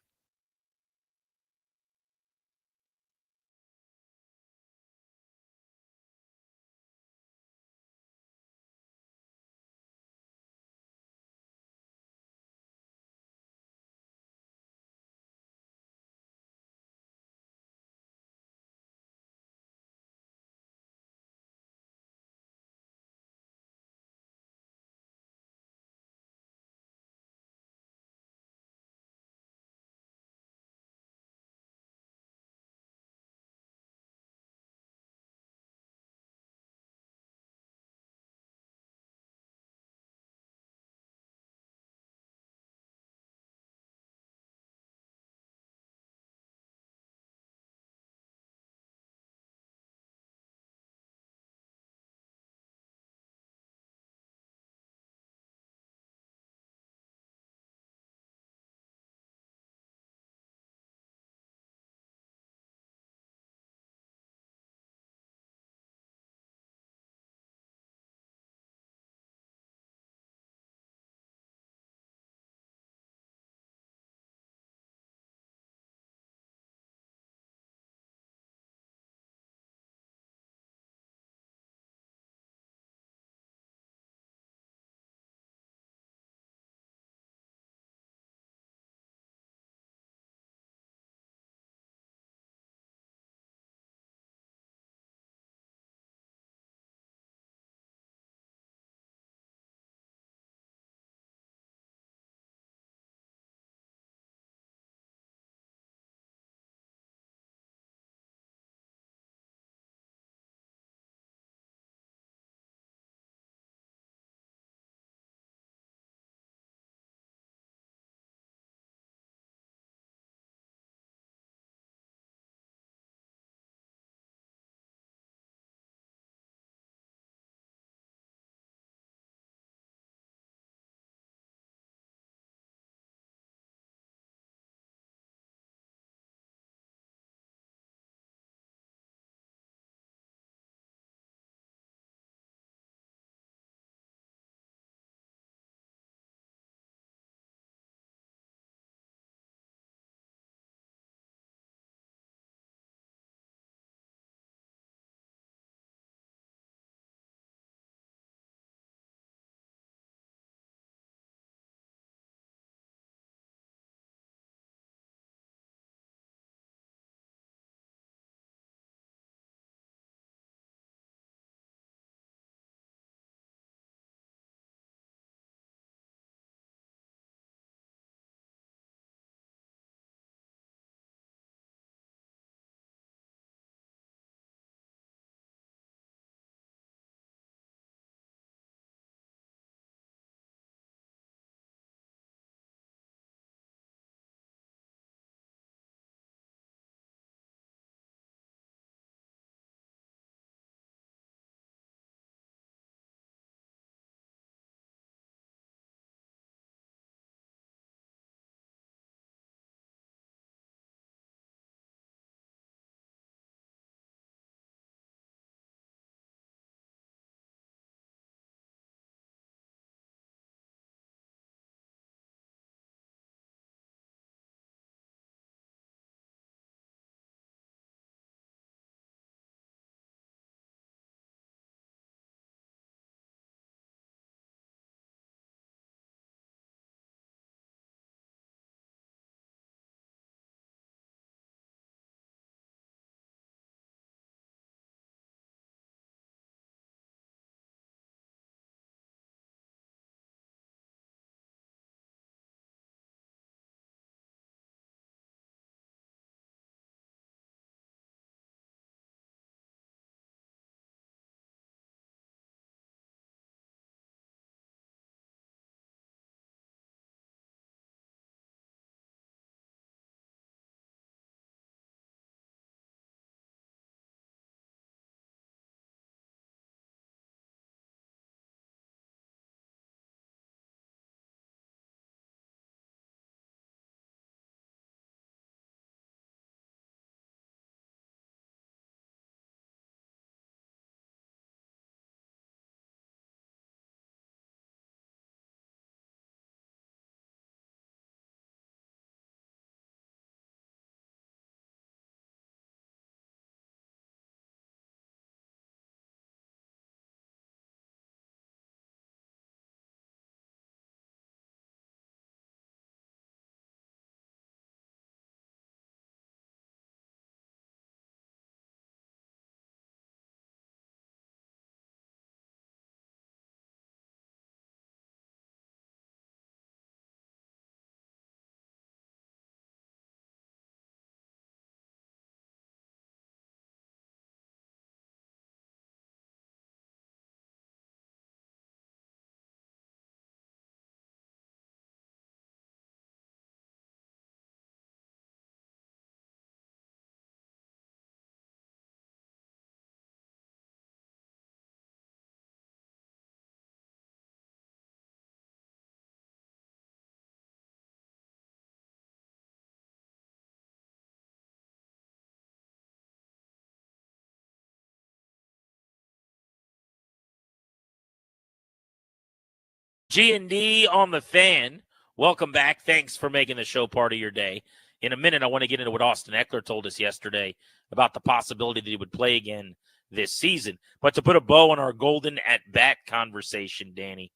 G&D on the Fan. Welcome back. Thanks for making the show part of your day. In a minute, I want to get into what Austin Eckler told us yesterday about the possibility that he would play again this season. But to put a bow on our golden at-bat conversation, Danny,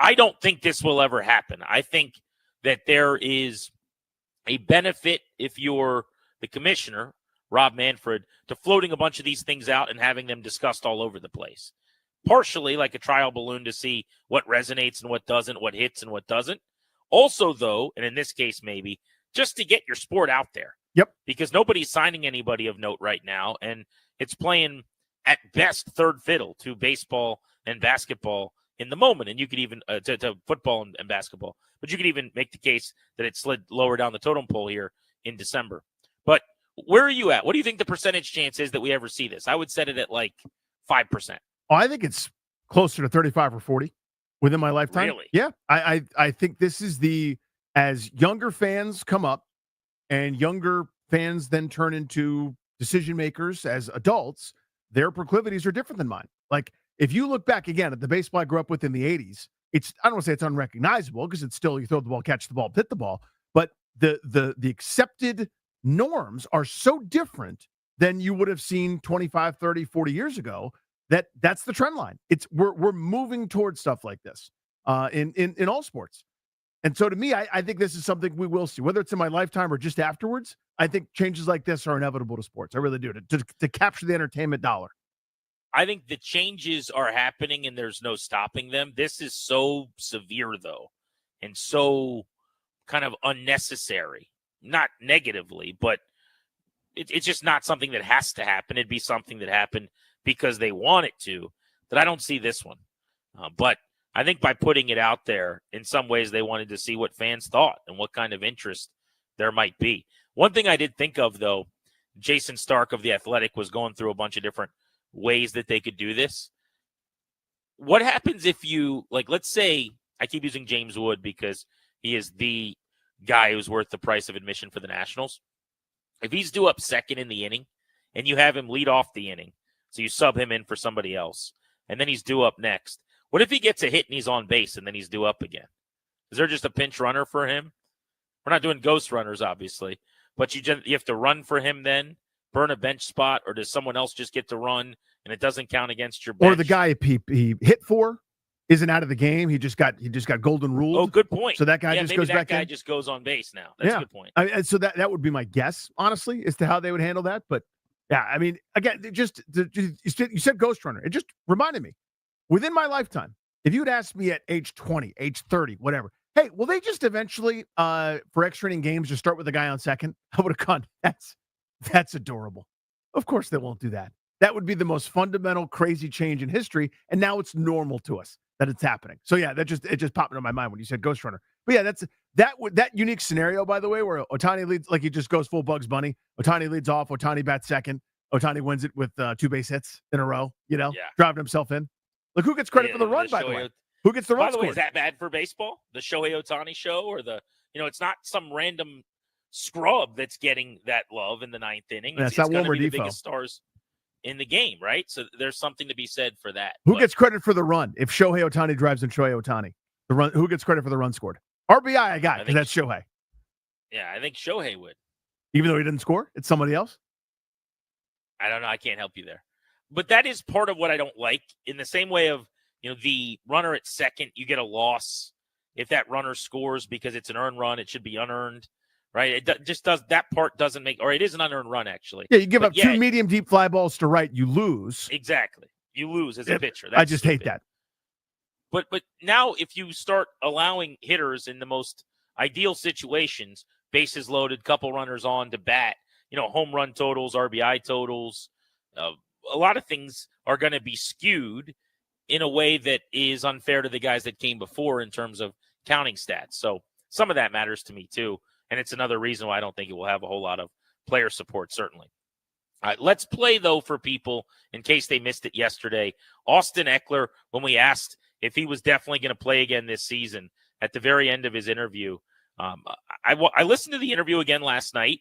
I don't think this will ever happen. I think that there is a benefit if you're the commissioner, Rob Manfred, to floating a bunch of these things out and having them discussed all over the place. Partially like a trial balloon to see what resonates and what doesn't, what hits and what doesn't. Also, though, and in this case maybe, just to get your sport out there. Yep. Because nobody's signing anybody of note right now, and it's playing at best third fiddle to baseball and basketball in the moment. And you could even to football and basketball, but you could even make the case that it slid lower down the totem pole here in December. But where are you at? What do you think the percentage chance is that we ever see this? I would set it at like 5%. Oh, I think it's closer to 35 or 40 within my lifetime. Really? Yeah. I think this is as younger fans come up and younger fans then turn into decision makers as adults, their proclivities are different than mine. Like if you look back again at the baseball I grew up with in the 80s, I don't want to say it's unrecognizable because it's still you throw the ball, catch the ball, hit the ball, but the accepted norms are so different than you would have seen 25, 30, 40 years ago. That's the trend line. We're moving towards stuff like this in all sports. And so to me, I think this is something we will see, whether it's in my lifetime or just afterwards. I think changes like this are inevitable to sports. I really do, to capture the entertainment dollar. I think the changes are happening and there's no stopping them. This is so severe, though, and so kind of unnecessary. Not negatively, but it's just not something that has to happen. It'd be something that happened because they want it to, that I don't see this one. But I think by putting it out there, in some ways they wanted to see what fans thought and what kind of interest there might be. One thing I did think of, though, Jason Stark of The Athletic was going through a bunch of different ways that they could do this. What happens if you, like, let's say, I keep using James Wood because he is the guy who's worth the price of admission for the Nationals. If he's due up second in the inning and you have him lead off the inning, so you sub him in for somebody else, and then he's due up next. What if he gets a hit and he's on base and then he's due up again? Is there just a pinch runner for him? We're not doing ghost runners, obviously, but you have to run for him then, burn a bench spot, or does someone else just get to run and it doesn't count against your bench? Or the guy he hit for isn't out of the game. He just got golden ruled. Oh, good point. So that guy just goes back in. That guy just goes on base now. That's a good point. So that would be my guess, honestly, as to how they would handle that. But yeah, I mean, again, you said ghost runner. It just reminded me, within my lifetime, if you had asked me at age 20, age 30, whatever, hey, will they just eventually, for extra inning games, just start with the guy on second? I would have gone, that's adorable. Of course they won't do that. That would be the most fundamental, crazy change in history, and now it's normal to us that it's happening. So yeah, it just popped into my mind when you said ghost runner. But yeah, that unique scenario, by the way, where Ohtani leads, like he just goes full Bugs Bunny. Ohtani leads off, Ohtani bats second. Ohtani wins it with 2 base hits in a row, driving himself in. Look, who gets credit for the run, by the way? Who gets the run scored? By the way, is that bad for baseball? The Shohei Ohtani show, or it's not some random scrub that's getting that love in the 9th inning. Yeah, it's going to be the Defoe. biggest stars in the game, right? So there's something to be said for that. Who gets credit for the run? If Shohei Ohtani drives in Shohei Ohtani, the run. Who gets credit for the run scored? RBI, I got, because that's Shohei. Yeah, I think Shohei would. Even though he didn't score, it's somebody else. I don't know. I can't help you there. But that is part of what I don't like. In the same way of, the runner at second, you get a loss if that runner scores because it's an earned run. It should be unearned, right? It just does, that part doesn't make, or it is an unearned run, actually. Yeah, you give up 2 medium deep fly balls to right, you lose. Exactly. You lose as a pitcher. I just hate that. But now if you start allowing hitters in the most ideal situations, bases loaded, couple runners on to bat, home run totals, RBI totals, a lot of things are going to be skewed in a way that is unfair to the guys that came before in terms of counting stats. So some of that matters to me too. And it's another reason why I don't think it will have a whole lot of player support, certainly. All right, let's play, though, for people in case they missed it yesterday. Austin Eckler, when we asked if he was definitely going to play again this season, at the very end of his interview, I listened to the interview again last night,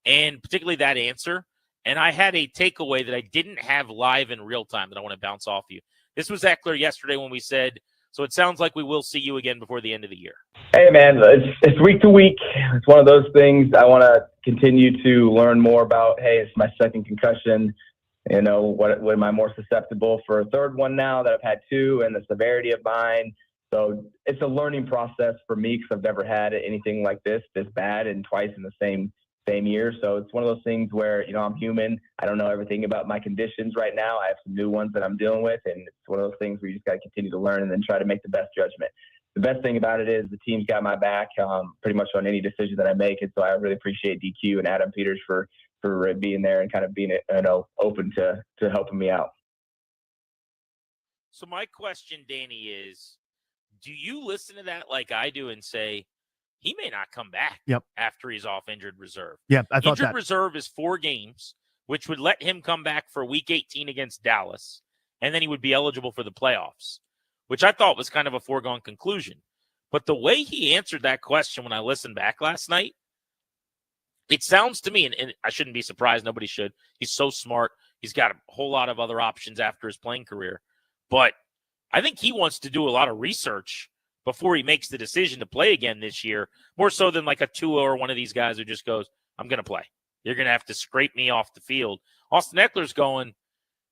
and particularly that answer, and I had a takeaway that I didn't have live in real time that I want to bounce off you. This was Eckler yesterday when we said, So it sounds like we will see you again before the end of the year. Hey, man, it's week to week. It's one of those things I want to continue to learn more about. Hey, it's my second concussion. What am I more susceptible for a third one now that I've had two, and the severity of mine? So it's a learning process for me because I've never had anything like this bad, and twice in the same year. So it's one of those things where, I'm human. I don't know everything about my conditions right now. I have some new ones that I'm dealing with, and it's one of those things where you just got to continue to learn and then try to make the best judgment. The best thing about it is the team's got my back pretty much on any decision that I make. And so I really appreciate DQ and Adam Peters for being there and kind of being open to helping me out. So my question, Danny, is do you listen to that like I do and say he may not come back after he's off injured reserve? Yeah, I thought injured that. reserve is 4 games, which would let him come back for week 18 against Dallas, and then he would be eligible for the playoffs, which I thought was kind of a foregone conclusion. But the way he answered that question when I listened back last night, it sounds to me, and I shouldn't be surprised, nobody should. He's so smart. He's got a whole lot of other options after his playing career. But I think he wants to do a lot of research before he makes the decision to play again this year, more so than like a Tua or one of these guys who just goes, I'm going to play. You're going to have to scrape me off the field. Austin Eckler's going,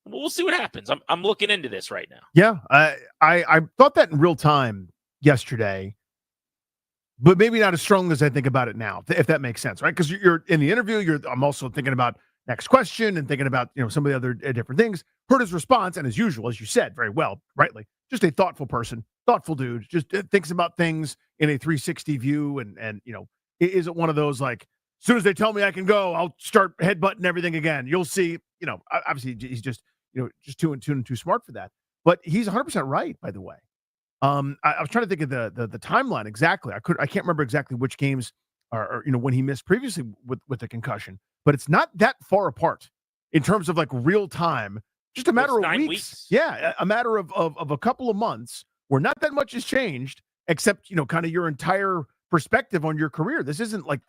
well, we'll see what happens. I'm looking into this right now. Yeah, I thought that in real time yesterday, but maybe not as strong as I think about it now, if that makes sense, right? Because you're in the interview, I'm also thinking about next question and thinking about some of the other different things. Heard his response, and as usual, as you said very well, rightly, just a thoughtful person, thoughtful dude, just thinks about things in a 360 view, and it isn't one of those like, as soon as they tell me I can go, I'll start headbutting everything again. You'll see, obviously he's just just too in tune and too smart for that. But he's 100% right, by the way. I was trying to think of the timeline exactly. I can't remember exactly which games or when he missed previously with the concussion, but it's not that far apart in terms of like real time. Just a matter of 9 weeks. Yeah, a matter of a couple of months where not that much has changed, except kind of your entire perspective on your career. This isn't like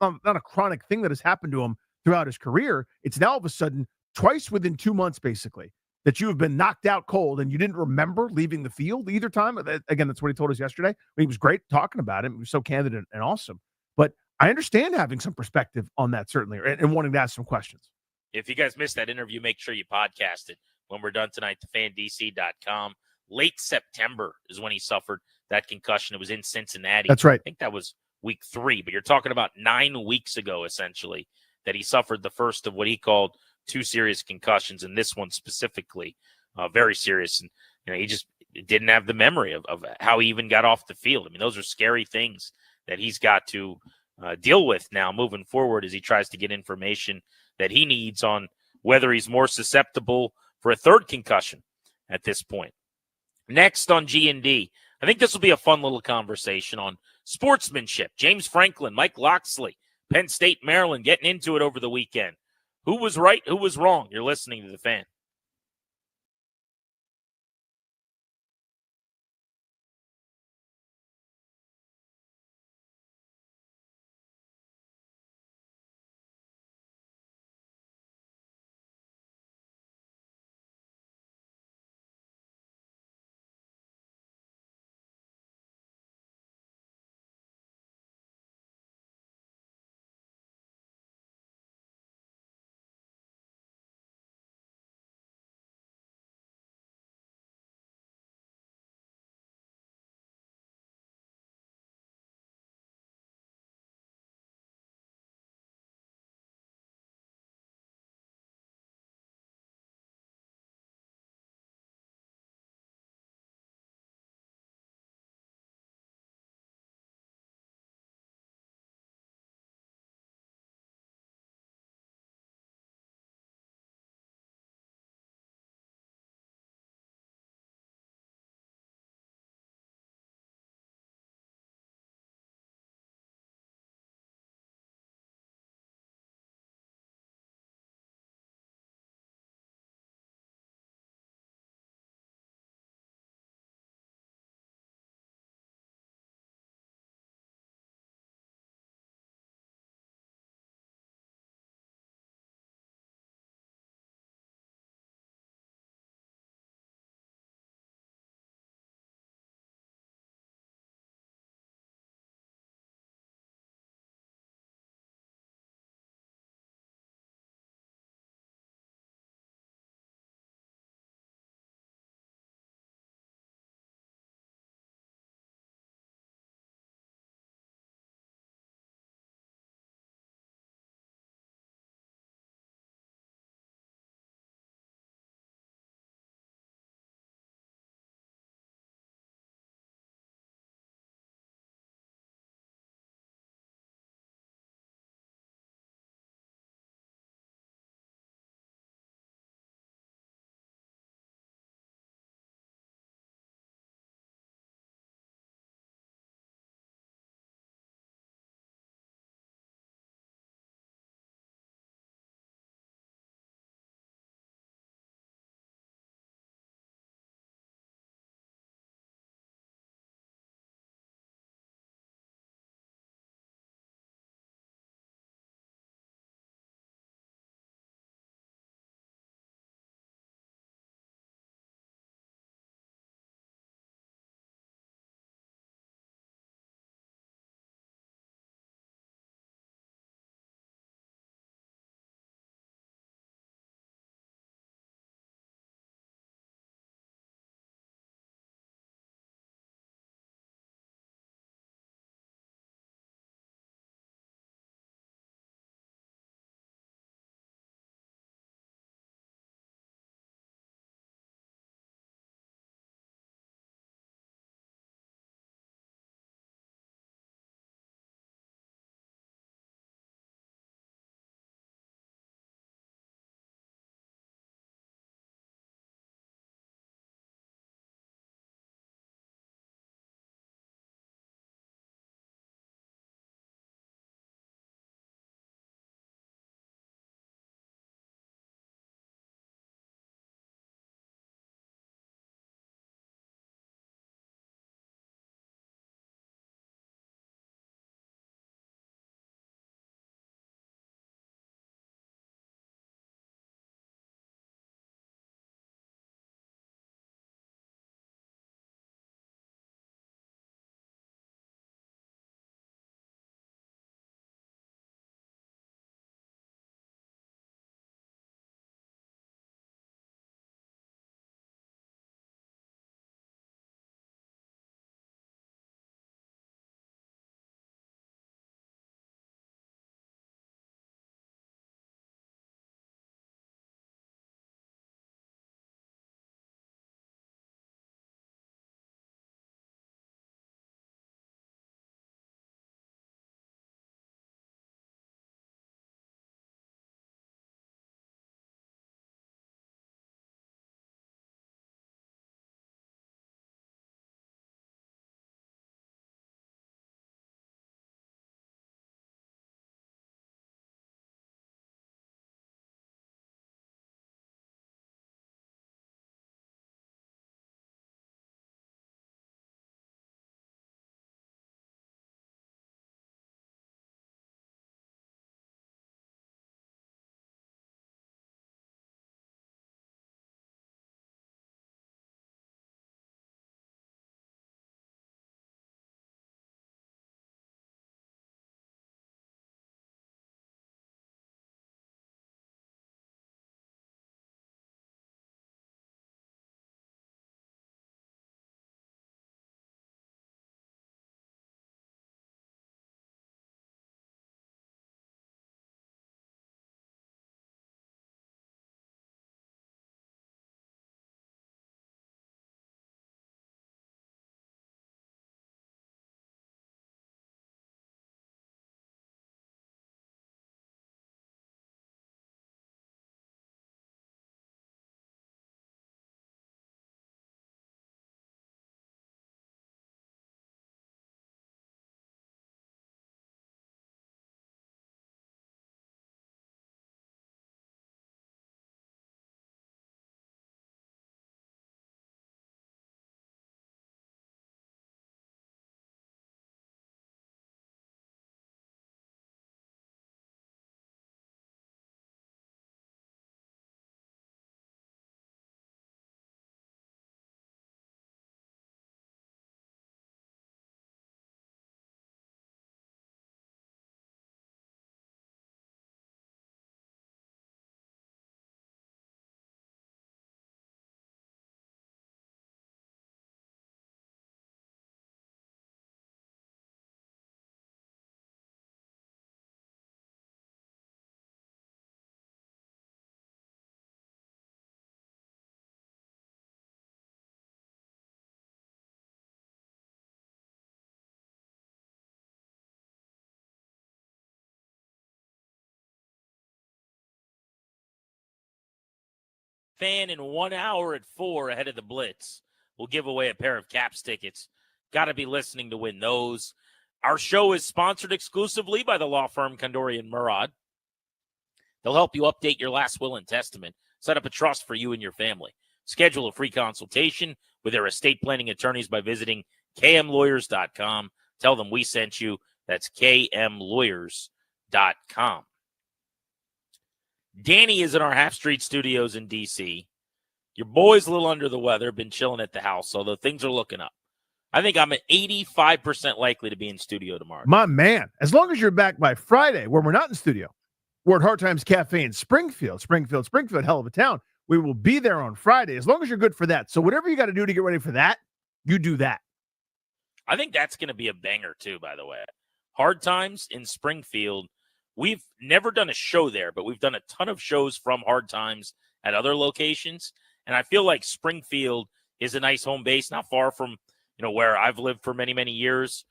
not a chronic thing that has happened to him throughout his career. It's now all of a sudden twice within 2 months, basically, that you have been knocked out cold and you didn't remember leaving the field either time. Again, that's what he told us yesterday. He was great talking about it. He was so candid and awesome. But I understand having some perspective on that, certainly, and wanting to ask some questions. If you guys missed that interview, make sure you podcast it when we're done tonight, thefanddc.com. Late September is when he suffered that concussion. It was in Cincinnati. That's right. I think that was week 3, but you're talking about 9 weeks ago, essentially, that he suffered the first of what he called 2 serious concussions, and this one specifically, very serious. And he just didn't have the memory of how he even got off the field. I mean, those are scary things that he's got to deal with now moving forward as he tries to get information that he needs on whether he's more susceptible for a third concussion at this point. Next on G&D, I think this will be a fun little conversation on sportsmanship. James Franklin, Mike Loxley, Penn State, Maryland, getting into it over the weekend. Who was right? Who was wrong? You're listening to The Fan. Fan in 1 hour at 4 ahead of the Blitz. We'll give away a pair of Caps tickets. Got to be listening to win those. Our show is sponsored exclusively by the law firm Kondori and Murad. They'll help you update your last will and testament, set up a trust for you and your family. Schedule a free consultation with their estate planning attorneys by visiting kmlawyers.com. Tell them we sent you. That's kmlawyers.com. Danny is in our Half Street Studios in D.C. Your boy's a little under the weather, been chilling at the house, although things are looking up. I think I'm at 85% likely to be in studio tomorrow. My man, as long as you're back by Friday, where we're not in studio, we're at Hard Times Cafe in Springfield, hell of a town. We will be there on Friday, as long as you're good for that. So whatever you got to do to get ready for that, you do that. I think that's going to be a banger, too, by the way. Hard Times in Springfield. We've never done a show there, but we've done a ton of shows from Hard Times at other locations. And I feel like Springfield is a nice home base, not far from where I've lived for many, many years.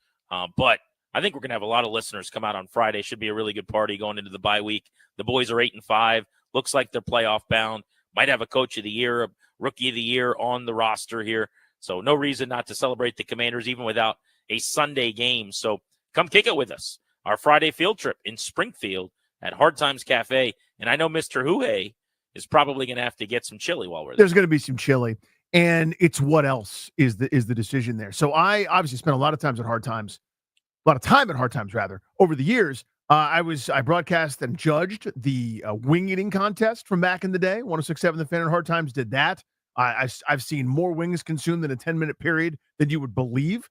But I think we're going to have a lot of listeners come out on Friday. Should be a really good party going into the bye week. The boys are 8-5. Looks like they're playoff bound. Might have a coach of the year, a rookie of the year on the roster here. So no reason not to celebrate the Commanders even without a Sunday game. So come kick it with us. Our Friday field trip in Springfield at Hard Times Cafe. And I know Mr. Huey is probably going to have to get some chili while we're there. There's going to be some chili. And it's what else is the decision there. So I obviously spent a lot of time at Hard Times over the years. I broadcast and judged the wing eating contest from back in the day. 106.7 The Fan and Hard Times did that. I've seen more wings consumed in a 10-minute period than you would believe.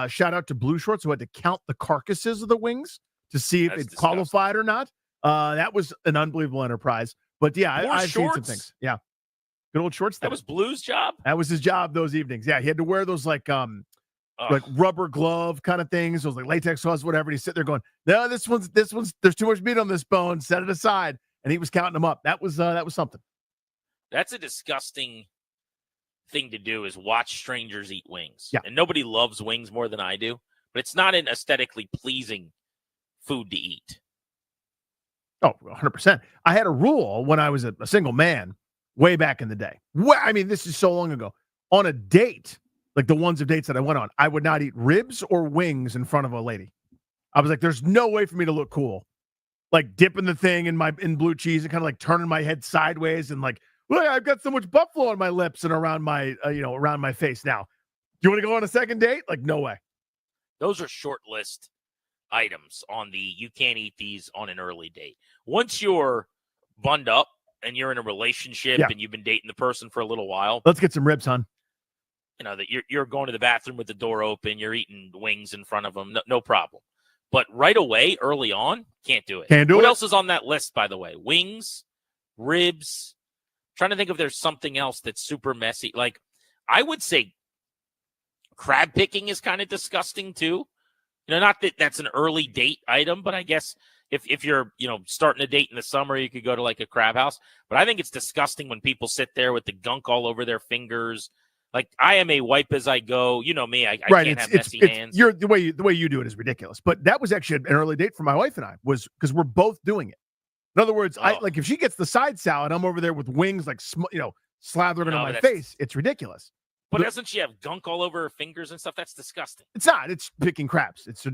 Shout out to Blue Shorts, who had to count the carcasses of the wings to see if it qualified or not. That was an unbelievable enterprise. But yeah, I've seen some things. Yeah. Good old shorts. That was Blue's job? That was his job those evenings. Yeah, he had to wear those like rubber glove kind of things, those like latex gloves, whatever. And he'd sit there going, no, this one's, there's too much meat on this bone. Set it aside. And he was counting them up. That was something. That's a disgusting thing to do, is watch strangers eat wings. Yeah. And nobody loves wings more than I do, but it's not an aesthetically pleasing food to eat. Oh, 100%. I had a rule when I was a single man way back in the day. I mean, this is so long ago. On a date, like the ones of dates that I went on, I would not eat ribs or wings in front of a lady. I was like, there's no way for me to look cool. Like dipping the thing in blue cheese and kind of like turning my head sideways and like, well, I've got so much buffalo on my lips and around my, around my face now. Do you want to go on a second date? Like, no way. Those are short list items on the you can't eat these on an early date. Once you're bunned up and you're in a relationship and you've been dating the person for a little while. Let's get some ribs, hon. That you're going to the bathroom with the door open, you're eating wings in front of them, no problem. But right away, early on, can't do it. What else is on that list, by the way? Wings, ribs. I'm trying to think if there's something else that's super messy. Like, I would say crab picking is kind of disgusting too. Not that that's an early date item, but I guess if you're, starting a date in the summer, you could go to like a crab house. But I think it's disgusting when people sit there with the gunk all over their fingers. Like, I am a wipe as I go. You know me. I can't have messy hands. The way you do it is ridiculous. But that was actually an early date for my wife and I, was because we're both doing it. In other words, if she gets the side salad, I'm over there with wings like slathered on my face. It's ridiculous. But doesn't she have gunk all over her fingers and stuff? That's disgusting. It's not. It's picking crabs. It's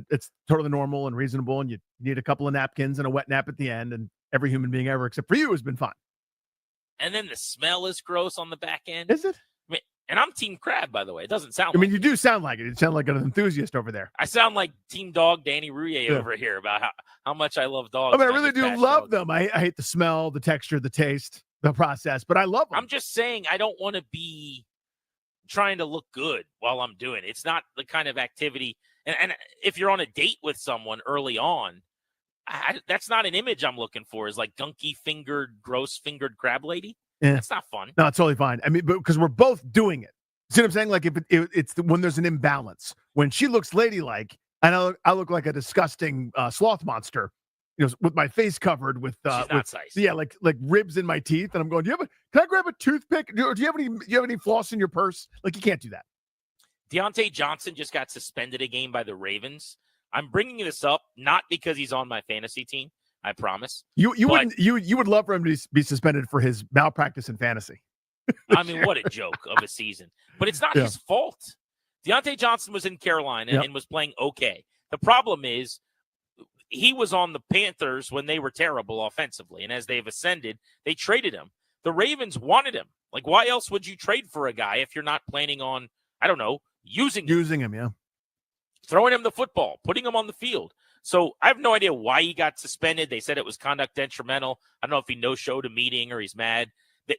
totally normal and reasonable. And you need a couple of napkins and a wet nap at the end. And every human being ever, except for you, has been fine. And then the smell is gross on the back end. Is it? I mean, and I'm team crab, by the way. It doesn't sound. You do sound like it. You sound like an enthusiast over there. I sound like team dog Danny Rouillet over here about how much I love dogs. I mean, I really do love them. I hate the smell, the texture, the taste, the process, but I love them. I'm just saying, I don't want to be trying to look good while I'm doing it. It's not the kind of activity. And if you're on a date with someone early on, that's not an image I'm looking for, is like gunky fingered, gross fingered crab lady. Yeah. That's not fun. No, it's totally fine. I mean, because we're both doing it. See what I'm saying? Like it's when there's an imbalance, when she looks ladylike and I look like a disgusting sloth monster, with my face covered with not nice. Yeah, like ribs in my teeth, and I'm going, can I grab a toothpick? Do you have any floss in your purse? Like, you can't do that. Deontay Johnson just got suspended a game by the Ravens. I'm bringing this up not because he's on my fantasy team. I promise. You would love for him to be suspended for his malpractice in fantasy. I mean, what a joke of a season. But it's not his fault. Deontay Johnson was in Carolina and was playing okay. The problem is he was on the Panthers when they were terrible offensively. And as they've ascended, they traded him. The Ravens wanted him. Like, why else would you trade for a guy if you're not planning on, I don't know, using him, throwing him the football, putting him on the field? So I have no idea why he got suspended. They said it was conduct detrimental. I don't know if he no-showed a meeting or he's mad.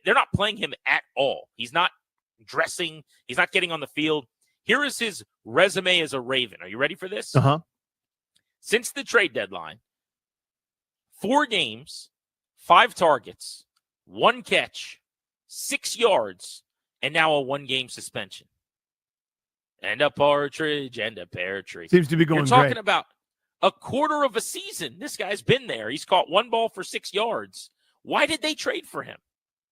They're not playing him at all. He's not dressing. He's not getting on the field. Here is his resume as a Raven. Are you ready for this? Since the trade deadline, 4 games, 5 targets, 1 catch, 6 yards, and now a 1-game suspension. And a partridge and a pear tree. Seems to be going You're talking great. about a quarter of a season. This guy's been there. He's caught 1 ball for 6 yards. Why did they trade for him?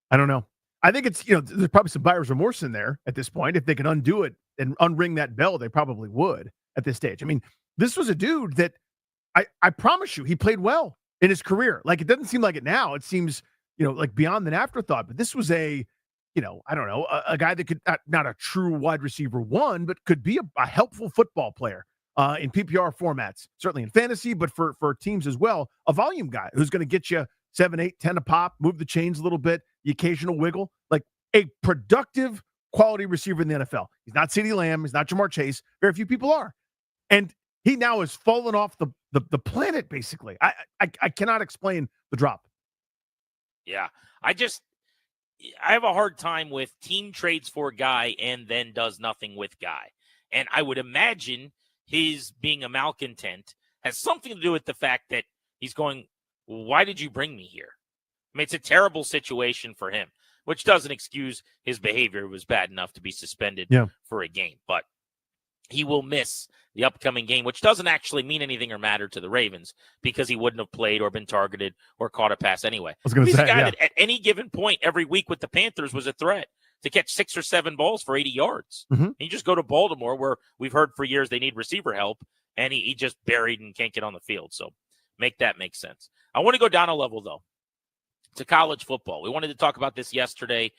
I don't know. I think it's, there's probably some buyer's remorse in there at this point. If they can undo it and unring that bell, they probably would at this stage. I mean, this was a dude that I promise you, he played well in his career. Like, it doesn't seem like it now. It seems, like beyond an afterthought, but this was a guy that could, not a true wide receiver 1, but could be a helpful football player in PPR formats, certainly in fantasy, but for teams as well, a volume guy who's going to get you 7, 8, 10 a pop, move the chains a little bit, the occasional wiggle, like a productive quality receiver in the NFL. He's not CeeDee Lamb. He's not Jamar Chase. Very few people are. And he now has fallen off the planet, basically. I cannot explain the drop. Yeah. I have a hard time with team trades for a guy and then does nothing with guy. And I would imagine his being a malcontent has something to do with the fact that he's going, why did you bring me here? I mean, it's a terrible situation for him, which doesn't excuse his behavior. It was bad enough to be suspended for a game, but he will miss the upcoming game, which doesn't actually mean anything or matter to the Ravens because he wouldn't have played or been targeted or caught a pass anyway. He's a guy that at any given point every week with the Panthers was a threat to catch 6 or 7 balls for 80 yards. And you just go to Baltimore, where we've heard for years they need receiver help, and he just buried and can't get on the field. So make that make sense. I want to go down a level, though, to college football. We wanted to talk about this yesterday.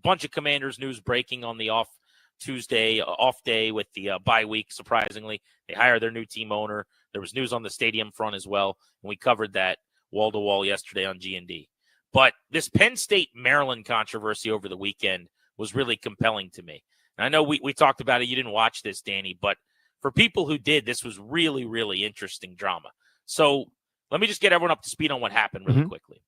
Bunch of Commanders news breaking on the off day with the bye week. Surprisingly, they hired their new team owner. There was news on the stadium front as well, and we covered that wall to wall yesterday on G&D. But this Penn State Maryland controversy over the weekend was really compelling to me. And I know we talked about it. You didn't watch this, Danny, but for people who did, this was really, really interesting drama. So let me just get everyone up to speed on what happened really quickly.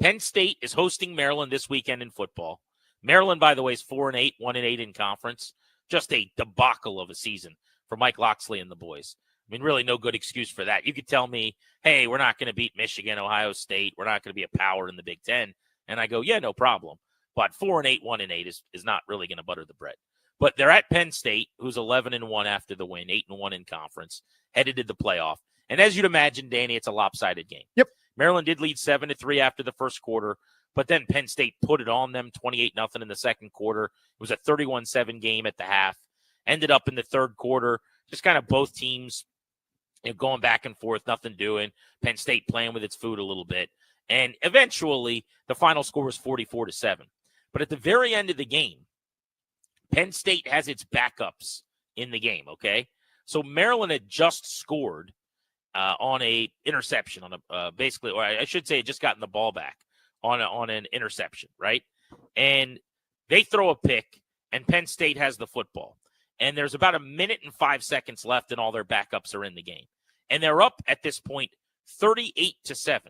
Penn State is hosting Maryland this weekend in football. Maryland, by the way, is 4-8, 1-8 in conference. Just a debacle of a season for Mike Loxley and the boys. I mean, really no good excuse for that. You could tell me, hey, we're not going to beat Michigan, Ohio State. We're not going to be a power in the Big Ten. And I go, yeah, no problem. But 4-8, 1-8 is not really going to butter the bread. But they're at Penn State, who's 11-1 after the win, 8-1 in conference, headed to the playoff. And as you'd imagine, Danny, it's a lopsided game. Yep. Maryland did lead 7-3 after the first quarter, but then Penn State put it on them, 28-0 in the second quarter. It was a 31-7 game at the half. Ended up in the third quarter, just kind of both teams going back and forth, nothing doing. Penn State playing with its food a little bit. And eventually, the final score was 44-7. But at the very end of the game, Penn State has its backups in the game, okay? So Maryland had just scored on a interception, on a basically, or I should say, just gotten the ball back on an interception, right? And they throw a pick, and Penn State has the football. And there's about 1 minute and 5 seconds left, and all their backups are in the game. And they're up at this point 38-7.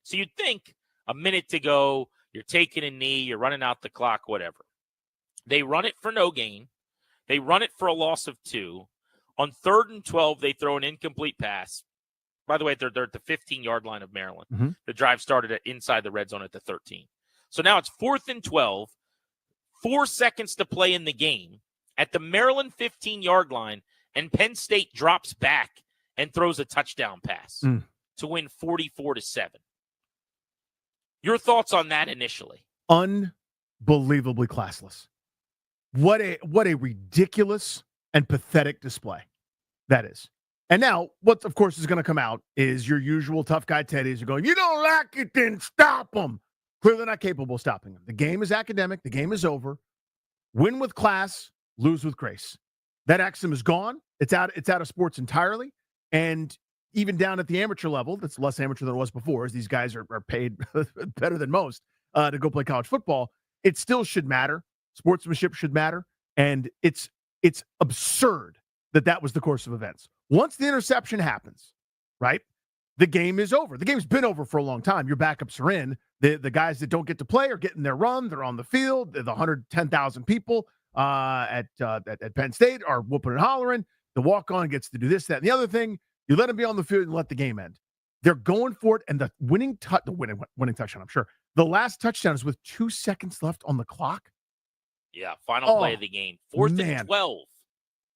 So you'd think a minute to go, you're taking a knee, you're running out the clock, whatever. They run it for no gain. They run it for a loss of 2. On 3rd and 12, they throw an incomplete pass. By the way, they're at the 15-yard line of Maryland. The drive started at inside the red zone at the 13. So now it's 4th and 12, 4 seconds to play in the game at the Maryland 15-yard line, and Penn State drops back and throws a touchdown pass to win 44-7. Your thoughts on that initially? Unbelievably classless. What a ridiculous and pathetic display that is. And now, what, of course, is going to come out is your usual tough guy Teddies are going, you don't like it, then stop them. Clearly not capable of stopping them. The game is academic. The game is over. Win with class, lose with grace. That axiom is gone. It's out of sports entirely. And even down at the amateur level, that's less amateur than it was before, as these guys are paid better than most to go play college football. It still should matter. Sportsmanship should matter. And it's absurd that was the course of events. Once the interception happens, right, the game is over. The game's been over for a long time. Your backups are in. The guys that don't get to play are getting their run. They're on the field. The 110,000 people at Penn State are whooping and hollering. The walk-on gets to do this, that, and the other thing. You let them be on the field and let the game end. They're going for it, and the winning touchdown, I'm sure. The last touchdown is with 2 seconds left on the clock. Yeah, final play of the game. 4th and 12.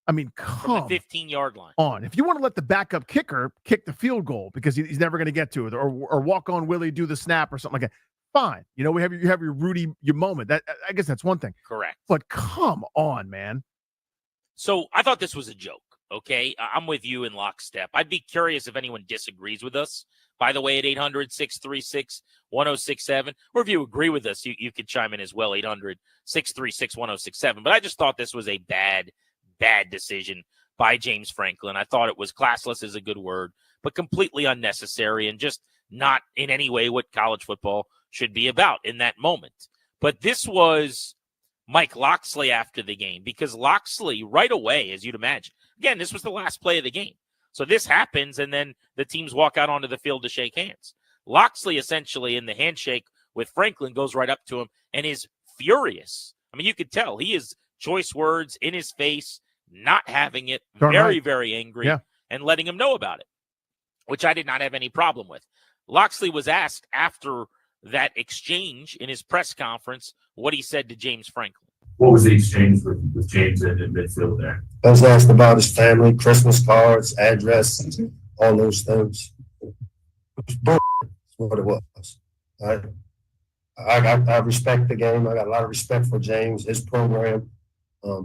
I mean, from the 15-yard line. On. If you want to let the backup kicker kick the field goal because he's never going to get to it, or walk on Willie do the snap or something like that, fine. You know, you have your Rudy moment. That I guess that's one thing. Correct. But come on, man. So I thought this was a joke. Okay, I'm with you in lockstep. I'd be curious if anyone disagrees with us. By the way, at 800-636-1067, or if you agree with us, you could chime in as well, 800-636-1067. But I just thought this was a bad decision by James Franklin. I thought it was classless is a good word, but completely unnecessary and just not in any way what college football should be about in that moment. But this was Mike Locksley after the game, because Locksley right away, as you'd imagine, again, this was the last play of the game. So this happens, and then the teams walk out onto the field to shake hands. Locksley essentially in the handshake with Franklin goes right up to him and is furious. I mean, you could tell he is choice words in his face, not having it, very, very angry, and letting him know about it, which I did not have any problem with. Locksley was asked after that exchange in his press conference what he said to James Franklin. What was the exchange with James in midfield there? I was asked about his family, Christmas cards, address, all those things. It was bull. That's what it was. I respect the game. I got a lot of respect for James, his program. I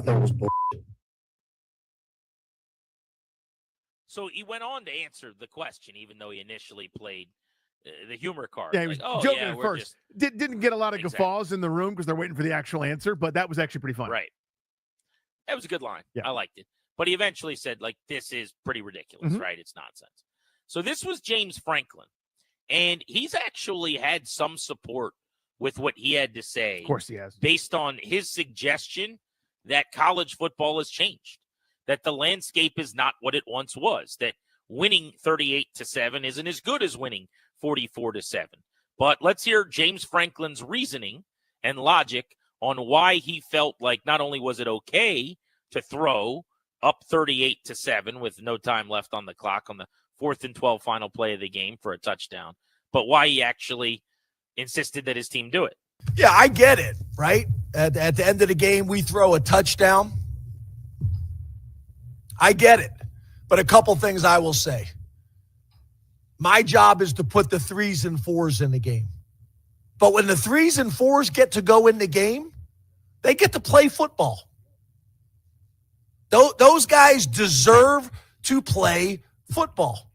think it was bull. So he went on to answer the question, even though he initially played the humor card. Yeah, he was joking at first. Didn't get a lot of guffaws in the room because they're waiting for the actual answer, but that was actually pretty fun. Right. That was a good line. Yeah. I liked it. But he eventually said, like, this is pretty ridiculous, right? It's nonsense. So this was James Franklin, and he's actually had some support with what he had to say. Of course he has. Based on his suggestion that college football has changed, that the landscape is not what it once was, that winning 38-7 isn't as good as winning 44-7. But let's hear James Franklin's reasoning and logic on why he felt like not only was it okay to throw up 38-7 with no time left on the clock on the 4th and 12 final play of the game for a touchdown, but why he actually insisted that his team do it. Yeah, I get it, right? At the end of the game, we throw a touchdown. I get it. But a couple things I will say. My job is to put the 3s and 4s in the game. But when the 3s and 4s get to go in the game, they get to play football. Those guys deserve to play football.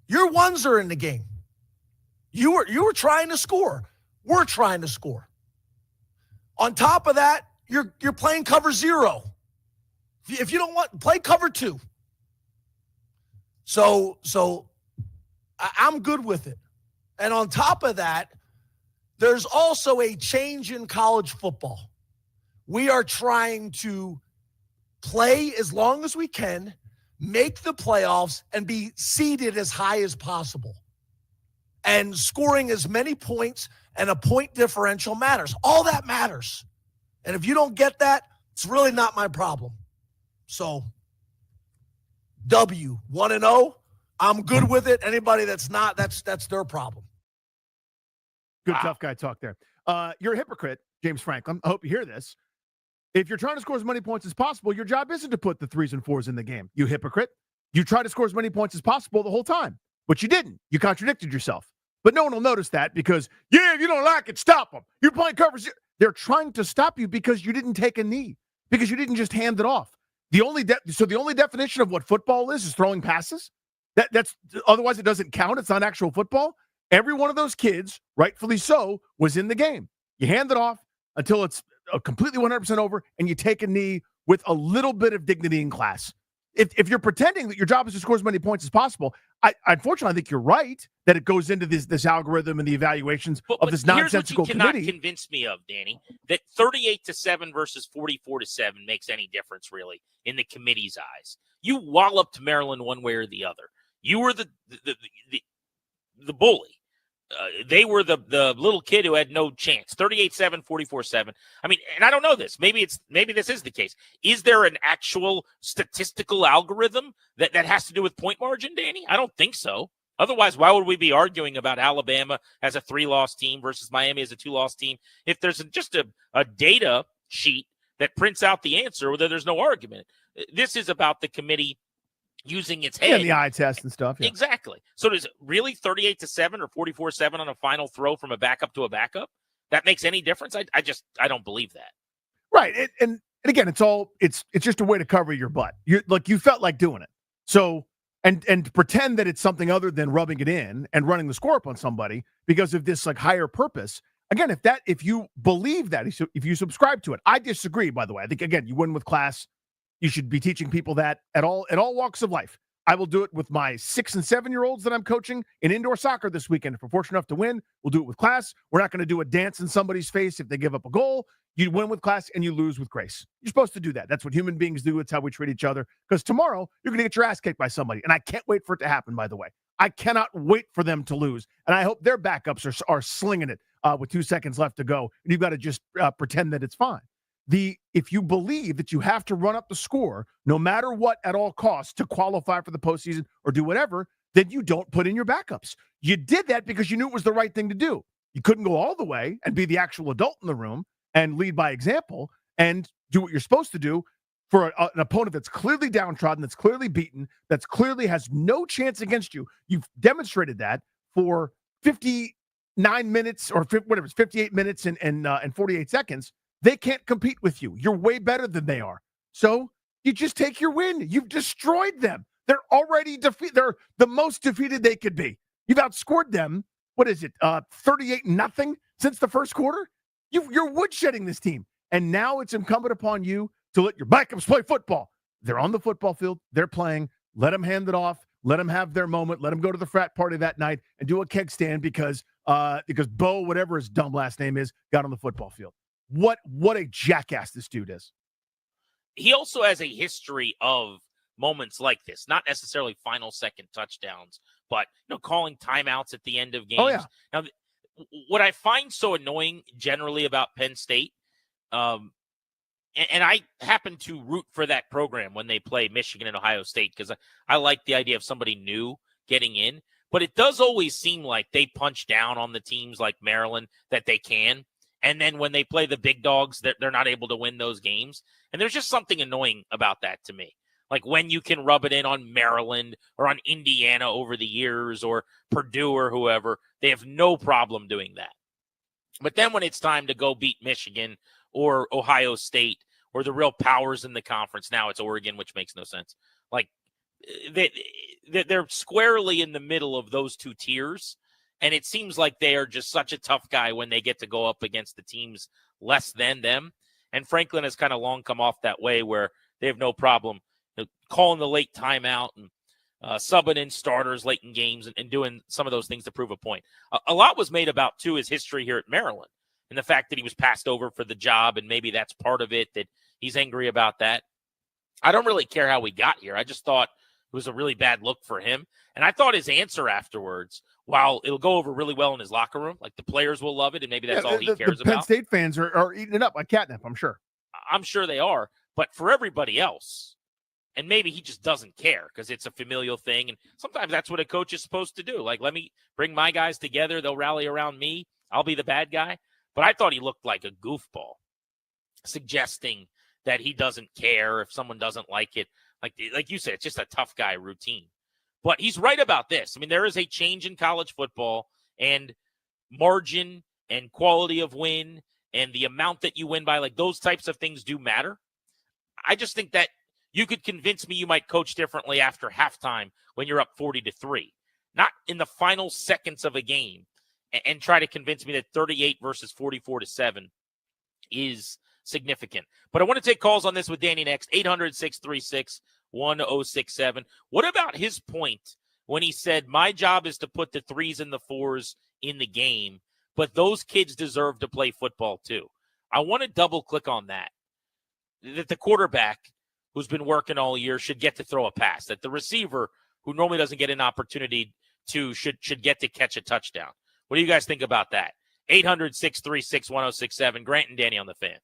Your 1s are in the game. You were trying to score. We're trying to score. On top of that, you're playing cover 0. If you don't want, play cover 2. So I'm good with it. And on top of that, there's also a change in college football. We are trying to play as long as we can, make the playoffs, and be seeded as high as possible. And scoring as many points and a point differential matters. All that matters. And if you don't get that, it's really not my problem. So, W, 1-0. I'm good with it. Anybody that's not, that's their problem. Good tough guy talk there. You're a hypocrite, James Franklin. I hope you hear this. If you're trying to score as many points as possible, your job isn't to put the 3s and 4s in the game. You hypocrite. You try to score as many points as possible the whole time, but you didn't. You contradicted yourself. But no one will notice that because, if you don't like it, stop them. You're playing cover 0. They're trying to stop you because you didn't take a knee, because you didn't just hand it off. The only definition of what football is throwing passes. That's otherwise it doesn't count. It's not actual football. Every one of those kids, rightfully so, was in the game. You hand it off until it's completely 100% over, and you take a knee with a little bit of dignity in class. If you're pretending that your job is to score as many points as possible, unfortunately, I think you're right that it goes into this algorithm and the evaluations of this nonsensical here's what you committee. cannot convince me of, Danny, that 38-7 versus 44-7 makes any difference really in the committee's eyes. You walloped Maryland one way or the other. You were the bully. They were the little kid who had no chance. 38-7, 44-7. I mean, and I don't know this. Maybe this is the case. Is there an actual statistical algorithm that has to do with point margin, Danny? I don't think so. Otherwise, why would we be arguing about Alabama as a 3-loss team versus Miami as a 2-loss team? If there's just a data sheet that prints out the answer, then there's no argument. This is about the committee using its head. Yeah, the eye test and stuff. Yeah. Exactly. So does it really 38-7 or 44-7 on a final throw from a backup to a backup? That makes any difference? I don't believe that. Right. And again, it's just a way to cover your butt. You felt like doing it. So and pretend that it's something other than rubbing it in and running the score up on somebody because of this like higher purpose. Again, if you believe that, if you subscribe to it, I disagree, by the way. I think, again, you win with class. You should be teaching people that at all walks of life. I will do it with my 6 and 7-year-olds that I'm coaching in indoor soccer this weekend. If we're fortunate enough to win, we'll do it with class. We're not going to do a dance in somebody's face if they give up a goal. You win with class and you lose with grace. You're supposed to do that. That's what human beings do. It's how we treat each other. Because tomorrow, you're going to get your ass kicked by somebody. And I can't wait for it to happen, by the way. I cannot wait for them to lose. And I hope their backups are slinging it with 2 seconds left to go. And you've got to just pretend that it's fine. If you believe that you have to run up the score no matter what at all costs to qualify for the postseason or do whatever, then you don't put in your backups. You did that because you knew it was the right thing to do. You couldn't go all the way and be the actual adult in the room and lead by example and do what you're supposed to do for an opponent that's clearly downtrodden, that's clearly beaten, that's clearly has no chance against you. You've demonstrated that for 59 minutes or 58 minutes and 48 seconds. They can't compete with you. You're way better than they are. So you just take your win. You've destroyed them. They're already defeated. They're the most defeated they could be. You've outscored them. What is it? 38-0 since the first quarter? You're woodshedding this team. And now it's incumbent upon you to let your backups play football. They're on the football field. They're playing. Let them hand it off. Let them have their moment. Let them go to the frat party that night and do a keg stand because Bo, whatever his dumb last name is, got on the football field. What a jackass this dude is. He also has a history of moments like this, not necessarily final second touchdowns, but calling timeouts at the end of games. Oh, yeah. Now, what I find so annoying generally about Penn State, and I happen to root for that program when they play Michigan and Ohio State because I like the idea of somebody new getting in, but it does always seem like they punch down on the teams like Maryland that they can. And then when they play the big dogs, they're not able to win those games. And there's just something annoying about that to me. Like when you can rub it in on Maryland or on Indiana over the years or Purdue or whoever, they have no problem doing that. But then when it's time to go beat Michigan or Ohio State or the real powers in the conference, now it's Oregon, which makes no sense. Like they're squarely in the middle of those two tiers. And it seems like they are just such a tough guy when they get to go up against the teams less than them. And Franklin has kind of long come off that way where they have no problem calling the late timeout and subbing in starters late in games and doing some of those things to prove a point. A lot was made about, too, his history here at Maryland and the fact that he was passed over for the job, and maybe that's part of it, that he's angry about that. I don't really care how we got here. I just thought it was a really bad look for him. And I thought his answer afterwards, while it'll go over really well in his locker room, like the players will love it, and maybe that's all he cares the Penn about. State fans are eating it up like catnip, I'm sure. I'm sure they are. But for everybody else, and maybe he just doesn't care because it's a familial thing. And sometimes that's what a coach is supposed to do. Like, let me bring my guys together. They'll rally around me. I'll be the bad guy. But I thought he looked like a goofball, suggesting that he doesn't care if someone doesn't like it. Like you said, it's just a tough guy routine. But he's right about this. I mean, there is a change in college football, and margin and quality of win and the amount that you win by, like those types of things do matter. I just think that you could convince me you might coach differently after halftime when you're up 40-3. not in the final seconds of a game, and try to convince me that 38 versus 44-7 is significant. But I want to take calls on this with Danny next. 800-636-1067. What about his point when he said, my job is to put the 3s and the 4s in the game, but those kids deserve to play football too? I want to double click on that the quarterback who's been working all year should get to throw a pass, that the receiver who normally doesn't get an opportunity to should get to catch a touchdown. What do you guys think about that? 800-636-1067. Grant and Danny on the Fan.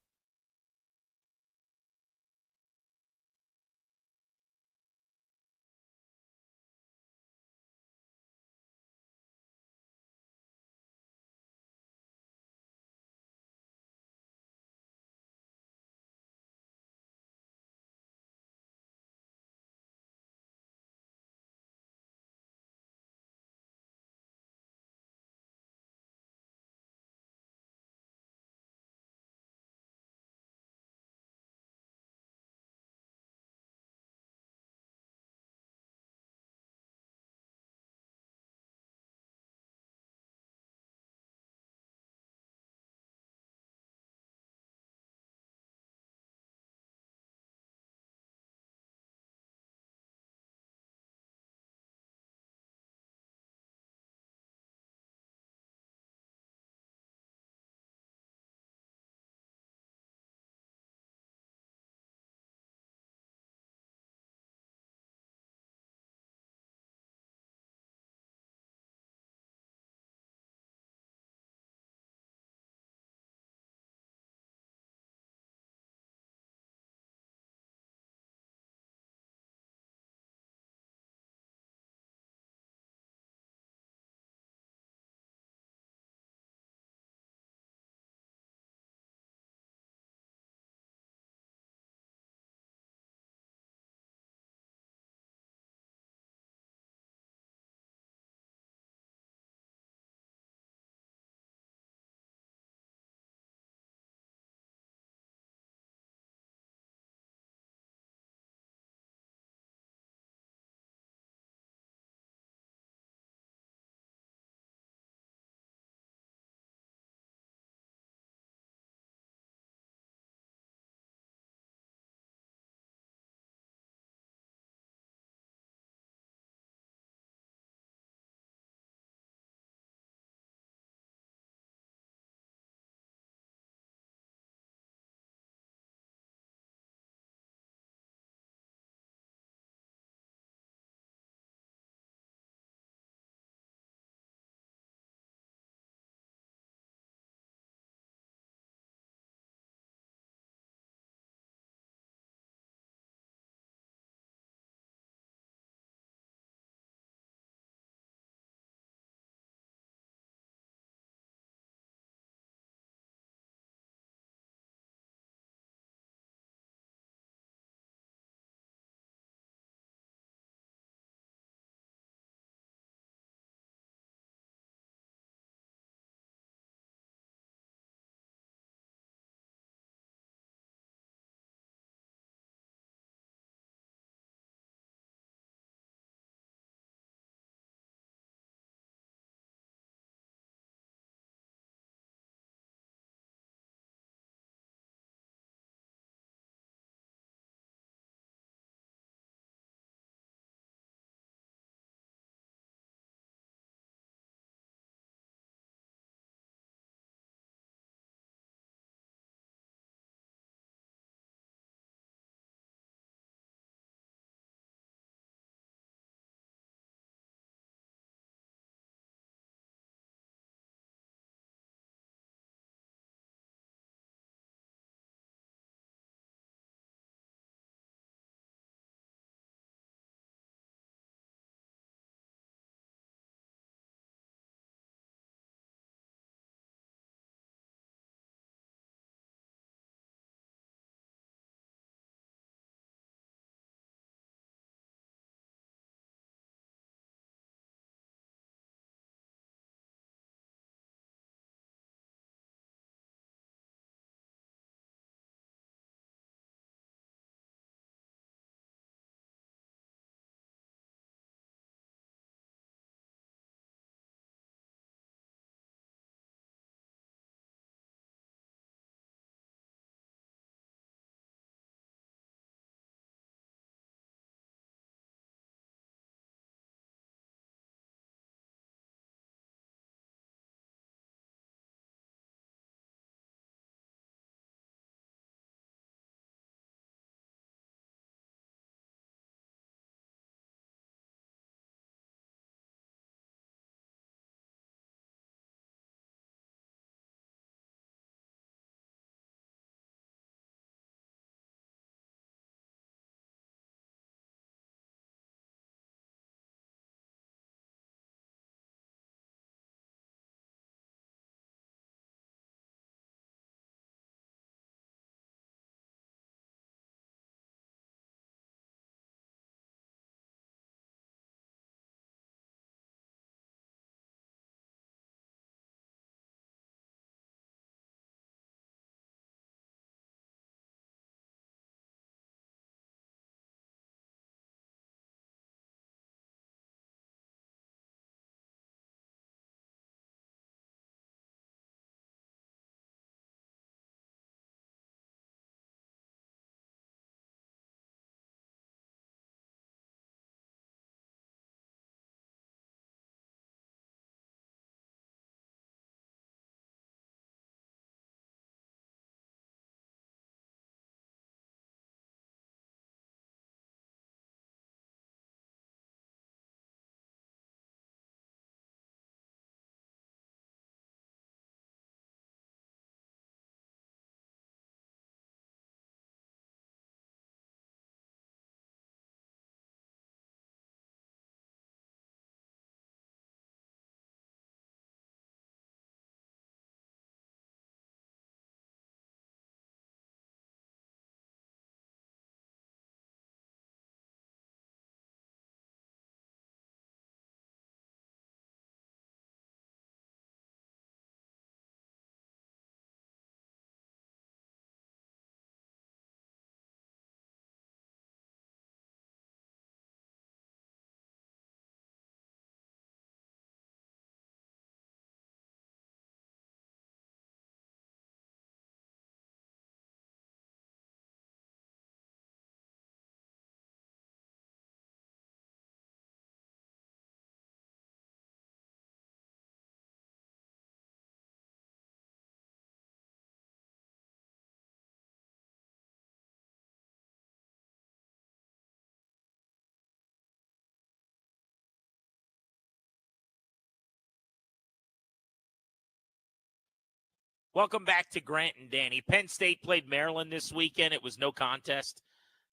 Welcome back to Grant and Danny. Penn State played Maryland this weekend. It was no contest.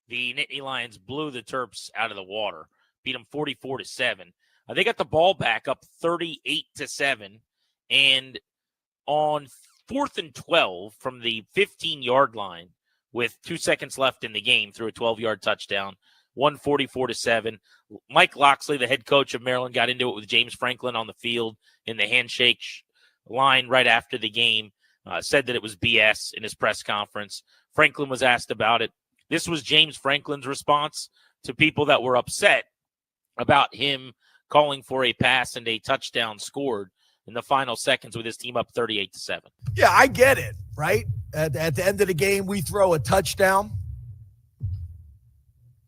The Nittany Lions blew the Terps out of the water, beat them 44-7. They got the ball back up 38-7, and on 4th and 12 from the 15-yard line with 2 seconds left in the game, threw a 12-yard touchdown, won 44-7. Mike Loxley, the head coach of Maryland, got into it with James Franklin on the field in the handshake line right after the game. Said that it was BS in his press conference. Franklin was asked about it. This was James Franklin's response to people that were upset about him calling for a pass and a touchdown scored in the final seconds with his team up 38-7. Yeah, I get it, right? At the end of the game, we throw a touchdown.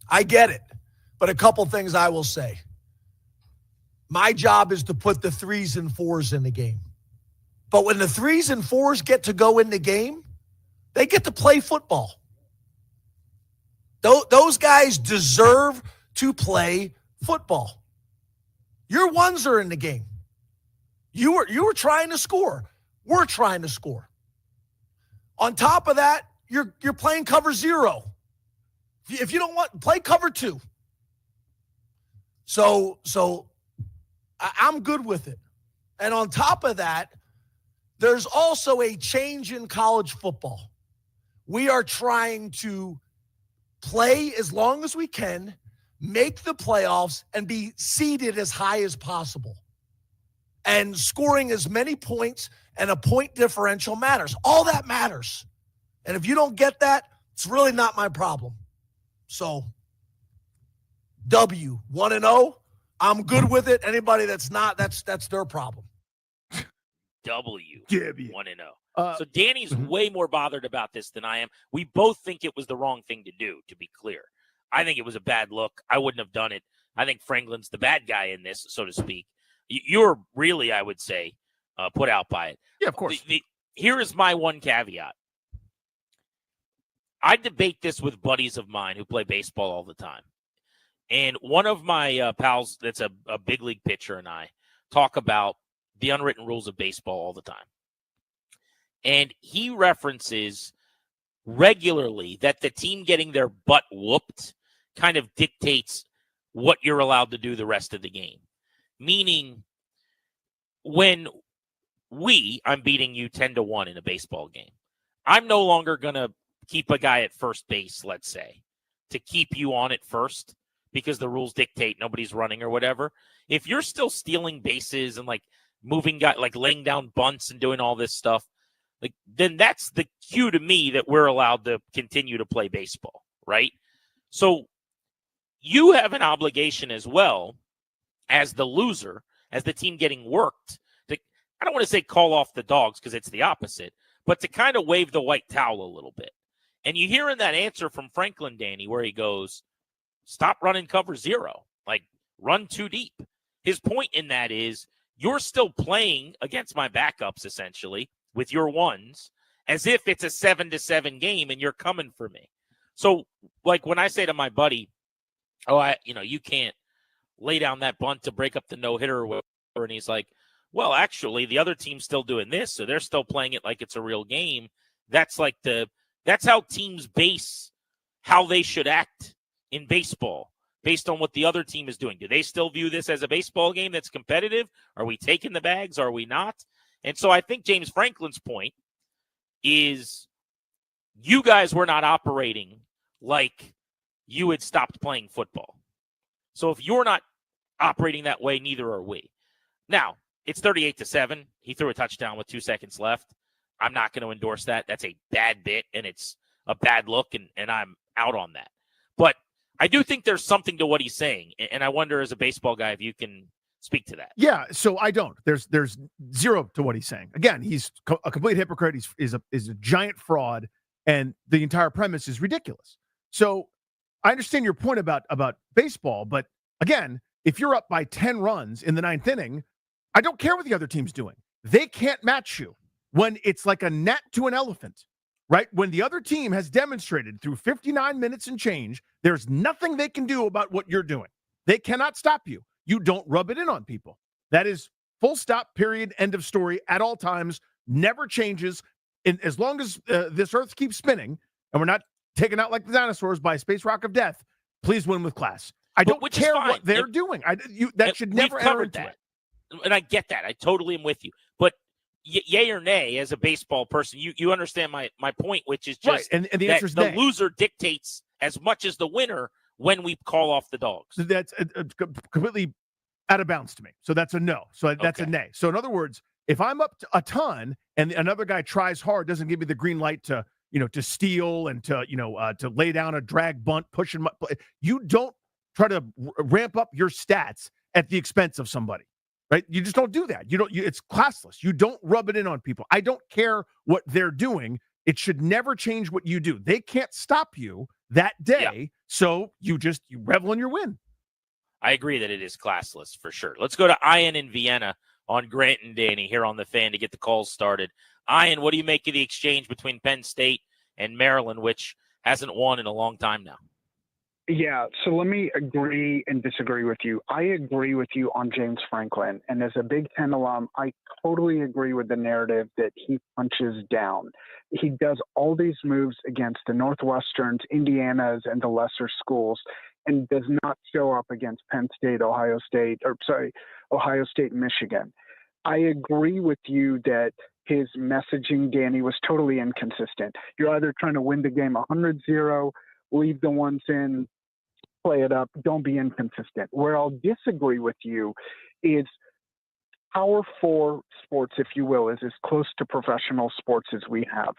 I get it. But a couple things I will say. My job is to put the 3s and 4s in the game. But when the 3s and 4s get to go in the game, they get to play football. Those guys deserve to play football. Your 1s are in the game. You were trying to score. We're trying to score. On top of that, you're playing cover 0. If you don't want, play cover 2. So I'm good with it. And on top of that, there's also a change in college football. We are trying to play as long as we can, make the playoffs, and be seeded as high as possible. And scoring as many points and a point differential matters. All that matters. And if you don't get that, it's really not my problem. So, W, 1-0. I'm good with it. Anybody that's not, that's their problem. W, Yeah, 1-0. So Danny's way more bothered about this than I am. We both think it was the wrong thing to do, to be clear. I think it was a bad look. I wouldn't have done it. I think Franklin's the bad guy in this, so to speak. You're really, I would say, put out by it. Yeah, of course. Here is my one caveat. I debate this with buddies of mine who play baseball all the time. And one of my pals that's a big league pitcher and I talk about the unwritten rules of baseball all the time. And he references regularly that the team getting their butt whooped kind of dictates what you're allowed to do the rest of the game. Meaning, when I'm beating you 10-1 in a baseball game, I'm no longer going to keep a guy at first base, let's say, to keep you on at first because the rules dictate nobody's running or whatever. If you're still stealing bases and moving guys, laying down bunts and doing all this stuff, then that's the cue to me that we're allowed to continue to play baseball, right? So you have an obligation as well as the loser, as the team getting worked, to, I don't want to say call off the dogs because it's the opposite, but to kind of wave the white towel a little bit. And you hear in that answer from Franklin, Danny, where he goes, stop running cover 0, run too deep. His point in that is you're still playing against my backups, essentially, with your 1s, as if it's a 7-7 game and you're coming for me. So, when I say to my buddy, you can't lay down that bunt to break up the no-hitter or whatever, and he's like, well, actually, the other team's still doing this, so they're still playing it like it's a real game. That's that's how teams base how they should act in baseball, based on what the other team is doing. Do they still view this as a baseball game that's competitive? Are we taking the bags? Are we not? And so I think James Franklin's point is you guys were not operating like you had stopped playing football. So if you're not operating that way, neither are we. Now, it's 38-7. He threw a touchdown with 2 seconds left. I'm not going to endorse that. That's a bad bit, and it's a bad look, and I'm out on that. But I do think there's something to what he's saying, and I wonder as a baseball guy if you can speak to that. Yeah, so I don't. There's zero to what he's saying. Again, he's a complete hypocrite. He's a giant fraud, and the entire premise is ridiculous. So I understand your point about baseball, but again, if you're up by 10 runs in the 9th inning, I don't care what the other team's doing. They can't match you when it's like a gnat to an elephant, right? When the other team has demonstrated through 59 minutes and change, there's nothing they can do about what you're doing. They cannot stop you. You don't rub it in on people. That is full stop, period, end of story at all times, never changes. as long as this earth keeps spinning and we're not taken out like the dinosaurs by a space rock of death, please win with class. I don't care what they're doing. That should never enter into it. And I get that. I totally am with you. But yay or nay, as a baseball person, you understand my point, which is just right. And the that answer is the nay. loser dictates as much as the winner when we call off the dogs. So that's completely out of bounds to me. So that's a no. So that's a nay. So in other words, if I'm up to a ton and another guy tries hard, doesn't give me the green light to steal and to lay down a drag bunt, pushing, you don't try to ramp up your stats at the expense of somebody, right? You just don't do that. It's classless. You don't rub it in on people. I don't care what they're doing. It should never change what you do. They can't stop you that day. So you revel in your win. I agree that it is classless for sure. Let's go to Ian in Vienna on Grant and Danny here on the Fan to get the calls started. Ian, what do you make of the exchange between Penn State and Maryland, which hasn't won in a long time now? Yeah, so let me agree and disagree with you. I agree with you on James Franklin. And as a Big Ten alum, I totally agree with the narrative that he punches down. He does all these moves against the Northwesterns, Indianas, and the lesser schools, and does not show up against Penn State, Ohio State, and Michigan. I agree with you that his messaging, Danny, was totally inconsistent. You're either trying to win the game 100-0, leave the ones in, play it up, don't be inconsistent. Where I'll disagree with you is Power 4 sports, if you will, is as close to professional sports as we have.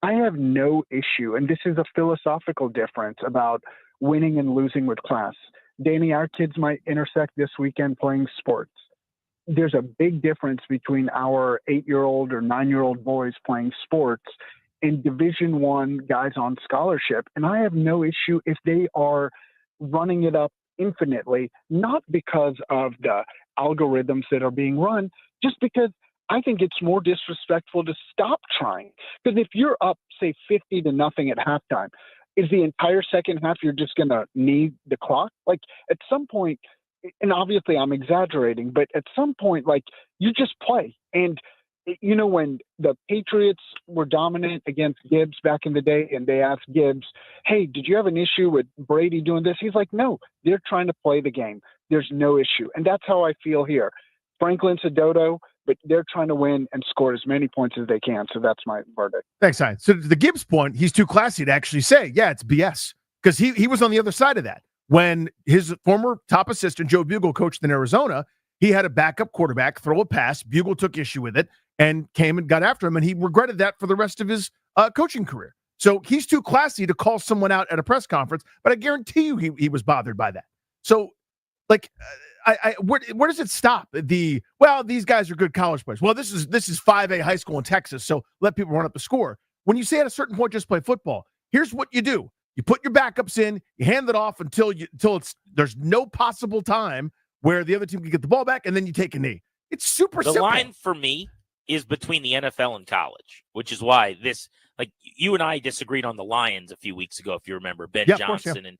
I have no issue, and this is a philosophical difference about winning and losing with class. Danny, our kids might intersect this weekend playing sports. There's a big difference between our 8-year-old or 9-year-old boys playing sports and Division I guys on scholarship. And I have no issue if they are running it up infinitely, not because of the algorithms that are being run, just because I think it's more disrespectful to stop trying. Because if you're up, say, 50-0 at halftime, is the entire second half you're just going to need the clock? Like, at some point, and obviously I'm exaggerating, but at some point, like, you just play. And you know, when the Patriots were dominant against Gibbs back in the day and they asked Gibbs, hey, did you have an issue with Brady doing this? He's like, no, they're trying to play the game. There's no issue. And that's how I feel here. Franklin's a dodo, but they're trying to win and score as many points as they can. So that's my verdict. Thanks, Ian. So to the Gibbs point, he's too classy to actually say, yeah, it's BS. Because he was on the other side of that. When his former top assistant, Joe Bugle, coached in Arizona, he had a backup quarterback throw a pass. Bugle took issue with it and came and got after him, and he regretted that for the rest of his coaching career. So he's too classy to call someone out at a press conference, but I guarantee you he was bothered by that. So, like, where does it stop? These guys are good college players. Well, this is 5A high school in Texas, so let people run up the score. When you say at a certain point, just play football, here's what you do. You put your backups in, you hand it off until there's no possible time where the other team can get the ball back, and then you take a knee. It's super simple. The line for me is between the NFL and college, which is why you and I disagreed on the Lions a few weeks ago, if you remember, Ben Johnson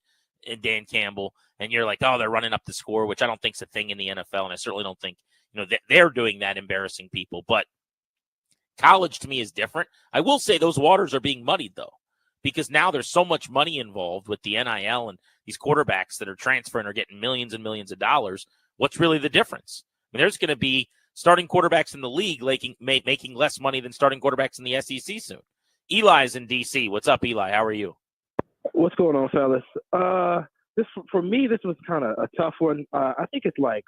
and Dan Campbell, and you're like, oh, they're running up the score, which I don't think is a thing in the NFL, and I certainly don't think that they're doing that, embarrassing people. But college to me is different. I will say those waters are being muddied, though, because now there's so much money involved with the NIL and these quarterbacks that are transferring or getting millions and millions of dollars. What's really the difference? I mean, there's going to be starting quarterbacks in the league making less money than starting quarterbacks in the SEC soon. Eli's in D.C. What's up, Eli? How are you? What's going on, fellas? For me, this was kind of a tough one. I think it's like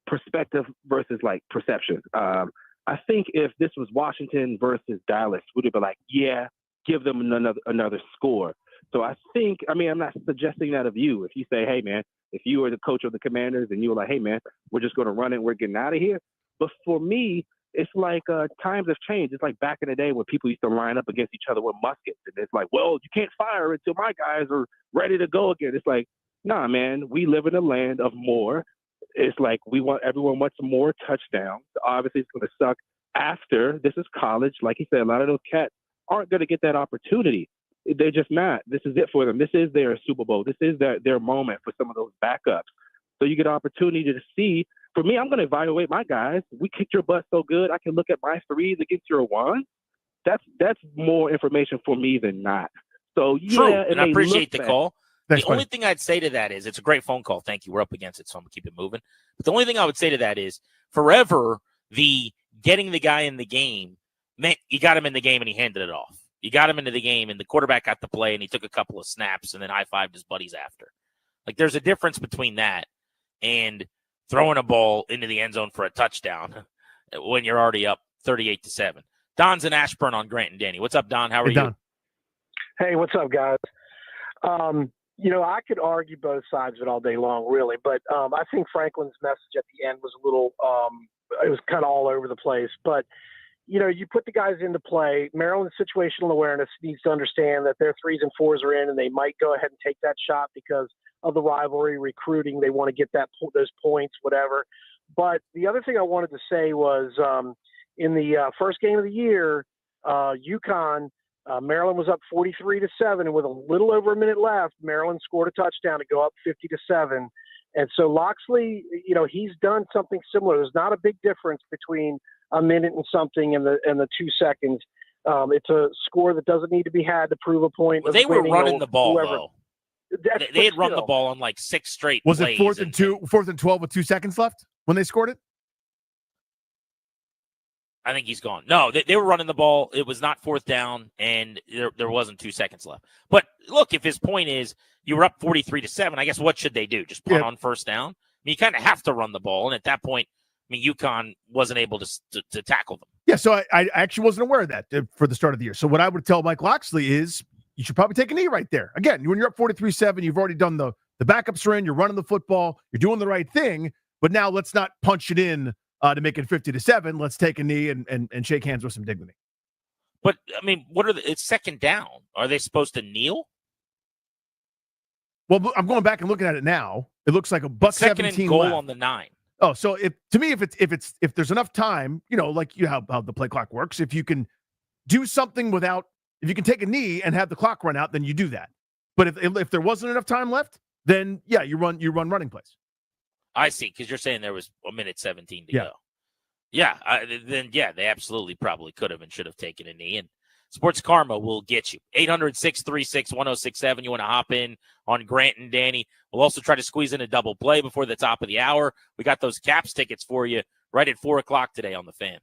perspective versus like perception. I think if this was Washington versus Dallas, we'd have been like, yeah, give them another score. So I think, I'm not suggesting that of you. If you say, hey, man, if you were the coach of the Commanders and you were like, hey, man, we're just going to run it, we're getting out of here. But for me, it's like times have changed. It's like back in the day when people used to line up against each other with muskets. And it's like, well, you can't fire until my guys are ready to go again. It's like, nah, man, we live in a land of more. It's like everyone wants more touchdowns. Obviously, it's going to suck after. This is college. Like he said, a lot of those cats aren't going to get that opportunity. They're just not. This is it for them. This is their Super Bowl. This is their moment for some of those backups. So you get an opportunity to see. For me, I'm going to evaluate my guys. We kicked your butt so good, I can look at my threes against your ones. that's more information for me than not. So yeah, True, it and I may appreciate look the bad. call. Thanks, the only thing I'd say to that is it's a great phone call. Thank you. We're up against it, so I'm going to keep it moving. But the only thing I would say to that is forever the getting the guy in the game meant you got him in the game and he handed it off. You got him into the game and the quarterback got the play and he took a couple of snaps and then high-fived his buddies after. Like there's a difference between that and throwing a ball into the end zone for a touchdown when you're already up 38-7. Don's in Ashburn on Grant and Danny. What's up, Don? How are you? Don. Hey, what's up, guys? I could argue both sides of it all day long, really, but I think Franklin's message at the end was a little, it was kind of all over the place. But, you put the guys into play. Maryland's situational awareness needs to understand that their 3s and 4s are in, and they might go ahead and take that shot because of the rivalry, recruiting. They want to get those points, whatever. But the other thing I wanted to say was in the first game of the year, UConn, Maryland was up 43-7, and with a little over a minute left, Maryland scored a touchdown to go up 50-7. And so Loxley, he's done something similar. There's not a big difference between a minute and something and the 2 seconds. It's a score that doesn't need to be had to prove a point. Well, they were running the ball, whoever. though. They had run the ball on like 6 straight Was plays. it 4th and 12 with 2 seconds left when they scored it? I think he's gone. No, they were running the ball. It was not 4th down, and there wasn't 2 seconds left. But look, if his point is you were up 43-7, I guess what should they do? Just punt on 1st down? I mean, you kind of have to run the ball, and at that point, UConn wasn't able to tackle them. Yeah, so I actually wasn't aware of that for the start of the year. So what I would tell Mike Loxley is you should probably take a knee right there. Again, when you're up 43-7, you've already done the backups are in, you're running the football, you're doing the right thing, but now let's not punch it in to make it 50-7. Let's take a knee and shake hands with some dignity. But I mean, it's 2nd down. Are they supposed to kneel? Well, I'm going back and looking at it now. It looks like a buck 2nd 17 and goal left. on the 9. Oh, so if there's enough time, like how the play clock works, if you can do something if you can take a knee and have the clock run out, then you do that. But if there wasn't enough time left, then yeah, you run running plays. I see, because you're saying there was a minute 17 to Yeah. go. Yeah, they absolutely probably could have and should have taken a knee. And Sports Karma will get you. 800-636-1067. You want to hop in on Grant and Danny. We'll also try to squeeze in a double play before the top of the hour. We got those Caps tickets for you right at 4 o'clock today on The Fan.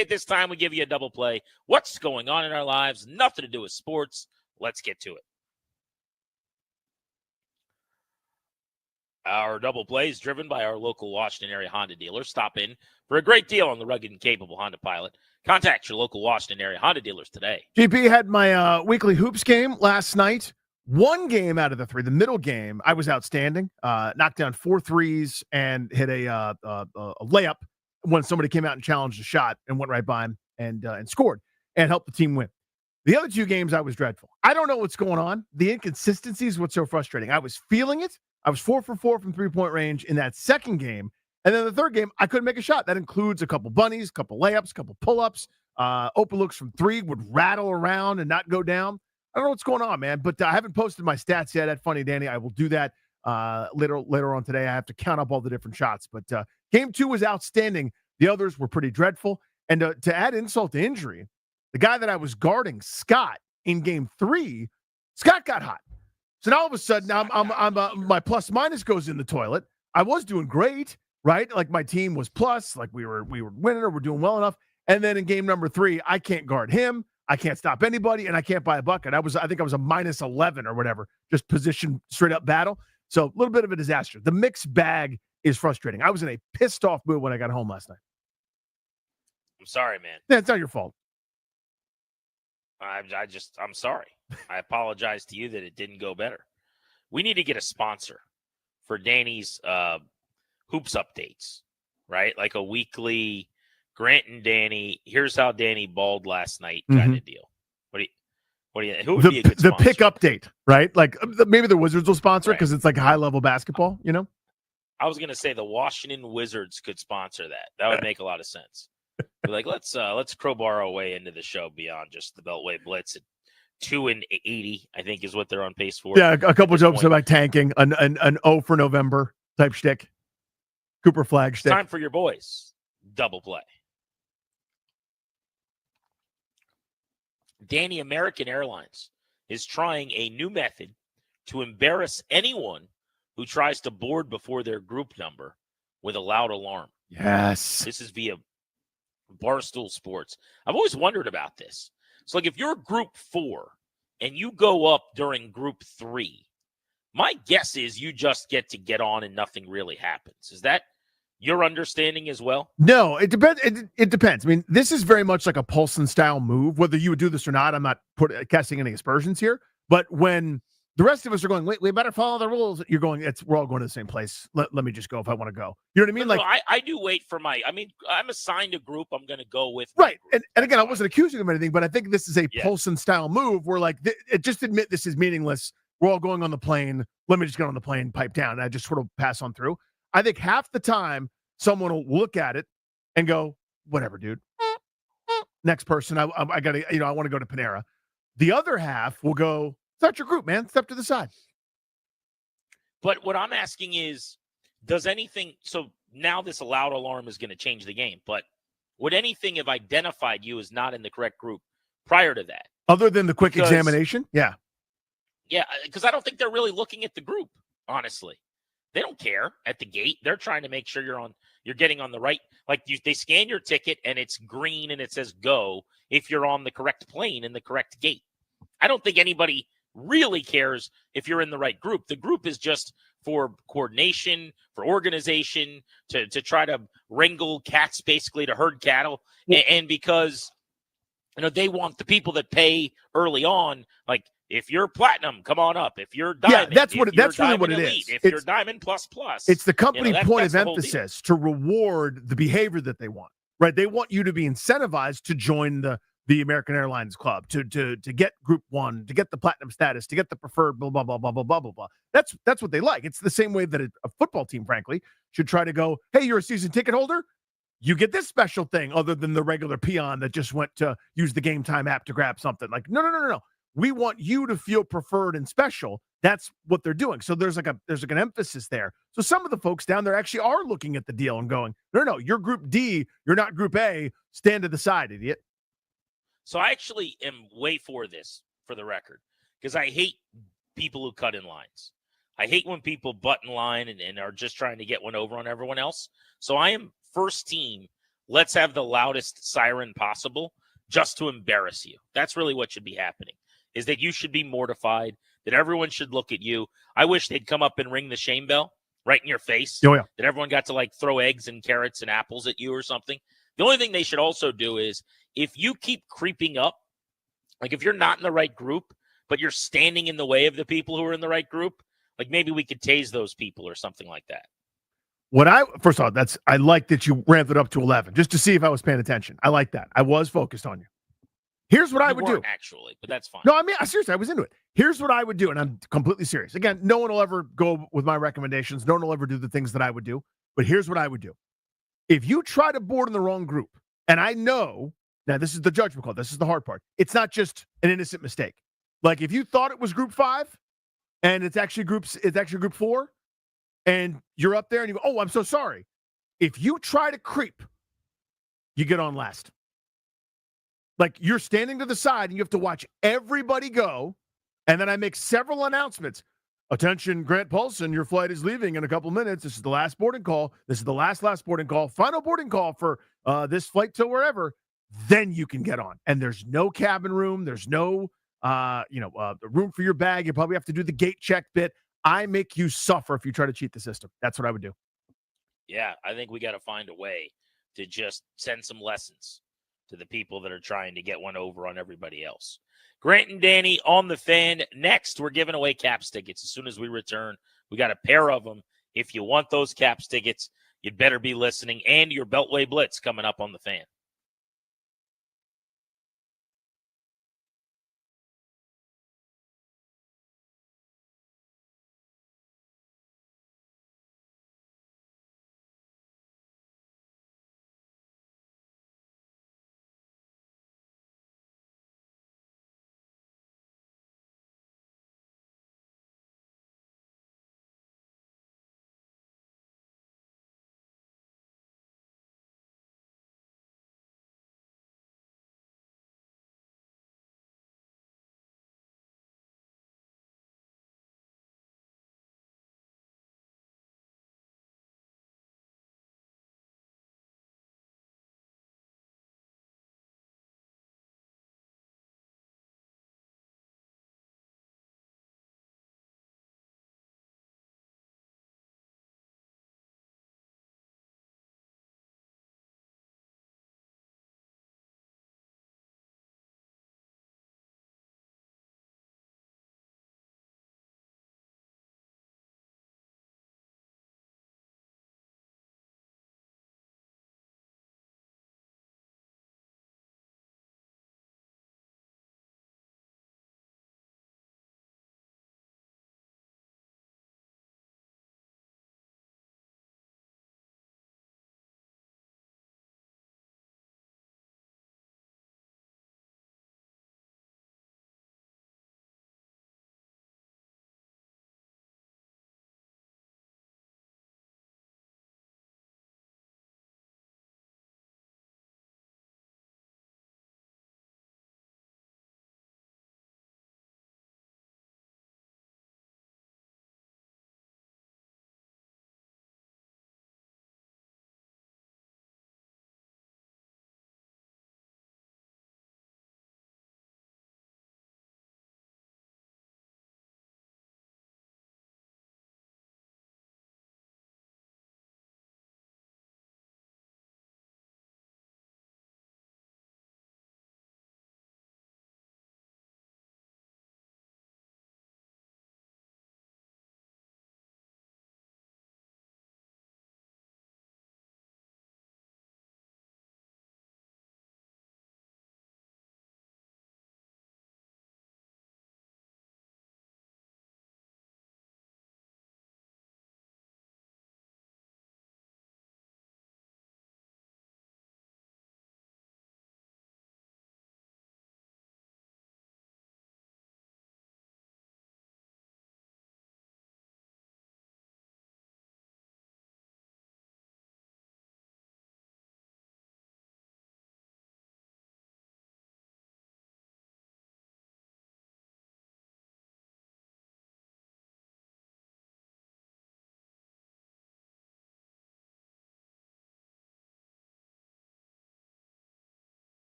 At this time, we give you a double play. What's going on in our lives? Nothing to do with sports. Let's get to it. Our double play is driven by our local Washington area Honda dealer. Stop in for a great deal on the rugged and capable Honda Pilot. Contact your local Washington area Honda dealers today. GP had my weekly hoops game last night. One game out of the three, the middle game, I was outstanding. Knocked down 4 threes and hit a layup when somebody came out and challenged a shot and went right by him and scored and helped the team win. The other 2 games, I was dreadful. I don't know what's going on. The inconsistency is what's so frustrating. I was feeling it. I was 4 for 4 from three-point range in that second game. And then the third game, I couldn't make a shot. That includes a couple bunnies, a couple layups, a couple pull-ups. Open looks from 3 would rattle around and not go down. I don't know what's going on, man, but I haven't posted my stats yet at Funny Danny. I will do that later on today. I have to count up all the different shots. But game 2 was outstanding. The others were pretty dreadful. And to add insult to injury, the guy that I was guarding, Scott, in game 3, Scott got hot. So now all of a sudden, my plus minus goes in the toilet. I was doing great, right? Like my team was plus, like we were winning or we're doing well enough. And then in game number 3, I can't guard him. I can't stop anybody, and I can't buy a bucket. I think I was a minus 11 or whatever, just position straight up battle. So a little bit of a disaster. The mixed bag is frustrating. I was in a pissed off mood when I got home last night. I'm sorry, man. Yeah, it's not your fault. I'm sorry. I apologize to you that it didn't go better. We need to get a sponsor for Danny's hoops updates, right? Like a weekly Grant and Danny. Here's how Danny balled last night kind of deal. Who would be a good the sponsor? pick update, right? Like maybe the Wizards will sponsor because it's like high level basketball, you know? I was gonna say the Washington Wizards could sponsor that. That would make a lot of sense. Be like, let's crowbar our way into the show beyond just the Beltway Blitz at 2-80, I think is what they're on pace for. Yeah, a couple jokes about tanking, an O for November type shtick. Cooper Flag shtick. Time for your boys. Double play. Danny, American Airlines is trying a new method to embarrass anyone who tries to board before their group number with a loud alarm. Yes. This is via Barstool Sports. I've always wondered about this. So, like, if you're group 4 and you go up during group 3, my guess is you just get on and nothing really happens. Is that your understanding as well? No, it depends. It depends. I mean, this is very much like a Paulson style move. Whether you would do this or not, I'm not casting any aspersions here. But when the rest of us are going, wait, we better follow the rules. You're going, we're all going to the same place. Let me just go if I want to go. You know what I mean? No, I do wait for I'm assigned a group. I'm going to go with. Right. And again, I wasn't accusing of anything, but I think this is a Paulson style move where just admit this is meaningless. We're all going on the plane. Let me just get on the plane, pipe down. And I just sort of pass on through. I think half the time someone will look at it and go, whatever, dude. Next person. I got to, I want to go to Panera. The other half will go, it's not your group, man. Step to the side. But what I'm asking is, does anything, so now this loud alarm is going to change the game, but would anything have identified you as not in the correct group prior to that? Other than the quick examination? Yeah. Yeah, because I don't think they're really looking at the group, honestly. They don't care at the gate. They're trying to make sure you're getting on the right. Like they scan your ticket and it's green and it says go if you're on the correct plane in the correct gate. I don't think anybody really cares if you're in the right group. The group is just for coordination, for organization, to try to wrangle cats, basically to herd cattle. And because, they want the people that pay early on, like, if you're platinum, come on up. If you're diamond, that's really what it elite, is. If you're diamond plus, it's the company point of that's emphasis to reward the behavior that they want, right? They want you to be incentivized to join the American Airlines Club, to get Group 1, to get the platinum status, to get the preferred, blah, blah, blah, blah, blah, blah, blah, blah. That's what they like. It's the same way that a football team, frankly, should try to go, hey, you're a season ticket holder? You get this special thing other than the regular peon that just went to use the Game Time app to grab something. Like, no. We want you to feel preferred and special. That's what they're doing. So there's an emphasis there. So some of the folks down there actually are looking at the deal and going, no, you're Group D. You're not Group A. Stand to the side, idiot. So I actually am way for this, for the record, because I hate people who cut in lines. I hate when people butt in line and are just trying to get one over on everyone else. So I am first team let's have the loudest siren possible just to embarrass you. That's really what should be happening, is that you should be mortified, that everyone should look at you. I wish they'd come up and ring the shame bell right in your face, Oh, yeah. that everyone got to like throw eggs and carrots and apples at you or something. The only thing they should also do is if you keep creeping up, like if you're not in the right group, but you're standing in the way of the people who are in the right group, like maybe we could tase those people or something like that. First of all, I like that you ramped it up to 11 just to see if I was paying attention. I like that. I was focused on you. Here's what I would do. Actually, but that's fine. No, I mean, seriously, I was into it. Here's what I would do, and I'm completely serious. Again, no one will ever go with my recommendations. No one will ever do the things that I would do. But here's what I would do. If you try to board in the wrong group, and I know, now this is the judgment call. This is the hard part. It's not just an innocent mistake. Like if you thought it was group 5 and it's actually group 4 and you're up there and you go, oh, I'm so sorry. If you try to creep, you get on last. Like you're standing to the side and you have to watch everybody go. And then I make several announcements. Attention, Grant Paulson, your flight is leaving in a couple minutes. This is the last boarding call. This is the last boarding call. Final boarding call for this flight to wherever. Then you can get on. And there's no cabin room. There's no, room for your bag. You probably have to do the gate check bit. I make you suffer if you try to cheat the system. That's what I would do. Yeah, I think we got to find a way to just send some lessons to the people that are trying to get one over on everybody else. Grant and Danny on the Fan. Next, we're giving away Caps tickets. As soon as we return, we got a pair of them. If you want those Caps tickets, you'd better be listening. And your Beltway Blitz coming up on the Fan.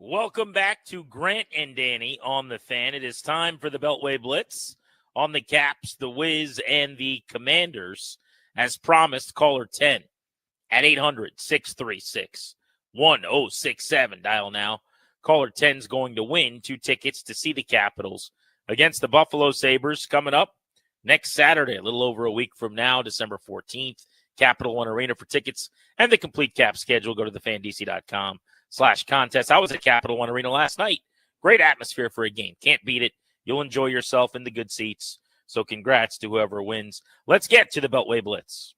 Welcome back to Grant and Danny on the Fan. It is time for the Beltway Blitz on the Caps, the Wiz, and the Commanders. As promised, caller 10 at 800-636-1067. Dial now. Caller 10 is going to win 2 tickets to see the Capitals against the Buffalo Sabres coming up next Saturday, a little over a week from now, December 14th. Capital One Arena. For tickets and the complete cap schedule, go to thefandc.com/contest. I was at Capital One Arena last night. Great atmosphere for a game. Can't beat it. You'll enjoy yourself in the good seats. So congrats to whoever wins. Let's get to the Beltway Blitz.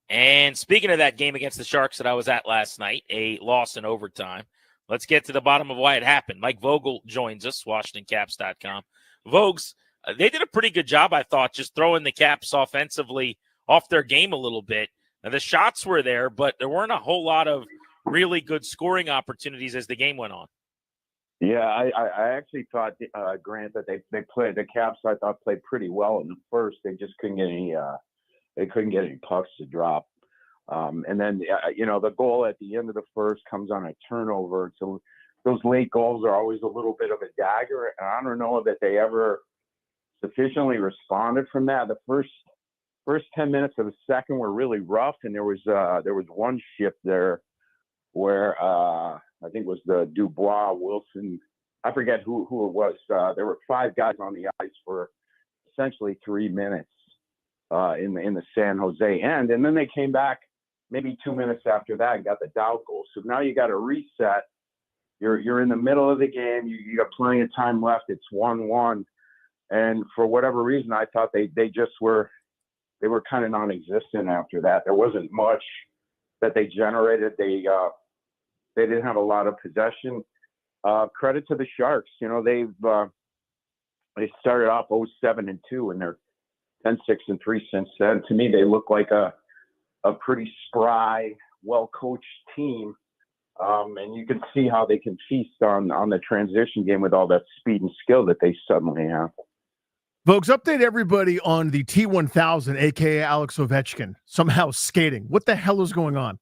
And speaking of that game against the Sharks that I was at last night, a loss in overtime, let's get to the bottom of why it happened. Mike Vogel joins us, WashingtonCaps.com. Vogues, they did a pretty good job, I thought, just throwing the Caps offensively off their game a little bit. Now, the shots were there, but there weren't a whole lot of really good scoring opportunities as the game went on. Yeah, I actually thought, Grant, that they played the Caps. I thought played pretty well in the first. They just couldn't get any pucks to drop. And then the goal at the end of the first comes on a turnover. So those late goals are always a little bit of a dagger, and I don't know that they ever sufficiently responded from that. The first 10 minutes of the second were really rough, and there was one shift there where I think it was the Dubois Wilson. I forget who it was. There were 5 guys on the ice for essentially 3 minutes in the San Jose end, and then they came back maybe 2 minutes after that and got the Dow goal. So now you got to reset. You're in the middle of the game. You got plenty of time left. It's 1-1. And for whatever reason, I thought they were kind of non-existent after that. There wasn't much that they generated. They didn't have a lot of possession. Credit to the Sharks. They started off 0-7-2, and they're 10-6-3 since then. To me, they look like a pretty spry, well-coached team. And you can see how they can feast on the transition game with all that speed and skill that they suddenly have. Folks, update everybody on the T1000, a.k.a. Alex Ovechkin, somehow skating. What the hell is going on?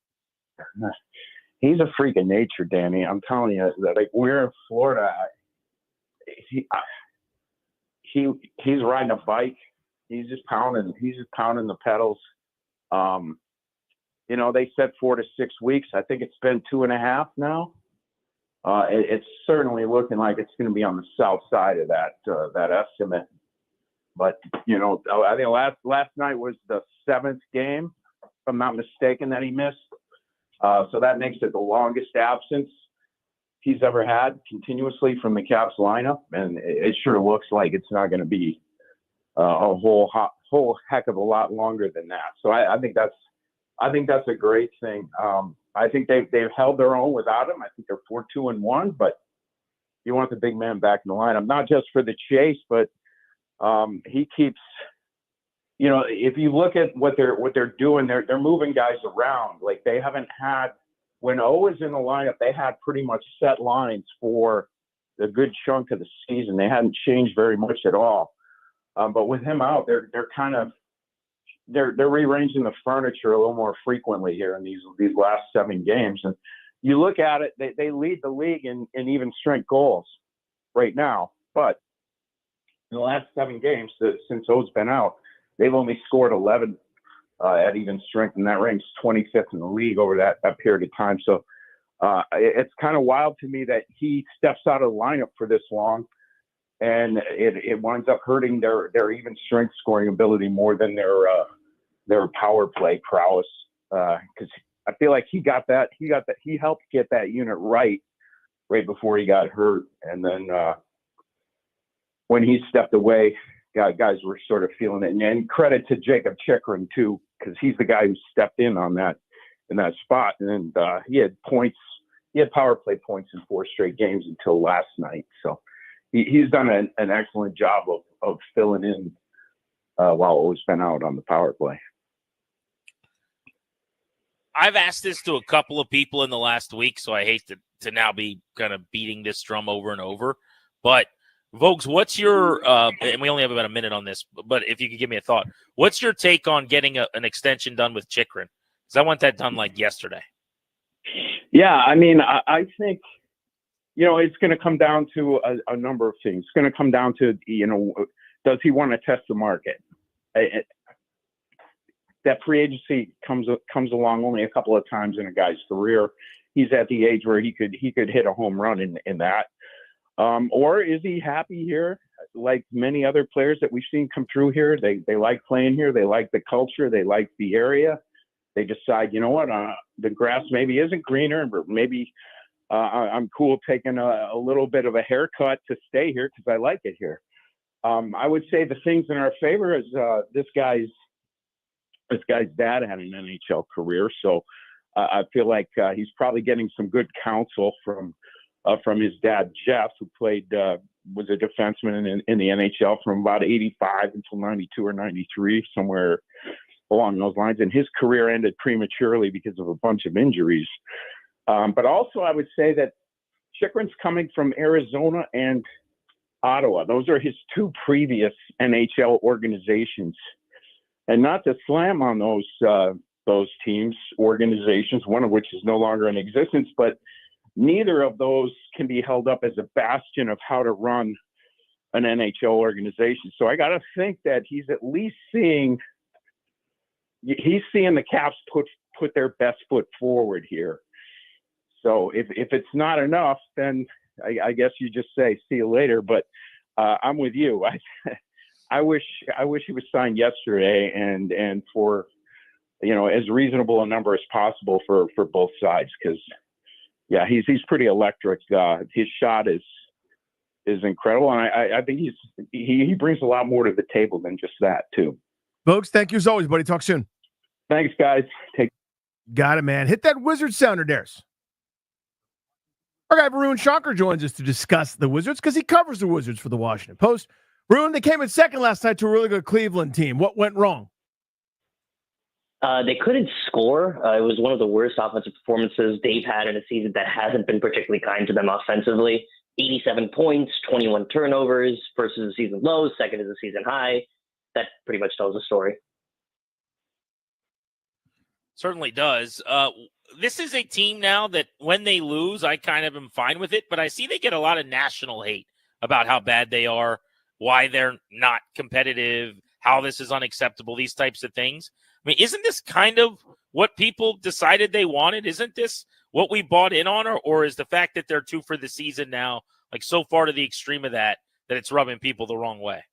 He's a freak of nature, Danny. I'm telling you, that we're in Florida. He's riding a bike. He's just pounding the pedals. They said 4 to 6 weeks. I think it's been 2.5 now. It's certainly looking like it's going to be on the south side of that estimate. But, I think last night was the 7th game, if I'm not mistaken, that he missed. So that makes it the longest absence he's ever had continuously from the Caps lineup. And it sure looks like it's not going to be a whole heck of a lot longer than that. So I think that's a great thing. I think they've held their own without him. I think they're 4-2-1, but you want the big man back in the lineup, not just for the chase, but he keeps, if you look at what they're doing, they're moving guys around. Like they haven't had, when O was in the lineup, they had pretty much set lines for a good chunk of the season. They hadn't changed very much at all. But with him out, they're rearranging the furniture a little more frequently here in these last 7 games. And you look at it, they lead the league in even strength goals right now. But in the last 7 games since O's been out, they've only scored 11 at even strength, and that ranks 25th in the league over that period of time. So it's kind of wild to me that he steps out of the lineup for this long, and it winds up hurting their even strength scoring ability more than their power play prowess. Because I feel like he helped get that unit right before he got hurt, and then when he stepped away, guys were sort of feeling it. And credit to Jacob Chikrin too, because he's the guy who stepped in on that spot. And he had points. He had power play points in 4 straight games until last night. So he's done an excellent job of filling in while O's been out on the power play. I've asked this to a couple of people in the last week, so I hate to now be kind of beating this drum over and over. But Vogues, what's your and we only have about a minute on this, but if you could give me a thought, what's your take on getting an extension done with Chikrin? Because I want that done like yesterday. Yeah, I mean, I think, it's going to come down to a number of things. It's going to come down to, does he want to test the market? That free agency comes along only a couple of times in a guy's career. He's at the age where he could hit a home run in that. Or is he happy here? Like many other players that we've seen come through here, they like playing here. They like the culture. They like the area. They decide, you know what, the grass maybe isn't greener, but maybe I'm cool taking a little bit of a haircut to stay here because I like it here. I would say the things in our favor is this guy's dad had an NHL career, so I feel like he's probably getting some good counsel from his dad Jeff, who was a defenseman in the NHL from about '85 until '92 or '93, somewhere along those lines. And his career ended prematurely because of a bunch of injuries. But also, I would say that Chychrun's coming from Arizona and Ottawa. Those are his two previous NHL organizations. And not to slam on those teams, organizations, one of which is no longer in existence, but neither of those can be held up as a bastion of how to run an NHL organization. So I got to think that he's at least seeing the Caps put their best foot forward here. So if it's not enough, then I guess you just say, see you later. But I'm with you. I wish he was signed yesterday and for, as reasonable a number as possible for both sides. Because, yeah, he's pretty electric. His shot is incredible. And I think he brings a lot more to the table than just that, too. Folks, thank you as always, buddy. Talk soon. Thanks, guys. Got it, man. Hit that Wizard sounder, Dares. Our guy, Varun Shankar, joins us to discuss the Wizards because he covers the Wizards for the Washington Post. Varun, they came in second last night to a really good Cleveland team. What went wrong? They couldn't score. It was one of the worst offensive performances they've had in a season that hasn't been particularly kind to them offensively. 87 points, 21 turnovers, first is a season low, second is a season high. That pretty much tells the story. Certainly does. This is a team now that when they lose, I kind of am fine with it, but I see they get a lot of national hate about how bad they are, why they're not competitive, how this is unacceptable, these types of things. I mean, isn't this kind of what people decided they wanted? Isn't this what we bought in on, or is the fact that they're 2 for the season now, like so far to the extreme of that it's rubbing people the wrong way?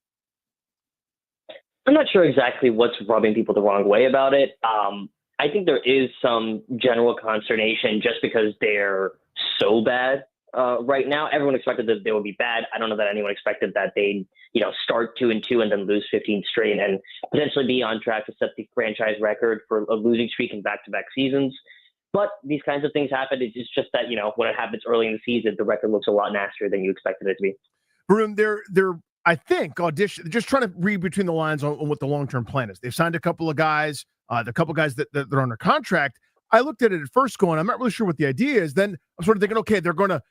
I'm not sure exactly what's rubbing people the wrong way about it. I think there is some general consternation just because they're so bad right now. Everyone expected that they would be bad. I don't know that anyone expected that they'd, start 2-2 and then lose 15 straight and potentially be on track to set the franchise record for a losing streak in back-to-back seasons. But these kinds of things happen. It's just that, when it happens early in the season, the record looks a lot nastier than you expected it to be. Varun, they're I think, just trying to read between the lines on what the long-term plan is. They've signed a couple of guys, the couple of guys that are under contract. I looked at it at first going, I'm not really sure what the idea is. Then I'm sort of thinking, okay, they're going to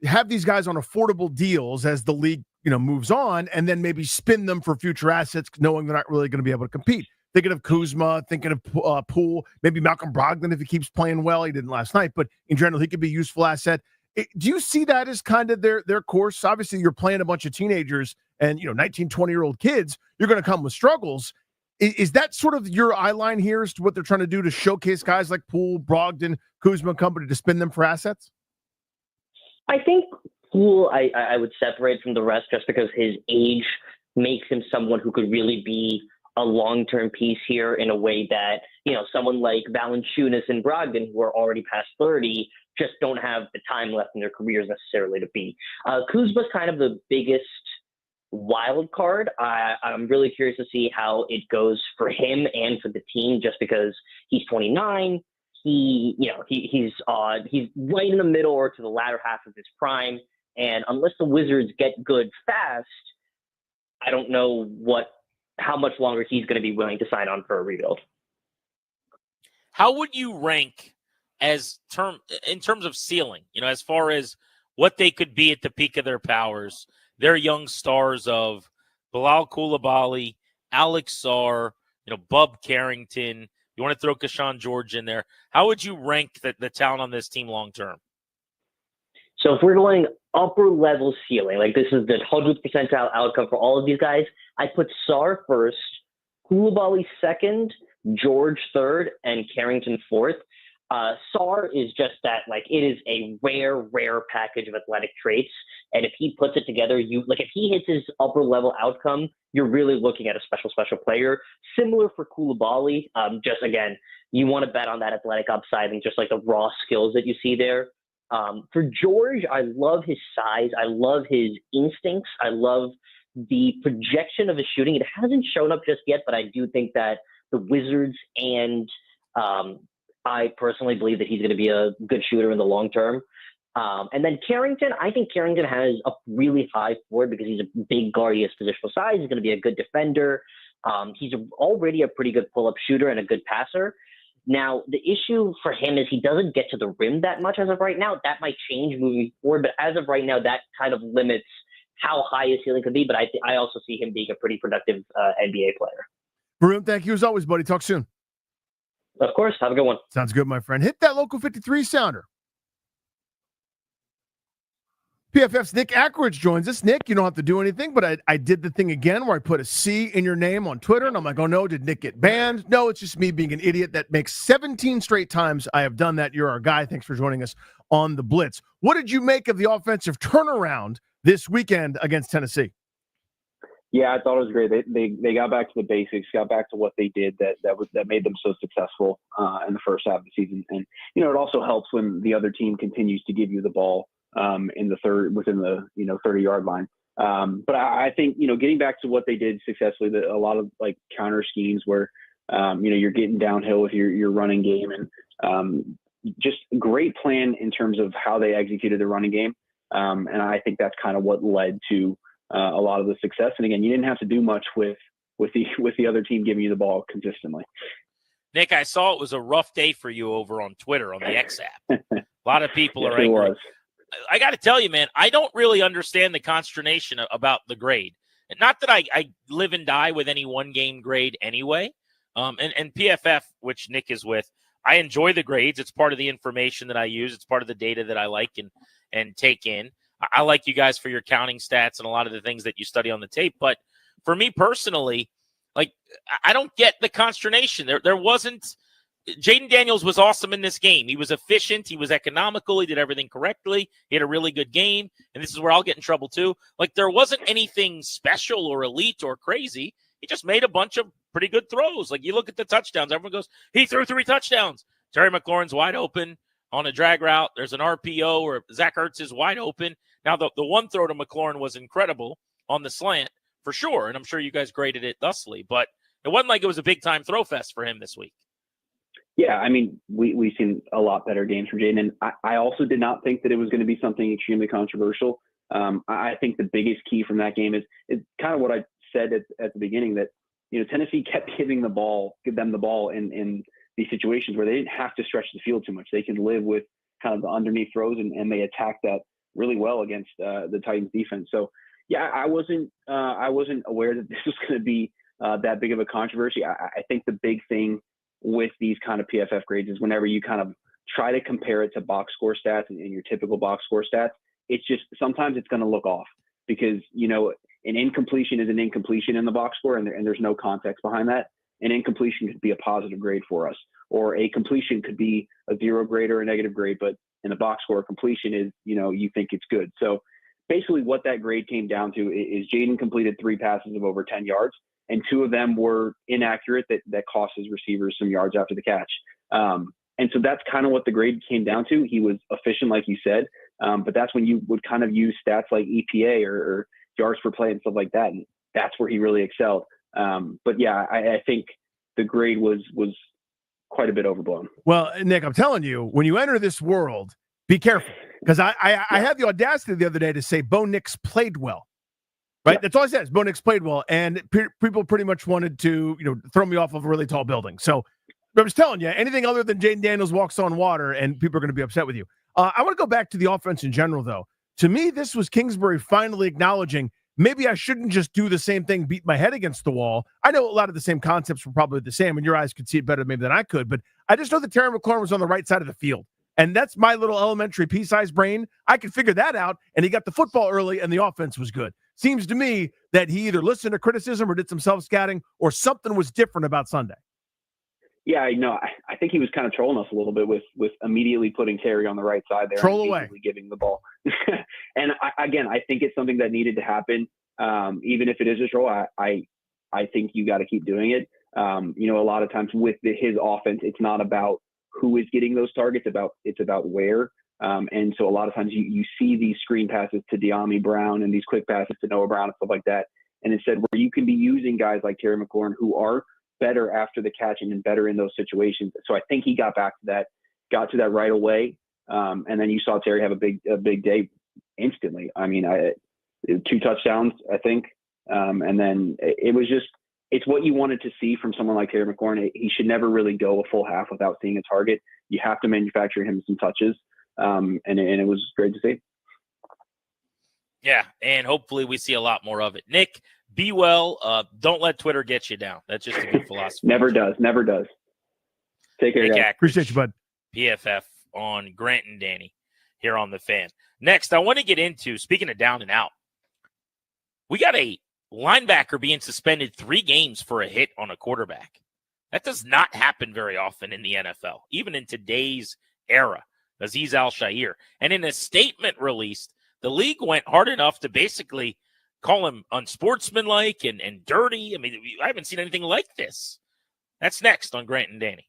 have these guys on affordable deals as the league, moves on, and then maybe spin them for future assets, knowing they're not really going to be able to compete. Thinking of Kuzma, thinking of Poole, maybe Malcolm Brogdon if he keeps playing well. He didn't last night, but in general, he could be a useful asset. Do you see that as kind of their course? Obviously, you're playing a bunch of teenagers and 19, 20-year-old kids. You're going to come with struggles. Is that sort of your eye line here as to what they're trying to do to showcase guys like Poole, Brogdon, Kuzma and company to spin them for assets? I think Poole, I would separate from the rest just because his age makes him someone who could really be a long-term piece here in a way that, someone like Valanciunas and Brogdon, who are already past 30, just don't have the time left in their careers necessarily to be. Kuzma's kind of the biggest wild card. I'm really curious to see how it goes for him and for the team, just because he's 29. He's right in the middle or to the latter half of his prime. And unless the Wizards get good fast, I don't know how much longer he's going to be willing to sign on for a rebuild. How would you rank in terms of ceiling, as far as what they could be at the peak of their powers? They're young stars of Bilal Coulibaly, Alex Sarr, Bub Carrington, You want to throw Keshawn George in there. How would you rank the talent on this team long term? So if we're going upper level ceiling, like this is the 100th percentile outcome for all of these guys, I put Sarr first, Koulibaly second, George third, and Carrington fourth. Sarr is just that, like, it is a rare package of athletic traits. And if he puts it together, if he hits his upper level outcome, you're really looking at a special player. Similar for Koulibaly. Just again, you want to bet on that athletic upside and just like the raw skills that you see there. For George, I love his size. I love his instincts. I love the projection of his shooting. It hasn't shown up just yet, but I do think that the Wizards and I personally believe that he's going to be a good shooter in the long term. And then Carrington, I think Carrington has a really high floor because he's a big guard. He has positional size. He's going to be a good defender. He's already a pretty good pull-up shooter and a good passer. Now, the issue for him is he doesn't get to the rim that much as of right now. That might change moving forward, but as of right now, that kind of limits how high his ceiling could be. But I also see him being a pretty productive NBA player. Varun, thank you as always, buddy. Talk soon. Of course. Have a good one. Sounds good, my friend. Hit that local 53 sounder. PFF's Nick Ackridge joins us. Nick, you don't have to do anything, but I did the thing again where I put a C in your name on Twitter, and I'm like, oh, no, did Nick get banned? No, it's just me being an idiot. That makes 17 straight times I have done that. You're our guy. Thanks for joining us on The Blitz. What did you make of the offensive turnaround this weekend against Tennessee? Yeah, I thought it was great. They got back to the basics, got back to what they did that made them so successful in the first half of the season. And, it also helps when the other team continues to give you the ball in the within the 30-yard line. But I think getting back to what they did successfully, a lot of like counter schemes where you're getting downhill with your running game, and just great plan in terms of how they executed the running game. And I think that's kind of what led to a lot of the success. And again, you didn't have to do much with the other team giving you the ball consistently. Nick, I saw it was a rough day for you over on Twitter on the X app. A lot of people are angry. I got to tell you, man, I don't really understand the consternation about the grade. And not that I live and die with any one-game grade anyway. And PFF, which Nick is with, I enjoy the grades. It's part of the information that I use. It's part of the data that I like and take in. I like you guys for your counting stats and a lot of the things that you study on the tape. But for me personally, like, I don't get the consternation. There wasn't – Jaden Daniels was awesome in this game. He was efficient. He was economical. He did everything correctly. He had a really good game. And this is where I'll get in trouble too. Like, there wasn't anything special or elite or crazy. He just made a bunch of pretty good throws. Like, you look at the touchdowns. Everyone goes, he threw 3 touchdowns. Terry McLaurin's wide open on a drag route. There's an RPO or Zach Ertz is wide open. Now, the one throw to McLaurin was incredible on the slant for sure, and I'm sure you guys graded it thusly, but it wasn't like it was a big-time throw fest for him this week. Yeah, I mean, we've seen a lot better games from Jaden, and I also did not think that it was going to be something extremely controversial. I think the biggest key from that game is kind of what I said at the beginning, that Tennessee kept give them the ball in these situations where they didn't have to stretch the field too much. They could live with kind of the underneath throws, and they attacked that really well against the Titans defense. So yeah, I wasn't aware that this was going to be that big of a controversy. I think the big thing with these kind of PFF grades is whenever you kind of try to compare it to box score stats and your typical box score stats, it's just sometimes it's going to look off because an incompletion is an incompletion in the box score, and there's no context behind that. An incompletion could be a positive grade for us, or a completion could be a 0 grade or a negative grade, but in the box score, completion is, you think it's good. So basically what that grade came down to is Jaden completed 3 passes of over 10 yards, and 2 of them were inaccurate that cost his receivers some yards after the catch. And so that's kind of what the grade came down to. He was efficient, like you said, but that's when you would kind of use stats like EPA or yards per play and stuff like that. And that's where he really excelled. But yeah, I think the grade was quite a bit overblown. Well, Nick, I'm telling you, when you enter this world, be careful, because I had the audacity the other day to say Bo Nix played well. Right? Yeah. That's all I said. Bo Nix played well, and people pretty much wanted to, throw me off of a really tall building. So I'm just telling you, anything other than Jaden Daniels walks on water, and people are going to be upset with you. I want to go back to the offense in general, though. To me, this was Kingsbury finally acknowledging maybe I shouldn't just do the same thing, beat my head against the wall. I know a lot of the same concepts were probably the same, and your eyes could see it better maybe than I could, but I just know that Terry McLaurin was on the right side of the field. And that's my little elementary pea-sized brain. I could figure that out, and he got the football early, and the offense was good. Seems to me that he either listened to criticism or did some self-scouting, or something was different about Sunday. Yeah, I know. I think he was kind of trolling us a little bit with immediately putting Terry on the right side there. Troll and away. Giving the ball. And I think it's something that needed to happen. Even if it is a troll, I think you got to keep doing it. A lot of times with his offense, it's not about who is getting those targets, it's about where. And so a lot of times you see these screen passes to De'Ami Brown and these quick passes to Noah Brown and stuff like that. And instead where you can be using guys like Terry McLaurin who are better after the catching and better in those situations. So I think he got to that right away. And then you saw Terry have a big day instantly. I mean, 2 touchdowns, I think. And then it's what you wanted to see from someone like Terry McLaurin. He should never really go a full half without seeing a target. You have to manufacture him some touches. And it was great to see. Yeah, and hopefully we see a lot more of it. Nick, be well. Don't let Twitter get you down. That's just a good philosophy. Never does. Take care, Nick guys. Ackridge, Appreciate you, bud. PFF on Grant and Danny here on The Fan. Next, I want to get into, speaking of down and out, we got a linebacker being suspended 3 games for a hit on a quarterback. That does not happen very often in the NFL, even in today's era. Azeez Al-Shaair. And in a statement released, the league went hard enough to basically call him unsportsmanlike and dirty. I mean, I haven't seen anything like this. That's next on Grant and Danny.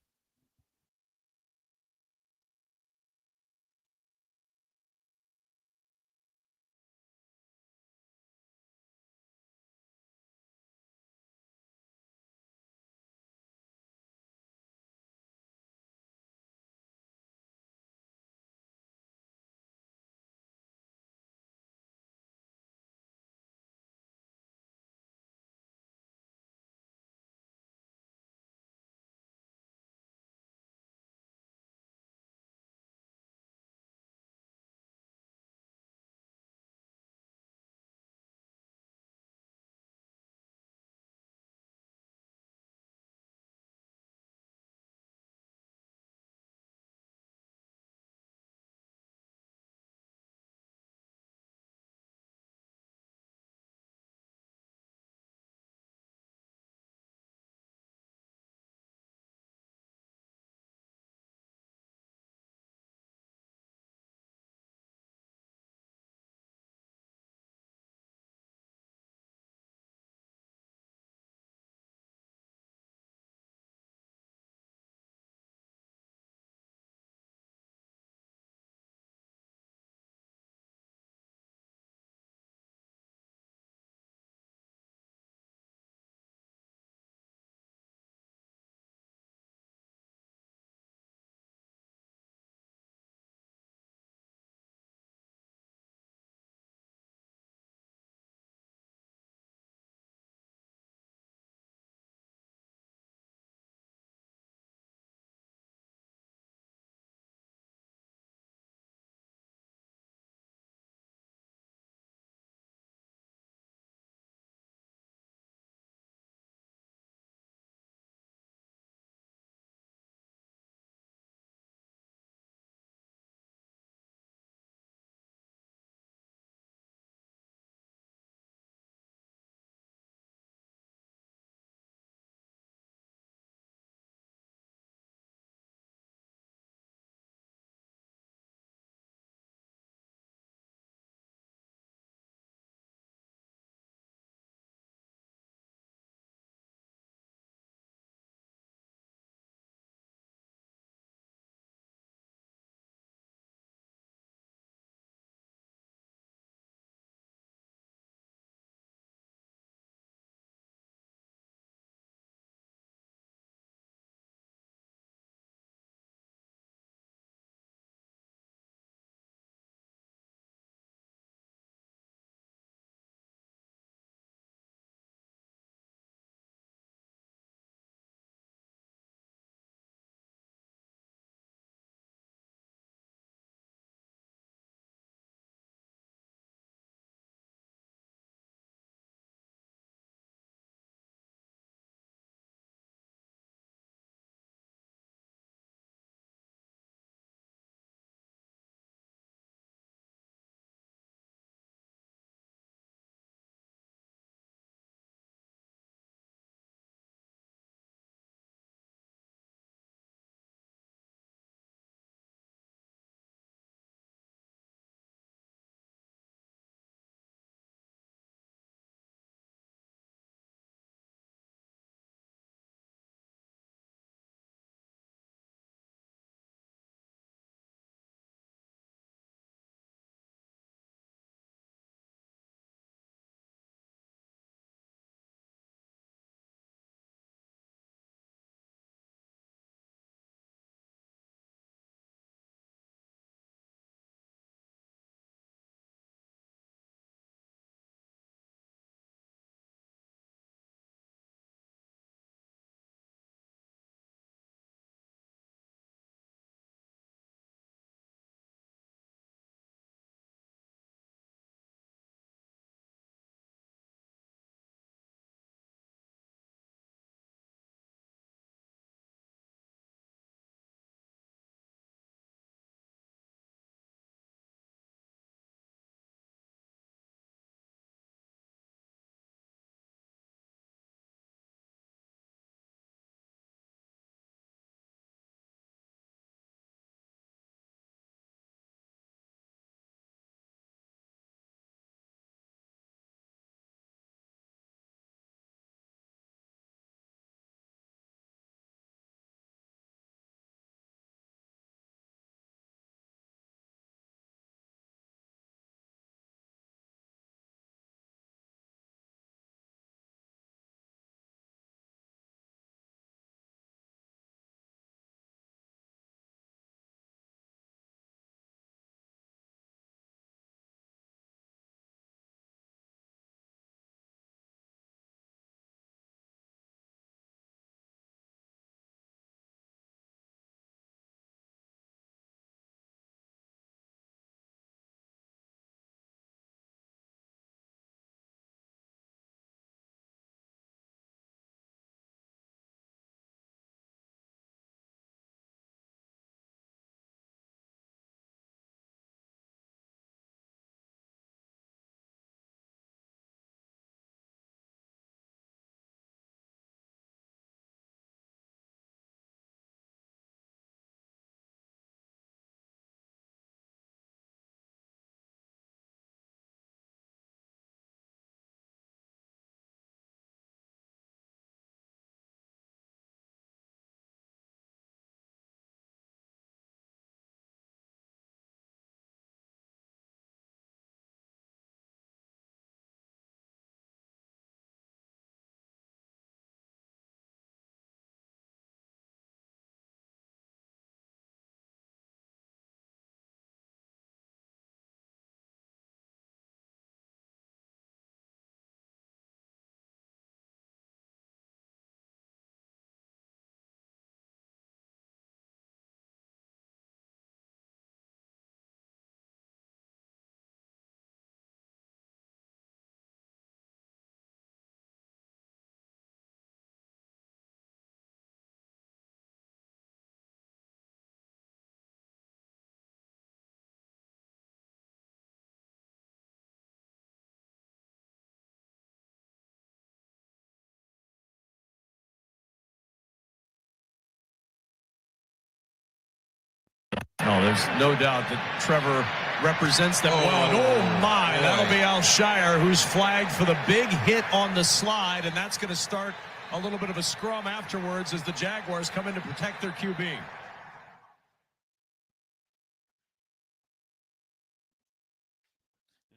Oh, there's no doubt that Trevor represents them well. And oh my, that'll be Alshire, who's flagged for the big hit on the slide, and that's going to start a little bit of a scrum afterwards as the Jaguars come in to protect their QB.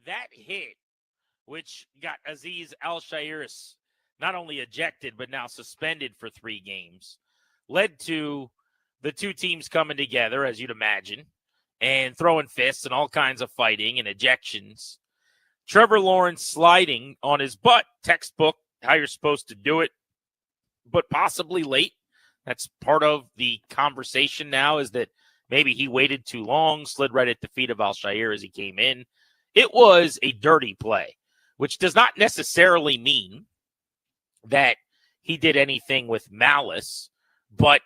That hit, which got Azeez Al-Shaair not only ejected but now suspended for 3 games, led to the two teams coming together, as you'd imagine, and throwing fists and all kinds of fighting and ejections. Trevor Lawrence sliding on his butt, textbook, how you're supposed to do it, but possibly late. That's part of the conversation now, is that maybe he waited too long, slid right at the feet of Al-Shaair as he came in. It was a dirty play, which does not necessarily mean that he did anything with malice, but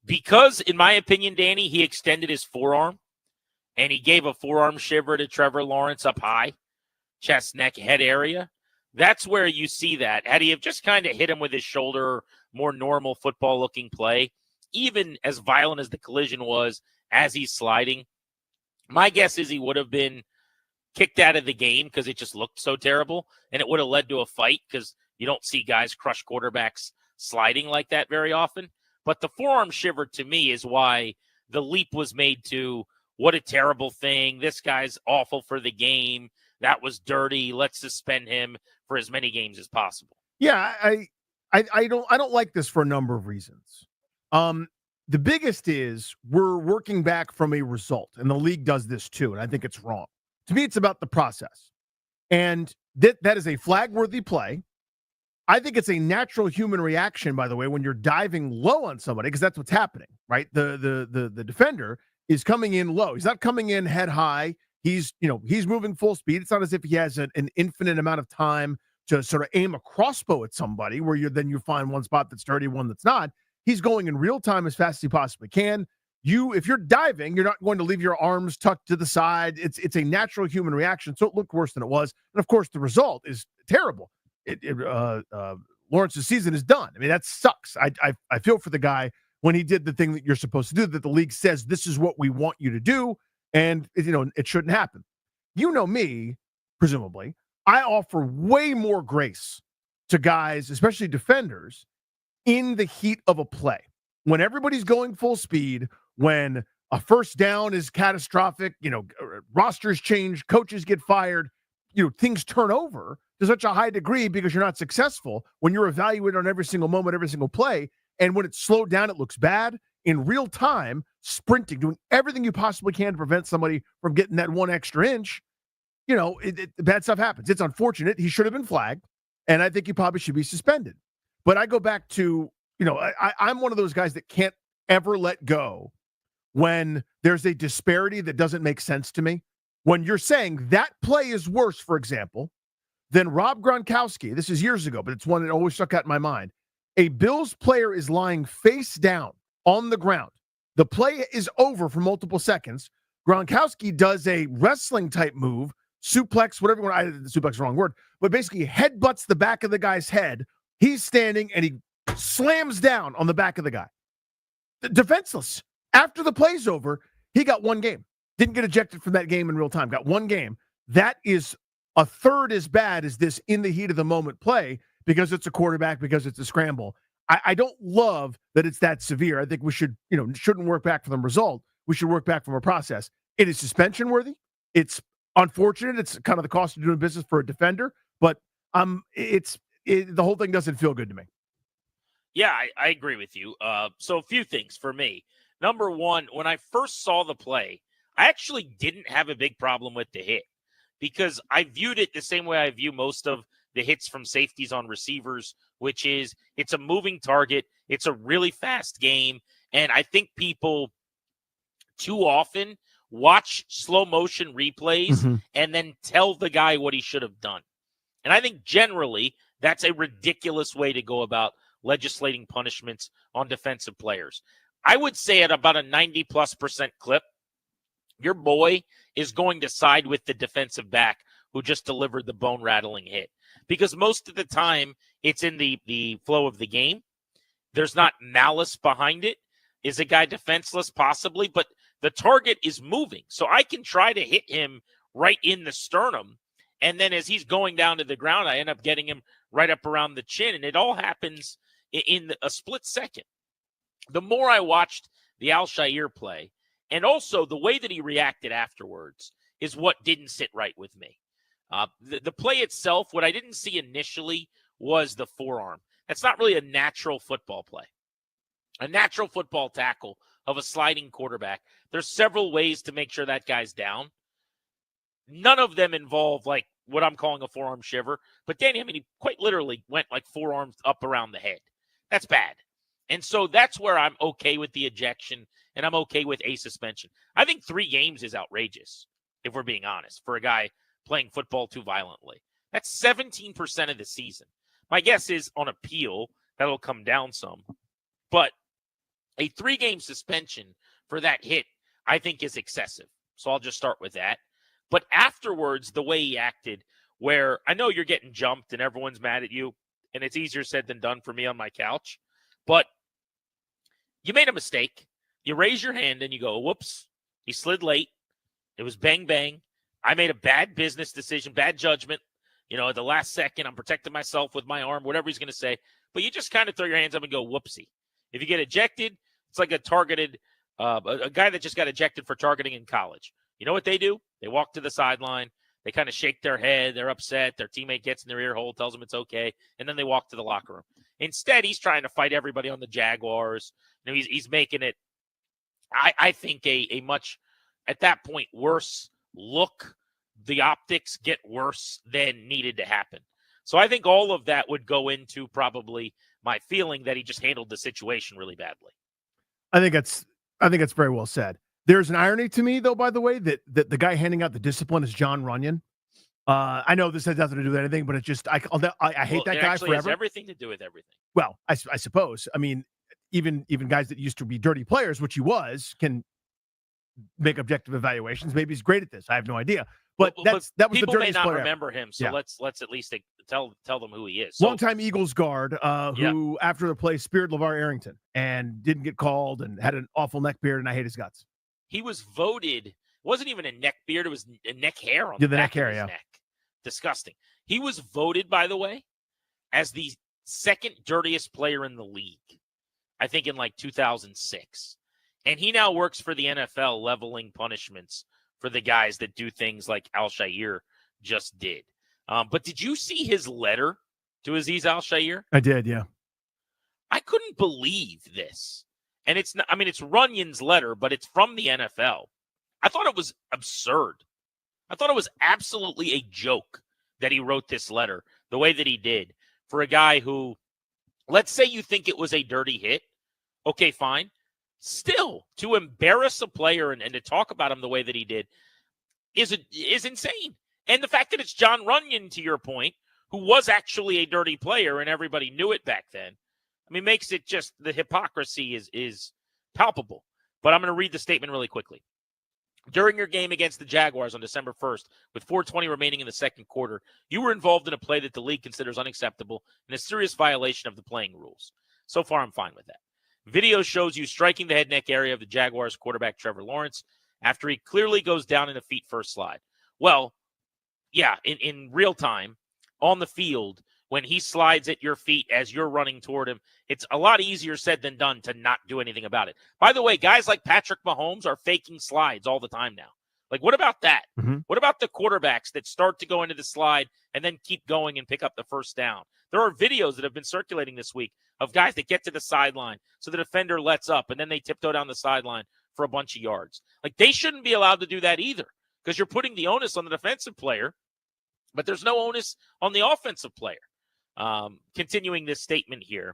because, in my opinion, Danny, he extended his forearm and he gave a forearm shiver to Trevor Lawrence up high, chest, neck, head area. That's where you see that. Had he have just kind of hit him with his shoulder, more normal football-looking play, even as violent as the collision was as he's sliding, my guess is he would have been kicked out of the game because it just looked so terrible, and it would have led to a fight because you don't see guys crush quarterbacks sliding like that very often. But the forearm shiver, to me, is why the leap was made to, what a terrible thing. This guy's awful for the game. That was dirty. Let's suspend him for as many games as possible. Yeah, I don't like this for a number of reasons. The biggest is we're working back from a result, and the league does this too, and I think it's wrong. To me, it's about the process. And that is a flag-worthy play. I think it's a natural human reaction, by the way, when you're diving low on somebody, because that's what's happening, right? The defender is coming in low. He's not coming in head high. He's moving full speed. It's not as if he has an infinite amount of time to sort of aim a crossbow at somebody where you find one spot that's dirty, one that's not. He's going in real time as fast as he possibly can. If you're diving, you're not going to leave your arms tucked to the side. It's a natural human reaction. So it looked worse than it was. And of course, the result is terrible. Lawrence's season is done. I mean, that sucks. I feel for the guy when he did the thing that you're supposed to do, that the league says this is what we want you to do, and it shouldn't happen. You know me, presumably. I offer way more grace to guys, especially defenders, in the heat of a play. When everybody's going full speed, when a first down is catastrophic, rosters change, coaches get fired, things turn over to such a high degree because you're not successful when you're evaluated on every single moment, every single play. And when it's slowed down, it looks bad. In real time, sprinting, doing everything you possibly can to prevent somebody from getting that one extra inch, bad stuff happens. It's unfortunate. He should have been flagged, and I think he probably should be suspended. But I go back to, I'm one of those guys that can't ever let go when there's a disparity that doesn't make sense to me. When you're saying that play is worse, for example, than Rob Gronkowski, this is years ago, but it's one that always stuck out in my mind. A Bills player is lying face down on the ground. The play is over for multiple seconds. Gronkowski does a wrestling type move, suplex, whatever you want. Suplex is the wrong word, but basically headbutts the back of the guy's head. He's standing and he slams down on the back of the guy. Defenseless. After the play's over, he got one game. Didn't get ejected from that game in real time. Got one game. That is a third as bad as this in the heat of the moment play because it's a quarterback, because it's a scramble. I don't love that it's that severe. I think we shouldn't work back from the result. We should work back from a process. It is suspension worthy. It's unfortunate. It's kind of the cost of doing business for a defender, but the whole thing doesn't feel good to me. Yeah, I agree with you. So a few things for me. Number one, when I first saw the play, I actually didn't have a big problem with the hit because I viewed it the same way I view most of the hits from safeties on receivers, which is it's a moving target. It's a really fast game. And I think people too often watch slow motion replays and then tell the guy what he should have done. And I think generally that's a ridiculous way to go about legislating punishments on defensive players. I would say at about a 90+% clip, your boy is going to side with the defensive back who just delivered the bone-rattling hit. Because most of the time, it's in the flow of the game. There's not malice behind it. Is a guy defenseless? Possibly, but the target is moving. So I can try to hit him right in the sternum. And then as he's going down to the ground, I end up getting him right up around the chin. And it all happens in a split second. The more I watched the Al-Shaair play, and also the way that he reacted afterwards, is what didn't sit right with me. The play itself, what I didn't see initially was the forearm. That's not really a natural football play. A natural football tackle of a sliding quarterback. There's several ways to make sure that guy's down. None of them involve like what I'm calling a forearm shiver. But Danny, I mean, he quite literally went like forearms up around the head. That's bad. And so that's where I'm okay with the ejection and I'm okay with a suspension. I think 3 games is outrageous, if we're being honest, for a guy playing football too violently. That's 17% of the season. My guess is on appeal, that'll come down some. But a 3-game suspension for that hit, I think, is excessive. So I'll just start with that. But afterwards, the way he acted, where I know you're getting jumped and everyone's mad at you, and it's easier said than done for me on my couch, but you made a mistake. You raise your hand and you go, whoops, he slid late. It was bang, bang. I made a bad business decision, bad judgment. You know, at the last second, I'm protecting myself with my arm, whatever he's going to say. But you just kind of throw your hands up and go, whoopsie. If you get ejected, it's like a targeted, a guy that just got ejected for targeting in college. You know what they do? They walk to the sideline. They kind of shake their head. They're upset. Their teammate gets in their ear hole, tells them it's okay, and then they walk to the locker room. Instead, he's trying to fight everybody on the Jaguars. You know, he's making it, I think, a much, at that point, worse look. The optics get worse than needed to happen. So I think all of that would go into probably my feeling that he just handled the situation really badly. I think that's very well said. There's an irony to me, though, by the way, that the guy handing out the discipline is John Runyon. I know this has nothing to do with anything, but it just I hate that guy forever. It has everything to do with everything. Well, I suppose. I mean, even guys that used to be dirty players, which he was, can make objective evaluations. Maybe he's great at this. I have no idea. But that was the dirtiest player. People may not remember him, so yeah. let's at least tell them who he is. Longtime Eagles guard who, after the play, speared LeVar Arrington and didn't get called and had an awful neck beard, and I hate his guts. He was voted. It wasn't even a neck beard. It was a neck hair on the the neck back hair, of his yeah. neck. Disgusting. He was voted, by the way, as the second dirtiest player in the league, I think in like 2006. And he now works for the NFL leveling punishments for the guys that do things like Al-Shaair just did. But did you see his letter to Azeez Al-Shaair? I did, yeah. I couldn't believe this. And it's not, I mean, it's Runyon's letter, but it's from the NFL. I thought it was absurd. I thought it was absolutely a joke that he wrote this letter the way that he did for a guy who, let's say you think it was a dirty hit. Okay, fine. Still, to embarrass a player and to talk about him the way that he did is insane. And the fact that it's John Runyon, to your point, who was actually a dirty player and everybody knew it back then, I mean, makes it just, the hypocrisy is palpable. But I'm going to read the statement really quickly. During your game against the Jaguars on December 1st, with 4:20 remaining in the second quarter, you were involved in a play that the league considers unacceptable and a serious violation of the playing rules. So far, I'm fine with that. Video shows you striking the head neck area of the Jaguars quarterback Trevor Lawrence after he clearly goes down in a feet first slide. Well, yeah, in real time, on the field, when he slides at your feet as you're running toward him, it's a lot easier said than done to not do anything about it. By the way, guys like Patrick Mahomes are faking slides all the time now. Like, what about that? Mm-hmm. What about the quarterbacks that start to go into the slide and then keep going and pick up the first down? There are videos that have been circulating this week of guys that get to the sideline so the defender lets up and then they tiptoe down the sideline for a bunch of yards. Like, they shouldn't be allowed to do that either because you're putting the onus on the defensive player, but there's no onus on the offensive player. Continuing this statement here.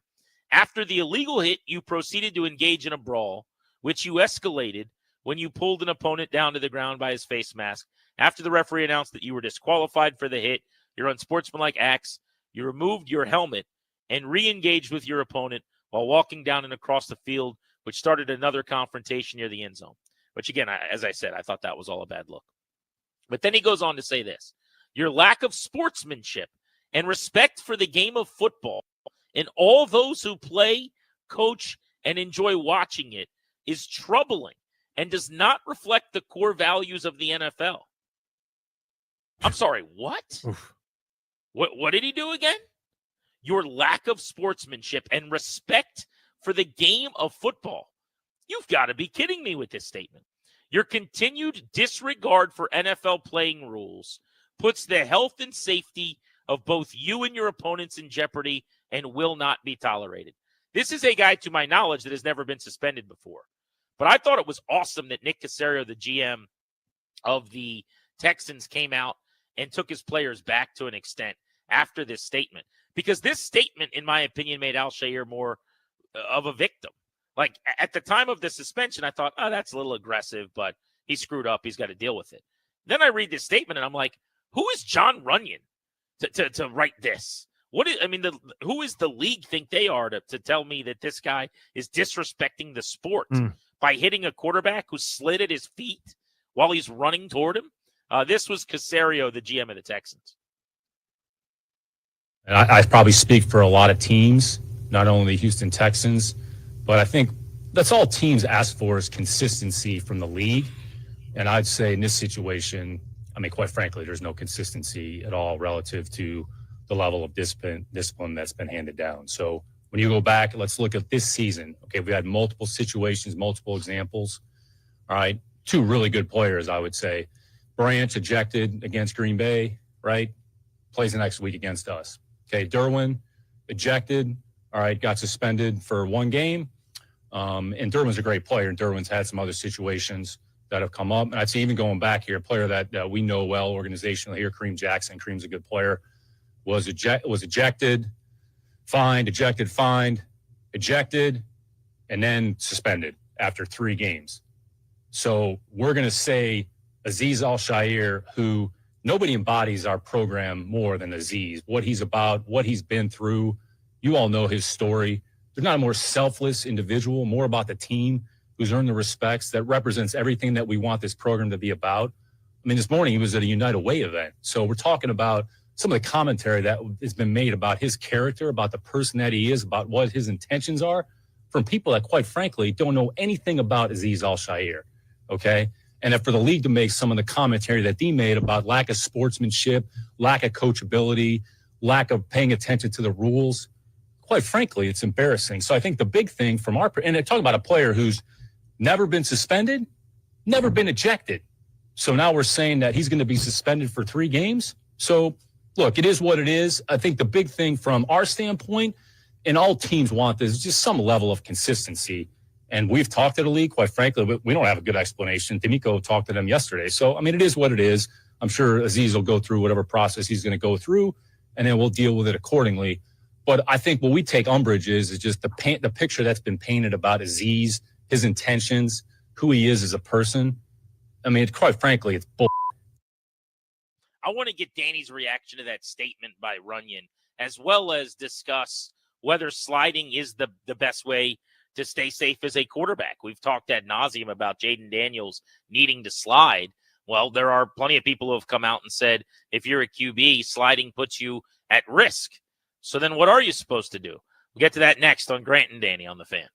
After the illegal hit, you proceeded to engage in a brawl, which you escalated when you pulled an opponent down to the ground by his face mask. After the referee announced that you were disqualified for the hit, your unsportsmanlike acts, you removed your helmet and re-engaged with your opponent while walking down and across the field, which started another confrontation near the end zone. Which, again, as I said, I thought that was all a bad look. But then he goes on to say this. Your lack of sportsmanship and respect for the game of football and all those who play, coach, and enjoy watching it is troubling and does not reflect the core values of the NFL. I'm sorry, what? What did he do again? Your lack of sportsmanship and respect for the game of football. You've got to be kidding me with this statement. Your continued disregard for NFL playing rules puts the health and safety of both you and your opponents in jeopardy and will not be tolerated. This is a guy, to my knowledge, that has never been suspended before. But I thought it was awesome that Nick Caserio, the GM of the Texans, came out and took his players back to an extent after this statement. Because this statement, in my opinion, made Al-Shaair more of a victim. Like, at the time of the suspension, I thought, oh, that's a little aggressive, but he screwed up. He's got to deal with it. Then I read this statement, and I'm like, who is John Runyon to write this? Who is the league think they are to tell me that this guy is disrespecting the sport by hitting a quarterback who slid at his feet while he's running toward him? This was Caserio, the GM of the Texans. And I probably speak for a lot of teams, not only the Houston Texans, but I think that's all teams ask for is consistency from the league. And I'd say in this situation, I mean, quite frankly, there's no consistency at all relative to the level of discipline that's been handed down. So when you go back, let's look at this season. Okay, we had multiple situations, multiple examples. All right, two really good players, I would say. Branch ejected against Green Bay, right? Plays the next week against us. Okay, Derwin ejected, all right, got suspended for one game. And Derwin's a great player, and Derwin's had some other situations that have come up. And I'd say even going back here, a player that we know well organizationally here, Kareem Jackson. Kareem's a good player. Was ejected, fined, ejected, fined, ejected, and then suspended after 3 games. So we're going to say Azeez Al-Shaair, who nobody embodies our program more than Azeez, what he's about, what he's been through. You all know his story. There's not a more selfless individual, more about the team who's earned the respects that represents everything that we want this program to be about. I mean, this morning he was at a United Way event. So we're talking about some of the commentary that has been made about his character, about the person that he is, about what his intentions are from people that, quite frankly, don't know anything about Azeez Al-Shaair, okay? And for the league to make some of the commentary that they made about lack of sportsmanship, lack of coachability, lack of paying attention to the rules, quite frankly, it's embarrassing. So I think the big thing from our – and they're talking about a player who's never been suspended, never been ejected. So now we're saying that he's going to be suspended for 3 games. So – look, it is what it is. I think the big thing from our standpoint, and all teams want this, is just some level of consistency. And we've talked to the league, quite frankly, but we don't have a good explanation. D'Amico talked to them yesterday. So, I mean, it is what it is. I'm sure Azeez will go through whatever process he's going to go through, and then we'll deal with it accordingly. But I think what we take umbrage is just the picture that's been painted about Azeez, his intentions, who he is as a person. I mean, quite frankly, it's bull. I want to get Danny's reaction to that statement by Runyon, as well as discuss whether sliding is the best way to stay safe as a quarterback. We've talked ad nauseum about Jaden Daniels needing to slide. Well, there are plenty of people who have come out and said, if you're a QB, sliding puts you at risk. So then what are you supposed to do? We'll get to that next on Grant and Danny on the Fan.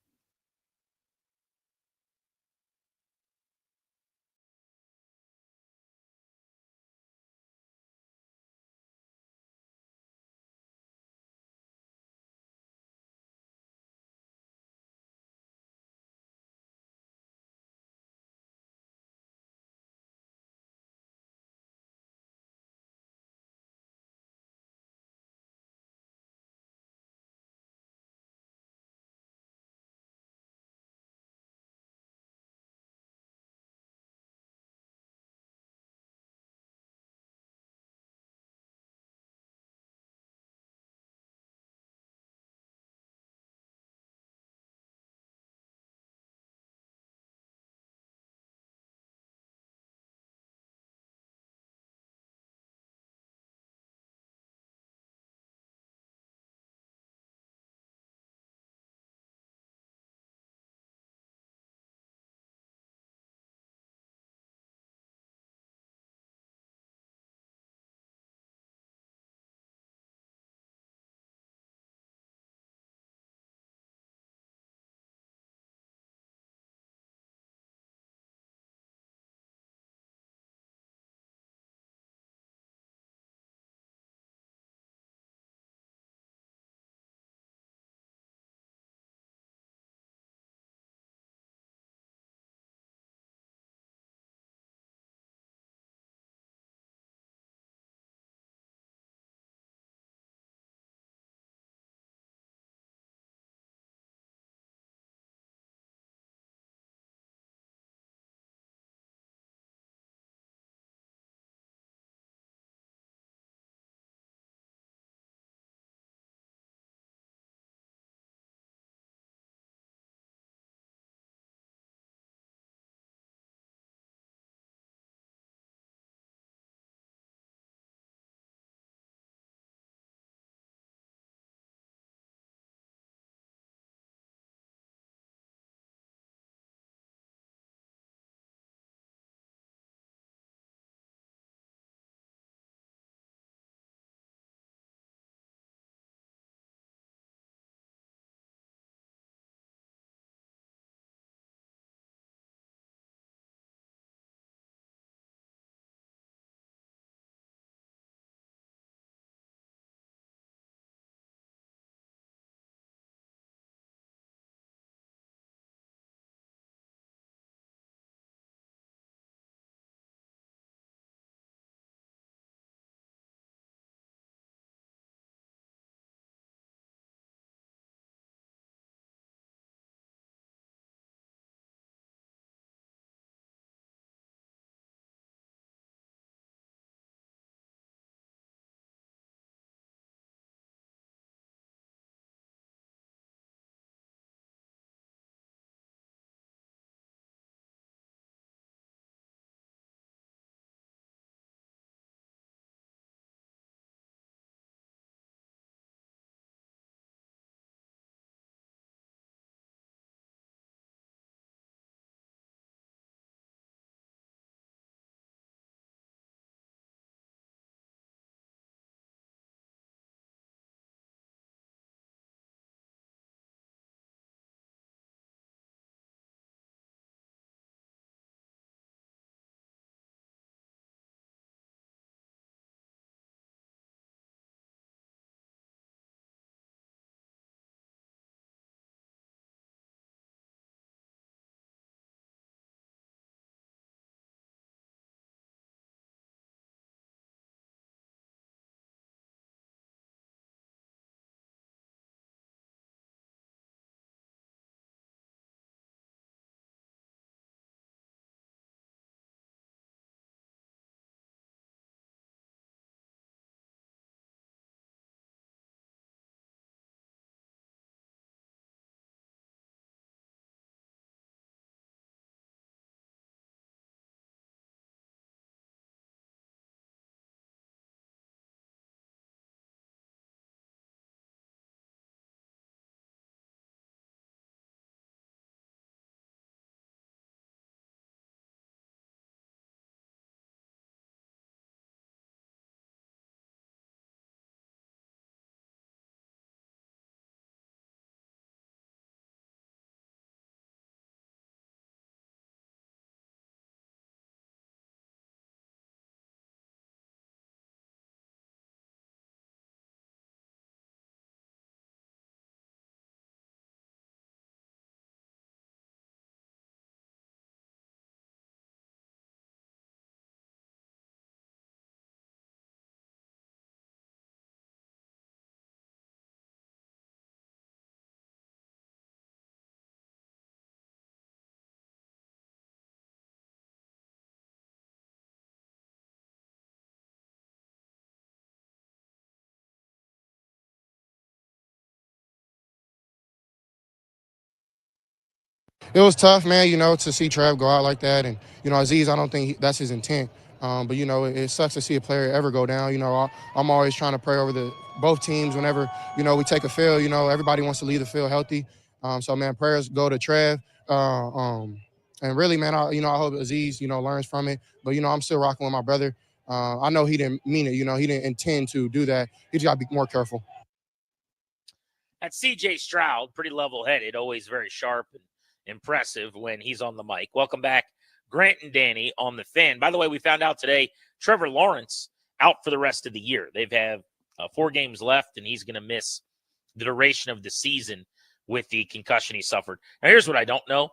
It was tough, man, to see Trev go out like that. And, Aziz, I don't think that's his intent. But, it sucks to see a player ever go down. I'm always trying to pray over both teams whenever, we take a field. Everybody wants to leave the field healthy. So, man, prayers go to Trev. And really, man, I hope Aziz, learns from it. But, I'm still rocking with my brother. I know he didn't mean it. He didn't intend to do that. He just got to be more careful. That's C.J. Stroud, pretty level-headed, always very sharp and impressive when he's on the mic. Welcome back, Grant and Danny on the Fan. By the way, we found out today Trevor Lawrence out for the rest of the year. They've have 4 games left, and he's going to miss the duration of the season with the concussion he suffered. Now, here's what I don't know.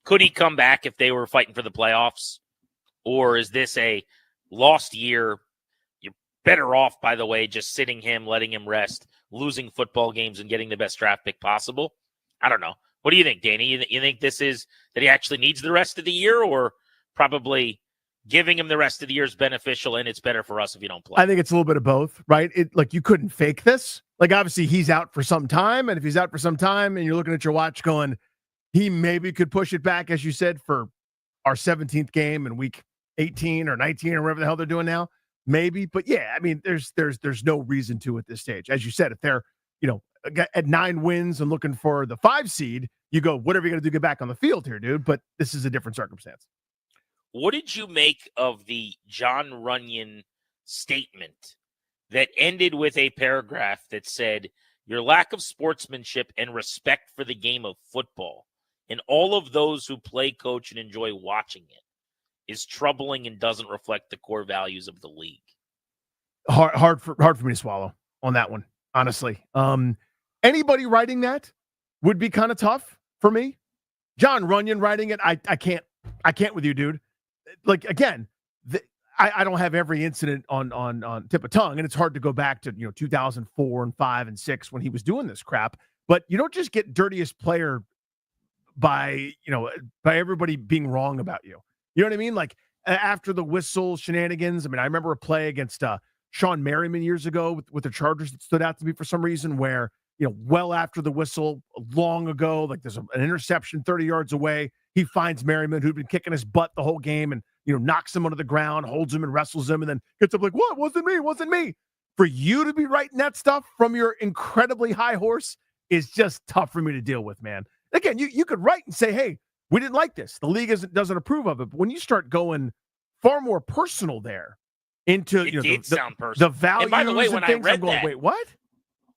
Could he come back if they were fighting for the playoffs? Or is this a lost year? You're better off, by the way, just sitting him, letting him rest, losing football games and getting the best draft pick possible. I don't know. What do you think, Danny? You think this is that he actually needs the rest of the year, or probably giving him the rest of the year is beneficial and it's better for us if you don't play? I think it's a little bit of both, right? You couldn't fake this. Obviously he's out for some time, and if he's out for some time and you're looking at your watch going, he maybe could push it back, as you said, for our 17th game in week 18 or 19 or whatever the hell they're doing now. Maybe, but yeah, I mean, there's no reason to at this stage. As you said, if they're, at 9 wins and looking for the 5 seed, you go, whatever you're going to do, get back on the field here, dude. But this is a different circumstance. What did you make of the John Runyon statement that ended with a paragraph that said, your lack of sportsmanship and respect for the game of football and all of those who play, coach, and enjoy watching it is troubling and doesn't reflect the core values of the league? Hard for me to swallow on that one, honestly. Anybody writing that would be kind of tough for me. John Runyon writing it, I can't with you, dude. Again, I don't have every incident on tip of tongue, and it's hard to go back to 2004 and 5 and 6 when he was doing this crap. But you don't just get dirtiest player by everybody being wrong about you. You know what I mean? After the whistle shenanigans. I mean, I remember a play against Sean Merriman years ago with the Chargers that stood out to me for some reason, where well after the whistle, long ago, there's an interception 30 yards away. He finds Merriman, who'd been kicking his butt the whole game, and knocks him onto the ground, holds him and wrestles him, and then gets up what? Wasn't me. For you to be writing that stuff from your incredibly high horse is just tough for me to deal with, man. Again, you could write and say, hey, we didn't like this. The league doesn't approve of it. But when you start going far more personal there into sound personal. The values, and by the way, when I read going, that, wait, what?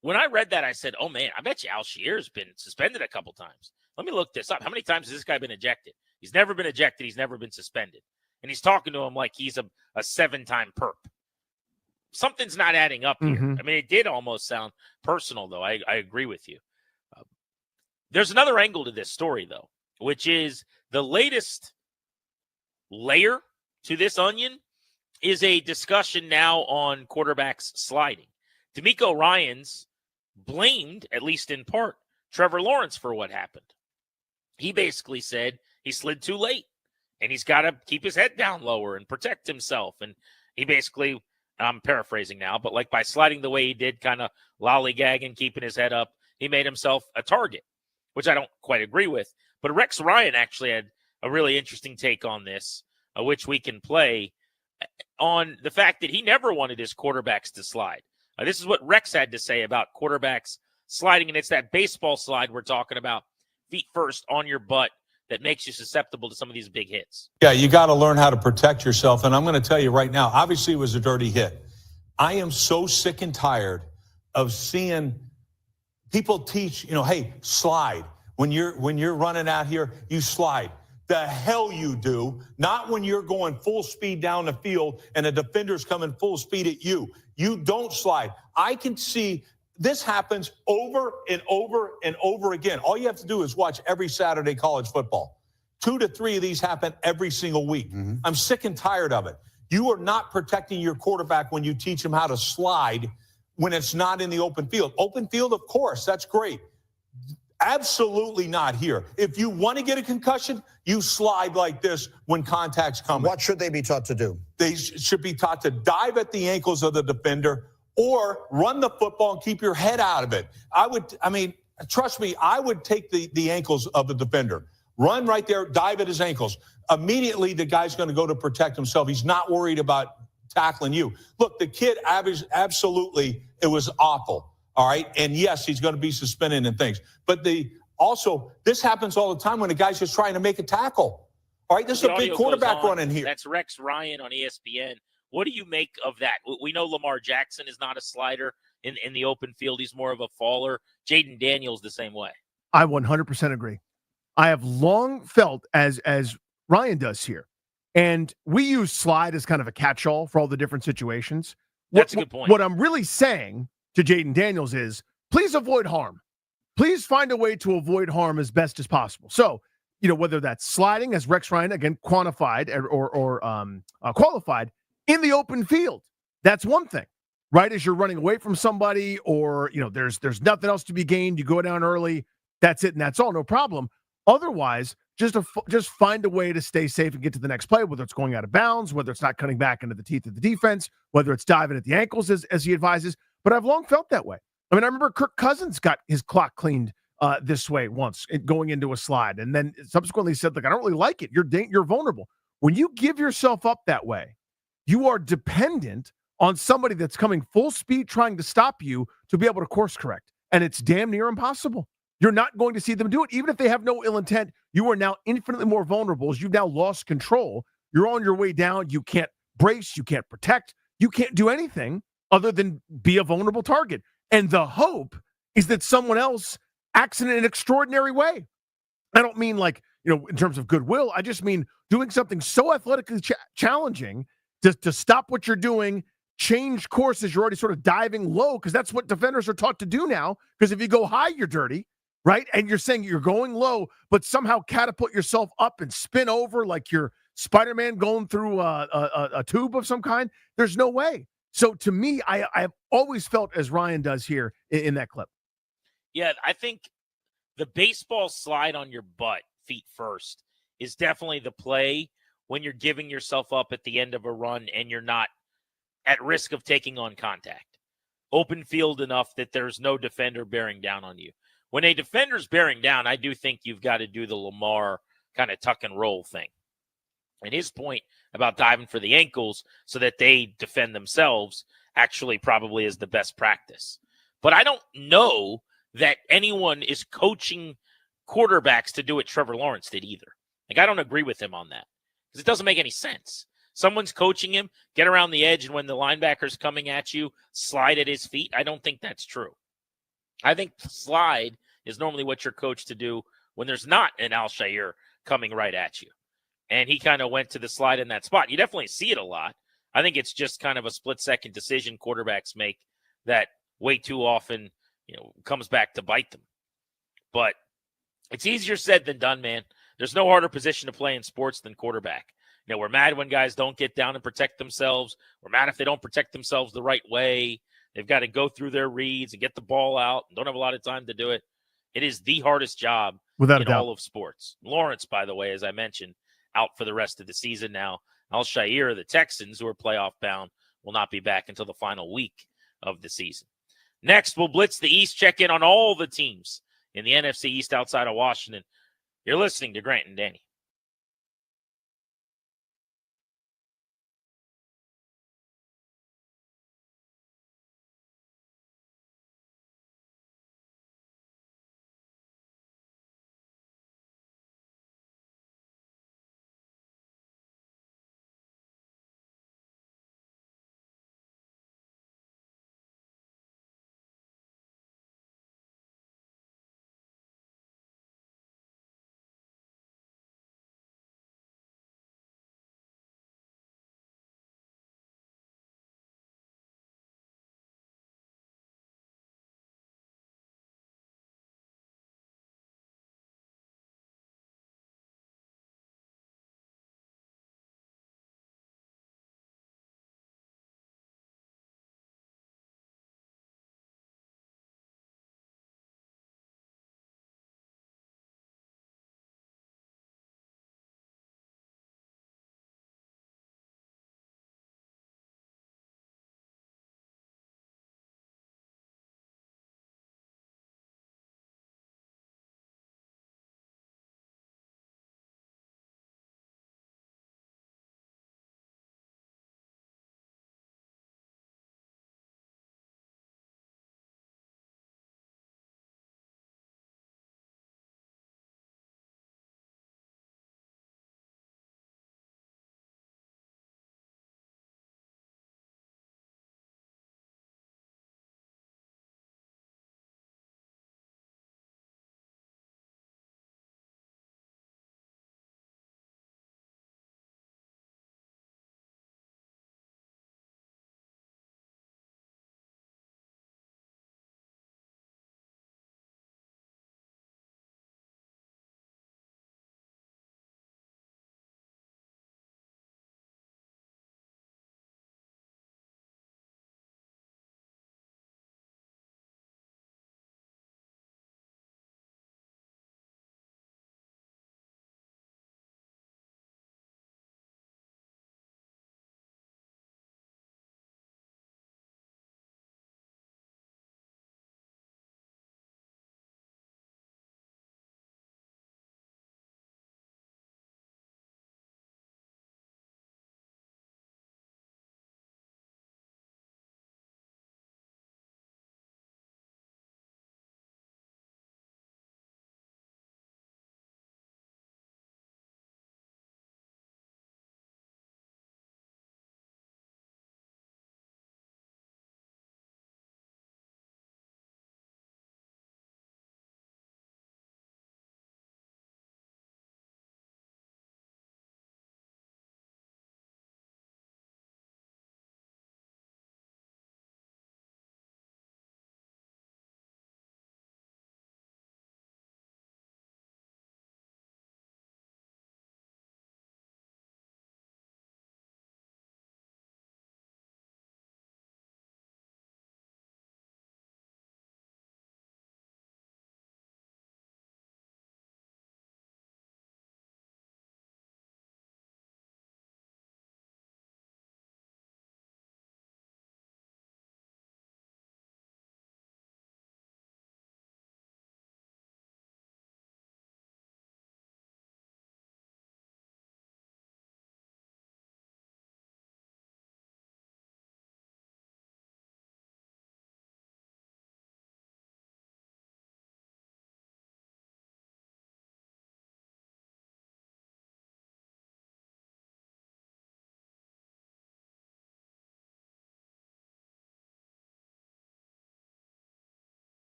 When I read that, I said, oh man, I bet you Alshier's been suspended a couple times. Let me look this up. How many times has this guy been ejected? He's never been ejected. He's never been suspended. And he's talking to him like he's a 7-time perp. Something's not adding up here. Mm-hmm. I mean, it did almost sound personal, though. I agree with you. There's another angle to this story, though, which is the latest layer to this onion is a discussion now on quarterbacks sliding. D'Amico Ryans blamed, at least in part, Trevor Lawrence for what happened. He basically said he slid too late and he's got to keep his head down lower and protect himself. And he basically, I'm paraphrasing now, but by sliding the way he did, kind of lollygagging, keeping his head up, he made himself a target, which I don't quite agree with. But Rex Ryan actually had a really interesting take on this, which we can play, on the fact that he never wanted his quarterbacks to slide. This is what Rex had to say about quarterbacks sliding, and it's that baseball slide we're talking about, feet first on your butt, that makes you susceptible to some of these big hits. Yeah, you got to learn how to protect yourself, and I'm going to tell you right now, obviously it was a dirty hit. I am so sick and tired of seeing people teach, hey, slide. When you're running out here, you slide. The hell you do, not when you're going full speed down the field and a defender's coming full speed at you. You don't slide. I can see this happens over and over and over again. All you have to do is watch every Saturday college football. 2 to 3 of these happen every single week. Mm-hmm. I'm sick and tired of it. You are not protecting your quarterback when you teach him how to slide when it's not in the open field. Open field, of course, that's great. Absolutely not here. If you want to get a concussion, you slide like this when contact's coming. What should they be taught to do? They should be taught to dive at the ankles of the defender or run the football and keep your head out of it. Trust me, I would take the ankles of the defender. Run right there, dive at his ankles. Immediately, the guy's going to go to protect himself. He's not worried about tackling you. Look, the kid, absolutely, it was awful. All right. And yes, he's going to be suspended and things. But also, this happens all the time when a guy's just trying to make a tackle. All right. This is a big quarterback running here. That's Rex Ryan on ESPN. What do you make of that? We know Lamar Jackson is not a slider in the open field. He's more of a faller. Jaden Daniels the same way. I 100% agree. I have long felt, as Ryan does here, and we use slide as kind of a catch-all for all the different situations. That's a good point. What I'm really saying to Jaden Daniels is, please avoid harm. Please find a way to avoid harm as best as possible. So, whether that's sliding, as Rex Ryan, again, quantified or qualified, in the open field, that's one thing, right? As you're running away from somebody or, there's nothing else to be gained, you go down early, that's it, and that's all, no problem. Otherwise, just find a way to stay safe and get to the next play, whether it's going out of bounds, whether it's not cutting back into the teeth of the defense, whether it's diving at the ankles as he advises. But I've long felt that way. I mean, I remember Kirk Cousins got his clock cleaned this way once, going into a slide, and then subsequently said, "Look, I don't really like it. You're vulnerable." When you give yourself up that way, you are dependent on somebody that's coming full speed trying to stop you to be able to course correct, and it's damn near impossible. You're not going to see them do it. Even if they have no ill intent, you are now infinitely more vulnerable as you've now lost control. You're on your way down. You can't brace. You can't protect. You can't do anything other than be a vulnerable target. And the hope is that someone else acts in an extraordinary way. I don't mean in terms of goodwill. I just mean doing something so athletically challenging to stop what you're doing, change courses. You're already sort of diving low because that's what defenders are taught to do now. Because if you go high, you're dirty. Right? And you're saying you're going low, but somehow catapult yourself up and spin over like you're Spider-Man going through a tube of some kind. There's no way. So to me, I've always felt, as Ryan does here in that clip. Yeah, I think the baseball slide on your butt, feet first, is definitely the play when you're giving yourself up at the end of a run and you're not at risk of taking on contact. Open field enough that there's no defender bearing down on you. When a defender's bearing down, I do think you've got to do the Lamar kind of tuck and roll thing. And his point about diving for the ankles so that they defend themselves actually probably is the best practice. But I don't know that anyone is coaching quarterbacks to do what Trevor Lawrence did either. I don't agree with him on that because it doesn't make any sense. Someone's coaching him, get around the edge, and when the linebacker's coming at you, slide at his feet. I don't think that's true. I think slide is normally what you're coached to do when there's not an Al-Shaair coming right at you. And he kind of went to the slide in that spot. You definitely see it a lot. I think it's just kind of a split-second decision quarterbacks make that way too often, comes back to bite them. But it's easier said than done, man. There's no harder position to play in sports than quarterback. We're mad when guys don't get down and protect themselves. We're mad if they don't protect themselves the right way. They've got to go through their reads and get the ball out and don't have a lot of time to do it. It is the hardest job in all of sports. Lawrence, by the way, as I mentioned, out for the rest of the season now. Al-Shaair, the Texans, who are playoff bound, will not be back until the final week of the season. Next, we'll blitz the East, check in on all the teams in the NFC East outside of Washington. You're listening to Grant and Danny.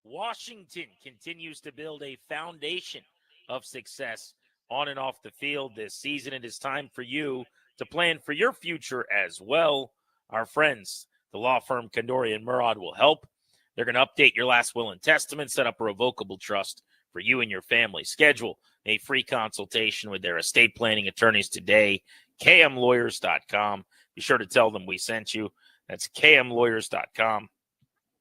Washington continues to build a foundation of success on and off the field this season. It is time for you to plan for your future as well. Our friends, the law firm Kandori and Murad, will help. They're going to update your last will and testament, set up a revocable trust for you and your family. Schedule a free consultation with their estate planning attorneys today, kmlawyers.com. Be sure to tell them we sent you. That's kmlawyers.com.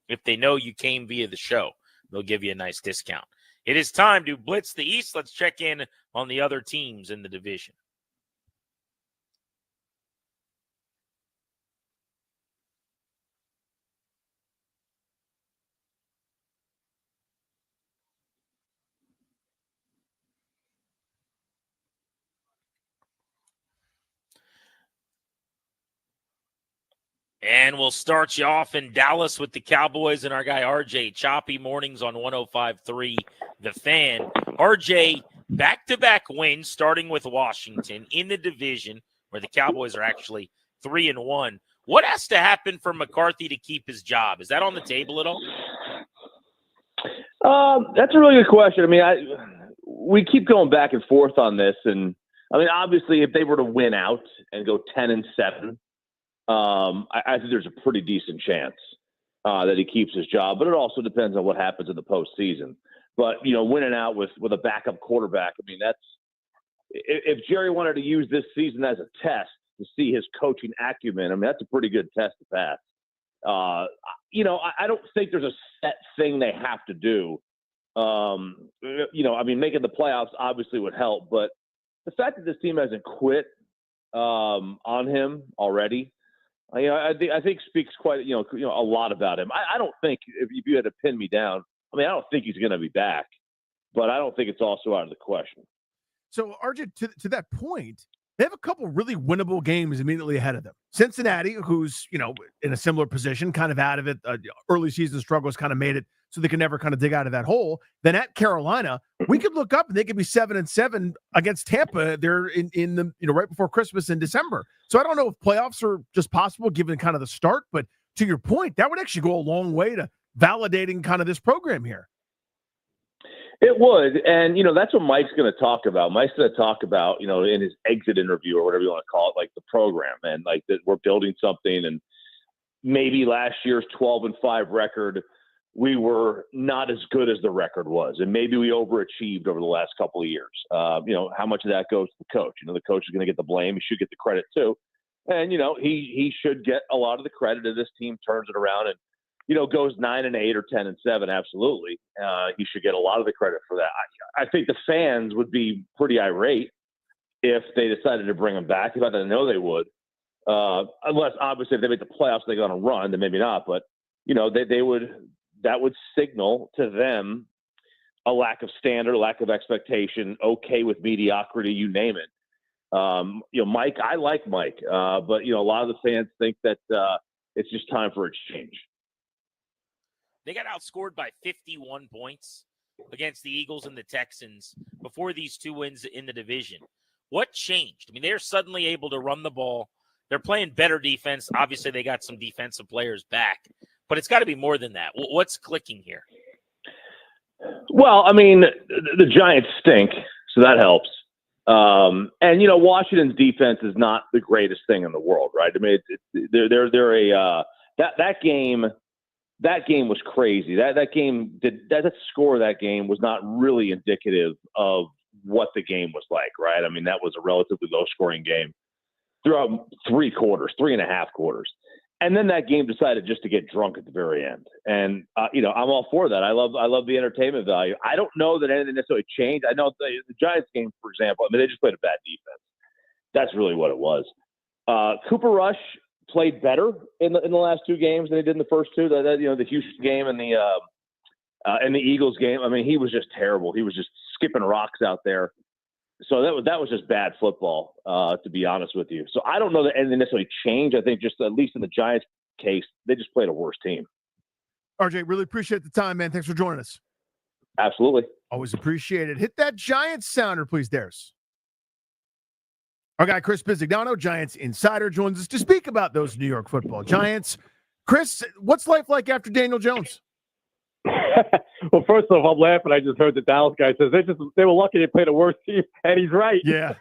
If they know you came via the show, they'll give you a nice discount. It is time to blitz the East. Let's check in on the other teams in the division. And we'll start you off in Dallas with the Cowboys and our guy RJ. Choppy mornings on 105.3 The Fan. RJ, back-to-back wins starting with Washington in the division where the Cowboys are actually 3-1. What has to happen for McCarthy to keep his job? Is that on the table at all? That's a really good question. I mean, we keep going back and forth on this. And, I mean, obviously, if they were to win out and go 10-7, I think there's a pretty decent chance that he keeps his job, but it also depends on what happens in the postseason. But, you know, winning out with a backup quarterback, I mean, that's if Jerry wanted to use this season as a test to see his coaching acumen, I mean, that's a pretty good test to pass. You know, I don't think there's a set thing they have to do. You know, I mean, making the playoffs obviously would help, but the fact that this team hasn't quit on him already, I think speaks quite a lot about him. I don't think if you had to pin me down, I mean, I don't think he's going to be back, but I don't think it's also out of the question. So, RJ, to that point, they have a couple really winnable games immediately ahead of them. Cincinnati, who's, you know, in a similar position, kind of out of it. Early season struggles kind of made it so they can never kind of dig out of that hole. Then at Carolina, we could look up and they could be 7-7 against Tampa. They're in the, you know, right before Christmas in December. So I don't know if playoffs are just possible given kind of the start, but to your point, that would actually go a long way to validating kind of this program here. It would. And, you know, that's what Mike's going to talk about. Mike's going to talk about, you know, in his exit interview or whatever you want to call it, like the program and like that we're building something. And maybe last year's 12-5 record, we were not as good as the record was. And maybe we overachieved over the last couple of years. You know, how much of that goes to the coach? You know, the coach is going to get the blame. He should get the credit too. And, you know, he should get a lot of the credit if this team turns it around and, you know, goes 9-8 or 10-7. Absolutely. He should get a lot of the credit for that. I think the fans would be pretty irate if they decided to bring him back. I know they would. Unless obviously if they make the playoffs, they're going to run, then maybe not. But, you know, that would signal to them a lack of standard, a lack of expectation, okay with mediocrity, you name it. You know, Mike, I like Mike, but, you know, a lot of the fans think that it's just time for a change. They got outscored by 51 points against the Eagles and the Texans before these two wins in the division. What changed? I mean, they're suddenly able to run the ball. They're playing better defense. Obviously, they got some defensive players back, but it's got to be more than that. What's clicking here? Well, I mean, the Giants stink, so that helps. And, you know, Washington's defense is not the greatest thing in the world, right? I mean, that game was crazy. That score of that game was not really indicative of what the game was like, right? I mean, that was a relatively low-scoring game throughout 3.5 quarters. And then that game decided just to get drunk at the very end. And, you know, I'm all for that. I love the entertainment value. I don't know that anything necessarily changed. I know the Giants game, for example, I mean, they just played a bad defense. That's really what it was. Cooper Rush played better in the last two games than he did in the first two. You know, the Houston game and the Eagles game. I mean, he was just terrible. He was just skipping rocks out there. So that was just bad football, to be honest with you. So I don't know that anything necessarily changed. I think just at least in the Giants case, they just played a worse team. RJ, really appreciate the time, man. Thanks for joining us. Absolutely. Always appreciate it. Hit that Giants sounder, please, Dares. Our guy, Chris Bizignano, Giants Insider, joins us to speak about those New York football Giants. Chris, what's life like after Daniel Jones? Well, first off, I'm laughing. I just heard the Dallas guy says they were lucky they played a worse team, and he's right. Yeah.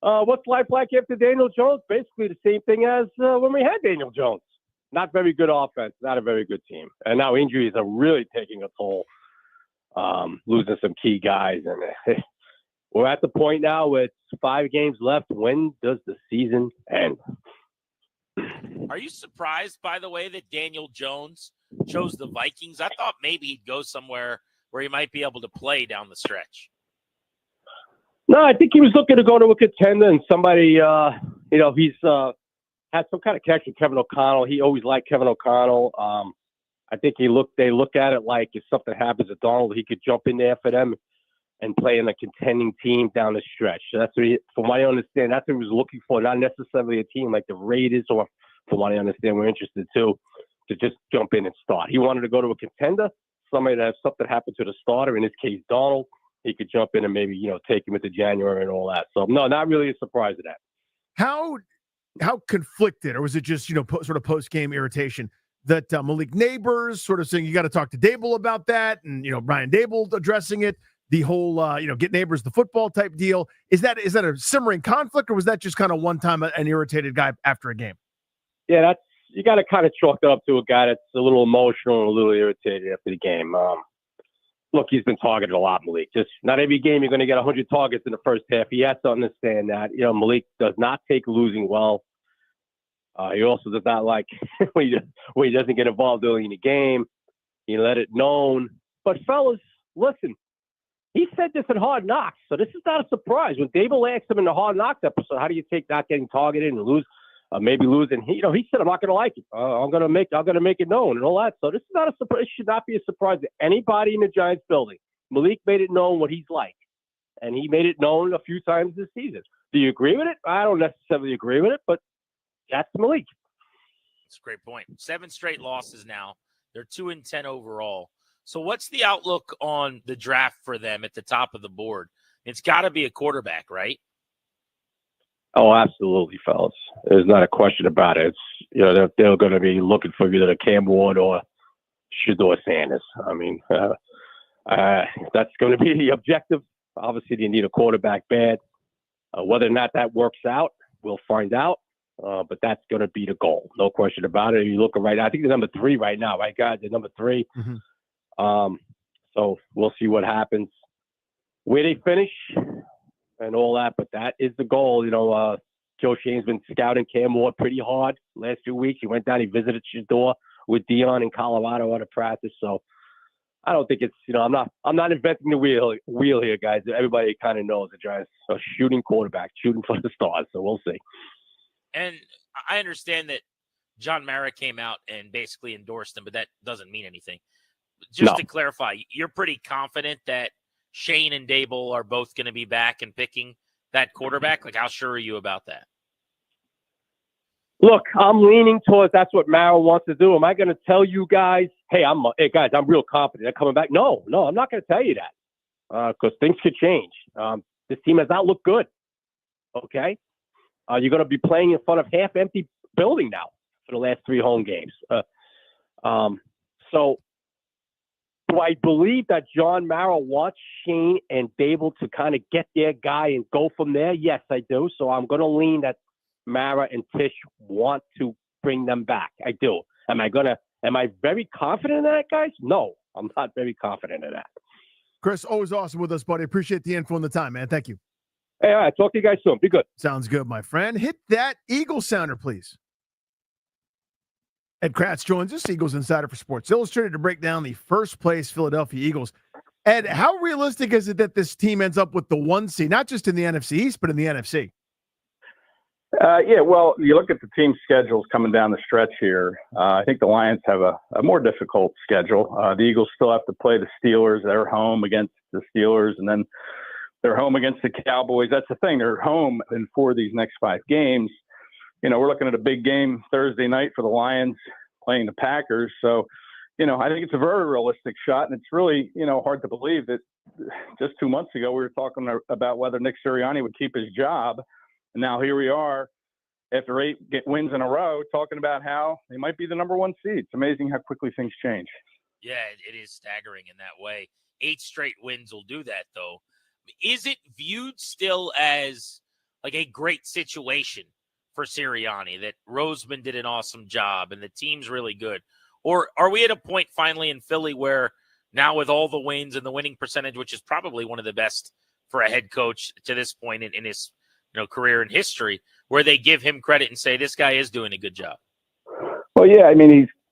What's life like after Daniel Jones? Basically the same thing as when we had Daniel Jones. Not very good offense, not a very good team. And now injuries are really taking a toll, losing some key guys. And we're at the point now with 5 games left. When does the season end? Are you surprised, by the way, that Daniel Jones chose the Vikings? I thought maybe he'd go somewhere where he might be able to play down the stretch. No, I think he was looking to go to a contender and somebody, he's had some kind of connection with Kevin O'Connell. He always liked Kevin O'Connell. I think they look at it like if something happens to Donald, he could jump in there for them and play in a contending team down the stretch. So that's what from what I understand, that's what he was looking for, not necessarily a team like the Raiders, or from what I understand, we're interested too, to just jump in and start. He wanted to go to a contender, somebody that has something happen to the starter, in this case, Donald. He could jump in and maybe, take him into January and all that. So, no, not really a surprise to that. How conflicted, or was it just, sort of post-game irritation that Malik Neighbors sort of saying you got to talk to Dable about that, and, Brian Dable addressing it, the whole, get Neighbors the football type deal. Is that a simmering conflict, or was that just kind of one time an irritated guy after a game? Yeah, you got to kind of chalk it up to a guy that's a little emotional and a little irritated after the game. Look, he's been targeted a lot, Malik. Just not every game you're going to get 100 targets in the first half. He has to understand that. Malik does not take losing well. He also does not like when he doesn't get involved early in the game. He let it known. But fellas, listen, he said this in Hard Knocks, so this is not a surprise. When Dable asked him in the Hard Knocks episode, how do you take not getting targeted and maybe losing? He said, I'm not going to like it. I'm going to make it known and all that. So this is not a surprise. It should not be a surprise to anybody in the Giants building. Malik made it known what he's like, and he made it known a few times this season. Do you agree with it? I don't necessarily agree with it, but that's Malik. That's a great point. 7 straight losses now. They're 2-10 overall. So what's the outlook on the draft for them at the top of the board? It's got to be a quarterback, right? Oh, absolutely, fellas. There's not a question about it. It's, they're going to be looking for either Cam Ward or Shedeur Sanders. I mean, that's going to be the objective. Obviously, they need a quarterback bad. Whether or not that works out, we'll find out. But that's going to be the goal. No question about it. You look right now, I think they're number 3 right now, right, guys? They're number 3. Mm-hmm. So we'll see what happens, where they finish and all that. But that is the goal. Joe Shane's been scouting Cam Ward pretty hard last 2 weeks. He went down, he visited Shedeur with Dion in Colorado out of practice. So I don't think it's, I'm not inventing the wheel here, guys. Everybody kind of knows the Giants are shooting quarterback, shooting for the stars. So we'll see. And I understand that John Mara came out and basically endorsed him, but that doesn't mean anything. Just to clarify, you're pretty confident that Shane and Dable are both going to be back and picking that quarterback? Like, how sure are you about that? Look, I'm leaning towards that's what Mara wants to do. Am I going to tell you guys, hey, guys, I'm real confident they're coming back? No, I'm not going to tell you that because things could change. This team has not looked good. Okay? You're going to be playing in front of half-empty building now for the last 3 home games. So do I believe that John Mara wants Shane and Dable to kind of get their guy and go from there? Yes, I do. So I'm going to lean that Mara and Tisch want to bring them back. I do. Am I very confident in that, guys? No, I'm not very confident in that. Chris, always awesome with us, buddy. Appreciate the info and the time, man. Thank you. Hey, all right. Talk to you guys soon. Be good. Sounds good, my friend. Hit that Eagle sounder, please. Ed Kratz joins us, Eagles Insider for Sports Illustrated, to break down the first-place Philadelphia Eagles. Ed, how realistic is it that this team ends up with the 1 seed, not just in the NFC East, but in the NFC? Yeah, well, you look at the team schedules coming down the stretch here. I think the Lions have a more difficult schedule. The Eagles still have to play the Steelers. They're home against the Steelers, and then they're home against the Cowboys. That's the thing. They're home in 4 of these next 5 games. We're looking at a big game Thursday night for the Lions playing the Packers. So, I think it's a very realistic shot, and it's really, hard to believe that just 2 months ago we were talking about whether Nick Sirianni would keep his job. And now here we are, after 8 wins in a row, talking about how they might be the number 1 seed. It's amazing how quickly things change. Yeah, it is staggering in that way. 8 straight wins will do that, though. Is it viewed still as like a great situation for Sirianni, that Roseman did an awesome job and the team's really good? Or are we at a point finally in Philly where now with all the wins and the winning percentage, which is probably one of the best for a head coach to this point in his career and history, where they give him credit and say, this guy is doing a good job? Well, yeah, I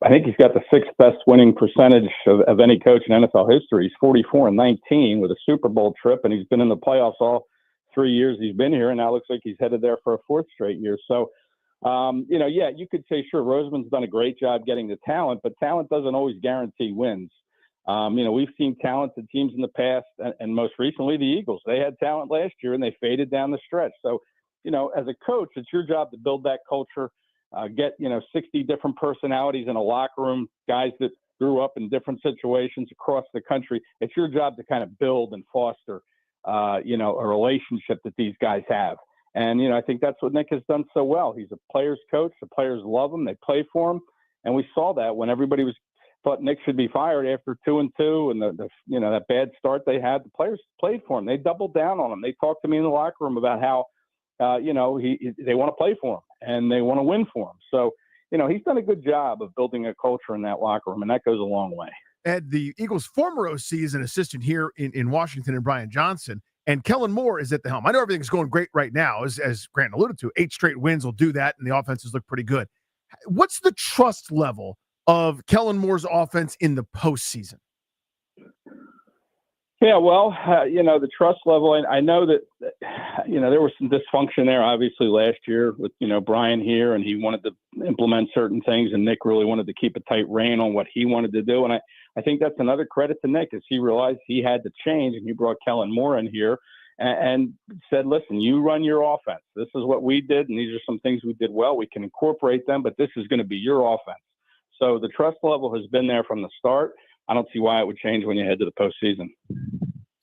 think he's got the 6th best winning percentage of any coach in NFL history. He's 44-19 with a Super Bowl trip, and he's been in the playoffs all 3 years he's been here, and now it looks like he's headed there for a 4th straight year. So, yeah, you could say, sure, Roseman's done a great job getting the talent, but talent doesn't always guarantee wins. We've seen talented teams in the past, and most recently the Eagles. They had talent last year, and they faded down the stretch. So, as a coach, it's your job to build that culture, get 60 different personalities in a locker room, guys that grew up in different situations across the country. It's your job to kind of build and foster, a relationship that these guys have. And, I think that's what Nick has done so well. He's a player's coach. The players love him. They play for him. And we saw that when everybody thought Nick should be fired after 2-2 and that bad start they had. The players played for him. They doubled down on him. They talked to me in the locker room about how, they want to play for him and they want to win for him. So, he's done a good job of building a culture in that locker room, and that goes a long way. Ed, the Eagles' former OC is an assistant here in Washington, and Brian Johnson, and Kellen Moore is at the helm. I know everything's going great right now, as Grant alluded to. 8 straight wins will do that, and the offenses look pretty good. What's the trust level of Kellen Moore's offense in the postseason? Yeah, well, the trust level, and I know that, there was some dysfunction there, obviously, last year with, Brian here, and he wanted to implement certain things, and Nick really wanted to keep a tight rein on what he wanted to do. And I think that's another credit to Nick, is he realized he had to change, and he brought Kellen Moore in here and said, listen, you run your offense. This is what we did, and these are some things we did well. We can incorporate them, but this is going to be your offense. So the trust level has been there from the start. I don't see why it would change when you head to the postseason.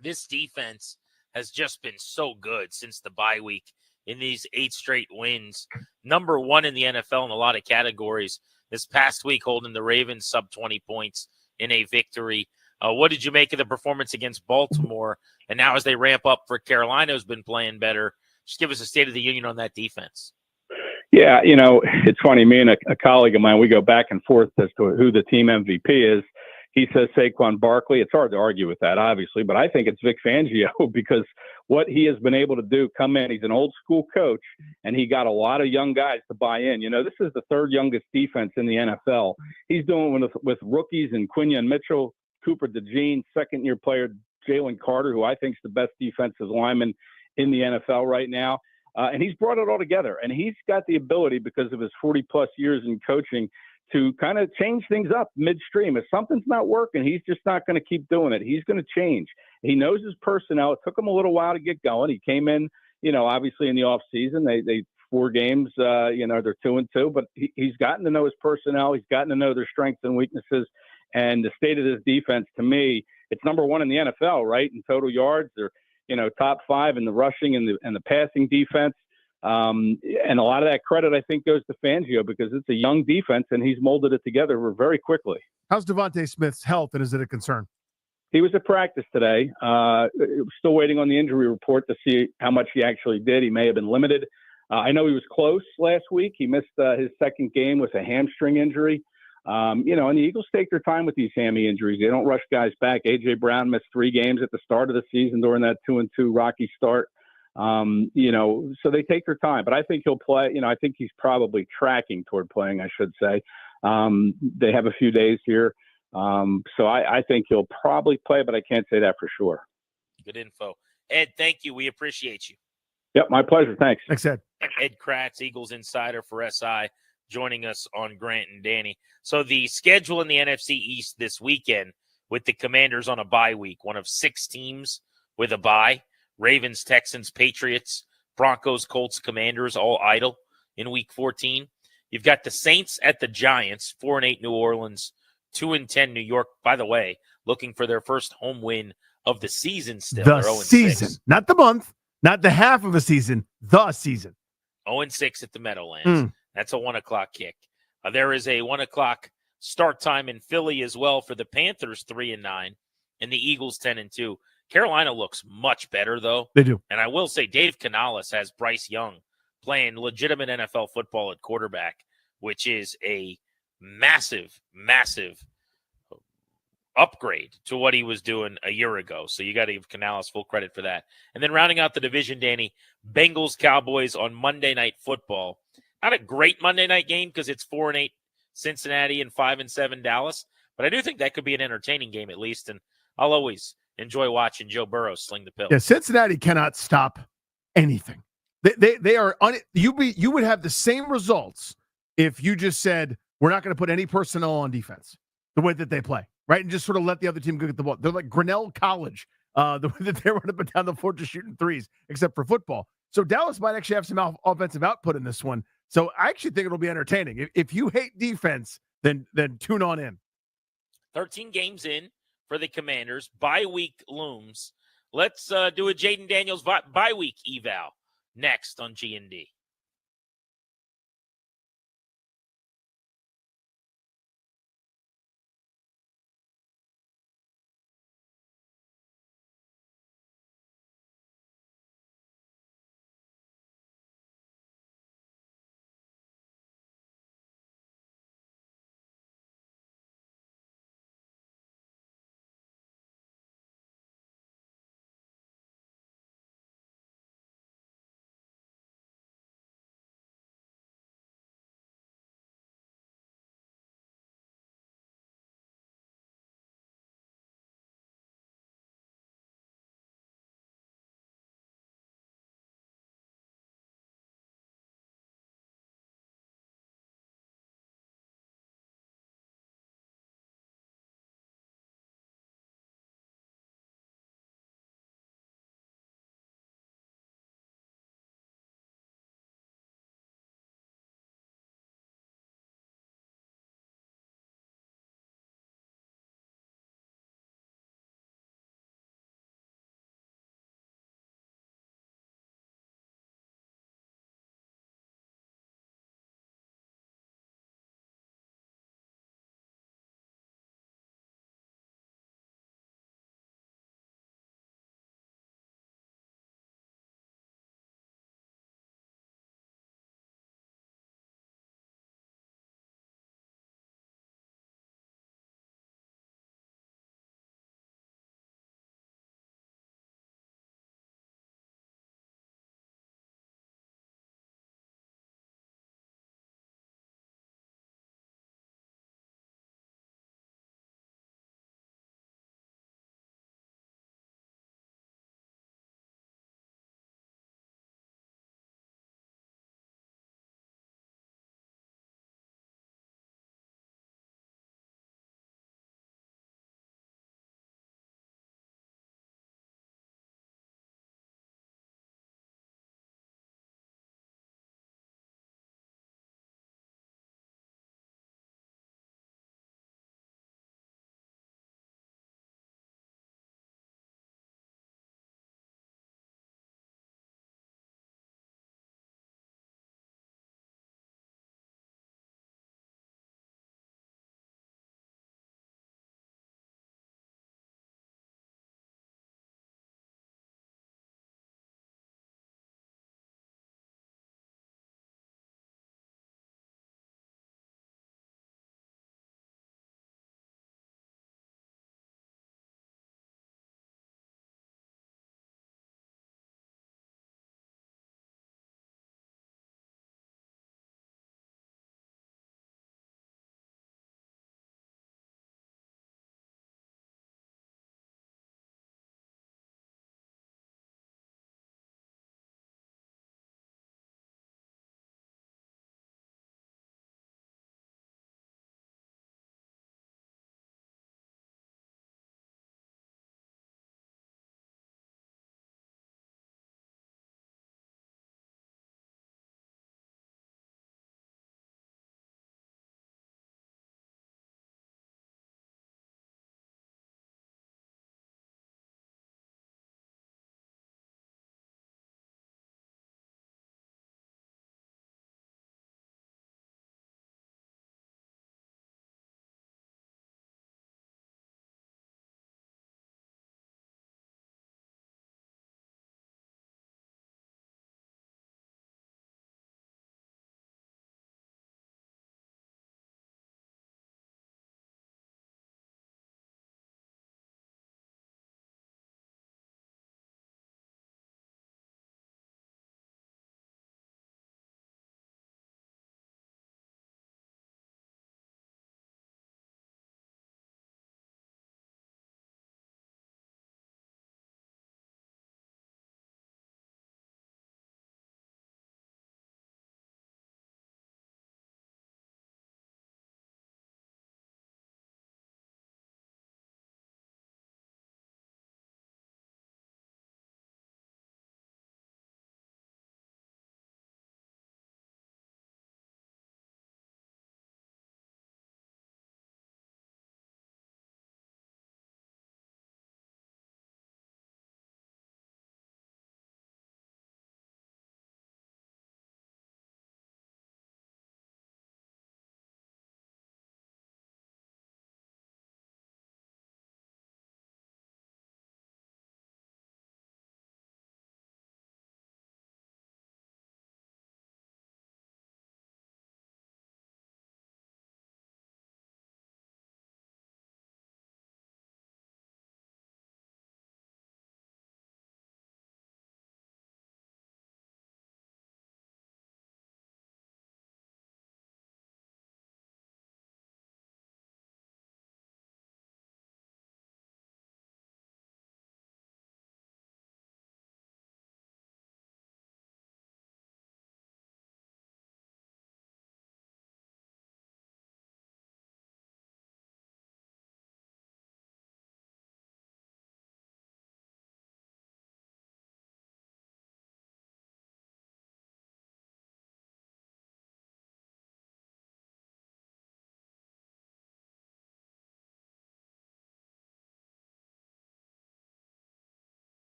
This defense has just been so good since the bye week in these 8 straight wins. Number 1 in the NFL in a lot of categories. This past week, holding the Ravens sub 20 points in a victory. What did you make of the performance against Baltimore? And now as they ramp up for Carolina, who's been playing better, just give us a state of the union on that defense. Yeah, it's funny. Me and a colleague of mine, we go back and forth as to who the team MVP is. He says Saquon Barkley. It's hard to argue with that, obviously, but I think it's Vic Fangio because what he has been able to do, come in, he's an old school coach, and he got a lot of young guys to buy in. This is the 3rd youngest defense in the NFL. He's doing with rookies and Quinion Mitchell, Cooper DeJean, 2nd-year player Jalen Carter, who I think is the best defensive lineman in the NFL right now. And he's brought it all together, and he's got the ability, because of his 40-plus years in coaching, to kind of change things up midstream. If something's not working, he's just not going to keep doing it. He's going to change. He knows his personnel. It took him a little while to get going. He came in, obviously in the off season, they 4 games, they're 2-2, but he's gotten to know his personnel. He's gotten to know their strengths and weaknesses. And the state of this defense, to me, it's number 1 in the NFL, right? In total yards, they're, top 5 in the rushing and the passing defense. And a lot of that credit, I think, goes to Fangio because it's a young defense and he's molded it together very quickly. How's Devontae Smith's health, and is it a concern? He was at practice today. Still waiting on the injury report to see how much he actually did. He may have been limited. I know he was close last week. He missed his 2nd game with a hamstring injury. And the Eagles take their time with these hammy injuries. They don't rush guys back. A.J. Brown missed 3 games at the start of the season during that 2-2 rocky start. So they take their time, but I think he'll play. I think he's probably tracking toward playing, I should say. They have a few days here. So I think he'll probably play, but I can't say that for sure. Good info. Ed, thank you. We appreciate you. Yep, my pleasure. Thanks. Thanks, Ed. Ed Kratz, Eagles Insider for SI, joining us on Grant and Danny. So the schedule in the NFC East this weekend with the Commanders on a bye week, one of 6 teams with a bye. Ravens, Texans, Patriots, Broncos, Colts, Commanders, all idle in Week 14. You've got the Saints at the Giants, 4-8 New Orleans, 2-10 New York. By the way, looking for their first home win of the season still. The season, not the month, not the half of a season, the season. 0-6 at the Meadowlands. That's a 1 o'clock kick. There is a 1 o'clock start time in Philly as well for the Panthers, 3-9, and the Eagles, 10-2. Carolina looks much better, though. They do. And I will say Dave Canales has Bryce Young playing legitimate NFL football at quarterback, which is a massive, massive upgrade to what he was doing a year ago. So you got to give Canales full credit for that. And then rounding out the division, Danny, Bengals Cowboys on Monday Night Football. Not a great Monday night game because it's 4-8 Cincinnati and 5-7 Dallas, but I do think that could be an entertaining game at least, and I'll always enjoy watching Joe Burrow sling the pill. Yeah, Cincinnati cannot stop anything. They are you would have the same results if you just said we're not going to put any personnel on defense the way that they play, right? And just sort of let the other team go get the ball. They're like Grinnell College, the way that they run up and down the floor just shooting threes, except for football. So Dallas might actually have some offensive output in this one. So I actually think it'll be entertaining. If you hate defense, then tune on in. 13 games in for the Commanders. Bye week looms. Let's do a Jaden Daniels bye week eval next on G&D.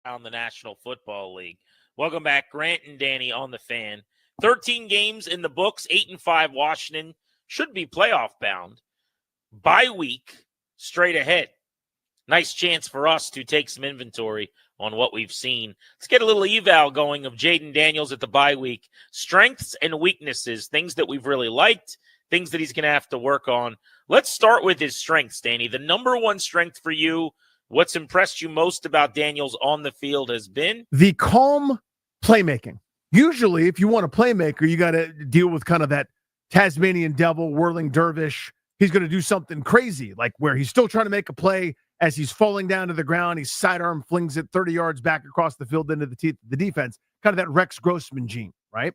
around the National Football League. Welcome back, Grant and Danny on the Fan. 13 games in the books, 8-5 Washington. Should be playoff bound. Bye week straight ahead. Nice chance for us to take some inventory on what we've seen. Let's get a little eval going of Jaden Daniels at the bye week. Strengths and weaknesses, things that we've really liked, things that he's going to have to work on. Let's start with his strengths, Danny. The number one strength for you, what's impressed you most about Daniels on the field has been? The calm playmaking. Usually, if you want a playmaker, you got to deal with kind of that Tasmanian devil, whirling dervish. He's going to do something crazy, like where he's still trying to make a play as he's falling down to the ground. He sidearm flings it 30 yards back across the field into the teeth of the defense. Kind of that Rex Grossman gene, right?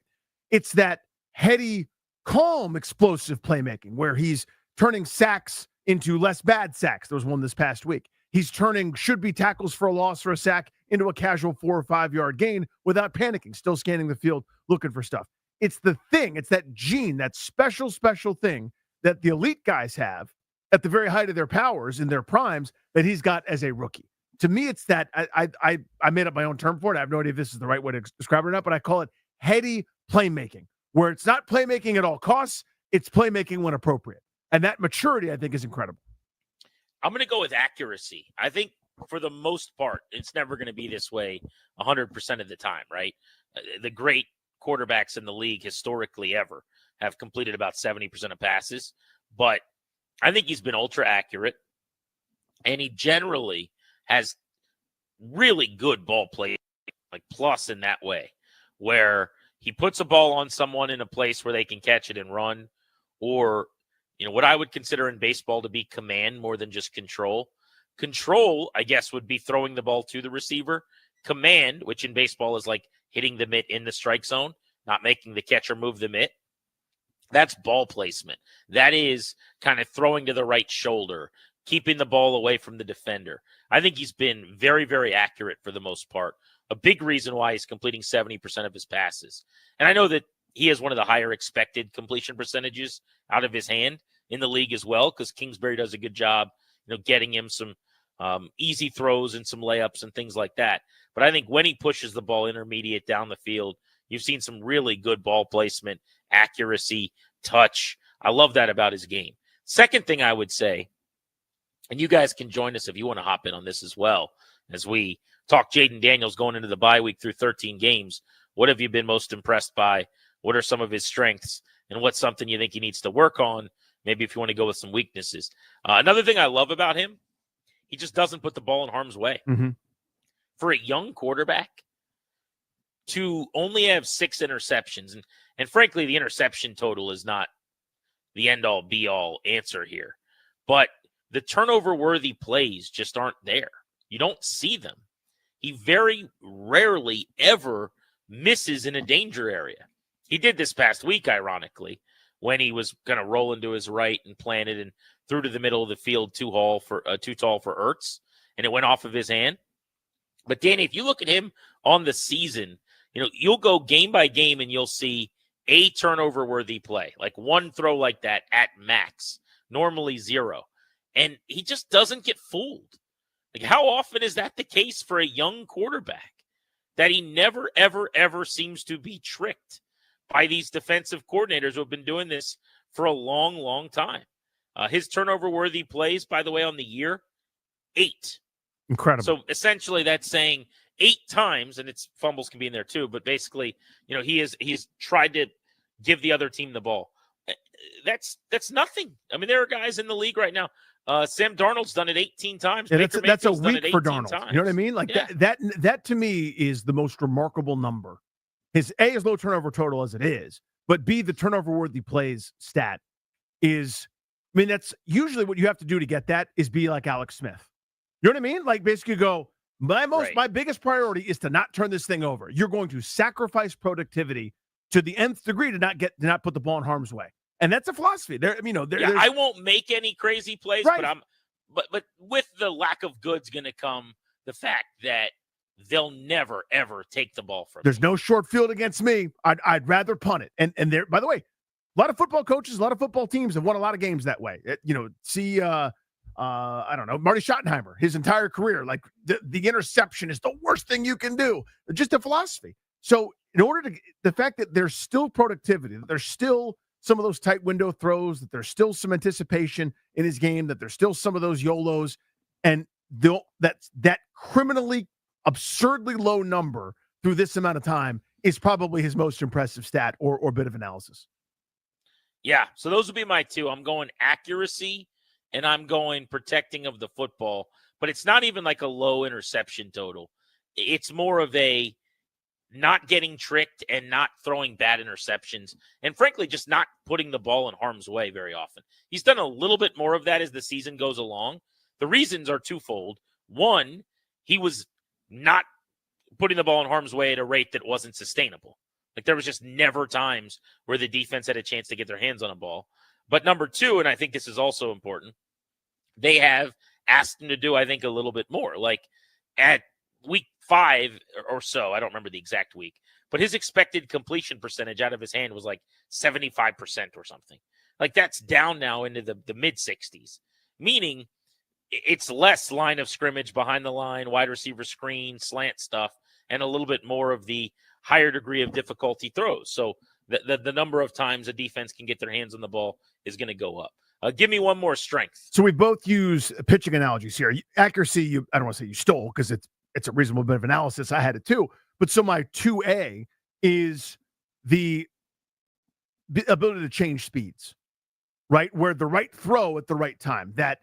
It's that heady, calm, explosive playmaking where he's turning sacks into less bad sacks. There was one this past week. He's turning should-be tackles for a loss or a sack into a casual 4 or 5 yard gain without panicking, still scanning the field, looking for stuff. It's the thing. It's that gene, that special thing that the elite guys have at the very height of their powers in their primes that he's got as a rookie. To me, it's that I made up my own term for it. I have no idea if this is the right way to describe it or not, but I call it heady playmaking, where it's not playmaking at all costs. It's playmaking when appropriate. And that maturity, I think, is incredible. I'm going to go with accuracy. I think for the most part, it's never going to be this way 100% of the time, right? The great quarterbacks in the league historically ever have completed about 70% of passes, but I think he's been ultra accurate, and he generally has really good ball play, like plus in that way, where he puts a ball on someone in a place where they can catch it and run, or what I would consider in baseball to be command more than just control. Control, I guess, would be throwing the ball to the receiver. Command, which in baseball is like hitting the mitt in the strike zone, not making the catcher move the mitt. That's ball placement. That is kind of throwing to the right shoulder, keeping the ball away from the defender. I think he's been very, very accurate for the most part. A big reason why he's completing 70% of his passes. And I know that he has one of the higher expected completion percentages out of his hand in the league as well, because Kingsbury does a good job, getting him some easy throws and some layups and things like that. But I think when he pushes the ball intermediate down the field, you've seen some really good ball placement, accuracy, touch. I love that about his game. Second thing I would say, and you guys can join us if you want to hop in on this as well, as we talk Jaden Daniels going into the bye week through 13 games. What have you been most impressed by? What are some of his strengths? And what's something you think he needs to work on? Maybe if you want to go with some weaknesses. Another thing I love about him, he just doesn't put the ball in harm's way. Mm-hmm. For a young quarterback to only have 6 interceptions, and frankly, the interception total is not the end-all, be-all answer here. But the turnover-worthy plays just aren't there. You don't see them. He very rarely ever misses in a danger area. He did this past week, ironically, when he was going to roll into his right and planted and threw to the middle of the field too tall for Ertz, and it went off of his hand. But Danny, if you look at him on the season, you'll go game by game and you'll see a turnover-worthy play, like one throw like that at max, normally 0. And he just doesn't get fooled. Like, how often is that the case for a young quarterback, that he never, ever, ever seems to be tricked by these defensive coordinators who have been doing this for a long, long time? His turnover-worthy plays, by the way, on the year, 8. Incredible. So essentially that's saying 8 times, and its fumbles can be in there too, but basically, he's tried to give the other team the ball. That's nothing. I mean, there are guys in the league right now. Sam Darnold's done it 18 times. Yeah, that's a week for Darnold. Darnold. You know what I mean? Like that to me is the most remarkable number. His A is low turnover total as it is, but B, the turnover worthy plays stat is, that's usually what you have to do to get that is be like Alex Smith. You know what I mean? Like basically go, my biggest priority is to not turn this thing over. You're going to sacrifice productivity to the nth degree to not put the ball in harm's way. And that's a philosophy. I won't make any crazy plays, right. but with the lack of good's going to come the fact that they'll never ever take the ball from. There's no short field against me. I'd rather punt it. And there, by the way, a lot of football coaches, a lot of football teams have won a lot of games that way. See I don't know, Marty Schottenheimer, his entire career. Like the interception is the worst thing you can do. Just a philosophy. So the fact that there's still productivity, that there's still some of those tight window throws, that there's still some anticipation in his game, that there's still some of those YOLOs, and that criminally, absurdly low number through this amount of time is probably his most impressive stat or bit of analysis. Yeah, so those would be my two. I'm going accuracy and I'm going protecting of the football, but it's not even like a low interception total. It's more of a not getting tricked and not throwing bad interceptions, and frankly, just not putting the ball in harm's way very often. He's done a little bit more of that as the season goes along. The reasons are twofold. One, he was not putting the ball in harm's way at a rate that wasn't sustainable. Like there was just never times where the defense had a chance to get their hands on a ball. But number two, and I think this is also important, they have asked him to do, I think, a little bit more. Like at week 5 or so, I don't remember the exact week, but his expected completion percentage out of his hand was like 75% or something. Like that's down now into the mid-60s, meaning it's less line of scrimmage, behind the line, wide receiver screen, slant stuff, and a little bit more of the higher degree of difficulty throws. So the number of times a defense can get their hands on the ball is going to go up. Give me one more strength. So we both use pitching analogies here. Accuracy, I don't want to say you stole because it's a reasonable bit of analysis. I had it too. But so my 2A is the ability to change speeds, right? Where the right throw at the right time, that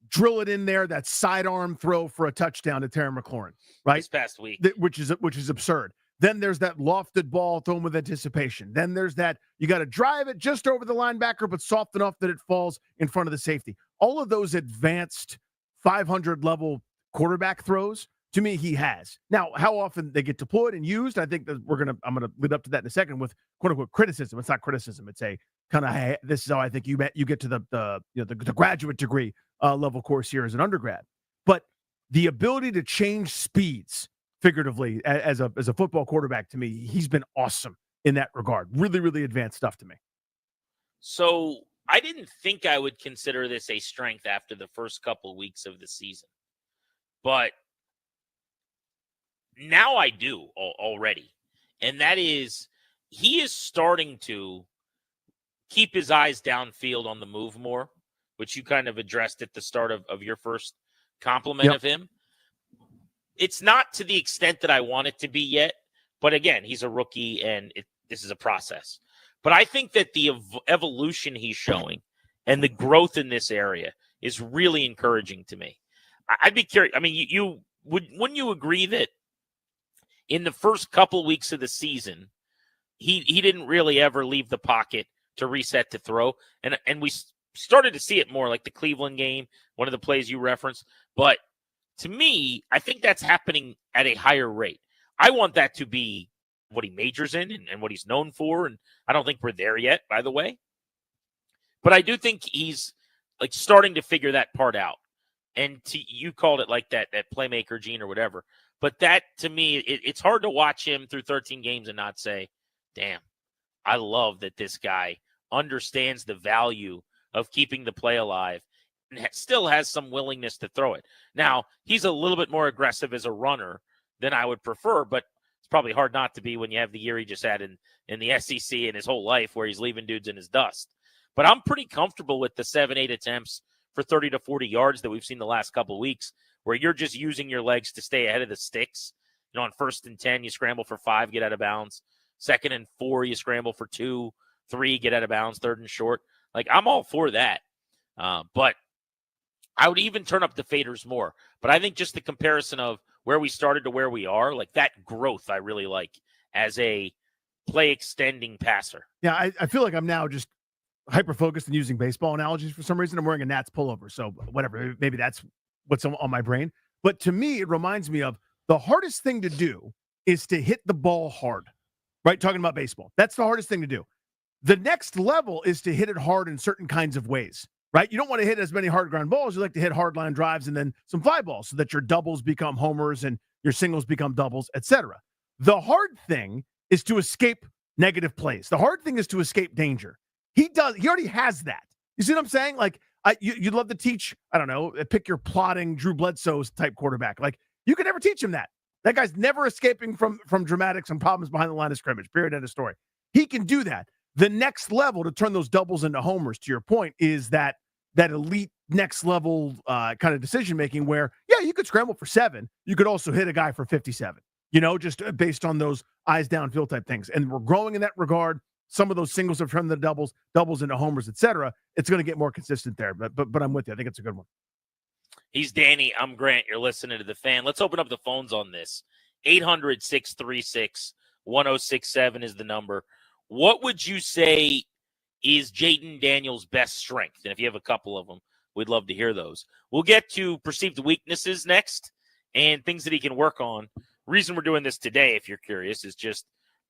drill it in there, that sidearm throw for a touchdown to Terry McLaurin, right? This past week. Which is absurd. Then there's that lofted ball thrown with anticipation. Then there's that you got to drive it just over the linebacker, but soft enough that it falls in front of the safety. All of those advanced 500 level quarterback throws, to me, he has. Now, how often they get deployed and used, I think that I'm going to lead up to that in a second with quote unquote criticism. It's not criticism. It's a kind of, hey, this is how I think you get to the graduate degree level course here as an undergrad. But the ability to change speeds figuratively as a football quarterback, to me, he's been awesome in that regard. Really, really advanced stuff to me. So I didn't think I would consider this a strength after the first couple of weeks of the season, but now I do already. And that is, he is starting to keep his eyes downfield on the move more, which you kind of addressed at the start of your first compliment of him. It's not to the extent that I want it to be yet, but again, he's a rookie and this is a process. But I think that the evolution he's showing and the growth in this area is really encouraging to me. I'd be curious. I mean, wouldn't you agree that in the first couple weeks of the season, he didn't really ever leave the pocket to reset to throw, and we started to see it more, like the Cleveland game, one of the plays you referenced, but to me, I think that's happening at a higher rate. I want that to be what he majors in and what he's known for. And I don't think we're there yet, by the way. But I do think he's like starting to figure that part out. And you called it like that playmaker gene or whatever. But that, to me, it's hard to watch him through 13 games and not say, damn, I love that this guy understands the value of keeping the play alive and still has some willingness to throw it. Now, he's a little bit more aggressive as a runner than I would prefer, but it's probably hard not to be when you have the year he just had in the SEC and his whole life where he's leaving dudes in his dust. But I'm pretty comfortable with the 7-8 attempts for 30 to 40 yards that we've seen the last couple of weeks, where you're just using your legs to stay ahead of the sticks. You know, on 1st and 10, you scramble for 5, get out of bounds. 2nd and 4, you scramble for 2, 3, get out of bounds. 3rd and short. Like, I'm all for that. But I would even turn up the faders more. But I think just the comparison of where we started to where we are, like that growth I really like as a play extending passer. Yeah, I feel like I'm now just hyper-focused and using baseball analogies for some reason. I'm wearing a Nats pullover, so whatever. Maybe that's what's on my brain. But to me, it reminds me of the hardest thing to do is to hit the ball hard, right? Talking about baseball. That's the hardest thing to do. The next level is to hit it hard in certain kinds of ways. Right? You don't want to hit as many hard ground balls. You like to hit hard line drives and then some fly balls so that your doubles become homers and your singles become doubles, etc. The hard thing is to escape negative plays. The hard thing is to escape danger. He already has that. You see what I'm saying? Like, You'd love to teach, I don't know, pick your plotting Drew Bledsoe type quarterback. Like, you could never teach him that. That guy's never escaping from dramatics and problems behind the line of scrimmage, period, end of story. He can do that. The next level to turn those doubles into homers, to your point, is that elite next level kind of decision making where, yeah, you could scramble for 7. You could also hit a guy for 57, just based on those eyes downfield type things. And we're growing in that regard. Some of those singles have turned the doubles into homers, etc. It's going to get more consistent there. But I'm with you. I think it's a good one. He's Danny. I'm Grant. You're listening to The Fan. Let's open up the phones on this. 800-636-1067 is the number. What would you say is Jaden Daniels' best strength? And if you have a couple of them, we'd love to hear those. We'll get to perceived weaknesses next and things that he can work on. Reason we're doing this today, if you're curious, is just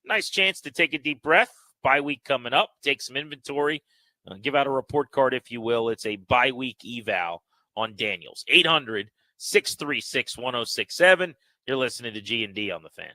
a nice chance to take a deep breath. Bye week coming up. Take some inventory. Give out a report card, if you will. It's a bye week eval on Daniels. 800-636-1067. You're listening to G&D on The Fan.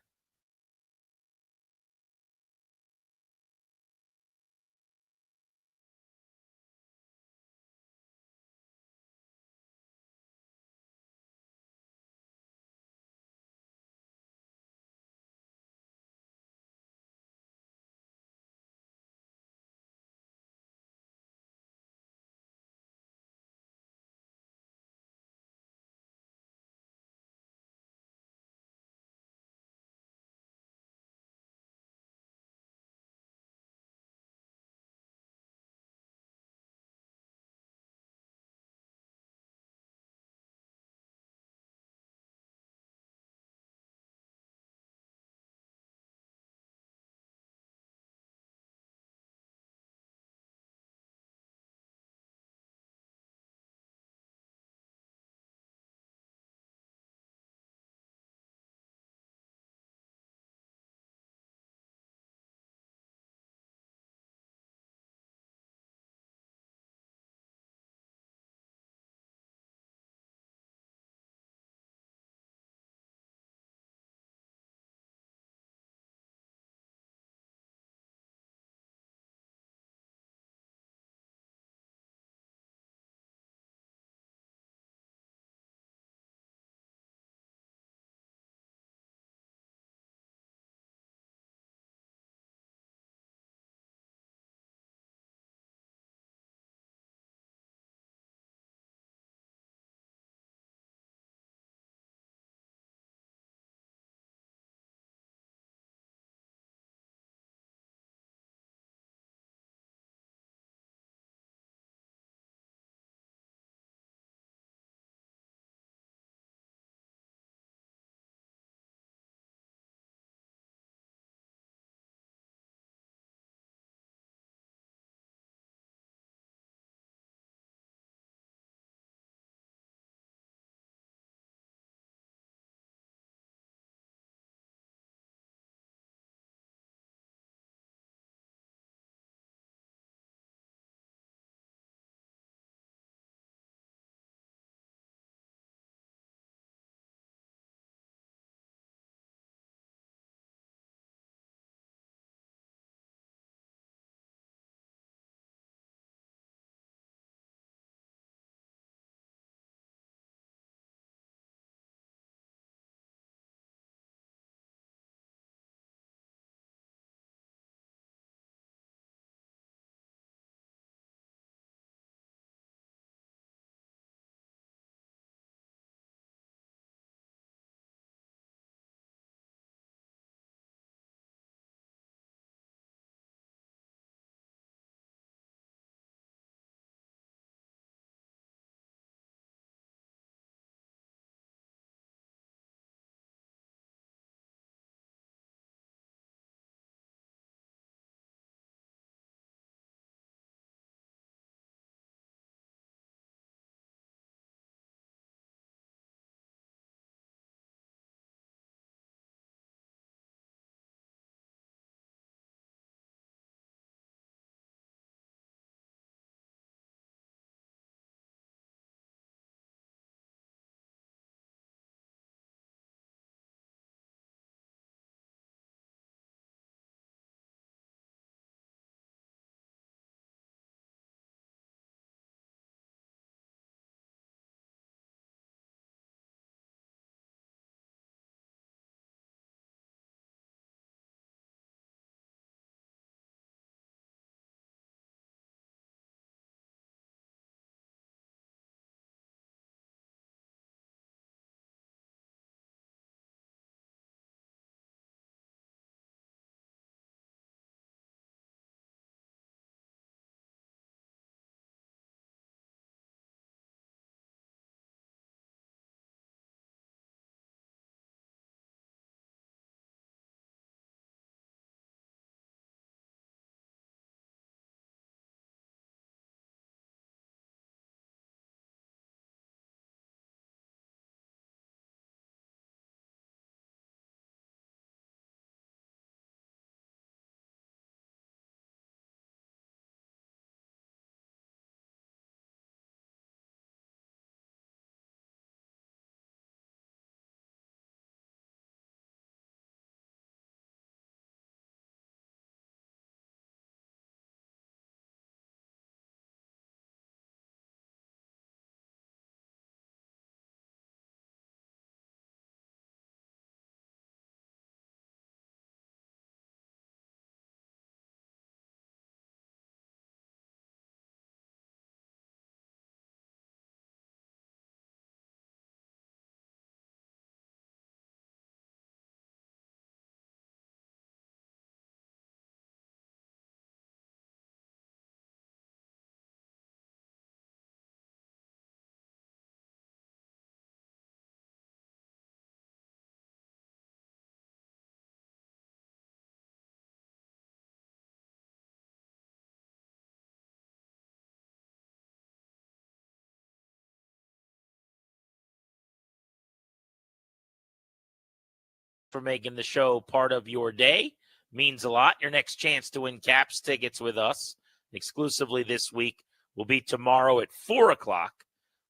for making the show part of your day. Means a lot. Your next chance to win Caps tickets with us exclusively this week will be tomorrow at 4 o'clock.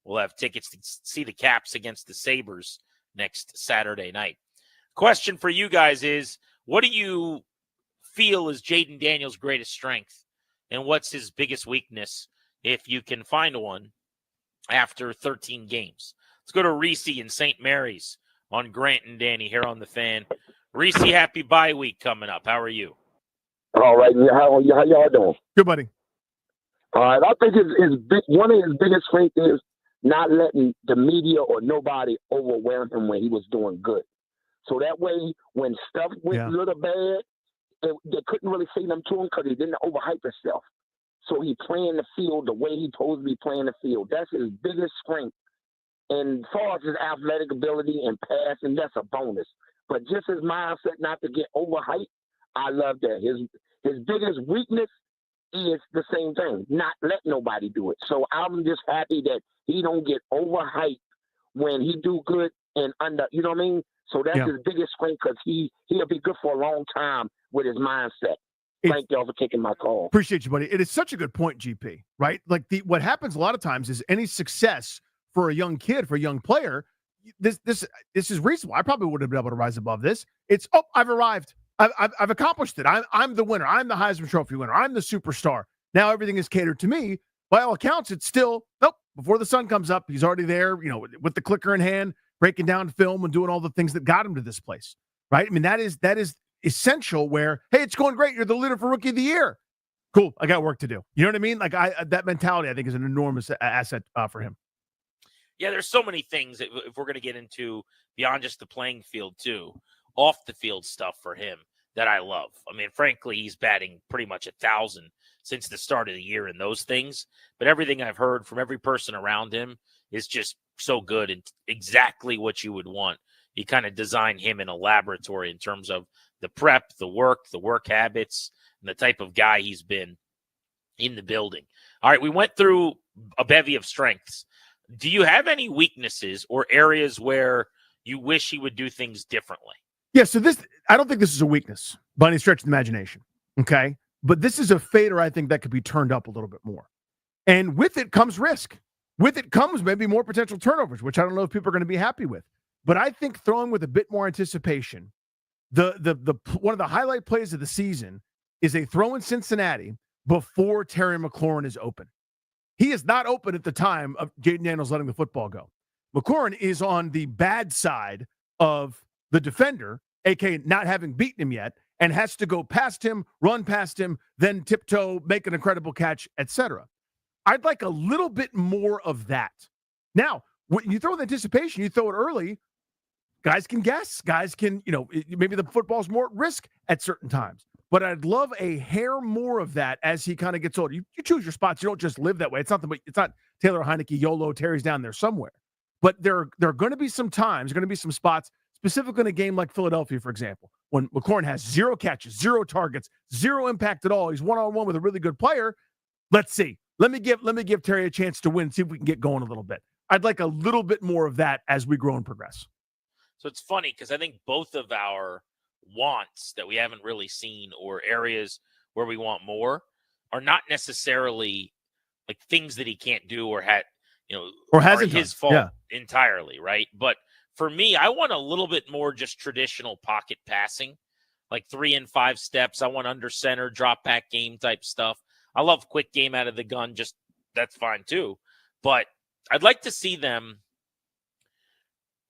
We'll have tickets to see the Caps against the Sabres next Saturday night. Question for you guys is, what do you feel is Jaden Daniels' greatest strength, and what's his biggest weakness, if you can find one, after 13 games? Let's go to Reese in St. Mary's on Grant and Danny here on the Fan. Reese, happy bye week coming up. How are you? All right. How y'all doing? Good, buddy. All right. I think one of his biggest strengths is not letting the media or nobody overwhelm him when he was doing good. So that way, when stuff went a little bad, they couldn't really say nothing to him because he didn't overhype himself. So he playing the field the way he supposed to be playing the field. That's his biggest strength. And as far as his athletic ability and passing, that's a bonus. But just his mindset not to get overhyped, I love that. His biggest weakness is the same thing, not let nobody do it. So I'm just happy that he don't get overhyped when he do good and under, you know what I mean? So that's his biggest strength because he'll be good for a long time with his mindset. Thank y'all for taking my call. Appreciate you, buddy. It is such a good point, GP, right? Like what happens a lot of times is any success for a young kid, for a young player, this is reasonable. I probably would have been able to rise above this. It's, I've arrived. I've accomplished it. I'm the winner. I'm the Heisman Trophy winner. I'm the superstar. Now everything is catered to me. By all accounts, it's still, before the sun comes up, he's already there, with the clicker in hand, breaking down film and doing all the things that got him to this place, right? I mean, that is essential where, hey, it's going great. You're the leader for Rookie of the Year. Cool. I got work to do. You know what I mean? Like that mentality, I think, is an enormous asset for him. Yeah, there's so many things that if we're going to get into beyond just the playing field too, off the field stuff for him that I love. I mean, frankly, he's batting pretty much 1,000 since the start of the year in those things. But everything I've heard from every person around him is just so good and exactly what you would want. You kind of design him in a laboratory in terms of the prep, the work habits, and the type of guy he's been in the building. All right, we went through a bevy of strengths. Do you have any weaknesses or areas where you wish he would do things differently? Yeah, so I don't think this is a weakness by any stretch of the imagination, okay? But this is a fader, I think, that could be turned up a little bit more. And with it comes risk. With it comes maybe more potential turnovers, which I don't know if people are going to be happy with. But I think throwing with a bit more anticipation, the one of the highlight plays of the season is a throw in Cincinnati before Terry McLaurin is open. He is not open at the time of Jaden Daniels letting the football go. McLaurin is on the bad side of the defender, a.k.a. not having beaten him yet, and has to go past him, run past him, then tiptoe, make an incredible catch, etc. I'd like a little bit more of that. Now, when you throw the anticipation, you throw it early, guys can guess. Guys can, maybe the football's more at risk at certain times. But I'd love a hair more of that as he kind of gets older. You choose your spots. You don't just live that way. It's not Taylor Heineke, YOLO, Terry's down there somewhere. But there are going to be some times, going to be some spots, specifically in a game like Philadelphia, for example, when McLaurin has 0 catches, 0 targets, 0 impact at all. He's one-on-one with a really good player. Let's see. Let me give Terry a chance to win, see if we can get going a little bit. I'd like a little bit more of that as we grow and progress. So it's funny because I think both of our wants that we haven't really seen or areas where we want more are not necessarily like things that he can't do or hasn't his fault entirely, right? But for me, I want a little bit more just traditional pocket passing, like 3 and 5 steps. I want under center, drop back game type stuff. I love quick game out of the gun. Just that's fine too. But I'd like to see them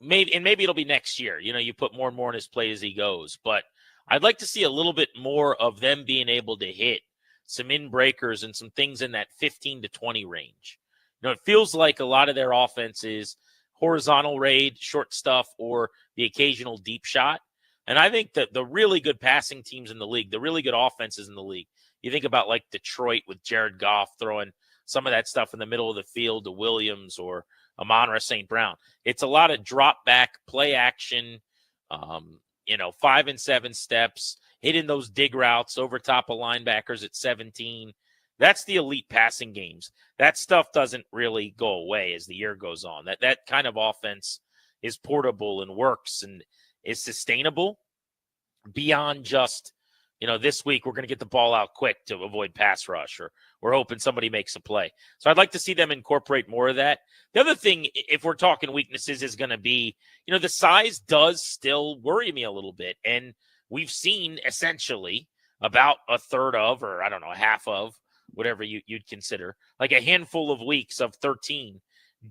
maybe it'll be next year. You put more and more in his play as he goes. But I'd like to see a little bit more of them being able to hit some in breakers and some things in that 15 to 20 range. It feels like a lot of their offense is horizontal raid, short stuff, or the occasional deep shot. And I think that the really good passing teams in the league, the really good offenses in the league, you think about like Detroit with Jared Goff throwing some of that stuff in the middle of the field to Williams or Amon-Ra St. Brown. It's a lot of drop back, play action, 5 and 7 steps, hitting those dig routes over top of linebackers at 17. That's the elite passing games. That stuff doesn't really go away as the year goes on. That kind of offense is portable and works. And is sustainable beyond just, this week we're going to get the ball out quick to avoid pass rush, or we're hoping somebody makes a play. So I'd like to see them incorporate more of that. The other thing, if we're talking weaknesses, is going to be, the size does still worry me a little bit. And we've seen essentially about a third of, or I don't know, half of, whatever you'd consider, like a handful of weeks of 13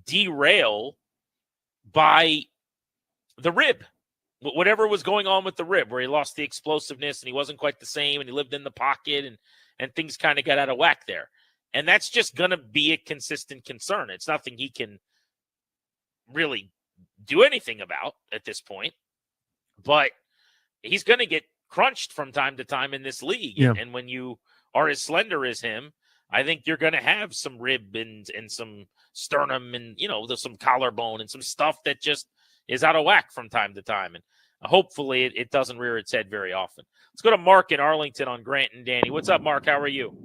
derail by the rib. Whatever was going on with the rib, where he lost the explosiveness and he wasn't quite the same and he lived in the pocket and things kind of got out of whack there. And that's just going to be a consistent concern. It's nothing he can really do anything about at this point, but he's going to get crunched from time to time in this league. Yeah. And when you are as slender as him, I think you're going to have some rib and some sternum and, there's some collarbone and some stuff that just is out of whack from time to time. And hopefully it doesn't rear its head very often. Let's go to Mark in Arlington on Grant and Danny. What's up, Mark? How are you?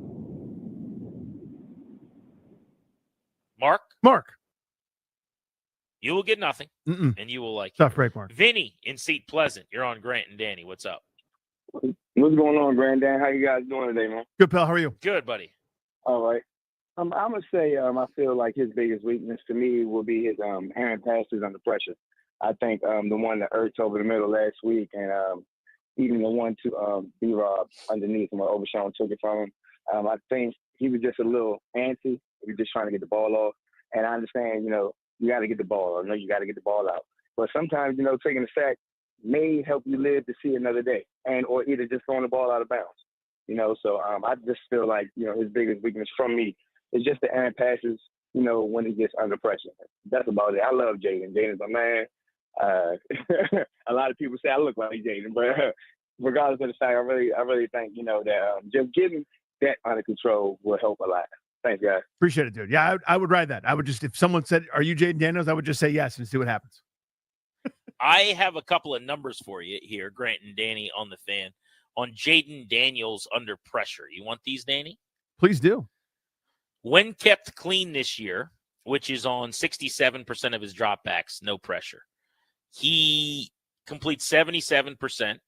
Mark? You will get nothing, and you will like it. Tough break, Mark. Vinny in Seat Pleasant. You're on Grant and Danny. What's up? What's going on, Granddad? How you guys doing today, man? Good, pal. How are you? Good, buddy. All right. I'm gonna say I feel like his biggest weakness to me will be his hand passes under pressure. I think the one that Ertz over the middle last week, and even the one to B-Rob underneath when Overshawn took it from him. I think he was just a little antsy. He was just trying to get the ball off. And I understand, you got to get the ball. I know you got to get the ball out. But sometimes, taking a sack may help you live to see another day, or either just throwing the ball out of bounds. So I just feel like, his biggest weakness from me is just the errant passes, when he gets under pressure. That's about it. I love Jaden. Jaden's my man. A lot of people say I look like Jaden, but regardless of the fact, I really think, that just getting that under control will help a lot. Thanks, guys. Appreciate it, dude. Yeah, I would ride that. I would just, if someone said, "Are you Jaden Daniels?" I would just say yes and see what happens. I have a couple of numbers for you here, Grant and Danny on the Fan, on Jaden Daniels under pressure. You want these, Danny? Please do. When kept clean this year, which is on 67% of his dropbacks, no pressure, he completes 77%,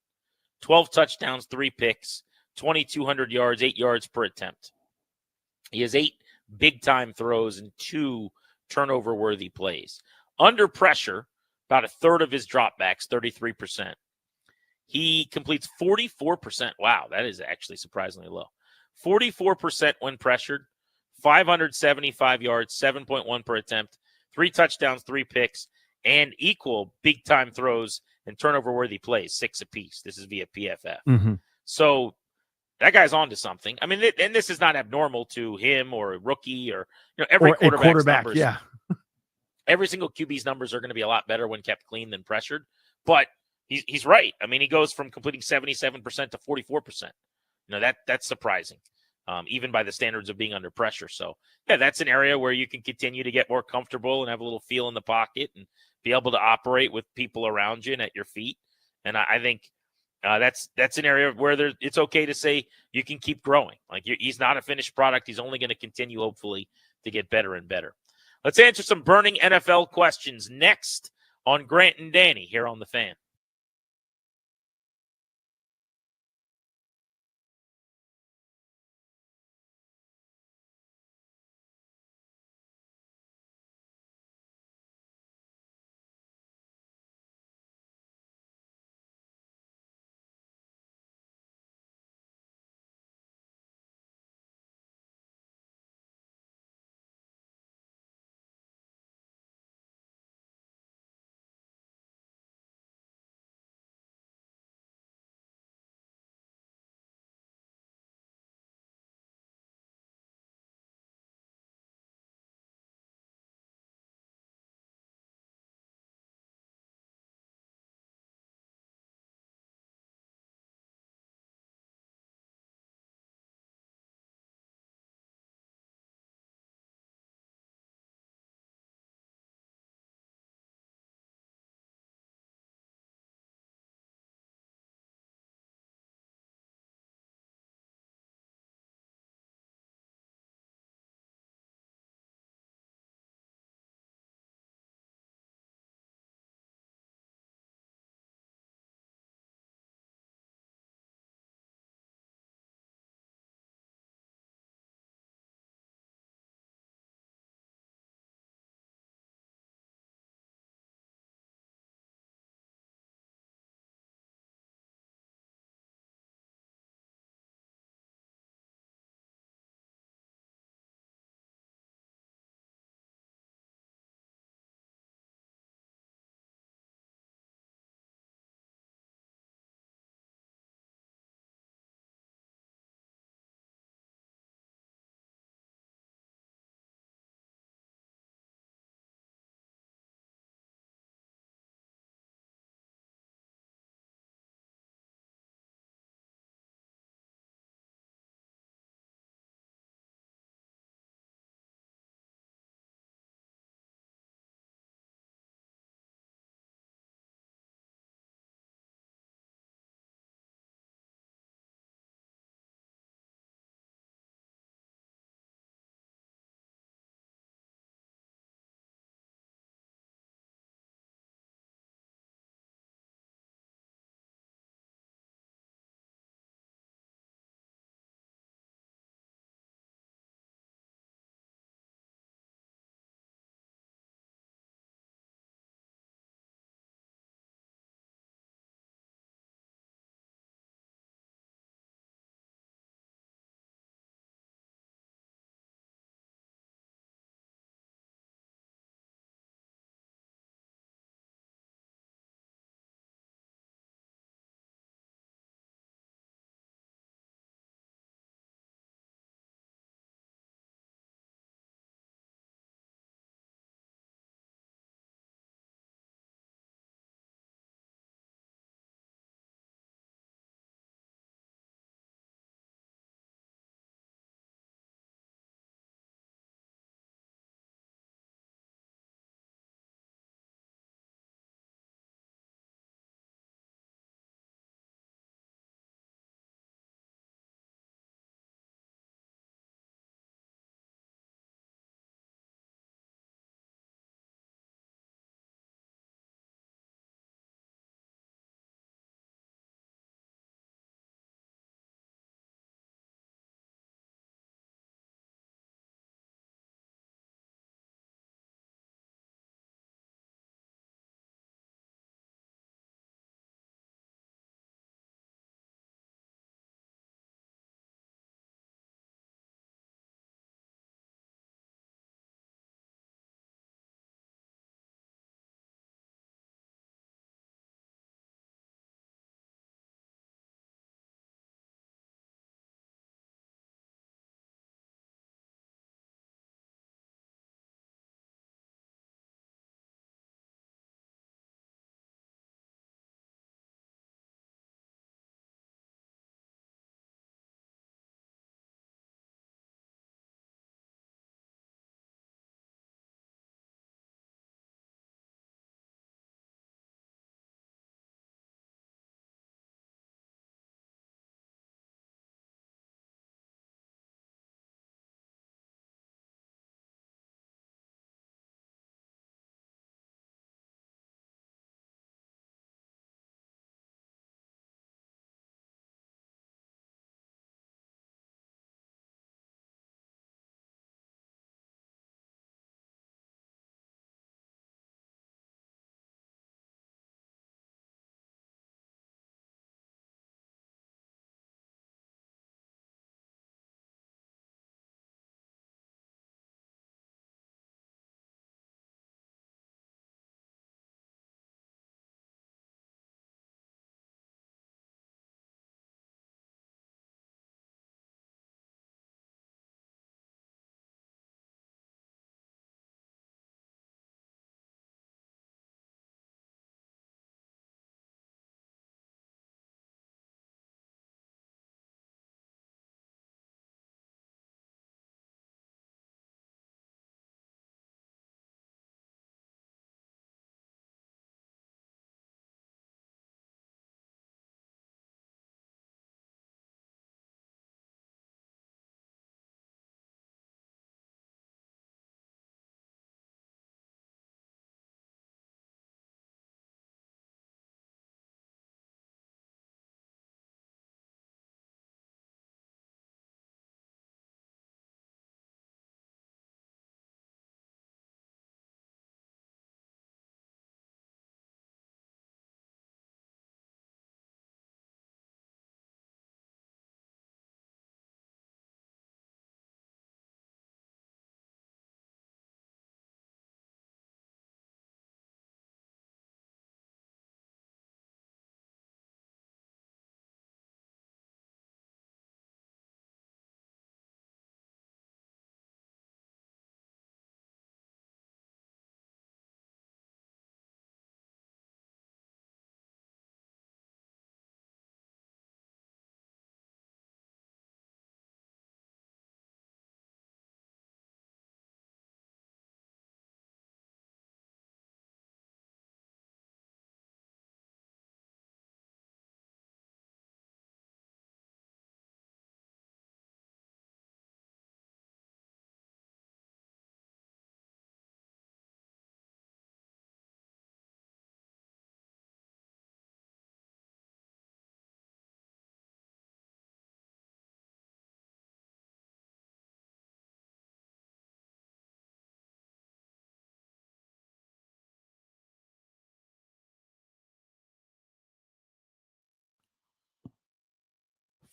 12 touchdowns, 3 picks, 2,200 yards, 8 yards per attempt. He has 8 big-time throws and 2 turnover-worthy plays. Under pressure, about a third of his dropbacks, 33%. He completes 44%. Wow, that is actually surprisingly low. 44% when pressured, 575 yards, 7.1 per attempt, 3 touchdowns, 3 picks, and equal big-time throws and turnover-worthy plays, 6 apiece. This is via PFF. So that guy's on to something. I mean, and this is not abnormal to him or a rookie or every quarterback. Numbers. Yeah. Every single QB's numbers are going to be a lot better when kept clean than pressured. But he's right. I mean, he goes from completing 77% to 44%. That's surprising, even by the standards of being under pressure. So, yeah, that's an area where you can continue to get more comfortable and have a little feel in the pocket and be able to operate with people around you and at your feet. And I think that's an area where it's okay to say you can keep growing. Like he's not a finished product. He's only going to continue, hopefully, to get better and better. Let's answer some burning NFL questions next on Grant and Danny here on The Fan.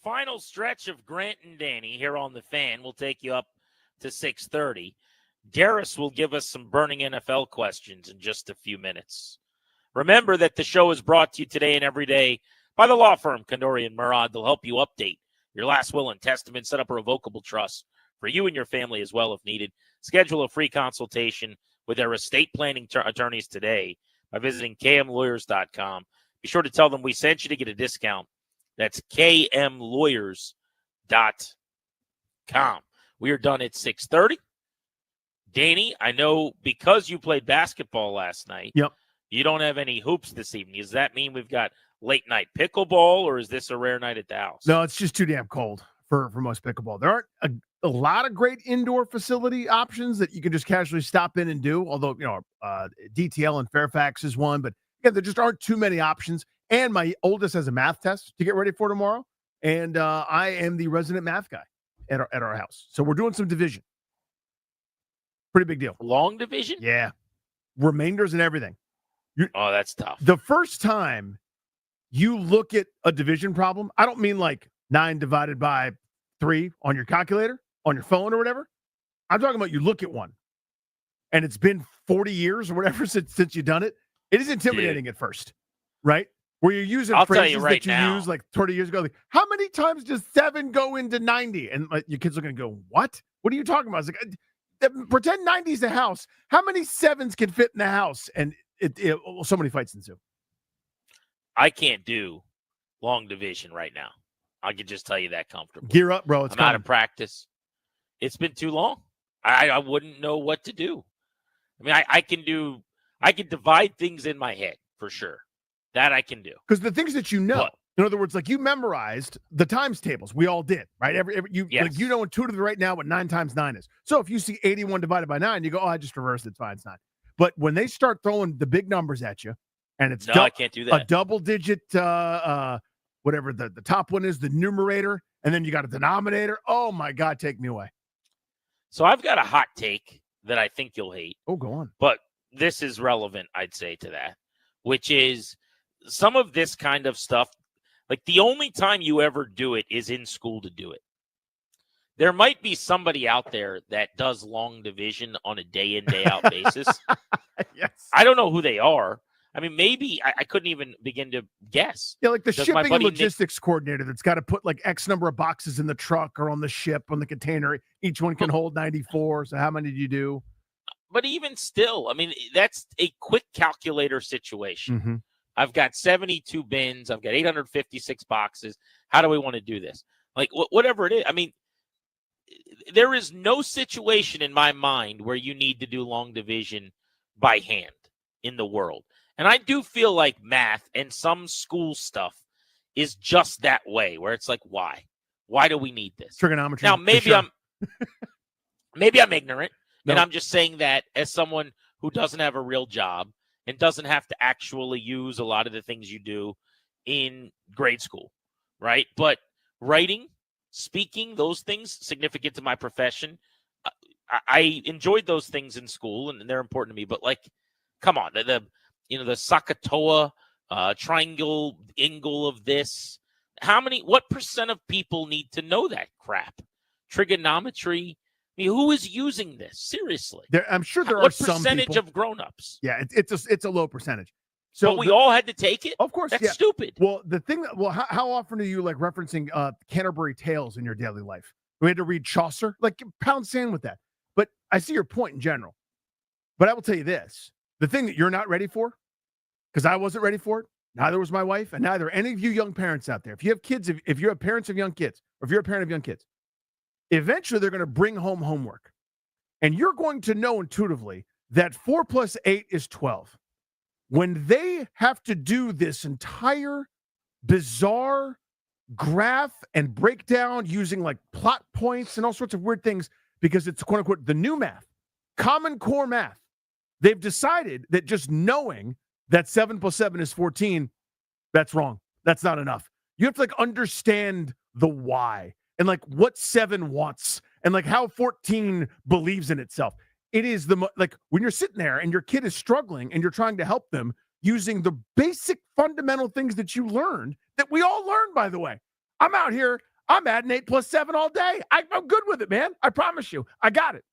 final stretch of Grant and Danny here on the Fan. We'll take you up to 6:30. Darius will give us some burning NFL questions in just a few minutes. Remember that the show is brought to you today and every day by the law firm Kandori and Murad. They'll help you update your last will and testament, set up a revocable trust for you and your family as well if needed. Schedule a free consultation with their estate planning attorneys today by visiting kmlawyers.com. Be sure to tell them we sent you to get a discount. That's kmlawyers.com. We are done at 6:30. Danny, I know because you played basketball last night, you don't have any hoops this evening. Does that mean we've got late night pickleball, or is this a rare night at the house? No, it's just too damn cold for most pickleball. There aren't a lot of great indoor facility options that you can just casually stop in and do, although, DTL in Fairfax is one. But, again, there just aren't too many options. And my oldest has a math test to get ready for tomorrow, and I am the resident math guy at our house. So we're doing some division. Pretty big deal. Long division? Yeah. Remainders and everything. Oh, that's tough. The first time you look at a division problem, I don't mean like 9 divided by 3 on your calculator, on your phone or whatever. I'm talking about you look at one, and it's been 40 years or whatever since you've done it. It is intimidating at first, right? Where you're using phrases that you used like 30 years ago. Like, how many times does 7 go into 90? And your kids are going to go, what? What are you talking about? It's like, pretend 90 is a house. How many 7s can fit in the house? And so many fights ensue. I can't do long division right now. I can just tell you that comfortably. Gear up, bro. I'm out of practice. It's been too long. I wouldn't know what to do. I mean, I can divide things in my head for sure. That I can do. Because the things that in other words, like you memorized the times tables. We all did, right? Like you know intuitively right now what 9 times 9 is. So if you see 81 divided by 9, you go, oh, I just reversed it. It's fine. It's not. But when they start throwing the big numbers at you, and it's I can't do that. A double digit, whatever the top one is, the numerator, and then you got a denominator. Oh my God, take me away. So I've got a hot take that I think you'll hate. Oh, go on. But this is relevant, I'd say, to that, which is some of this kind of stuff. Like the only time you ever do it is in school to do it. There might be somebody out there that does long division on a day in, day out basis. Yes. I don't know who they are. I mean, maybe I couldn't even begin to guess. Yeah, like the shipping and logistics coordinator that's got to put like X number of boxes in the truck or on the ship, on the container. Each one can hold 94. So how many do you do? But even still, I mean, that's a quick calculator situation. Mm-hmm. I've got 72 bins. I've got 856 boxes. How do we want to do this? Like, whatever it is. I mean, there is no situation in my mind where you need to do long division by hand in the world. And I do feel like math and some school stuff is just that way, where it's like, why? Why do we need this? Trigonometry. Now, maybe sure. maybe I'm ignorant, No. and I'm just saying that as someone who doesn't have a real job and doesn't have to actually use a lot of the things you do in grade school, right? But writing, speaking, those things significant to my profession. I enjoyed those things in school, and they're important to me. But like, come on, the Sakatoa triangle angle of this. What percent of people need to know that crap? Trigonometry. I mean, who is using this? Seriously. I'm sure there are what some percentage people. of grown-ups? Yeah, it's a low percentage. So but we all had to take it? Of course. That's yeah. stupid. Well, how often are you like referencing Canterbury Tales in your daily life? We had to read Chaucer. Like, pound sand with that. But I see your point in general. But I will tell you this. The thing that you're not ready for, because I wasn't ready for it, neither was my wife, and neither any of you young parents out there. If you have kids, if you're parents of young kids, or if you're a parent of young kids, eventually they're going to bring home homework. And you're going to know intuitively that 4 + 8 is 12. When they have to do this entire bizarre graph and breakdown using like plot points and all sorts of weird things, because it's quote unquote the new math, Common Core math, they've decided that just knowing that 7 + 7 is 14, that's wrong. That's not enough. You have to like understand the why and like what 7 wants and like how 14 believes in itself. It is like when you're sitting there and your kid is struggling and you're trying to help them using the basic fundamental things that you learned, that we all learned, by the way. I'm out here. I'm adding 8 plus 7 all day. I'm good with it, man. I promise you. I got it.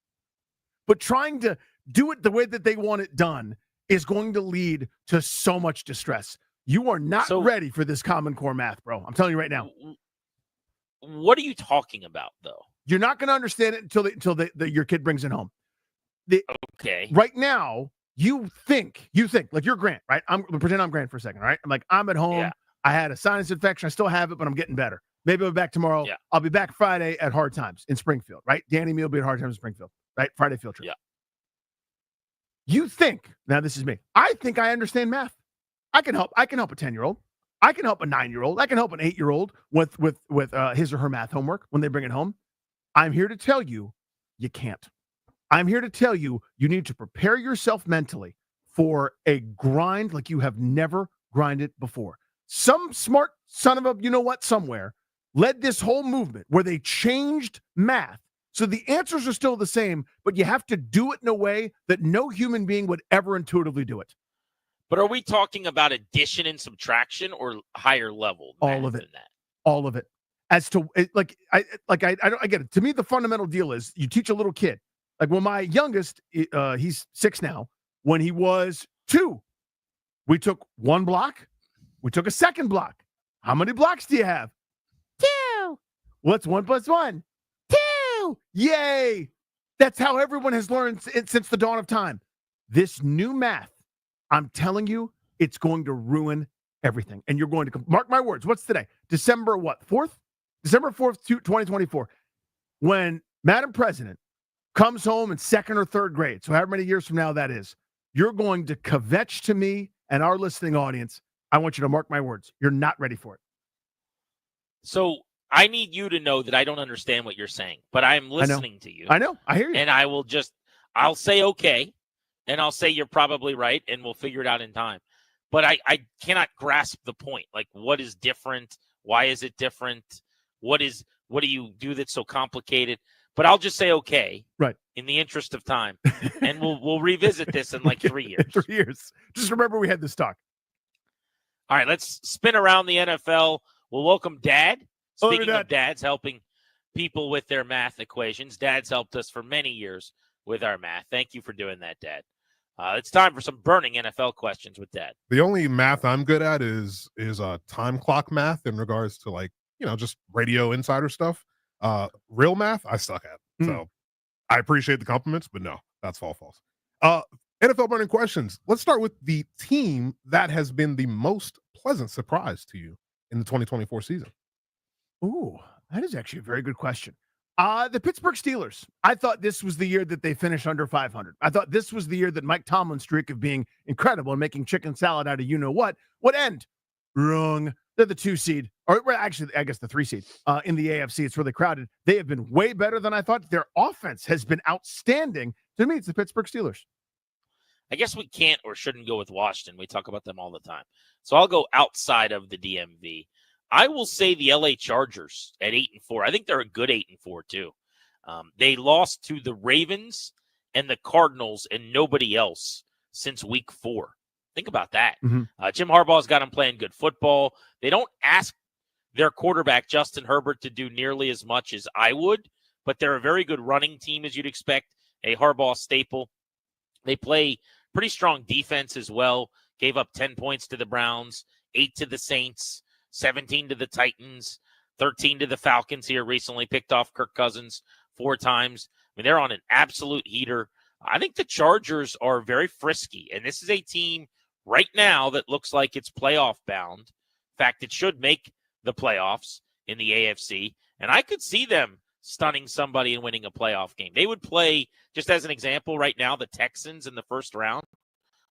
But trying to do it the way that they want it done is going to lead to so much distress. You are not ready for this Common Core math, bro. I'm telling you right now. What are you talking about, though? You're not going to understand it until your kid brings it home. Okay. Right now, you think like you're Grant, right? Pretend I'm Grant for a second, right? I'm like, I'm at home. Yeah. I had a sinus infection. I still have it, but I'm getting better. Maybe I'll be back tomorrow. Yeah. I'll be back Friday at Hard Times in Springfield, right? Danny me will be at Hard Times in Springfield, right? Friday field trip. Yeah. You think, now this is me. I think I understand math. I can help a 10-year-old. I can help a 9-year-old. I can help an 8-year-old with his or her math homework when they bring it home. I'm here to tell you, you can't. I'm here to tell you, you need to prepare yourself mentally for a grind like you have never grinded before. Some smart son of a, you know what, somewhere led this whole movement where they changed math. So the answers are still the same, but you have to do it in a way that no human being would ever intuitively do it. But are we talking about addition and subtraction or higher level? All of it. All of it. As to I get it. To me, the fundamental deal is you teach a little kid. Like when my youngest, he's 6 now. When he was 2, we took 1 block. We took a second block. How many blocks do you have? 2. What's 1 plus 1? 2. Yay. That's how everyone has learned since the dawn of time. This new math, I'm telling you, it's going to ruin everything. And you're going to mark my words. What's today? December what? 4th? December 4th, 2024. When Madam President comes home in 2nd or 3rd grade, so however many years from now that is, you're going to kvetch to me and our listening audience. I want you to mark my words. You're not ready for it. So I need you to know that I don't understand what you're saying, but I'm listening to you. I know. I hear you. And I'll say okay, and I'll say you're probably right, and we'll figure it out in time. But I cannot grasp the point. Like, what is different? Why is it different? What do you do that's so complicated? But I'll just say okay, right, in the interest of time, and we'll revisit this in like 3 years. 3 years. Just remember we had this talk. All right, let's spin around the NFL. We'll welcome Dad. Speaking of dads helping people with their math equations, Dad's helped us for many years with our math. Thank you for doing that, Dad. It's time for some burning NFL questions with Dad. The only math I'm good at is time clock math in regards to, like, just radio insider stuff. Real math, I suck at. So I appreciate the compliments, but no, that's all false. NFL burning questions. Let's start with the team that has been the most pleasant surprise to you in the 2024 season. Ooh, that is actually a very good question. The Pittsburgh Steelers. I thought this was the year that they finished under 500. I thought this was the year that Mike Tomlin's streak of being incredible and making chicken salad out of you-know-what would end. Wrong. They're the 2 seed, or actually, I guess the 3 seed in the AFC. It's really crowded. They have been way better than I thought. Their offense has been outstanding. To me, it's the Pittsburgh Steelers. I guess we can't or shouldn't go with Washington. We talk about them all the time. So I'll go outside of the DMV. I will say the LA Chargers at 8-4. I think they're a good 8-4 too. They lost to the Ravens and the Cardinals and nobody else since week 4. Think about that. Jim Harbaugh's got them playing good football. They don't ask their quarterback, Justin Herbert, to do nearly as much as I would, but they're a very good running team, as you'd expect, a Harbaugh staple. They play pretty strong defense as well. Gave up 10 points to the Browns, 8 to the Saints, 17 to the Titans, 13 to the Falcons here recently. Picked off Kirk Cousins 4 times. I mean, they're on an absolute heater. I think the Chargers are very frisky, and this is a team right now that looks like it's playoff bound. In fact, it should make the playoffs in the AFC, and I could see them stunning somebody and winning a playoff game. They would play, just as an example right now, the Texans in the first round.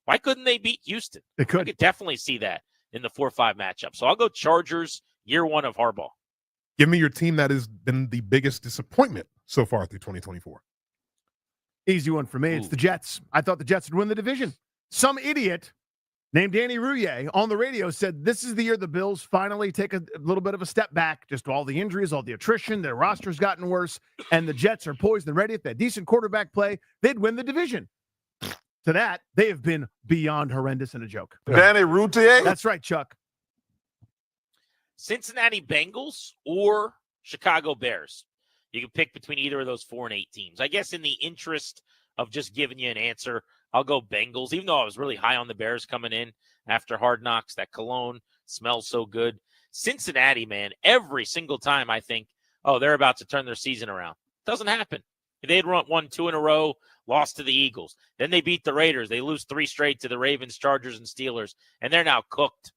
Why couldn't they beat Houston? They could. I could definitely see that in the 4-5 matchup. So I'll go Chargers, year 1 of Harbaugh. Give me your team that has been the biggest disappointment so far through 2024. Easy one for me. It's the Jets. I thought the Jets would win the division. Some idiot named Danny Rouillet on the radio said this is the year the Bills finally take a little bit of a step back. Just all the injuries, all the attrition, their roster's gotten worse, and the Jets are poised and ready. If they had decent quarterback play, they'd win the division. To that, they have been beyond horrendous and a joke. Danny Rouillet? That's right, Chuck. Cincinnati Bengals or Chicago Bears. You can pick between either of those 4 and 8 teams. I guess in the interest of just giving you an answer, I'll go Bengals, even though I was really high on the Bears coming in after Hard Knocks. That cologne smells so good. Cincinnati, man, every single time I think, oh, they're about to turn their season around. Doesn't happen. They had won 2 in a row, lost to the Eagles. Then they beat the Raiders. They lose 3 straight to the Ravens, Chargers, and Steelers, and they're now cooked.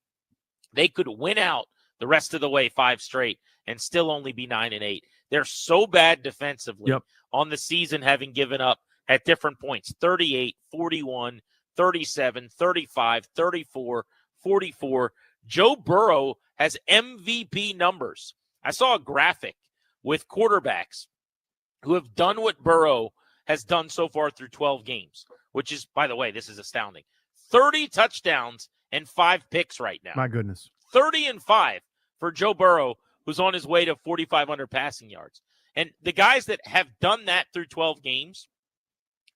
They could win out the rest of the way 5 straight and still only be 9 and 8. They're so bad defensively on the season, having given up at different points, 38, 41, 37, 35, 34, 44. Joe Burrow has MVP numbers. I saw a graphic with quarterbacks who have done what Burrow has done so far through 12 games, which is, by the way, this is astounding. 30 touchdowns and 5 picks right now. My goodness. 30 and 5 for Joe Burrow, who's on his way to 4,500 passing yards. And the guys that have done that through 12 games,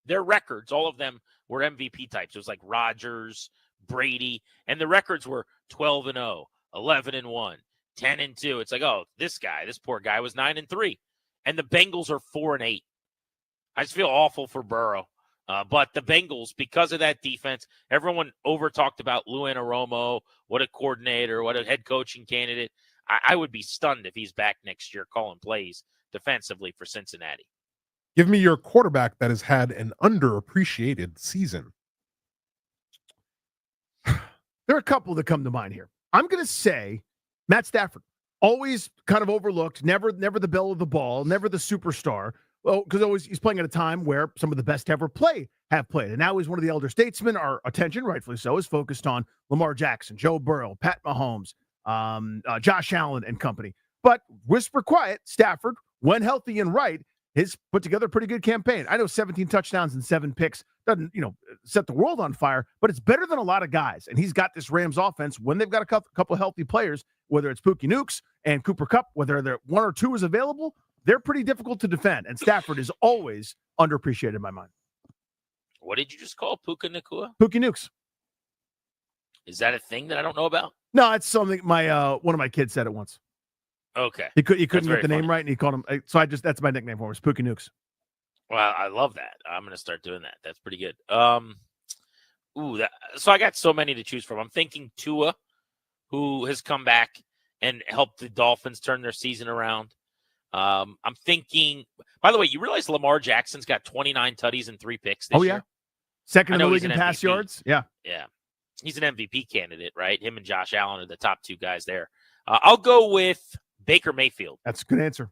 their records, all of them were MVP types. It was like Rodgers, Brady, and the records were 12 and 0, 11 and 1, 10 and 2. It's like, oh, this poor guy was 9 and 3. And the Bengals are 4 and 8. I just feel awful for Burrow. But the Bengals, because of that defense, everyone over-talked about Lou Anarumo, what a coordinator, what a head coaching candidate. I would be stunned if he's back next year calling plays defensively for Cincinnati. Give me your quarterback that has had an underappreciated season. There are a couple that come to mind here. I'm going to say Matt Stafford, always kind of overlooked, never the belle of the ball, never the superstar. Well, because he's playing at a time where some of the best to ever play have played. And now he's one of the elder statesmen. Our attention, rightfully so, is focused on Lamar Jackson, Joe Burrow, Pat Mahomes, Josh Allen and company. But whisper quiet, Stafford, when healthy and right, has put together a pretty good campaign. I know 17 touchdowns and 7 picks doesn't, set the world on fire, but it's better than a lot of guys. And he's got this Rams offense when they've got a couple healthy players, whether it's Pookie Nukes and Cooper Kupp, whether they're 1 or 2 is available, they're pretty difficult to defend. And Stafford is always underappreciated in my mind. What did you just call Puka Nacua? Pookie Nukes. Is that a thing that I don't know about? No, it's something my one of my kids said it once. Okay. He couldn't get the funny. name right, and he called him. So that's my nickname for him, is Pookie Nukes. Well, I love that. I'm going to start doing that. That's pretty good. So I got so many to choose from. I'm thinking Tua, who has come back and helped the Dolphins turn their season around. I'm thinking, by the way, you realize Lamar Jackson's got 29 tutties and 3 picks this year? Second in the league in pass yards? Yeah. Yeah. He's an MVP candidate, right? Him and Josh Allen are the top 2 guys there. I'll go with Baker Mayfield. That's a good answer.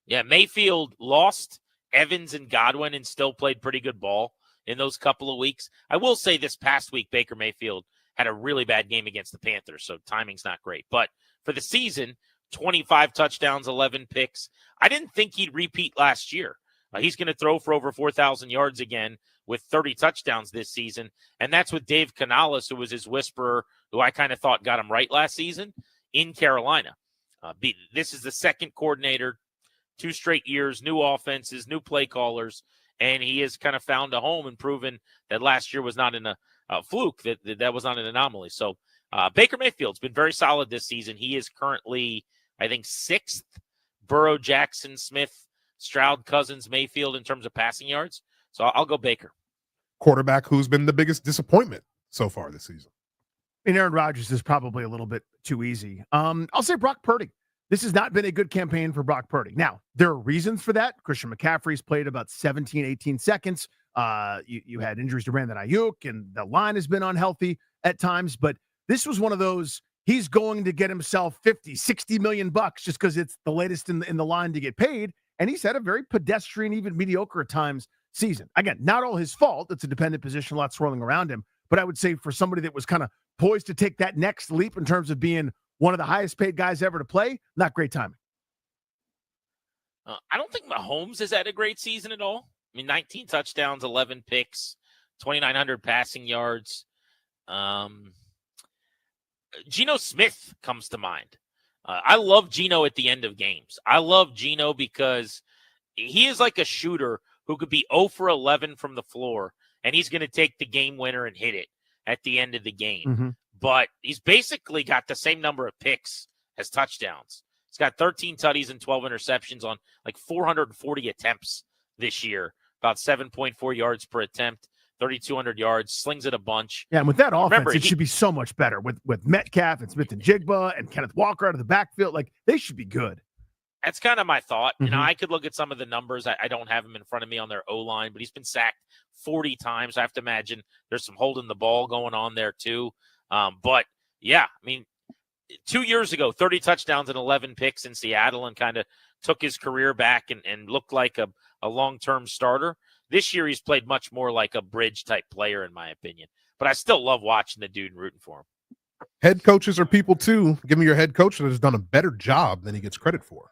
Yeah, Mayfield lost Evans and Godwin and still played pretty good ball in those couple of weeks. I will say this past week, Baker Mayfield had a really bad game against the Panthers, so timing's not great. But for the season, 25 touchdowns, 11 picks. I didn't think he'd repeat last year. He's going to throw for over 4,000 yards again with 30 touchdowns this season. And that's with Dave Canales, who was his whisperer, who I kind of thought got him right last season in Carolina. This is the second coordinator, 2 straight years, new offenses, new play callers, and he has kind of found a home and proven that last year was not in a fluke, that was not an anomaly. So Baker Mayfield's been very solid this season. He is currently, I think, 6th, Burrow, Jackson, Smith, Stroud, Cousins, Mayfield in terms of passing yards. So I'll go Baker. Quarterback who's been the biggest disappointment so far this season. I mean, Aaron Rodgers is probably a little bit too easy. I'll say Brock Purdy. This has not been a good campaign for Brock Purdy. Now, there are reasons for that. Christian McCaffrey's played about 17, 18 seconds. You had injuries to Brandon Ayuk, and the line has been unhealthy at times. But this was one of those, he's going to get himself 50, 60 million bucks just because it's the latest in the line to get paid. And he's had a very pedestrian, even mediocre at times season. Again, not all his fault. It's a dependent position, a lot swirling around him. But I would say for somebody that was kind of poised to take that next leap in terms of being one of the highest paid guys ever to play, not great timing. I don't think Mahomes has had a great season at all. I mean, 19 touchdowns, 11 picks, 2,900 passing yards. Geno Smith comes to mind. I love Geno at the end of games. I love Geno because he is like a shooter who could be 0 for 11 from the floor, and he's going to take the game winner and hit it at the end of the game. Mm-hmm. But he's basically got the same number of picks as touchdowns. He's got 13 tutties and 12 interceptions on like 440 attempts this year, about 7.4 yards per attempt, 3,200 yards, slings it a bunch. Yeah, and with that offense, Remember, it should be so much better with Metcalf and Smith and Jigba and Kenneth Walker out of the backfield. Like, they should be good. That's kind of my thought. You know, Mhm. I could look at some of the numbers. I don't have him in front of me on their O-line, but he's been sacked 40 times. I have to imagine there's some holding the ball going on there too. But, yeah, I mean, 2 years ago, 30 touchdowns and 11 picks in Seattle and kind of took his career back and looked like a long-term starter. This year, he's played much more like a bridge-type player, in my opinion. But I still love watching the dude and rooting for him. Head coaches are people too. Give me your head coach that has done a better job than he gets credit for.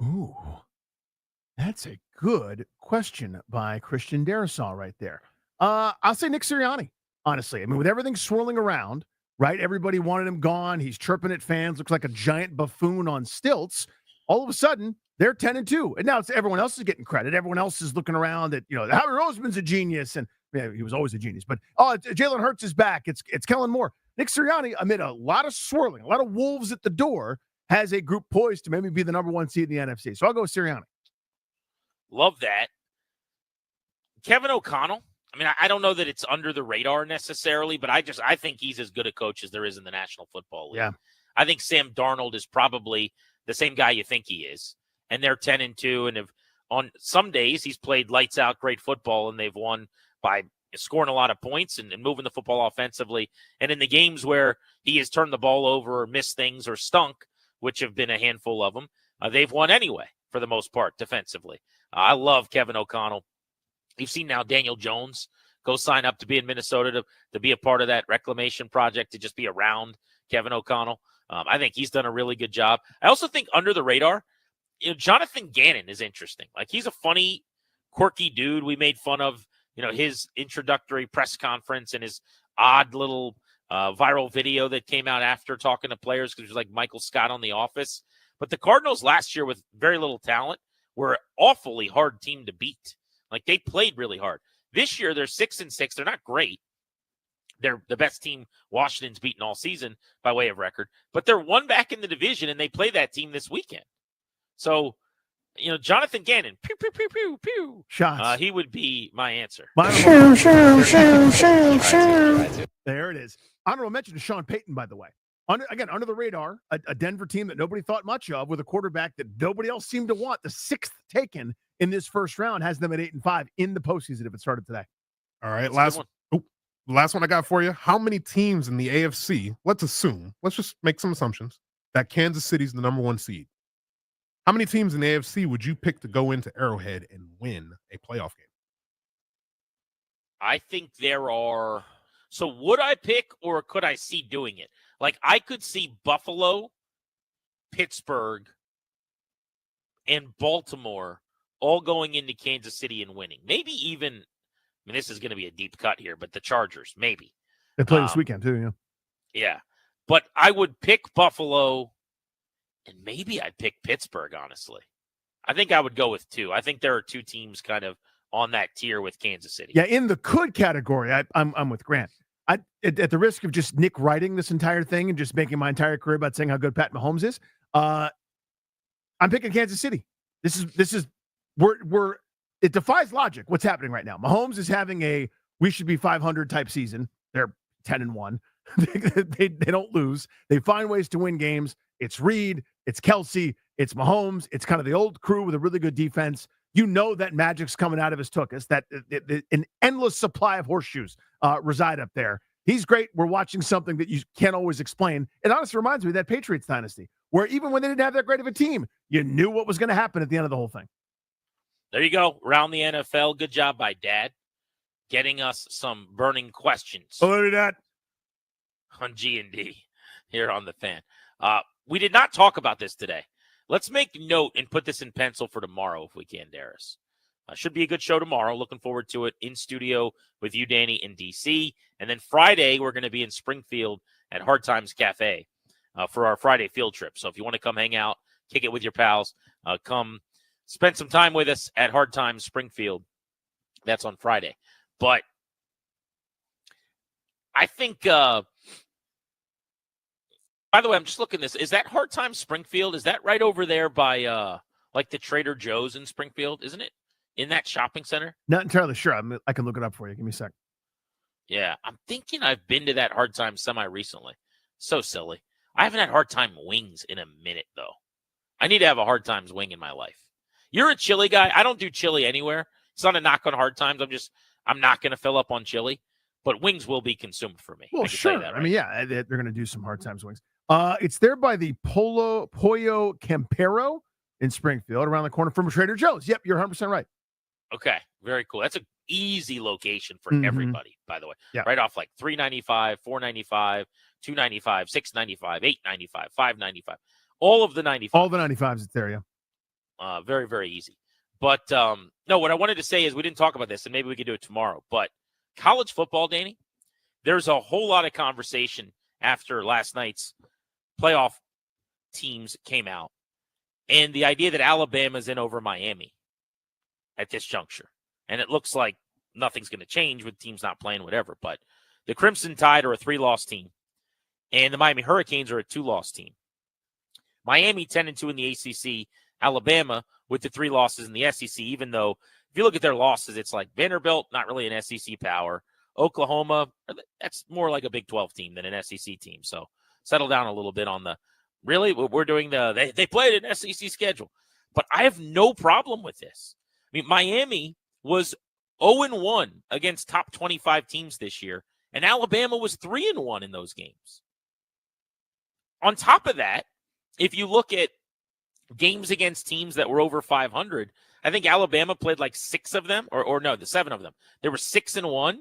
Ooh, that's a good question by Christian Darrisaw right there. I'll say Nick Sirianni, honestly. I mean, with everything swirling around, right? Everybody wanted him gone. He's chirping at fans, looks like a giant buffoon on stilts. All of a sudden, they're 10-2. And now it's everyone else is getting credit. Everyone else is looking around at, Howie Roseman's a genius. And yeah, he was always a genius. But, Jalen Hurts is back. It's Kellen Moore. Nick Sirianni, amid a lot of swirling, a lot of wolves at the door, has a group poised to maybe be the number one seed in the NFC. So I'll go with Sirianni. Love that. Kevin O'Connell. I mean, I don't know that it's under the radar necessarily, but I think he's as good a coach as there is in the National Football League. Yeah. I think Sam Darnold is probably the same guy you think he is. And they're 10-2. And on some days he's played lights out great football and they've won by scoring a lot of points and moving the football offensively. And in the games where he has turned the ball over or missed things or stunk, which have been a handful of them, they've won anyway for the most part defensively. I love Kevin O'Connell. You've seen now Daniel Jones go sign up to be in Minnesota to be a part of that reclamation project, to just be around Kevin O'Connell. I think he's done a really good job. I also think under the radar, Jonathan Gannon is interesting. Like, he's a funny, quirky dude. We made fun of, his introductory press conference and his odd little viral video that came out after talking to players, because it was like Michael Scott on The Office. But the Cardinals last year, with very little talent, were an awfully hard team to beat. Like, they played really hard. This year, they're 6-6. They're not great. They're the best team Washington's beaten all season by way of record. But they're one back in the division, and they play that team this weekend. So, Jonathan Gannon, pew, pew, pew, pew, pew. Shots. He would be my answer. There it is. Honorable mention to Sean Payton, by the way. Under the radar, a Denver team that nobody thought much of, with a quarterback that nobody else seemed to want. The sixth taken in this first round has them at 8-5 in the postseason if it started today. All right, last one I got for you. How many teams in the AFC, let's just make some assumptions, that Kansas City's the number one seed. How many teams in the AFC would you pick to go into Arrowhead and win a playoff game? I think there are. So would I pick, or could I see doing it? Like, I could see Buffalo, Pittsburgh, and Baltimore all going into Kansas City and winning. Maybe even, this is going to be a deep cut here, but the Chargers, maybe. They play this weekend too, yeah. Yeah. But I would pick Buffalo, and maybe I'd pick Pittsburgh, honestly. I think I would go with two. I think there are two teams kind of on that tier with Kansas City. Yeah, in the could category, I'm with Grant. At the risk of just Nick writing this entire thing and just making my entire career about saying how good Pat Mahomes is, I'm picking Kansas City. This is it defies logic what's happening right now. Mahomes is having a we should be 500 type season. They're 10-1. they don't lose. They find ways to win games. It's Reed, it's Kelsey, it's Mahomes. It's kind of the old crew with a really good defense. That magic's coming out of his tuchus, that an endless supply of horseshoes reside up there. He's great. We're watching something that you can't always explain. It honestly reminds me of that Patriots dynasty, where even when they didn't have that great of a team, you knew what was going to happen at the end of the whole thing. There you go. Around the NFL. Good job by Dad getting us some burning questions. Oh, look at that. On G&D here on the Fan. We did not talk about this today. Let's make note and put this in pencil for tomorrow if we can, Darius. Should be a good show tomorrow. Looking forward to it in studio with you, Danny, in D.C. And then Friday, we're going to be in Springfield at Hard Times Cafe for our Friday field trip. So if you want to come hang out, kick it with your pals, come spend some time with us at Hard Times Springfield. That's on Friday. But I think By the way, I'm just looking this. Is that Hard Time Springfield? Is that right over there by like the Trader Joe's in Springfield? Isn't it in that shopping center? Not entirely sure. I can look it up for you. Give me a sec. Yeah, I'm thinking I've been to that Hard Time recently. So silly. I haven't had Hard Time wings in a minute, though. I need to have a Hard Times wing in my life. You're a chili guy. I don't do chili anywhere. It's not a knock on Hard Times. I'm not going to fill up on chili, but wings will be consumed for me. Well, sure. Right. I mean, yeah, they're going to do some Hard Times wings. It's there by the Pollo Campero in Springfield, around the corner from Trader Joe's. Yep, you're 100% right. Okay, very cool. That's an easy location for everybody, by the way. Yeah. Right off like $3.95, $4.95, $2.95, $6.95, $8.95, $5.95. All of the 95. All the 95s, it's there, yeah. Very, very easy. But no, what I wanted to say is we didn't talk about this, and maybe we could do it tomorrow. But college football, Danny, there's a whole lot of conversation after last night's playoff teams came out. And the idea that Alabama's in over Miami at this juncture. And it looks like nothing's going to change with teams not playing, whatever. But the Crimson Tide are a 3-loss team, and the Miami Hurricanes are a 2-loss team. Miami 10-2 in the ACC. Alabama with the 3 losses in the SEC, even though if you look at their losses, it's like Vanderbilt, not really an SEC power. Oklahoma, that's more like a Big 12 team than an SEC team. So settle down a little bit on the, really, we're doing they played an SEC schedule. But I have no problem with this. I mean, Miami was 0-1 against top 25 teams this year, and Alabama was 3-1 in those games. On top of that, if you look at games against teams that were over 500, I think Alabama played like 6 of them, or no, the 7 of them. There were 6-1,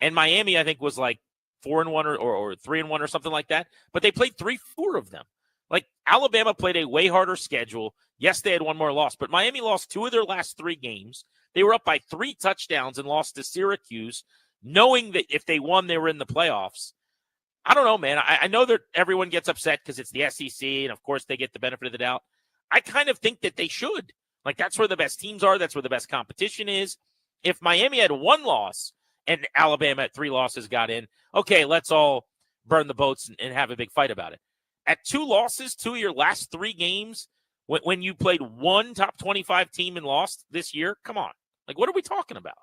and Miami, I think, was like 4-1 or 3-1 or something like that. But they played 3-4 of them. Like, Alabama played a way harder schedule. Yes, they had one more loss, but Miami lost 2 of their last 3 games. They were up by 3 touchdowns and lost to Syracuse, knowing that if they won, they were in the playoffs. I don't know, man. I know that everyone gets upset because it's the SEC, and of course they get the benefit of the doubt. I kind of think that they should. Like, that's where the best teams are. That's where the best competition is. If Miami had 1 loss and Alabama at 3 losses got in, okay, let's all burn the boats and have a big fight about it. At 2 losses, 2 of your last 3 games, when you played 1 top 25 team and lost this year, come on. Like, what are we talking about?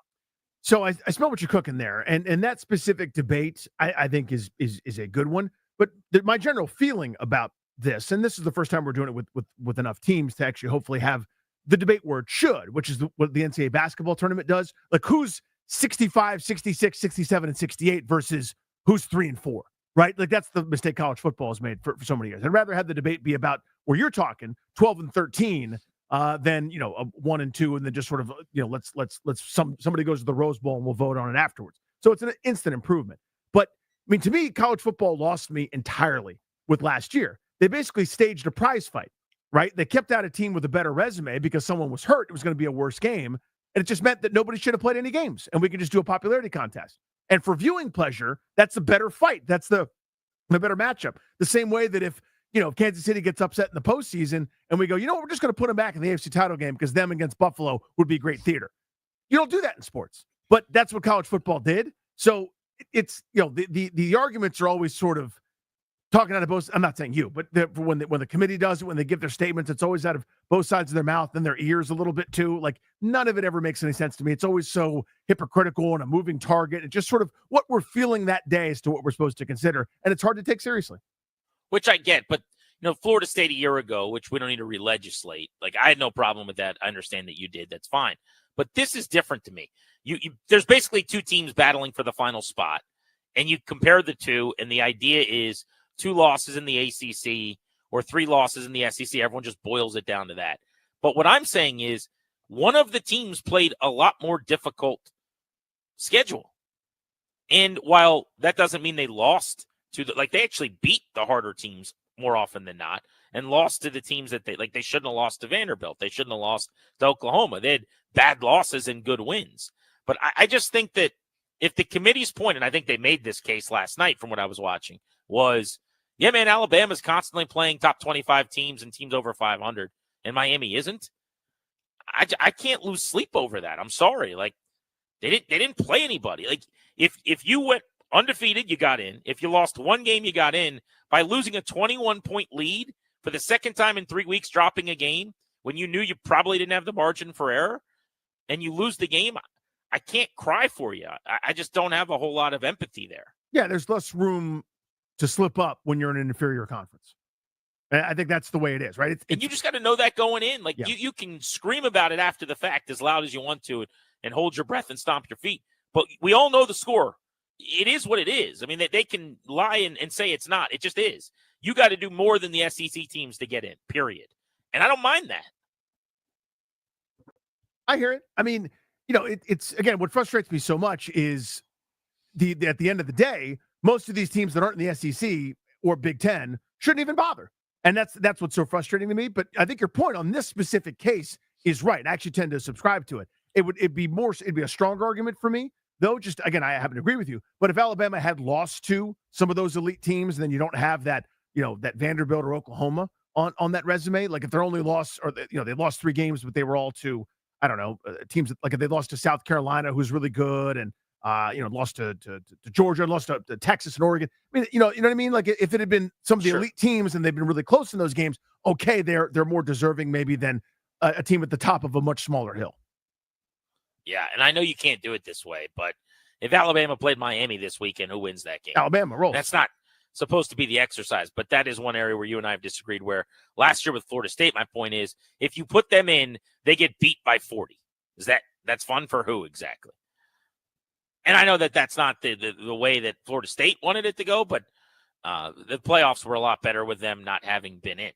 So I smell what you're cooking there. And that specific debate, I think, is a good one. But my general feeling about this, and this is the first time we're doing it with enough teams to actually hopefully have the debate where it should, which is what the NCAA basketball tournament does. Like, who's 65, 66, 67, and 68 versus who's 3-4, right? Like, that's the mistake college football has made for so many years. I'd rather have the debate be about where you're talking 12 and 13 than, you know, a 1 and 2, and then just sort of, you know, let's somebody goes to the Rose Bowl and we'll vote on it afterwards. So it's an instant improvement. But I mean, to me, college football lost me entirely with last year. They basically staged a prize fight, right? They kept out a team with a better resume because someone was hurt. It was going to be a worse game. And it just meant that nobody should have played any games, and we could just do a popularity contest. And for viewing pleasure, that's a better fight. That's the better matchup. The same way that if Kansas City gets upset in the postseason and we go, we're just going to put them back in the AFC title game because them against Buffalo would be great theater. You don't do that in sports, but that's what college football did. So it's, the arguments are always sort of talking out of both. I'm not saying you, but when the committee does it, when they give their statements, it's always out of both sides of their mouth and their ears a little bit too. Like, none of it ever makes any sense to me. It's always so hypocritical and a moving target. It's just sort of what we're feeling that day as to what we're supposed to consider. And it's hard to take seriously. Which I get, but Florida State a year ago, which we don't need to re-legislate. Like, I had no problem with that. I understand that you did. That's fine. But this is different to me. There's basically 2 teams battling for the final spot, and you compare the 2, and the idea is 2 losses in the ACC or 3 losses in the SEC. Everyone just boils it down to that. But what I'm saying is one of the teams played a lot more difficult schedule. And while that doesn't mean they lost they actually beat the harder teams more often than not and lost to the teams that they shouldn't have lost to Vanderbilt. They shouldn't have lost to Oklahoma. They had bad losses and good wins. But I just think that if the committee's point, and I think they made this case last night from what I was watching, was, yeah, man, Alabama's constantly playing top 25 teams and teams over 500, and Miami isn't. I can't lose sleep over that. I'm sorry. Like, they didn't play anybody. Like, if you went undefeated, you got in. If you lost one game, you got in. By losing a 21-point lead for the second time in 3 weeks, dropping a game when you knew you probably didn't have the margin for error, and you lose the game, I can't cry for you. I just don't have a whole lot of empathy there. Yeah, there's less room to slip up when you're in an inferior conference. And I think that's the way it is, right? And you just got to know that going in. Like, you can scream about it after the fact as loud as you want to and hold your breath and stomp your feet. But we all know the score. It is what it is. I mean, they can lie and say it's not. It just is. You got to do more than the SEC teams to get in, period. And I don't mind that. I hear it. I mean, it's again, what frustrates me so much is at the end of the day, most of these teams that aren't in the SEC or Big Ten shouldn't even bother. And that's what's so frustrating to me. But I think your point on this specific case is right. I actually tend to subscribe to it. It'd be a stronger argument for me, though. Just again, I happen to agree with you. But if Alabama had lost to some of those elite teams, then you don't have that, that Vanderbilt or Oklahoma on that resume. Like if they're only lost, or they lost 3 games, but they were all to, I don't know, teams like if they lost to South Carolina, who's really good, and lost to Georgia, and lost to Texas and Oregon. I mean, you know what I mean? Like if it had been some of the elite teams and they've been really close in those games, okay, they're more deserving maybe than a team at the top of a much smaller hill. Yeah, and I know you can't do it this way, but if Alabama played Miami this weekend, who wins that game? Alabama rolls. That's not supposed to be the exercise, but that is one area where you and I have disagreed, where last year with Florida State, my point is, if you put them in, they get beat by 40. That's fun for who exactly? And I know that that's not the way that Florida State wanted it to go, but the playoffs were a lot better with them not having been in.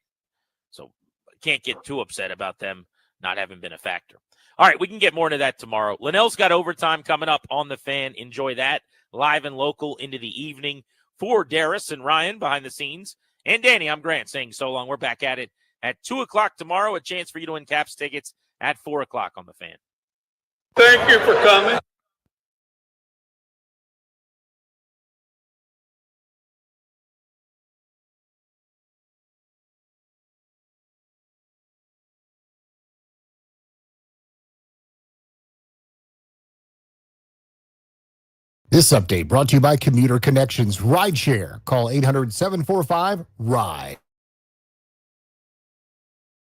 So I can't get too upset about them not having been a factor. All right, we can get more into that tomorrow. Linnell's got overtime coming up on the Fan. Enjoy that live and local into the evening. For Darius and Ryan behind the scenes, and Danny, I'm Grant saying so long. We're back at it at 2 o'clock tomorrow. A chance for you to win Caps tickets at 4 o'clock on the Fan. Thank you for coming. This update brought to you by Commuter Connections Rideshare. Call 800-745-RIDE.